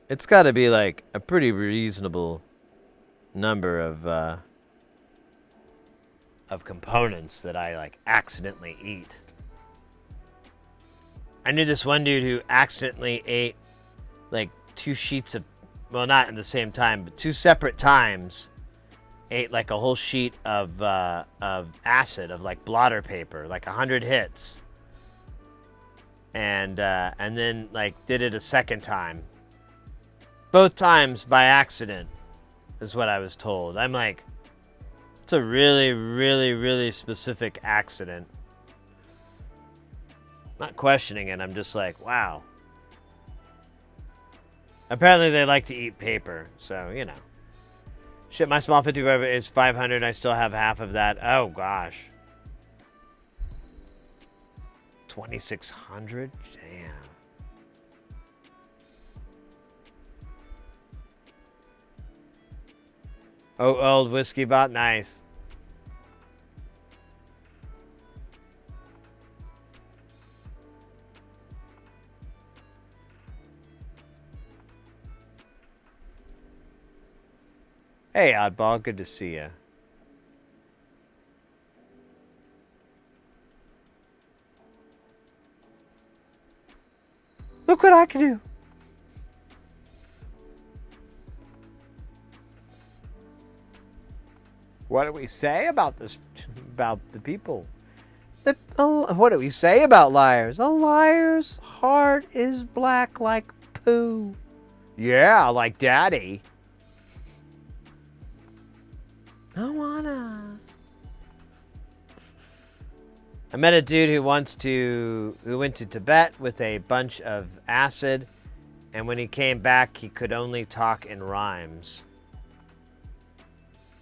It's got to be like a pretty reasonable number of components that I like accidentally eat. I knew this one dude who accidentally ate like 2 sheets of, well, not in the same time, but 2 separate times, ate like a whole sheet of acid, of like blotter paper, like 100 hits, and then like did it a second time. Both times by accident, is what I was told. I'm like, it's a really, really, really specific accident. Not questioning it, I'm just like, wow. Apparently they like to eat paper, so, you know. Shit, my small 50 is 500, I still have half of that. Oh, gosh. 2,600? Damn. Oh, old whiskey bot? Nice. Hey, Oddball. Good to see you. Look what I can do. What do we say about this? About the people? What do we say about liars? A liar's heart is black like poo. Yeah, like daddy. I wanna. I met a dude who went to Tibet with a bunch of acid, and when he came back, he could only talk in rhymes.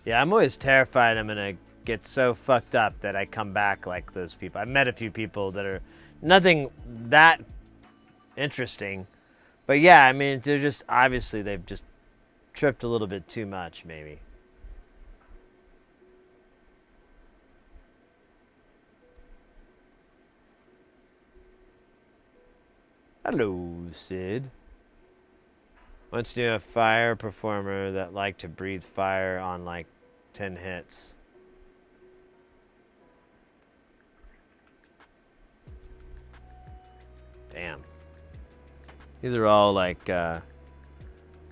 Yeah, I'm always terrified I'm gonna get so fucked up that I come back like those people. I've met a few people that are nothing that interesting, but yeah, I mean, they're just, obviously they've just tripped a little bit too much, maybe. Hello, Sid. Once knew a fire performer that liked to breathe fire on like 10 hits. Damn. These are all like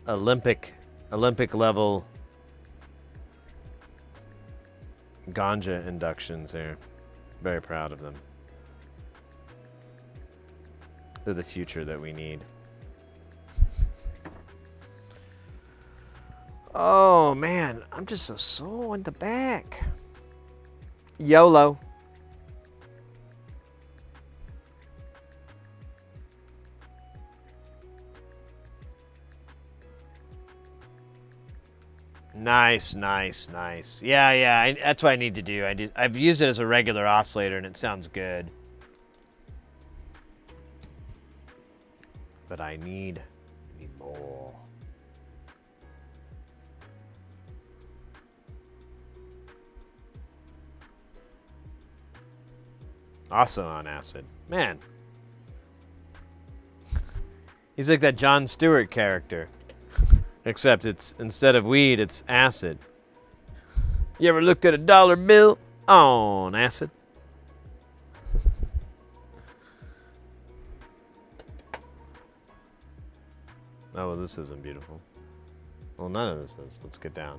Olympic level ganja inductions here. Very proud of them. They're the future that we need. Oh man, I'm just so sore in the back. YOLO. Nice. Yeah. That's what I need to do. I've used it as a regular oscillator, and it sounds good. But I need more. Also on acid. Man. He's like that Jon Stewart character. Except it's, instead of weed, it's acid. You ever looked at a dollar bill on acid? Oh, well, this isn't beautiful. Well, none of this is. Let's get down.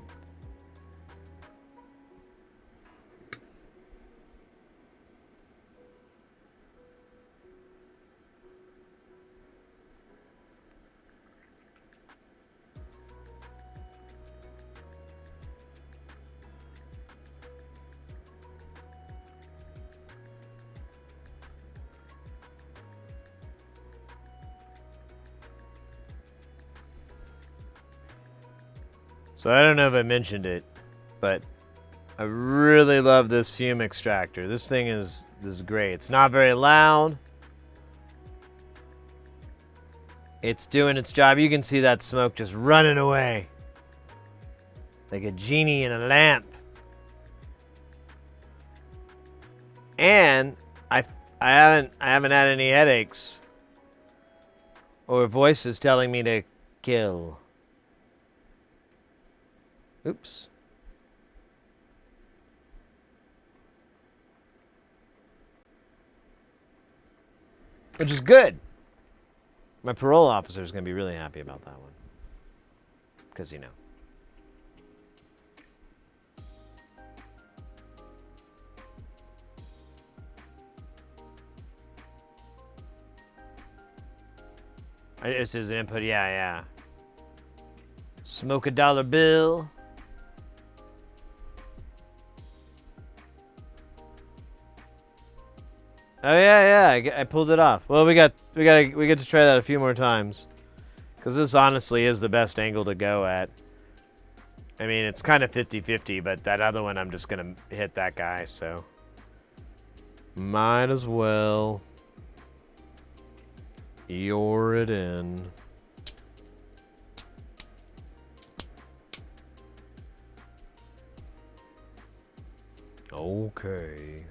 So I don't know if I mentioned it, but I really love this fume extractor. This thing is great. It's not very loud. It's doing its job. You can see that smoke just running away. Like a genie in a lamp. And I haven't had any headaches or voices telling me to kill. Oops. Which is good. My parole officer is going to be really happy about that one. Because, you know. It says input, yeah. Smoke a dollar bill. Oh yeah, I pulled it off. Well, we get to try that a few more times, because this honestly is the best angle to go at. I mean, it's kind of 50-50, but that other one I'm just gonna hit that guy, so might as well ear it in. Okay.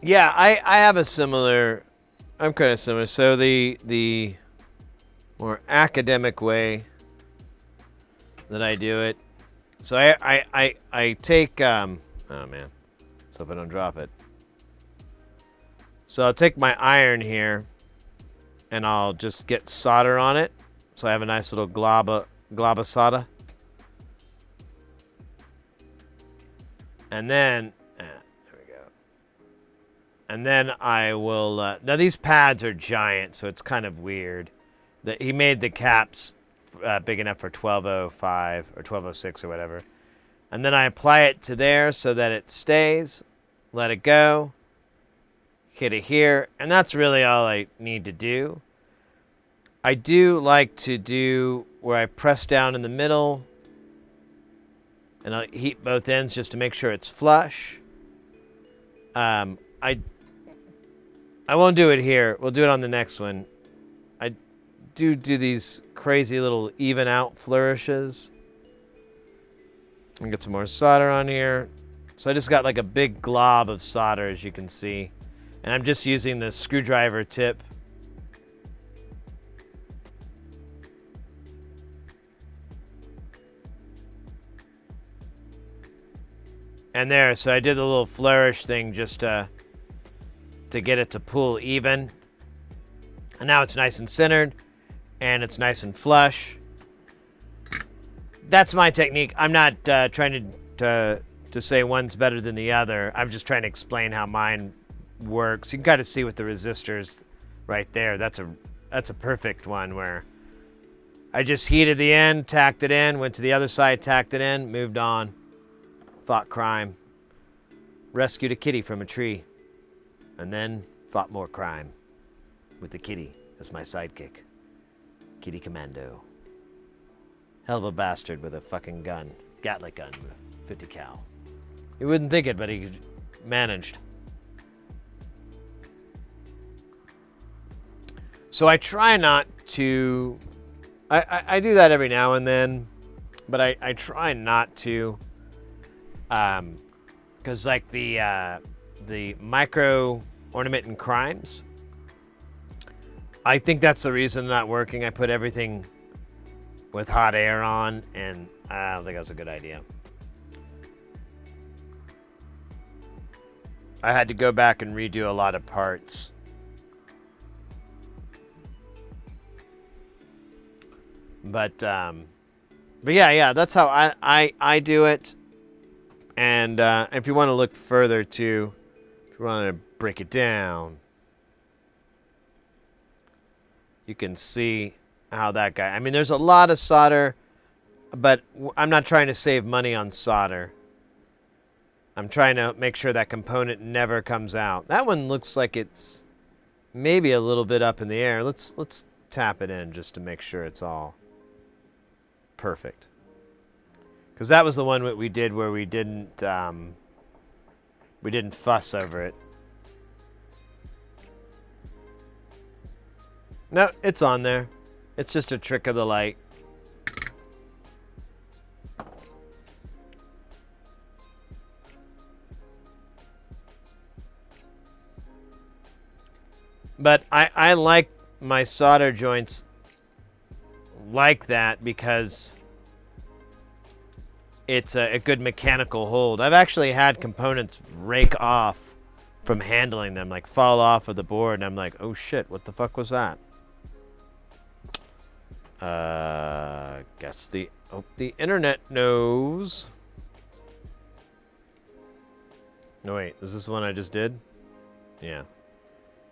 Yeah, I have a similar. I'm kind of similar. So the more academic way that I do it. So I take oh man, let's hope I don't drop it. So I'll take my iron here, and I'll just get solder on it. So I have a nice little glob of solder. And then And then I will, now these pads are giant, so it's kind of weird. He made the caps big enough for 1205 or 1206 or whatever. And then I apply it to there so that it stays, let it go, hit it here, and that's really all I need to do. I do like to do where I press down in the middle, and I'll heat both ends just to make sure it's flush. I won't do it here. We'll do it on the next one. I do these crazy little even out flourishes. And get some more solder on here. So I just got like a big glob of solder, as you can see. And I'm just using the screwdriver tip. And there, so I did the little flourish thing just to get it to pull even. And now it's nice and centered, and it's nice and flush. That's my technique. I'm not trying to say one's better than the other. I'm just trying to explain how mine works. You can kind of see with the resistors right there. That's a perfect one where I just heated the end, tacked it in, went to the other side, tacked it in, moved on, fought crime, rescued a kitty from a tree, and then fought more crime with the kitty as my sidekick. Kitty Commando. Hell of a bastard with a fucking gun. Gatling gun, 50 cal. You wouldn't think it, but he managed. So I try not to... I do that every now and then, but I try not to... because like the micro ornament and crimes, I think that's the reason they're not working. I put everything with hot air on, and I don't think that's a good idea. I had to go back and redo a lot of parts. But yeah, that's how I do it. And if you want to look further too, if you want to break it down, you can see how that guy, I mean, there's a lot of solder, but I'm not trying to save money on solder. I'm trying to make sure that component never comes out. That one looks like it's maybe a little bit up in the air. Let's tap it in just to make sure it's all perfect. Because that was the one that we did where we didn't fuss over it. No, it's on there. It's just a trick of the light. But I like my solder joints like that because it's a good mechanical hold. I've actually had components rake off from handling them, like fall off of the board, and I'm like, oh shit, what the fuck was that? Guess the internet knows. No, wait, is this the one I just did? Yeah.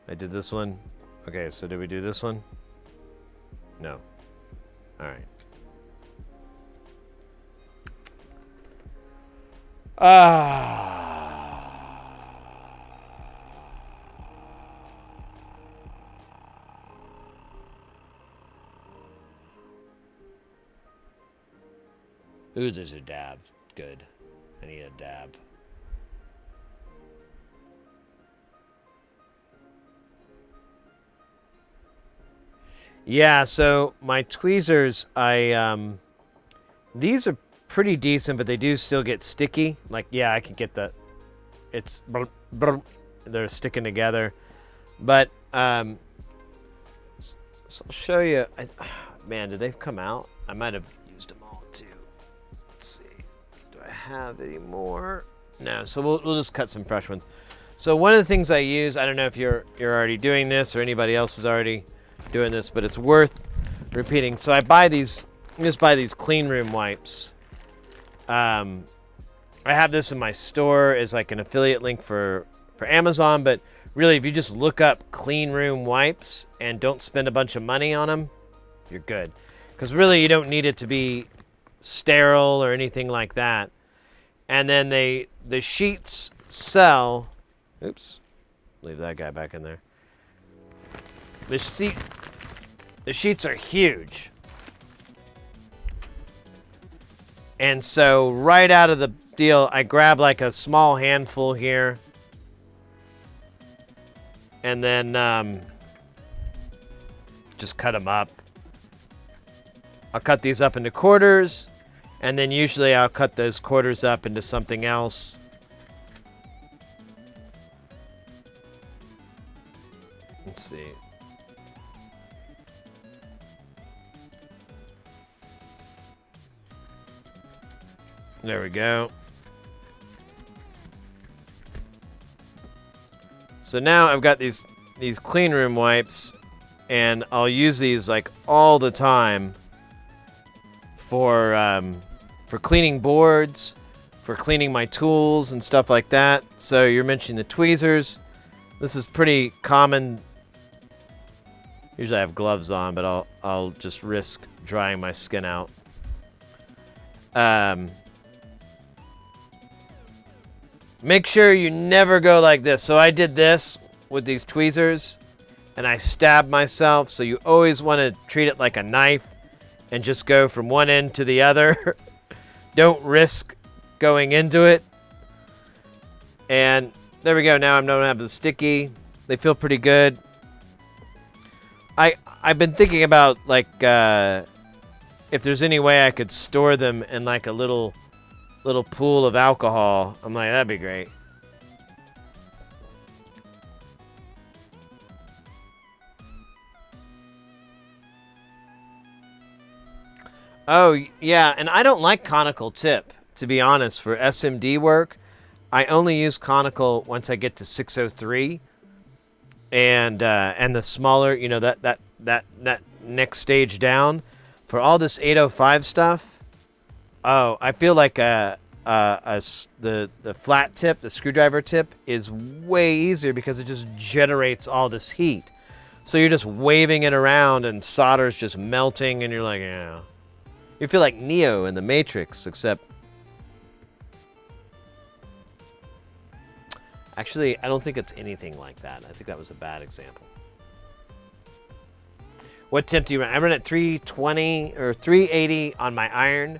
I did this one. Okay, so did we do this one? No. Alright. Ooh, there's a dab. Good. I need a dab. Yeah, so my tweezers, these are pretty decent, but they do still get sticky. Like, yeah, I can get the, it's, they're sticking together. But, so I'll show you, man, did they come out? I might have used them all too. Let's see, do I have any more? No, so we'll just cut some fresh ones. So one of the things I use, I don't know if you're already doing this or anybody else is already doing this, but it's worth repeating. So I just buy these clean room wipes. I have this in my store as like an affiliate link for Amazon, but really if you just look up clean room wipes and don't spend a bunch of money on them, you're good. Because really you don't need it to be sterile or anything like that. And then the sheets sell, oops, leave that guy back in there. The sheets are huge. And so right out of the deal, I grab like a small handful here. And then just cut them up. I'll cut these up into quarters. And then usually I'll cut those quarters up into something else. Let's see. There we go. So now I've got these clean room wipes, and I'll use these like all the time for cleaning boards, for cleaning my tools and stuff like that. So you're mentioning the tweezers. This is pretty common. Usually I have gloves on, but I'll just risk drying my skin out. Make sure you never go like this. So I did this with these tweezers, and I stabbed myself. So you always want to treat it like a knife and just go from one end to the other. Don't risk going into it. And there we go. Now I don't have the sticky. They feel pretty good. I've been thinking about like if there's any way I could store them in like a little pool of alcohol. I'm like, that'd be great. Oh, yeah, and I don't like conical tip, to be honest, for SMD work. I only use conical once I get to 603, and the smaller, you know, that next stage down. For all this 805 stuff, oh, I feel like the flat tip, the screwdriver tip, is way easier because it just generates all this heat. So you're just waving it around and solder's just melting, and you're like, yeah. You feel like Neo in the Matrix, except... Actually, I don't think it's anything like that. I think that was a bad example. What temp do you run? I run at 320 or 380 on my iron.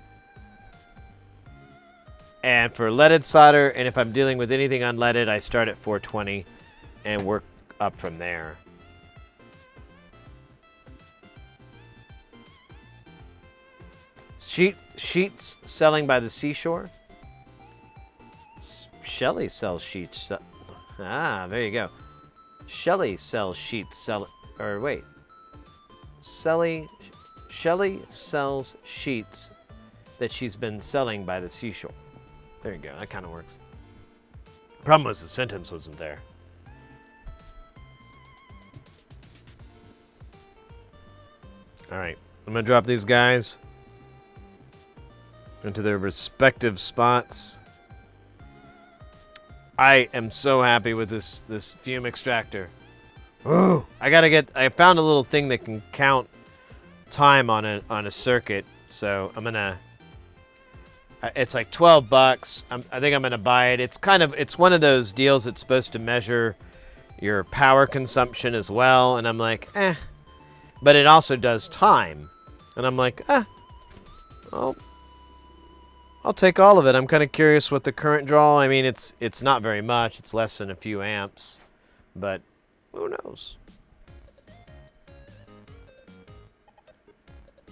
And for leaded solder, and if I'm dealing with anything unleaded, I start at 420 and work up from there. Sheets selling by the seashore. Shelly sells sheets. Ah, there you go. Shelly sells sheets. Wait. Shelly sells sheets that she's been selling by the seashore. There you go. That kind of works. Problem was the sentence wasn't there. All right. I'm going to drop these guys into their respective spots. I am so happy with this fume extractor. Ooh, I found a little thing that can count time on a circuit, so I'm gonna. It's like $12. I think I'm gonna buy it. It's one of those deals that's supposed to measure your power consumption as well, and I'm like, but it also does time, and I'm like, I'll take all of it. I'm kind of curious what the current draw. I mean, it's not very much. It's less than a few amps, but who knows?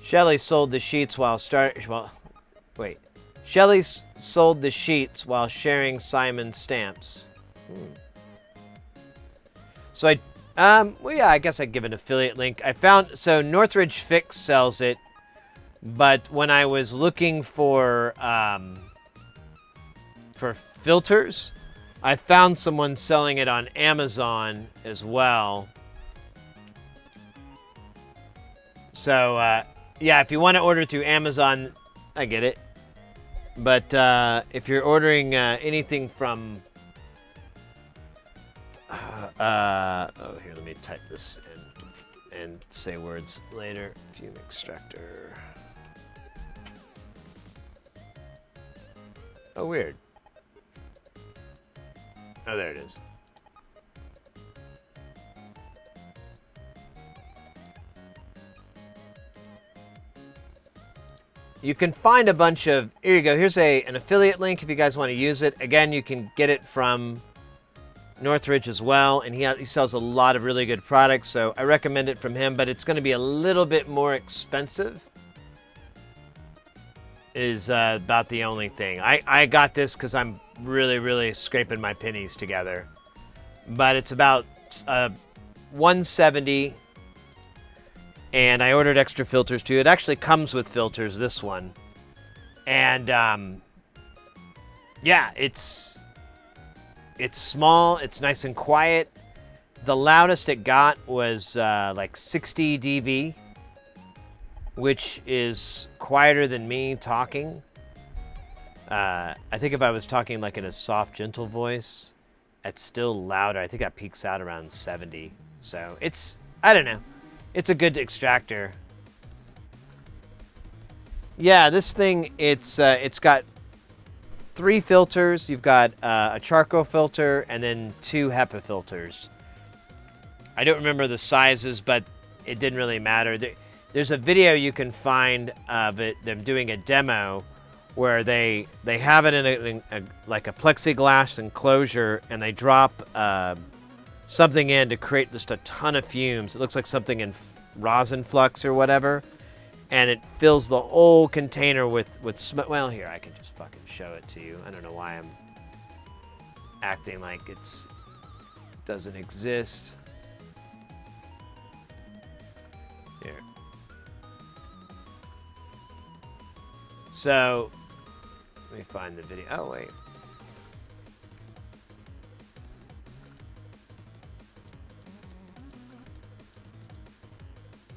Shelly sold the sheets while Shelly sold the sheets while sharing Simon's stamps. So I guess I'd give an affiliate link. So Northridge Fix sells it. But when I was looking for filters, I found someone selling it on Amazon as well. So, yeah, if you want to order through Amazon, I get it. But if you're ordering anything from... here, let me type this in and say words later. Fume extractor... Oh, weird. Oh, there it is. You can find a bunch of... Here you go. Here's an affiliate link if you guys want to use it. Again, you can get it from Northridge as well. And he sells a lot of really good products, so I recommend it from him. But it's going to be a little bit more expensive. Is about the only thing. I got this because I'm really scraping my pennies together. But it's about $170, and I ordered extra filters too. It actually comes with filters, this one. And yeah, it's small, it's nice and quiet. The loudest it got was like 60 dB. Which is quieter than me talking. I think if I was talking like in a soft, gentle voice, it's still louder. I think that peaks out around 70. So it's, I don't know. It's a good extractor. Yeah, this thing, it's got 3 filters. You've got a charcoal filter and then 2 HEPA filters. I don't remember the sizes, but it didn't really matter. There's a video you can find of them doing a demo where they have it in like a plexiglass enclosure, and they drop something in to create just a ton of fumes. It looks like something in rosin flux or whatever, and it fills the whole container with smoke. Well, here, I can just fucking show it to you. I don't know why I'm acting like it doesn't exist. Here. So, let me find the video. Oh, wait.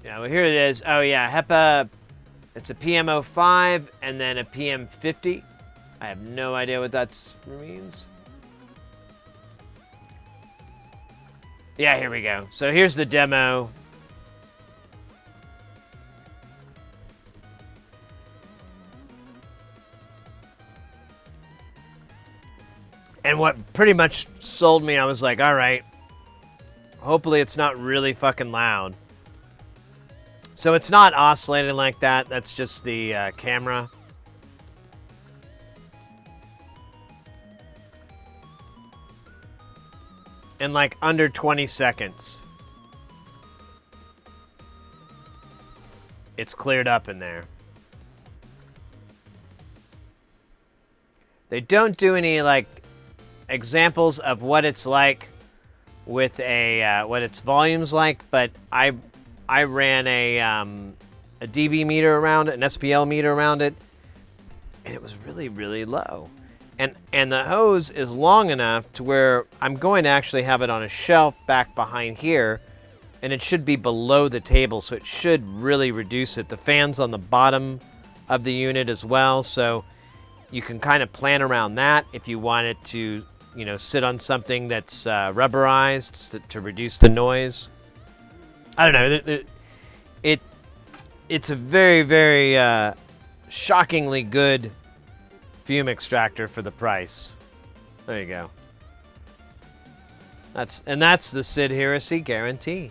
Yeah, well, here it is. Oh, yeah, HEPA. It's a PM05 and then a PM50. I have no idea what that means. Yeah, here we go. So here's the demo. And what pretty much sold me, I was like, all right, hopefully it's not really fucking loud. So it's not oscillating like that. That's just the camera. In like under 20 seconds. It's cleared up in there. They don't do any like examples of what it's like with a what its volume's like, but I ran a dB meter around it, an SPL meter around it, and it was really, really low. And the hose is long enough to where I'm going to actually have it on a shelf back behind here, and it should be below the table, so it should really reduce it. The fan's on the bottom of the unit as well, so you can kind of plan around that if you want it to, you know, sit on something that's rubberized to reduce the noise. I don't know. It's a very, very shockingly good fume extractor for the price. There you go. That's the Sid Heresy guarantee.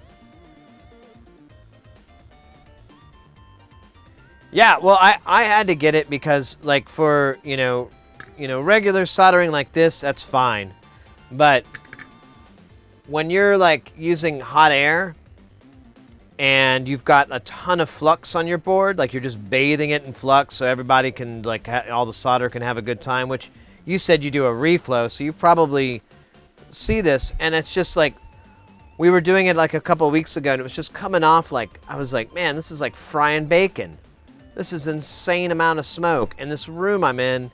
Yeah, well, I had to get it because, like, for you know, regular soldering like this, that's fine. But when you're like using hot air and you've got a ton of flux on your board, like you're just bathing it in flux so everybody can, like, all the solder can have a good time, which you said you do a reflow, so you probably see this, and it's just like, we were doing it like a couple weeks ago, and it was just coming off like, I was like, man, this is like frying bacon. This is insane amount of smoke. And this room I'm in,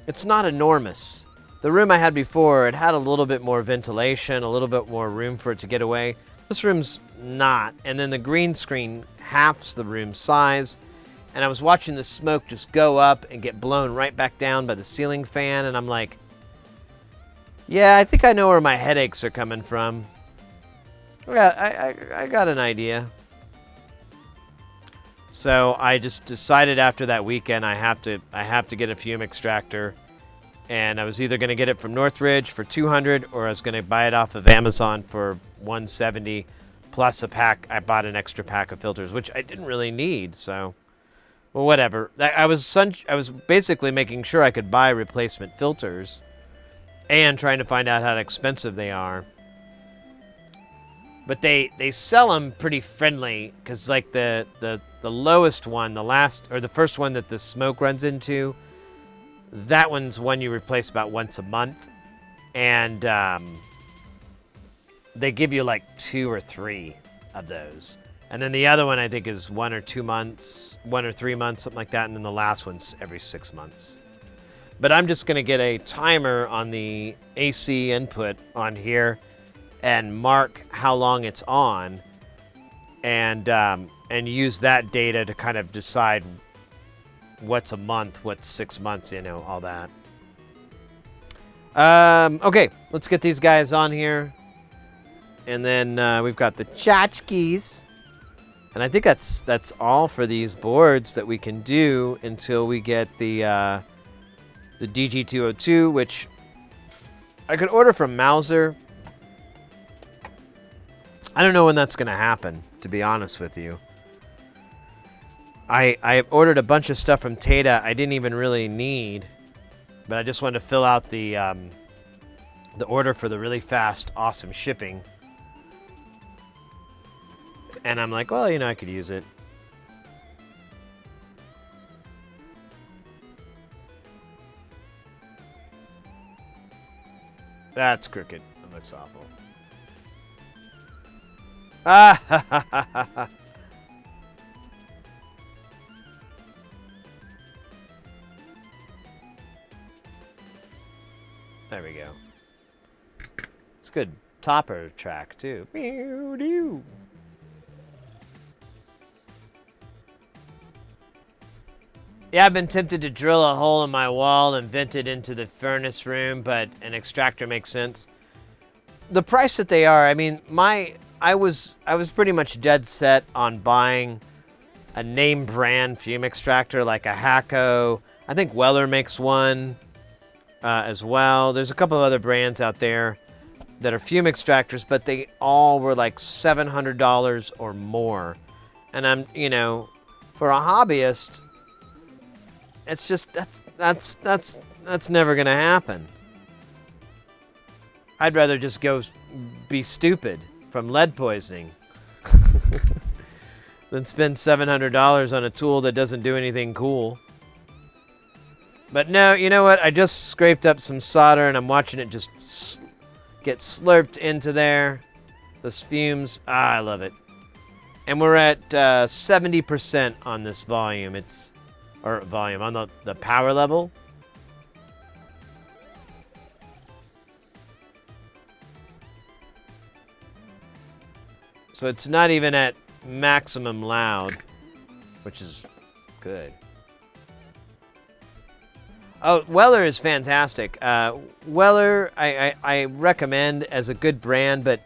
it's not enormous. The room I had before, it had a little bit more ventilation, a little bit more room for it to get away. This room's not. And then the green screen halves the room size. And I was watching the smoke just go up and get blown right back down by the ceiling fan. And I'm like, yeah, I think I know where my headaches are coming from. I got an idea. So I just decided after that weekend I have to get a fume extractor. And I was either going to get it from Northridge for $200 or I was going to buy it off of Amazon for $170 plus a pack. I bought an extra pack of filters, which I didn't really need. So, well, whatever. I was basically making sure I could buy replacement filters and trying to find out how expensive they are. But they sell them pretty friendly because, like, the lowest one, the first one that the smoke runs into, that one's one you replace about once a month, and they give you like 2 or 3 of those, and then the other one I think is 1 or 3 months, something like that, and then the last one's every 6 months. But I'm just gonna get a timer on the AC input on here and mark how long it's on, and use that data to kind of decide what's a month, what's 6 months, you know, all that. Okay, let's get these guys on here. And then we've got the tchotchkes. And I think that's all for these boards that we can do until we get the DG202, which I could order from Mauser. I don't know when that's going to happen, to be honest with you. I ordered a bunch of stuff from Tata I didn't even really need, but I just wanted to fill out the order for the really fast, awesome shipping. And I'm like, well, you know, I could use it. That's crooked. That looks awful. Ah, ha, ha, ha, ha, ha. There we go. It's a good topper track, too. Yeah, I've been tempted to drill a hole in my wall and vent it into the furnace room, but an extractor makes sense. The price that they are, I mean, I was pretty much dead set on buying a name brand fume extractor like a Hacko. I think Weller makes one as well. There's a couple of other brands out there that are fume extractors, but they all were like $700 or more. And I'm, for a hobbyist, it's just that's never gonna happen. I'd rather just go be stupid from lead poisoning than spend $700 on a tool that doesn't do anything cool. But no, you know what? I just scraped up some solder and I'm watching it just get slurped into there. Those fumes, I love it. And we're at 70% on this volume. On the power level. So it's not even at maximum loud, which is good. Oh, Weller is fantastic. Weller, I recommend as a good brand, but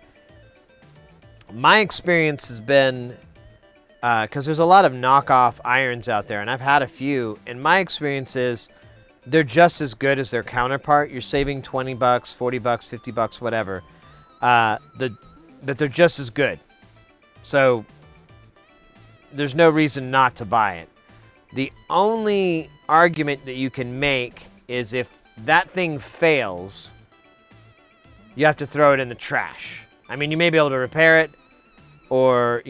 my experience has been, because there's a lot of knockoff irons out there, and I've had a few, and my experience is they're just as good as their counterpart. You're saving $20, $40, $50, whatever. That they're just as good. So there's no reason not to buy it. The only argument that you can make is if that thing fails, you have to throw it in the trash. I mean, you may be able to repair it or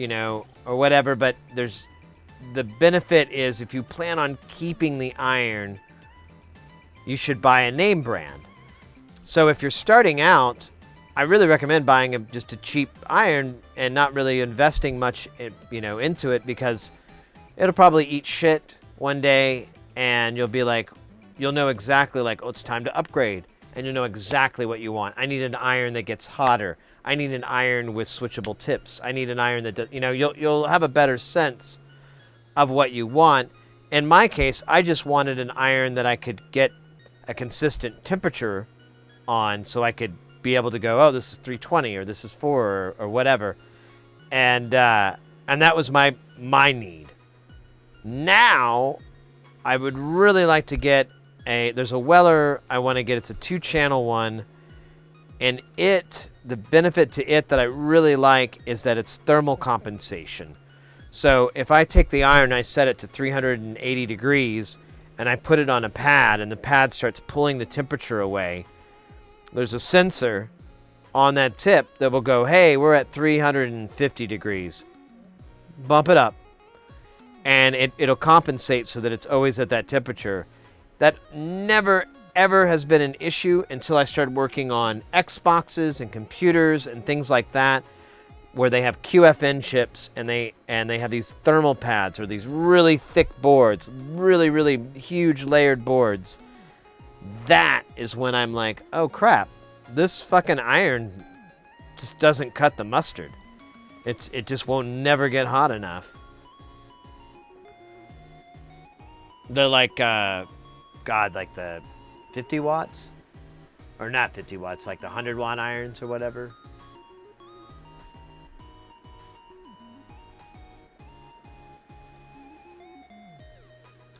whatever, but the benefit is if you plan on keeping the iron, you should buy a name brand. So if you're starting out, I really recommend buying just a cheap iron and not really investing much, into it, because it'll probably eat shit one day, and you'll know exactly it's time to upgrade, and you'll know exactly what you want. I need an iron that gets hotter. I need an iron with switchable tips. I need an iron that does, you'll have a better sense of what you want. In my case, I just wanted an iron that I could get a consistent temperature on, so I could be able to go, oh, this is 320 or this is 4 or whatever, and that was my need. Now, I would really like to get there's a Weller I want to get. It's a 2-channel one, and the benefit to it that I really like is that it's thermal compensation. So if I take the iron and I set it to 380 degrees and I put it on a pad and the pad starts pulling the temperature away, there's a sensor on that tip that will go, hey, we're at 350 degrees. Bump it up. And it'll compensate so that it's always at that temperature. That never, ever has been an issue until I started working on Xboxes and computers and things like that, where they have QFN chips and they have these thermal pads or these really thick boards, really, really huge layered boards. That is when I'm like, oh crap, this fucking iron just doesn't cut the mustard. It just won't never get hot enough. They're like, the 50 watts? Or not 50 watts, like the 100 watt irons or whatever.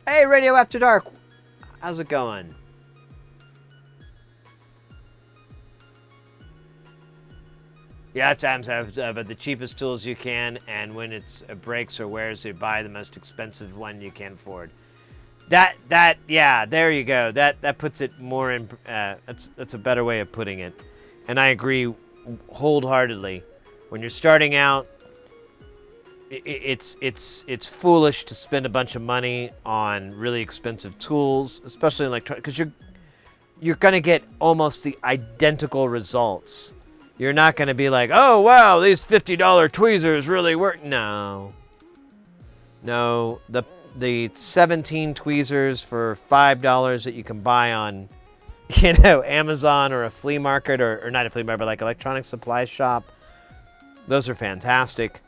Hey, Radio After Dark. How's it going? Yeah, times but the cheapest tools you can, and when it breaks or wears, you buy the most expensive one you can afford. Yeah, there you go. That puts it more in. That's a better way of putting it, and I agree wholeheartedly. When you're starting out, it's foolish to spend a bunch of money on really expensive tools, especially electronic, because you're gonna get almost the identical results. You're not gonna be like, oh wow, these $50 tweezers really work. No, the 17 tweezers for $5 that you can buy on, Amazon or a flea market, or not a flea market, but like electronic supply shop. Those are fantastic.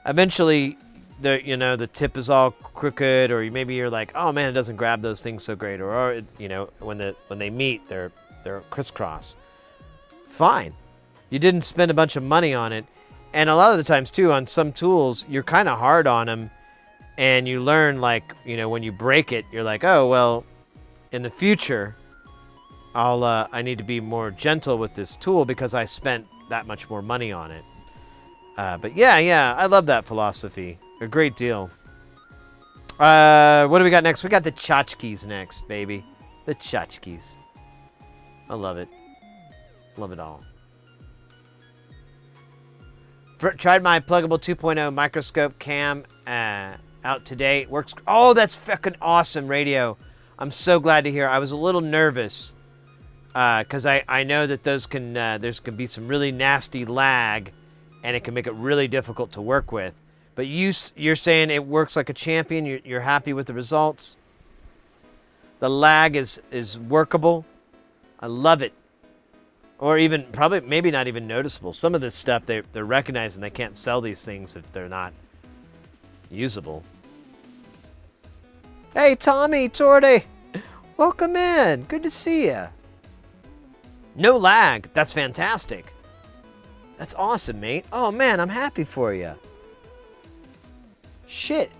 Eventually, the tip is all crooked, or maybe you're like, oh man, it doesn't grab those things so great, or when they meet, they're crisscross. Fine, you didn't spend a bunch of money on it, and a lot of the times too, on some tools, you're kind of hard on them, and you learn when you break it, you're like, oh well, in the future, I need to be more gentle with this tool because I spent that much more money on it. But yeah, I love that philosophy a great deal. What do we got next? We got the tchotchkes next, baby. The tchotchkes. I love it. Love it all. Tried my pluggable 2.0 microscope cam out today. Works. Oh, that's fucking awesome, radio. I'm so glad to hear. I was a little nervous because I know that those there's can be some really nasty lag, and it can make it really difficult to work with. But you're saying it works like a champion. You're happy with the results. The lag is workable. I love it. Or even probably maybe not even noticeable. Some of this stuff they're recognizing they can't sell these things if they're not usable. Hey Tommy, Torty, welcome in. Good to see you. No lag. That's fantastic. That's awesome, mate. Oh man, I'm happy for you. Shit.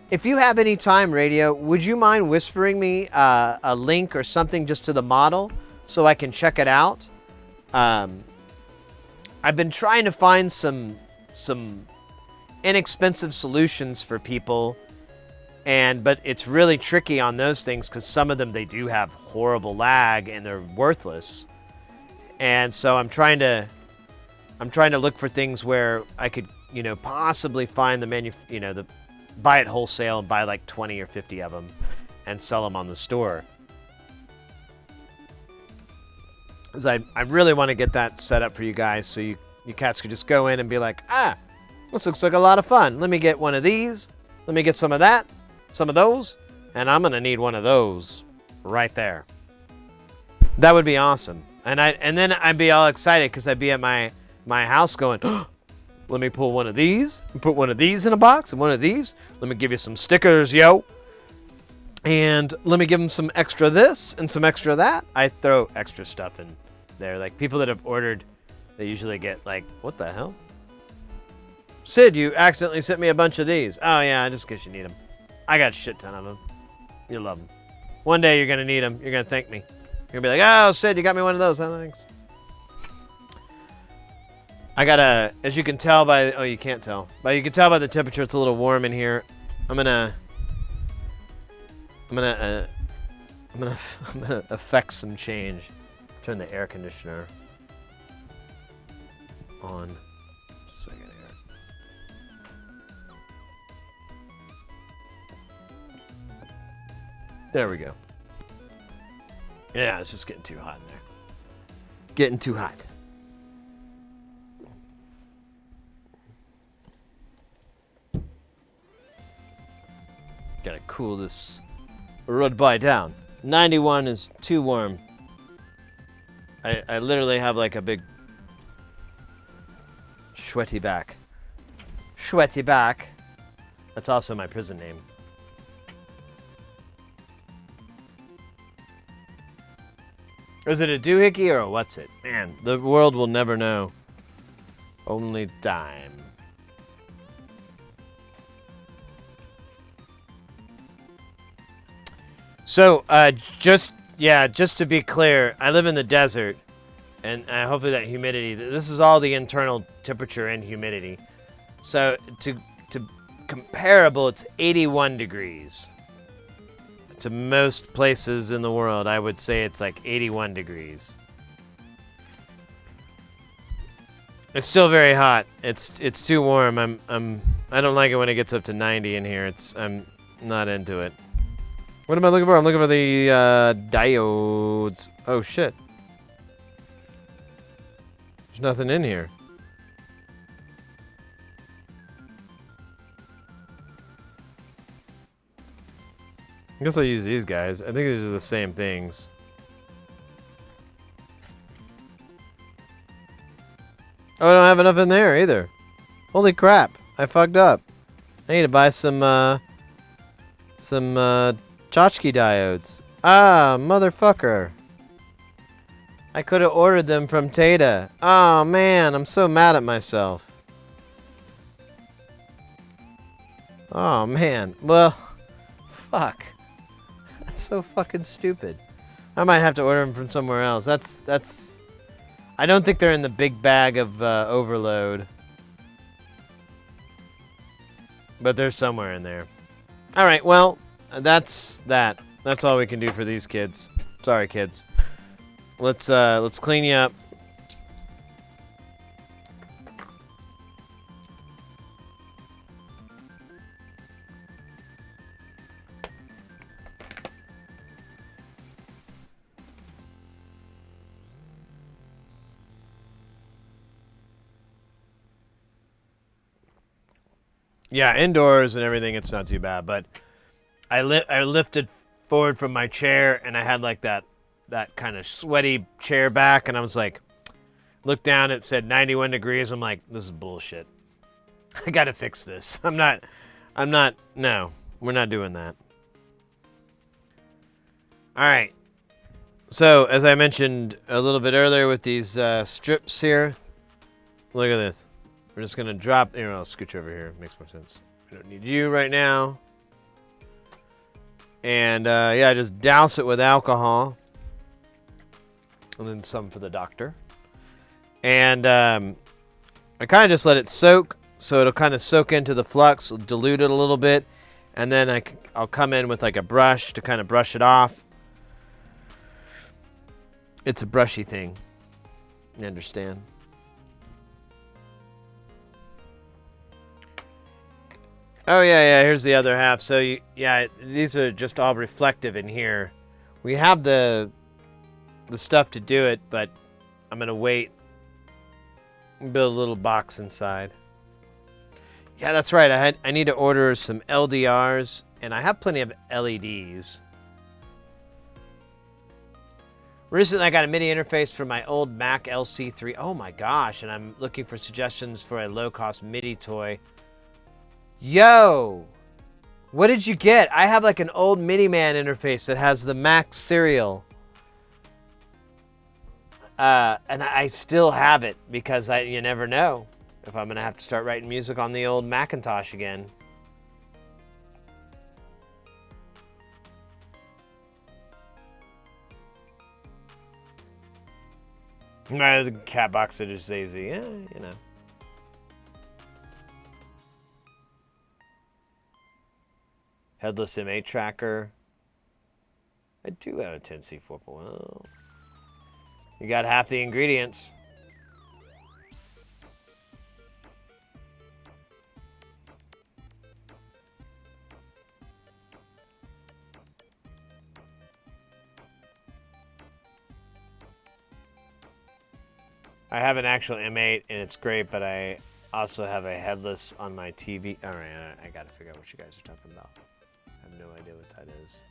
If you have any time, radio, would you mind whispering me a link or something just to the model so I can check it out? I've been trying to find some inexpensive solutions for people, but it's really tricky on those things because some of them they do have horrible lag and they're worthless. And so I'm trying to look for things where I could, possibly find the buy it wholesale and buy like 20 or 50 of them and sell them on the store. Because I really want to get that set up for you guys so you cats could just go in and be like, this looks like a lot of fun. Let me get one of these. Let me get some of that, some of those, and I'm going to need one of those right there. That would be awesome. And then I'd be all excited because I'd be at my house going, let me pull one of these and put one of these in a box and one of these. Let me give you some stickers, yo. And let me give them some extra this and some extra that. I throw extra stuff in there. Like people that have ordered, they usually get like, what the hell? Sid, you accidentally sent me a bunch of these. Oh yeah, just in case you need them. I got a shit ton of them. You love them. One day you're going to need them. You're going to thank me. You're going to be like, oh, Sid, you got me one of those. Oh, thanks. I got as you can tell by, you can't tell, but you can tell by the temperature, it's a little warm in here. I'm gonna affect some change. Turn the air conditioner on. Just a second here. There we go. Yeah, it's just getting too hot in there. Getting too hot. Gotta cool this road boy down. 91 is too warm. I literally have like a big sweaty back. Sweaty back. That's also my prison name. Is it a doohickey or a what's it? Man, the world will never know. Only time. So, just to be clear, I live in the desert, and hopefully that humidity, this is all the internal temperature and humidity. So, to comparable, it's 81 degrees. To most places in the world, I would say it's like 81 degrees. It's still very hot. It's too warm. I don't like it when it gets up to 90 in here. I'm not into it. What am I looking for? I'm looking for the diodes. Oh shit. There's nothing in here. I guess I'll use these guys. I think these are the same things. Oh, I don't have enough in there either. Holy crap. I fucked up. I need to buy some tchotchke diodes. Ah, motherfucker. I could have ordered them from Tata. Oh, man, I'm so mad at myself. Oh, man. Well, fuck. That's so fucking stupid. I might have to order them from somewhere else. That's... I don't think they're in the big bag of overload. But they're somewhere in there. All right, well, that's that. That's all we can do for these kids. Sorry, kids. Let's clean you up. Yeah, indoors and everything, it's not too bad. But I lifted forward from my chair, and I had like that kind of sweaty chair back, and I was like, looked down, it said 91 degrees. I'm like, this is bullshit. I gotta fix this. No, we're not doing that. All right. So, as I mentioned a little bit earlier with these strips here, look at this. We're just gonna drop. Here, I'll scooch over here. Makes more sense. We don't need you right now. And yeah, just douse it with alcohol, and then some for the doctor. And I kind of just let it soak, so it'll kind of soak into the flux, dilute it a little bit, and then I'll come in with like a brush to kind of brush it off. It's a brushy thing. You understand? Oh, yeah, here's the other half. So, yeah, these are just all reflective in here. We have the stuff to do it, but I'm going to wait and build a little box inside. Yeah, that's right. I need to order some LDRs, and I have plenty of LEDs. Recently, I got a MIDI interface for my old Mac LC3. Oh, my gosh, and I'm looking for suggestions for a low-cost MIDI toy. Yo, what did you get? I have like an old Miniman interface that has the Mac serial. And I still have it because you never know if I'm going to have to start writing music on the old Macintosh again. The cat box that is AZ, yeah, you know. Headless M8 tracker. I do have a 10C4. Well, you got half the ingredients. I have an actual M8 and it's great, but I also have a headless on my TV. All right, I gotta figure out what you guys are talking about. I have no idea what that is.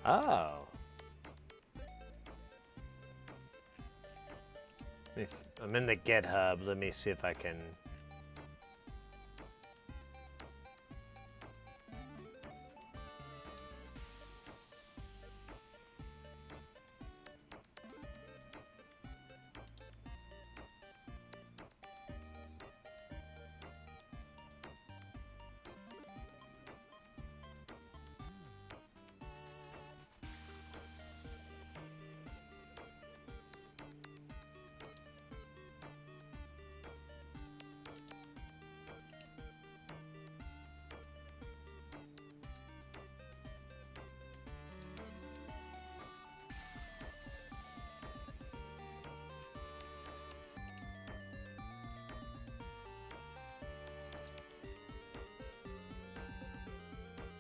Oh. I'm in the GitHub. Let me see if I can.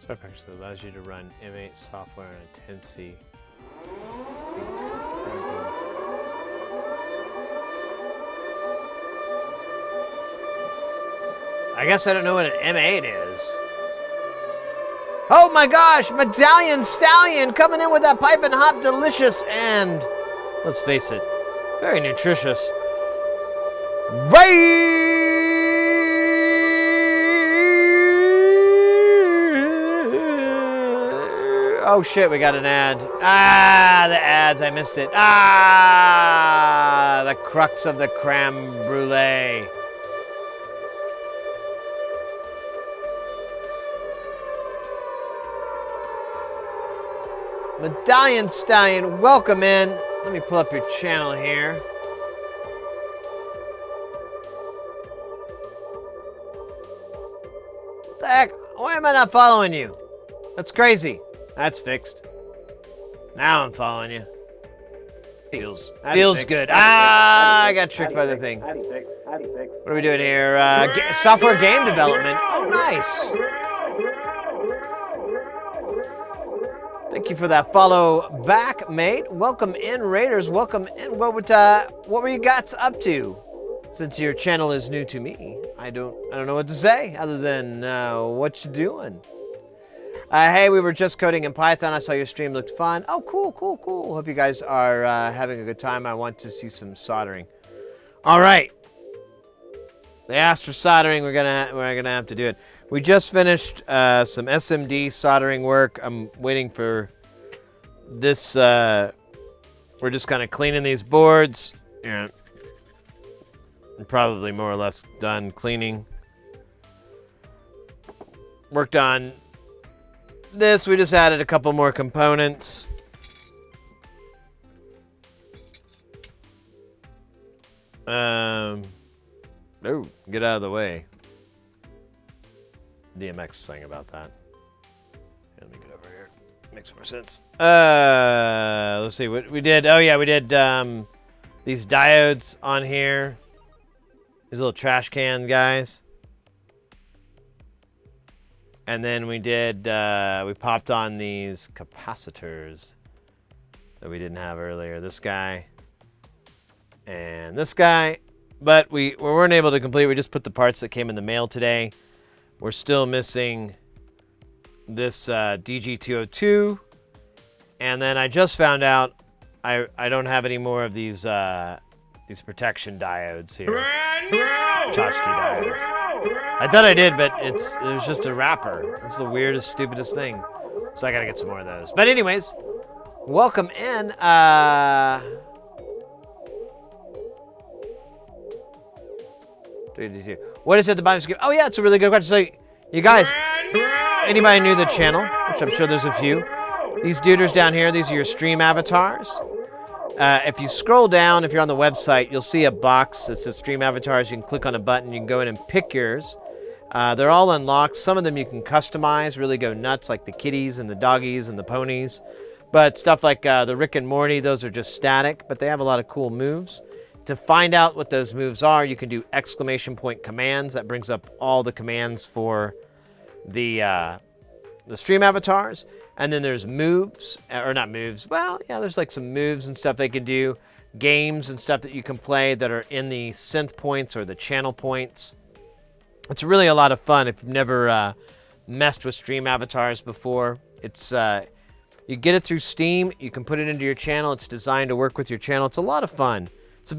Software package that allows you to run M8 software on a 10C. I guess I don't know what an M8 is. Oh my gosh, Medallion Stallion coming in with that pipe and hop delicious and, let's face it, very nutritious. Oh shit, we got an ad. Ah, the ads, I missed it. Ah, the crux of the creme brulee. Medallion Stallion, welcome in. Let me pull up your channel here. What the heck? Why am I not following you? That's crazy. That's fixed. Now I'm following you. Feels good. Ah, I got tricked by the thing. What are we doing here? Software game development. Oh, nice. Thank you for that follow back, mate. Welcome in, Raiders. Welcome in. What were you guys up to? Since your channel is new to me, I don't know what to say other than what you doing. Hey, we were just coding in Python. I saw your stream looked fun. Oh, cool. Hope you guys are having a good time. I want to see some soldering. All right. They asked for soldering. We're gonna have to do it. We just finished some SMD soldering work. I'm waiting for this. We're just kind of cleaning these boards. Yeah. I'm probably more or less done cleaning. Worked on this. We just added a couple more components. Oh, get out of the way. DMX sang about that. Let me get over here. Makes more sense. Let's see what we did. Oh yeah, we did these diodes on here. These little trash can guys. And then we did we popped on these capacitors that we didn't have earlier. This guy and this guy. But we weren't able to complete. We just put the parts that came in the mail today. We're still missing this DG202. And then I just found out I don't have any more of these protection diodes here. Tchotchke diodes. I thought I did, but it was just a wrapper. It's the weirdest, stupidest thing. So I gotta get some more of those. But anyways, welcome in. What is it, the bottom skip? Oh yeah, it's a really good question. So you guys, anybody new to the channel, which I'm sure there's a few, these duders down here, these are your stream avatars. If you scroll down, if you're on the website, you'll see a box that says stream avatars. You can click on a button, you can go in and pick yours. They're all unlocked. Some of them you can customize, really go nuts, like the kitties and the doggies and the ponies. But stuff like the Rick and Morty, those are just static, but they have a lot of cool moves. To find out what those moves are, you can do exclamation point commands. That brings up all the commands for the stream avatars. And then there's moves, or not moves. Well, yeah, there's like some moves and stuff they can do. Games and stuff that you can play that are in the synth points or the channel points. It's really a lot of fun if you've never messed with stream avatars before. It's you get it through Steam. You can put it into your channel. It's designed to work with your channel. It's a lot of fun. It's the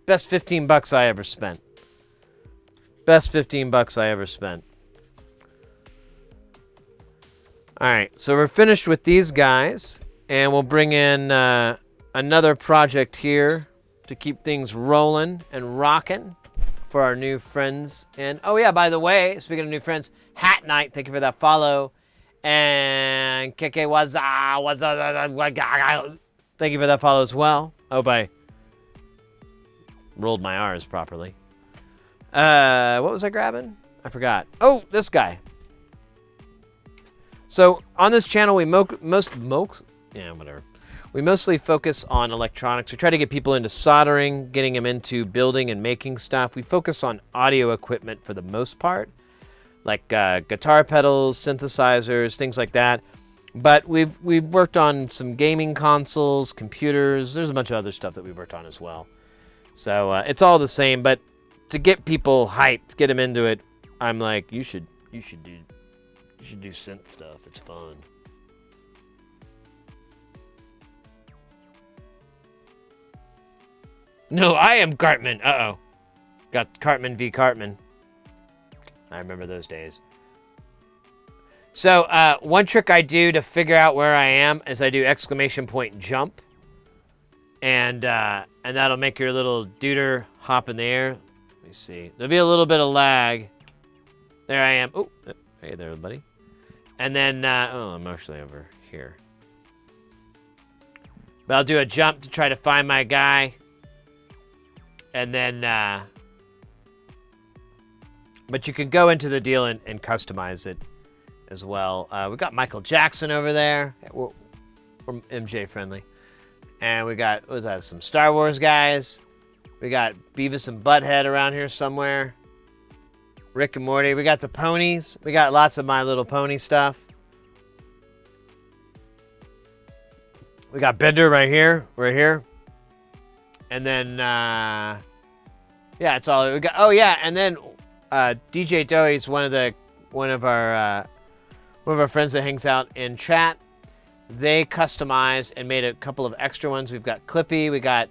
best 15 bucks I ever spent. Best 15 bucks I ever spent. All right, so we're finished with these guys, and we'll bring in another project here to keep things rolling and rocking for our new friends. And oh yeah, by the way, speaking of new friends, Hat Knight, thank you for that follow. And Keke thank you for that follow as well. I hope I rolled my R's properly. What was I grabbing? I forgot. Oh, this guy. So on this channel, we mostly focus on electronics. We try to get people into soldering, getting them into building and making stuff. We focus on audio equipment for the most part, like guitar pedals, synthesizers, things like that. But we've worked on some gaming consoles, computers. There's a bunch of other stuff that we've worked on as well. So it's all the same. But to get people hyped, get them into it, I'm like, you should do synth stuff. It's fun. No, I am Cartman. Uh-oh. Got Cartman v. Cartman. I remember those days. So, one trick I do to figure out where I am is I do exclamation point jump. And that'll make your little duder hop in the air. Let me see. There'll be a little bit of lag. There I am. Oh, hey there, buddy. And then, I'm actually over here. But I'll do a jump to try to find my guy. And then, but you can go into the deal and customize it as well. We got Michael Jackson over there. We're MJ friendly. And we got, what was that, some Star Wars guys. We got Beavis and Butthead around here somewhere. Rick and Morty. We got the ponies. We got lots of My Little Pony stuff. We got Bender right here. And then, yeah, it's all we got. Oh yeah, and then DJ Doey's one of our friends that hangs out in chat. They customized and made a couple of extra ones. We've got Clippy. We got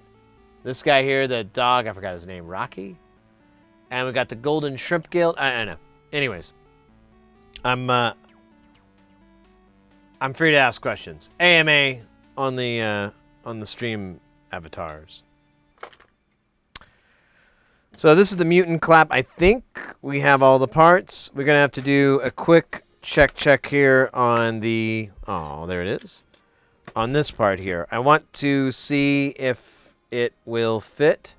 this guy here, the dog. I forgot his name, Rocky. And we got the Golden Shrimp Guild. I don't know. Anyways, I'm free to ask questions. AMA on the stream avatars. So this is the mutant clap. I think we have all the parts. We're gonna have to do a quick check here on the, oh, there it is. On this part here. I want to see if it will fit.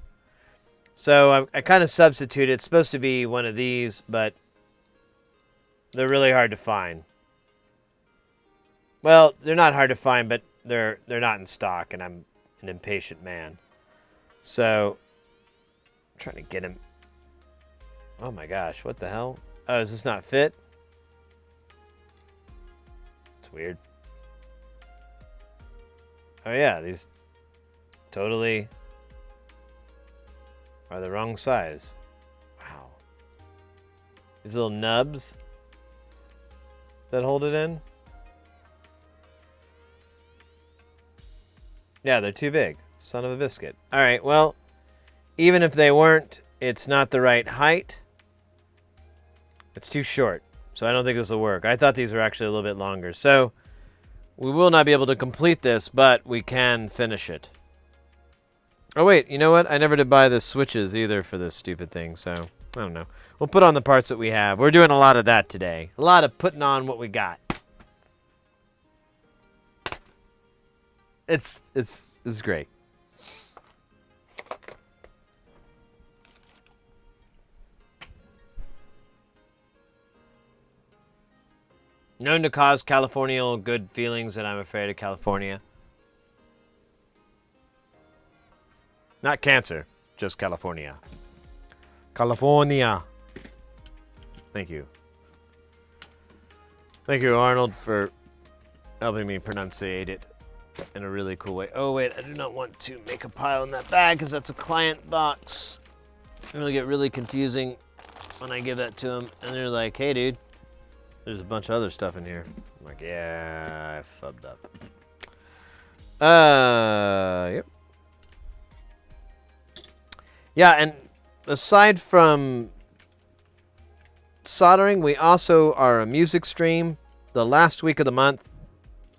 So I kind of substituted. It's supposed to be one of these, but they're really hard to find. Well, they're not hard to find, but they're not in stock, and I'm an impatient man. So I'm trying to get him. Oh my gosh, what the hell? Oh, does this not fit? It's weird. Oh yeah, these totally are the wrong size. Wow. These little nubs that hold it in. Yeah, they're too big. Son of a biscuit. All right, well, even if they weren't, it's not the right height. It's too short, so I don't think this will work. I thought these were actually a little bit longer. So we will not be able to complete this, but we can finish it. Oh, wait, you know what? I never did buy the switches either for this stupid thing, so I don't know. We'll put on the parts that we have. We're doing a lot of that today. A lot of putting on what we got. It's great. Known to cause Californial good feelings, and I'm afraid of California. Not cancer, just California. California. Thank you. Thank you, Arnold, for helping me pronunciate it in a really cool way. Oh, wait, I do not want to make a pile in that bag because that's a client box. It'll get really confusing when I give that to them. And they're like, hey, dude, there's a bunch of other stuff in here. I'm like, yeah, I fubbed up. Yep. Yeah, and aside from soldering, we also are a music stream. The last week of the month,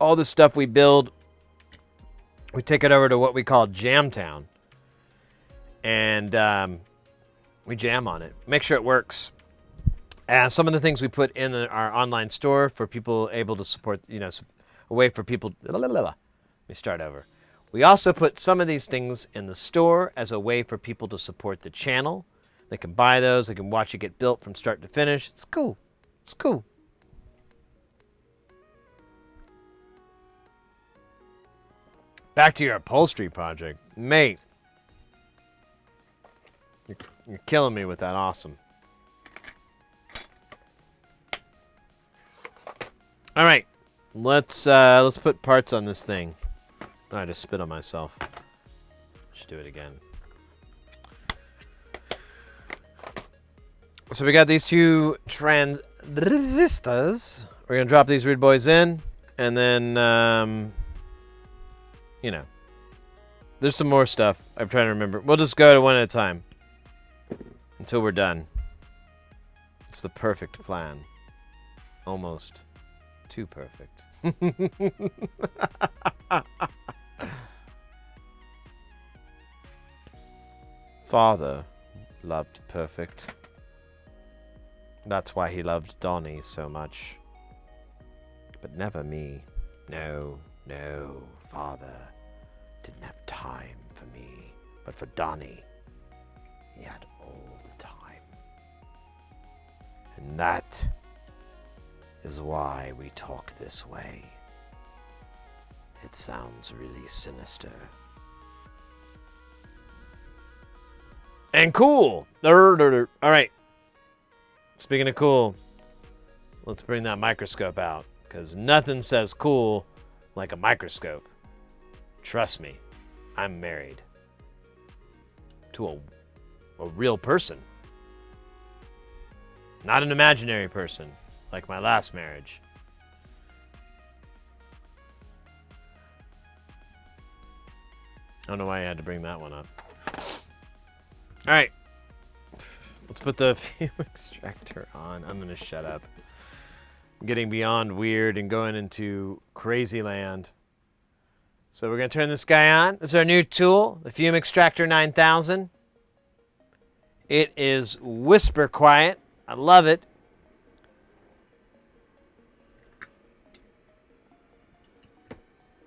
all the stuff we build, we take it over to what we call Jamtown. And we jam on it. Make sure it works. Some of the things we put in our online store for people able to support, you know, a way for people. Let me start over. We also put some of these things in the store as a way for people to support the channel. They can buy those. They can watch it get built from start to finish. It's cool. It's cool. Back to your upholstery project. Mate. You're killing me with that awesome. All right, let's put parts on this thing. Oh, I just spit on myself. Should do it again. So we got these two transistors. We're gonna drop these rude boys in, and then you know, there's some more stuff. I'm trying to remember. We'll just go to one at a time until we're done. It's the perfect plan. Almost too perfect. Father loved perfect. That's why he loved Donnie so much. But never me. No, no, Father didn't have time for me. But for Donnie, he had all the time. And that is why we talk this way. It sounds really sinister. And cool! Alright. Speaking of cool, let's bring that microscope out. Because nothing says cool like a microscope. Trust me, I'm married to a real person. Not an imaginary person, like my last marriage. I don't know why I had to bring that one up. Alright. Let's put the fume extractor on. I'm going to shut up. I'm getting beyond weird and going into crazy land. So we're going to turn this guy on. This is our new tool, the Fume Extractor 9000. It is whisper quiet. I love it.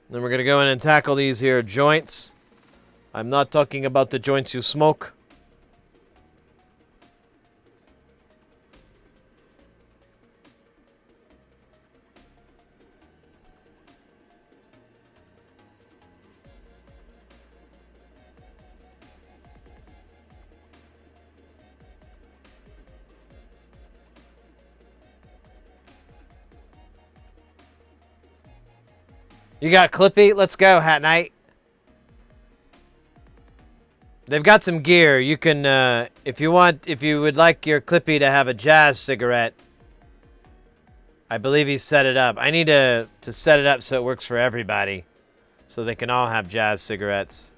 Then we're going to go in and tackle these here joints. I'm not talking about the joints you smoke. You got Clippy? Let's go, Hat Knight. They've got some gear. You can, if you would like your Clippy to have a jazz cigarette, I believe he set it up. I need to set it up so it works for everybody, so they can all have jazz cigarettes.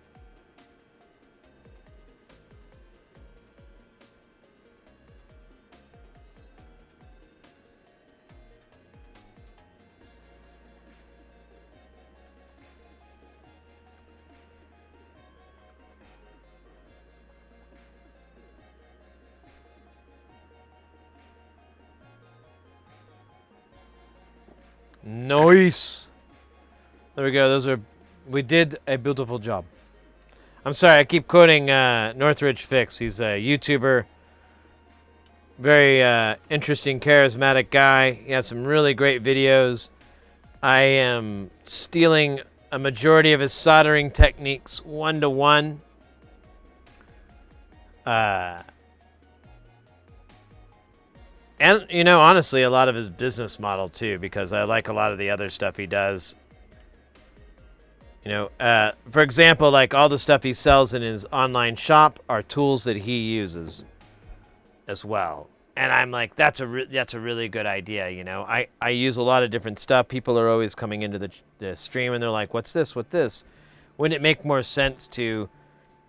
Nice. There we go. We did a beautiful job. I'm sorry, I keep quoting Northridge Fix. He's a YouTuber. Very interesting, charismatic guy. He has some really great videos. I am stealing a majority of his soldering techniques 1-to-1. And, you know, honestly, a lot of his business model, too, because I like a lot of the other stuff he does. You know, for example, like all the stuff he sells in his online shop are tools that he uses as well. And I'm like, that's a really good idea, you know. I use a lot of different stuff. People are always coming into the stream and they're like, what's this? What's this? Wouldn't it make more sense to,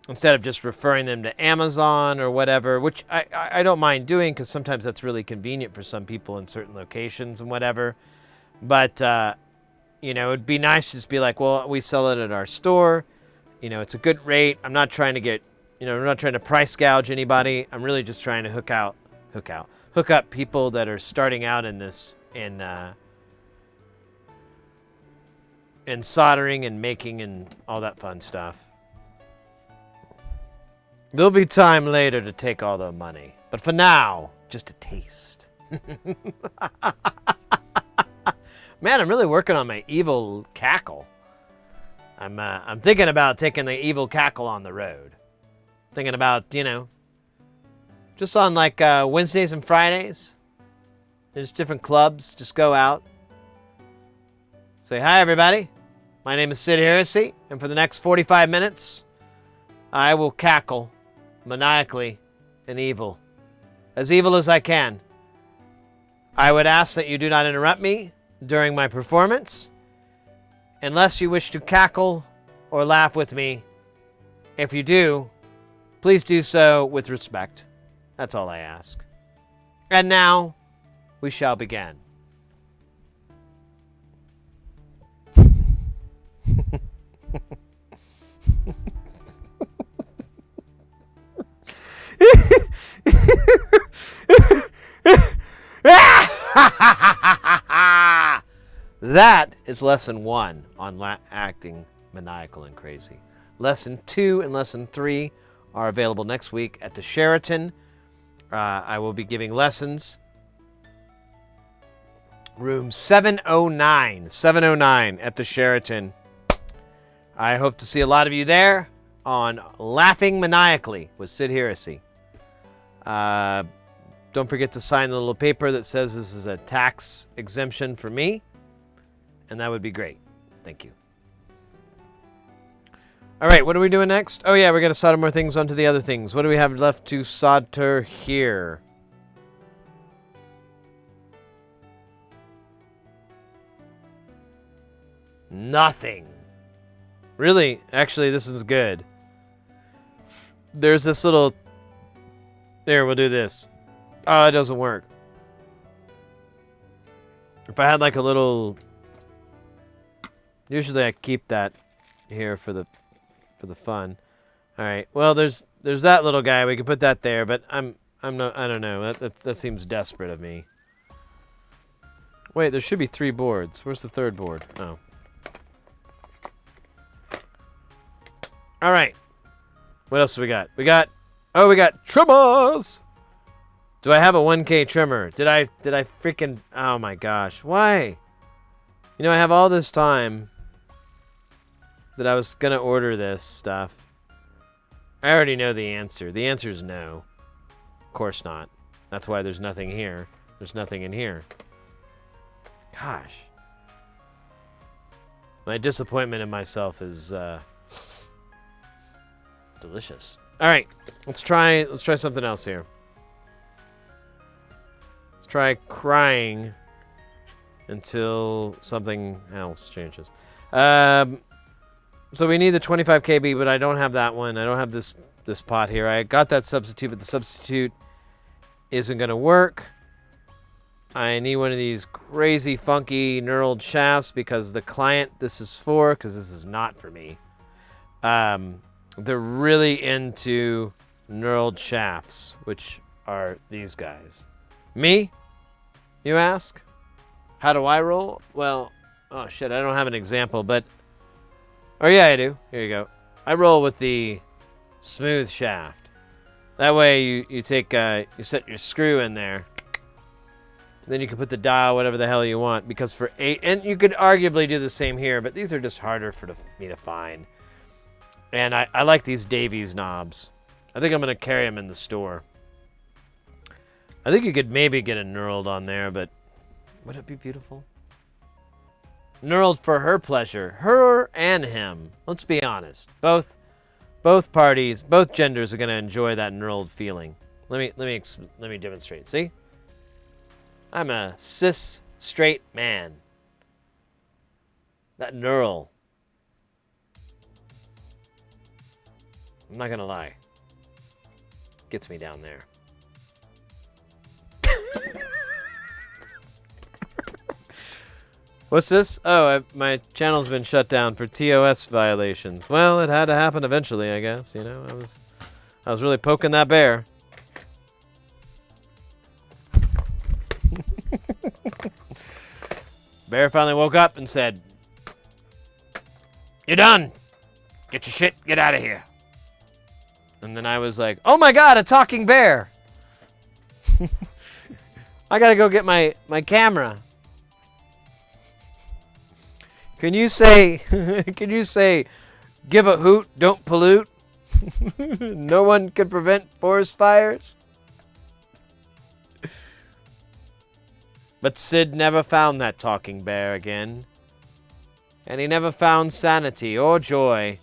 instead of just referring them to Amazon or whatever, which I don't mind doing because sometimes that's really convenient for some people in certain locations and whatever. But, you know, it'd be nice to just be like, well, we sell it at our store. You know, it's a good rate. I'm not trying to get, you know, I'm not trying to price gouge anybody. I'm really just trying to hook up people that are starting out in this, in soldering and making and all that fun stuff. There'll be time later to take all the money. But for now, just a taste. Man, I'm really working on my evil cackle. I'm thinking about taking the evil cackle on the road. Thinking about, you know, just on like Wednesdays and Fridays. There's different clubs. Just go out. Say hi, everybody. My name is Sid Heresy, and for the next 45 minutes, I will cackle maniacally and evil as I can. I would ask that you do not interrupt me during my performance, unless you wish to cackle or laugh with me. If you do, please do so with respect. That's all I ask. And now, we shall begin. That is lesson 1 on acting maniacal and crazy. Lesson 2 and lesson 3 are available next week at the Sheraton. I will be giving lessons. Room 709. 709 at the Sheraton. I hope to see a lot of you there on Laughing Maniacally with Sid Heresy. Don't forget to sign the little paper that says this is a tax exemption for me. And that would be great. Thank you. All right, what are we doing next? Oh, yeah, we're going to solder more things onto the other things. What do we have left to solder here? Nothing. Really? Actually, this is good. There's this little... There, we'll do this. Oh, it doesn't work. If I had like a little... Usually I keep that here for the fun. All right. Well, there's that little guy. We can put that there, but I don't know. That seems desperate of me. Wait, there should be 3 boards. Where's the 3rd board? Oh. All right. What else do we got? We got trimmers. Do I have a 1K trimmer? Did I freaking... Oh my gosh. Why? You know, I have all this time that I was going to order this stuff. I already know the answer. The answer is no. Of course not. That's why there's nothing here. There's nothing in here. Gosh. My disappointment in myself is delicious. All right. Let's try something else here. Let's try crying until something else changes. So we need the 25 KB, but I don't have that one. I don't have this pot here. I got that substitute, but the substitute isn't going to work. I need one of these crazy, funky, knurled shafts because the client this is for, because this is not for me, they're really into knurled shafts, which are these guys. Me? You ask? How do I roll? Well, oh shit, I don't have an example, but... Oh yeah, I do. Here you go. I roll with the smooth shaft. That way you take, you set your screw in there. Then you can put the dial, whatever the hell you want, because for 8... And you could arguably do the same here, but these are just harder for me to find. And I like these Davies knobs. I think I'm going to carry them in the store. I think you could maybe get a knurled on there, but would it be beautiful? Knurled for her pleasure. Her and him. Let's be honest. Both parties, both genders are going to enjoy that knurled feeling. Let me demonstrate. See? I'm a cis straight man. That knurl. I'm not going to lie. Gets me down there. What's this? Oh, my channel's been shut down for TOS violations. Well, it had to happen eventually, I guess. You know, I was really poking that bear. Bear finally woke up and said, "You're done. Get your shit. Get out of here." And then I was like, "Oh my God, a talking bear!" I gotta go get my camera. Can you say, give a hoot, don't pollute? No one can prevent forest fires? But Sid never found that talking bear again. And he never found sanity or joy,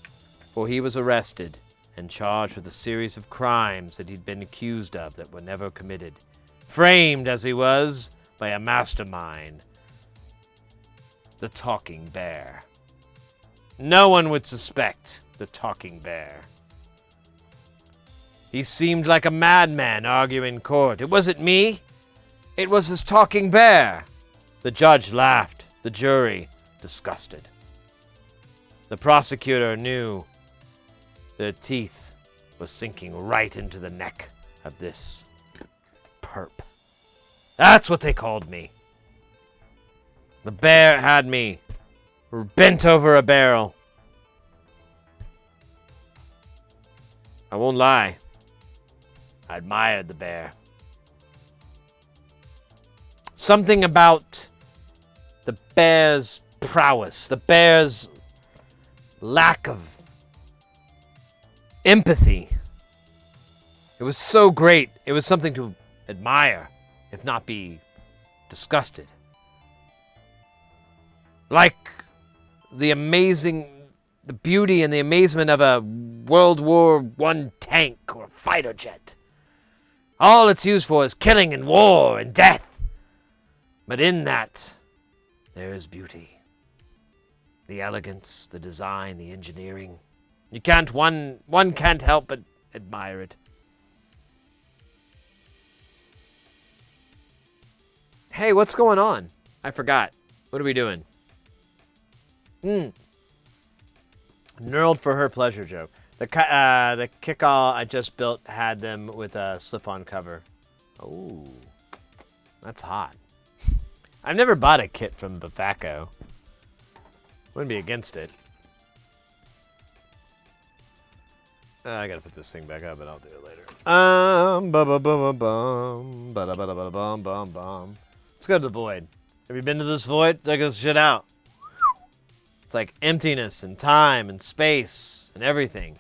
for he was arrested and charged with a series of crimes that he'd been accused of that were never committed. Framed, as he was, by a mastermind, the Talking Bear. No one would suspect the Talking Bear. He seemed like a madman arguing in court. It wasn't me. It was his Talking Bear. The judge laughed. The jury, disgusted. The prosecutor knew their teeth was sinking right into the neck of this perp. That's what they called me. The bear had me bent over a barrel. I won't lie. I admired the bear. Something about the bear's prowess, the bear's lack of empathy. It was so great. It was something to admire, if not be disgusted. Like the beauty and the amazement of a World War I tank or a fighter jet. All it's used for is killing and war and death. But in that, there is beauty. The elegance, the design, the engineering. One can't help but admire it. Hey, what's going on? I forgot. What are we doing? Knurled for her pleasure joke. The kickall I just built had them with a slip-on cover. Oh, that's hot. I've never bought a kit from Bafako. Wouldn't be against it. I gotta put this thing back up, but I'll do it later. Let's go to the void. Have you been to this void? Check this shit out. It's like emptiness and time and space and everything.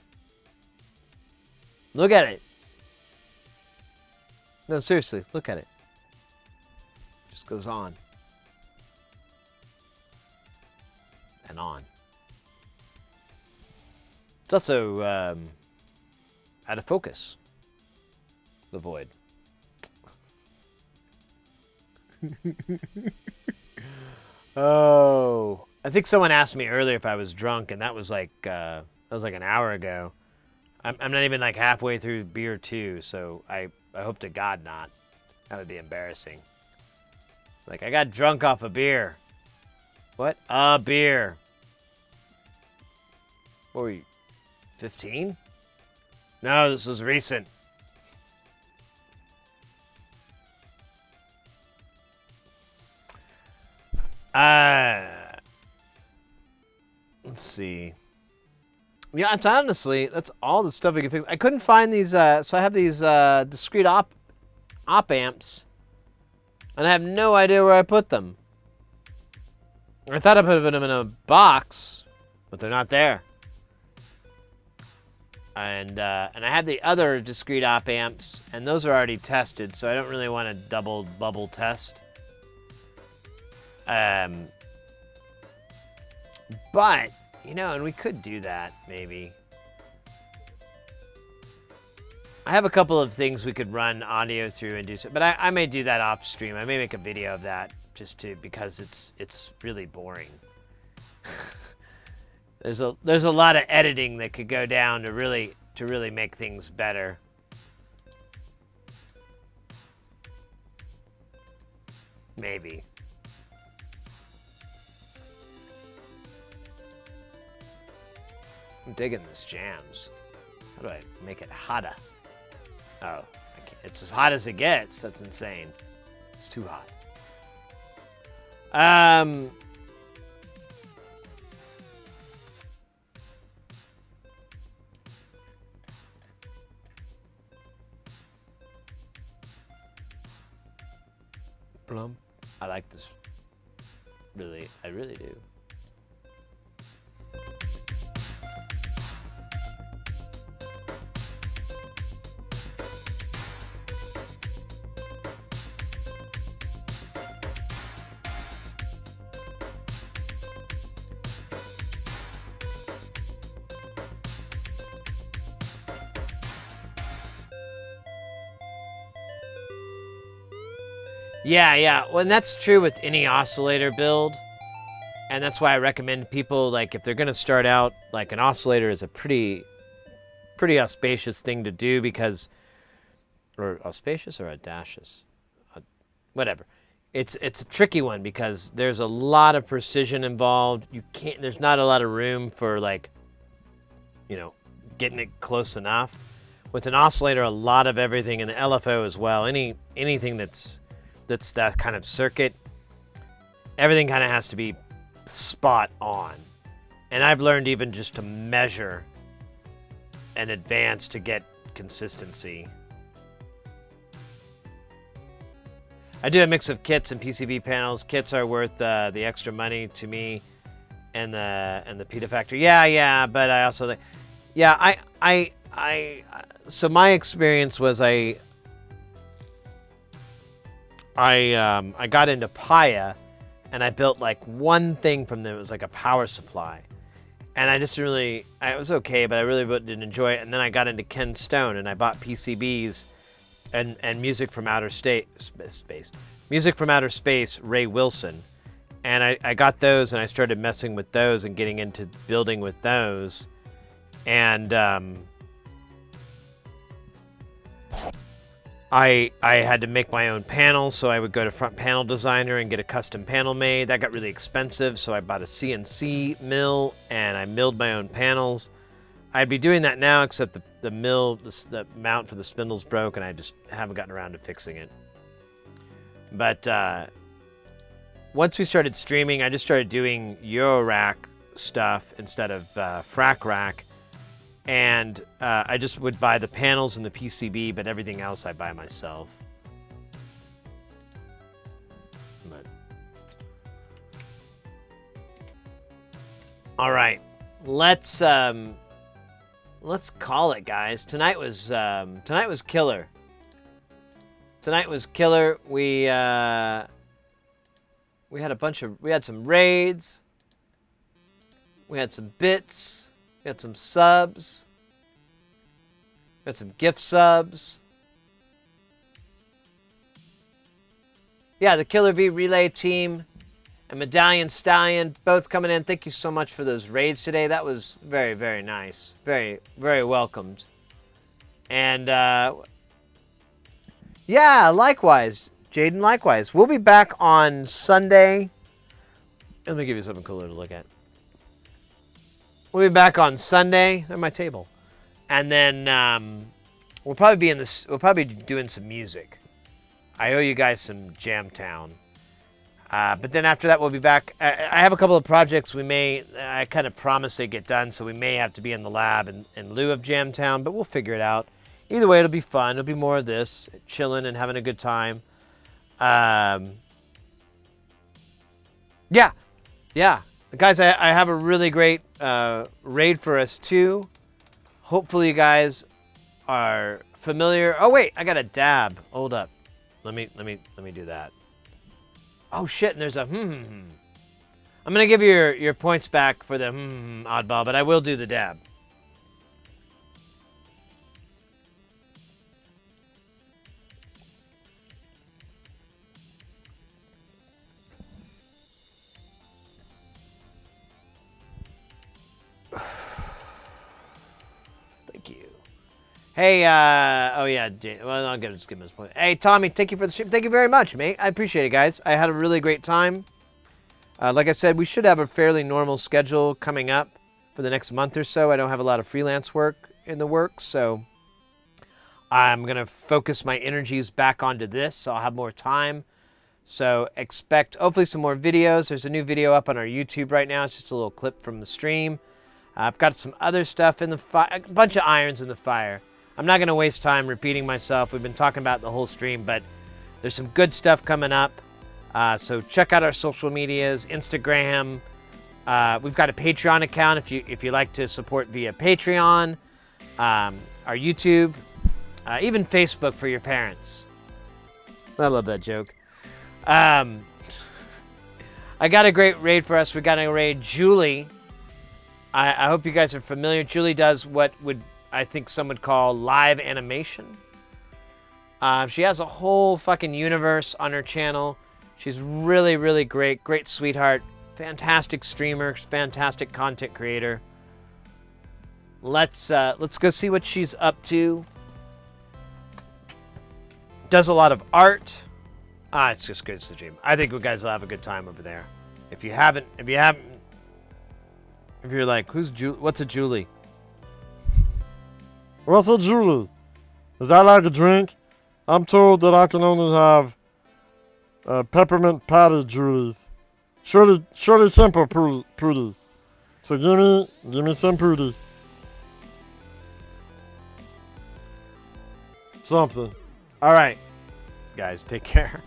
Look at it. No, seriously, look at it. Just goes on. And on. It's also out of focus. The void. Oh, I think someone asked me earlier if I was drunk, and that was like an hour ago. I'm not even like halfway through beer 2, so I hope to God not. That would be embarrassing. Like, I got drunk off a beer. What? A beer. What were you, 15? No, this was recent. Let's see. Yeah, it's honestly, that's all the stuff we can fix. I couldn't find these, so I have these discrete op amps, and I have no idea where I put them. I thought I put them in a box, but they're not there. And I had the other discrete op amps, and those are already tested, so I don't really want to double bubble test. But, you know, and we could do that, maybe. I have a couple of things we could run audio through and do so, but I may do that off stream. I may make a video of that because it's really boring. There's a lot of editing that could go down to really make things better. Maybe. I'm digging this jams. How do I make it hotter? Oh, I can't. It's as hot as it gets. That's insane. It's too hot. Plum. I like this. Really, I really do. Yeah. Well, and that's true with any oscillator build. And that's why I recommend people, like, if they're going to start out, like, an oscillator is a pretty auspicious thing to do because, or auspicious or audacious? Whatever. It's a tricky one because there's a lot of precision involved. There's not a lot of room for, like, getting it close enough. With an oscillator, a lot of everything, and the LFO as well, anything that's that kind of circuit, everything kind of has to be spot on. And I've learned even just to measure in advance to get consistency. I do a mix of kits and PCB panels. Kits are worth the extra money to me, and the pita factor. Yeah, but I also so my experience was I got into Paya, and I built like one thing from them. It was like a power supply, and I was okay, but I really didn't enjoy it. And then I got into Ken Stone, and I bought PCBs and music from outer space, Ray Wilson, and I got those, and I started messing with those and getting into building with those, and I had to make my own panels, so I would go to Front Panel Designer and get a custom panel made. That got really expensive, so I bought a CNC mill and I milled my own panels. I'd be doing that now, except the mount for the spindle's broke, and I just haven't gotten around to fixing it. But once we started streaming, I just started doing Eurorack stuff instead of Frac Rack. And I just would buy the panels and the PCB, but everything else I buy myself. But. All right, let's call it, guys. Tonight was killer. Tonight was killer. We had some raids. We had some bits. We had some subs. We had some gift subs. Yeah, the Killer Bee Relay team and Medallion Stallion both coming in. Thank you so much for those raids today. That was very, very nice. Very, very welcomed. And, yeah, likewise. Jaden, likewise. We'll be back on Sunday. Let me give you something cooler to look at. We'll be back on Sunday at my table, and then we'll probably be doing some music. I owe you guys some Jamtown, but then after that we'll be back. I have a couple of projects I kind of promised they get done, so we may have to be in the lab in lieu of Jamtown, but we'll figure it out. Either way, it'll be fun. It'll be more of this, chilling and having a good time. Yeah. Guys, I have a really great raid for us too. Hopefully you guys are familiar. Oh wait, I got a dab. Hold up. Let me do that. Oh shit, and there's a I'm gonna give you your points back for the oddball, but I will do the dab. Hey, oh yeah, well, I'll just give him his point. Hey, Tommy, thank you for the stream. Thank you very much, mate. I appreciate it, guys. I had a really great time. Like I said, we should have a fairly normal schedule coming up for the next month or so. I don't have a lot of freelance work in the works, so I'm going to focus my energies back onto this, so I'll have more time. So expect, hopefully, some more videos. There's a new video up on our YouTube right now. It's just a little clip from the stream. I've got some other stuff in the fire, a bunch of irons in the fire. I'm not going to waste time repeating myself. We've been talking about the whole stream, but there's some good stuff coming up. So check out our social medias, Instagram. We've got a Patreon account if you like to support via Patreon. Our YouTube, even Facebook for your parents. I love that joke. I got a great raid for us. We got a raid Julie. I hope you guys are familiar. Julie does what I think some would call live animation. She has a whole fucking universe on her channel. She's really, really great. Great sweetheart. Fantastic streamer. Fantastic content creator. Let's go see what she's up to. Does a lot of art. It's just great to stream. I think you guys will have a good time over there. If you're like, what's a Julie? What's a Julie? Is that like a drink? I'm told that I can only have peppermint patty Julies. Surely simple prudies. So give me some prudy. Something. All right, guys, take care.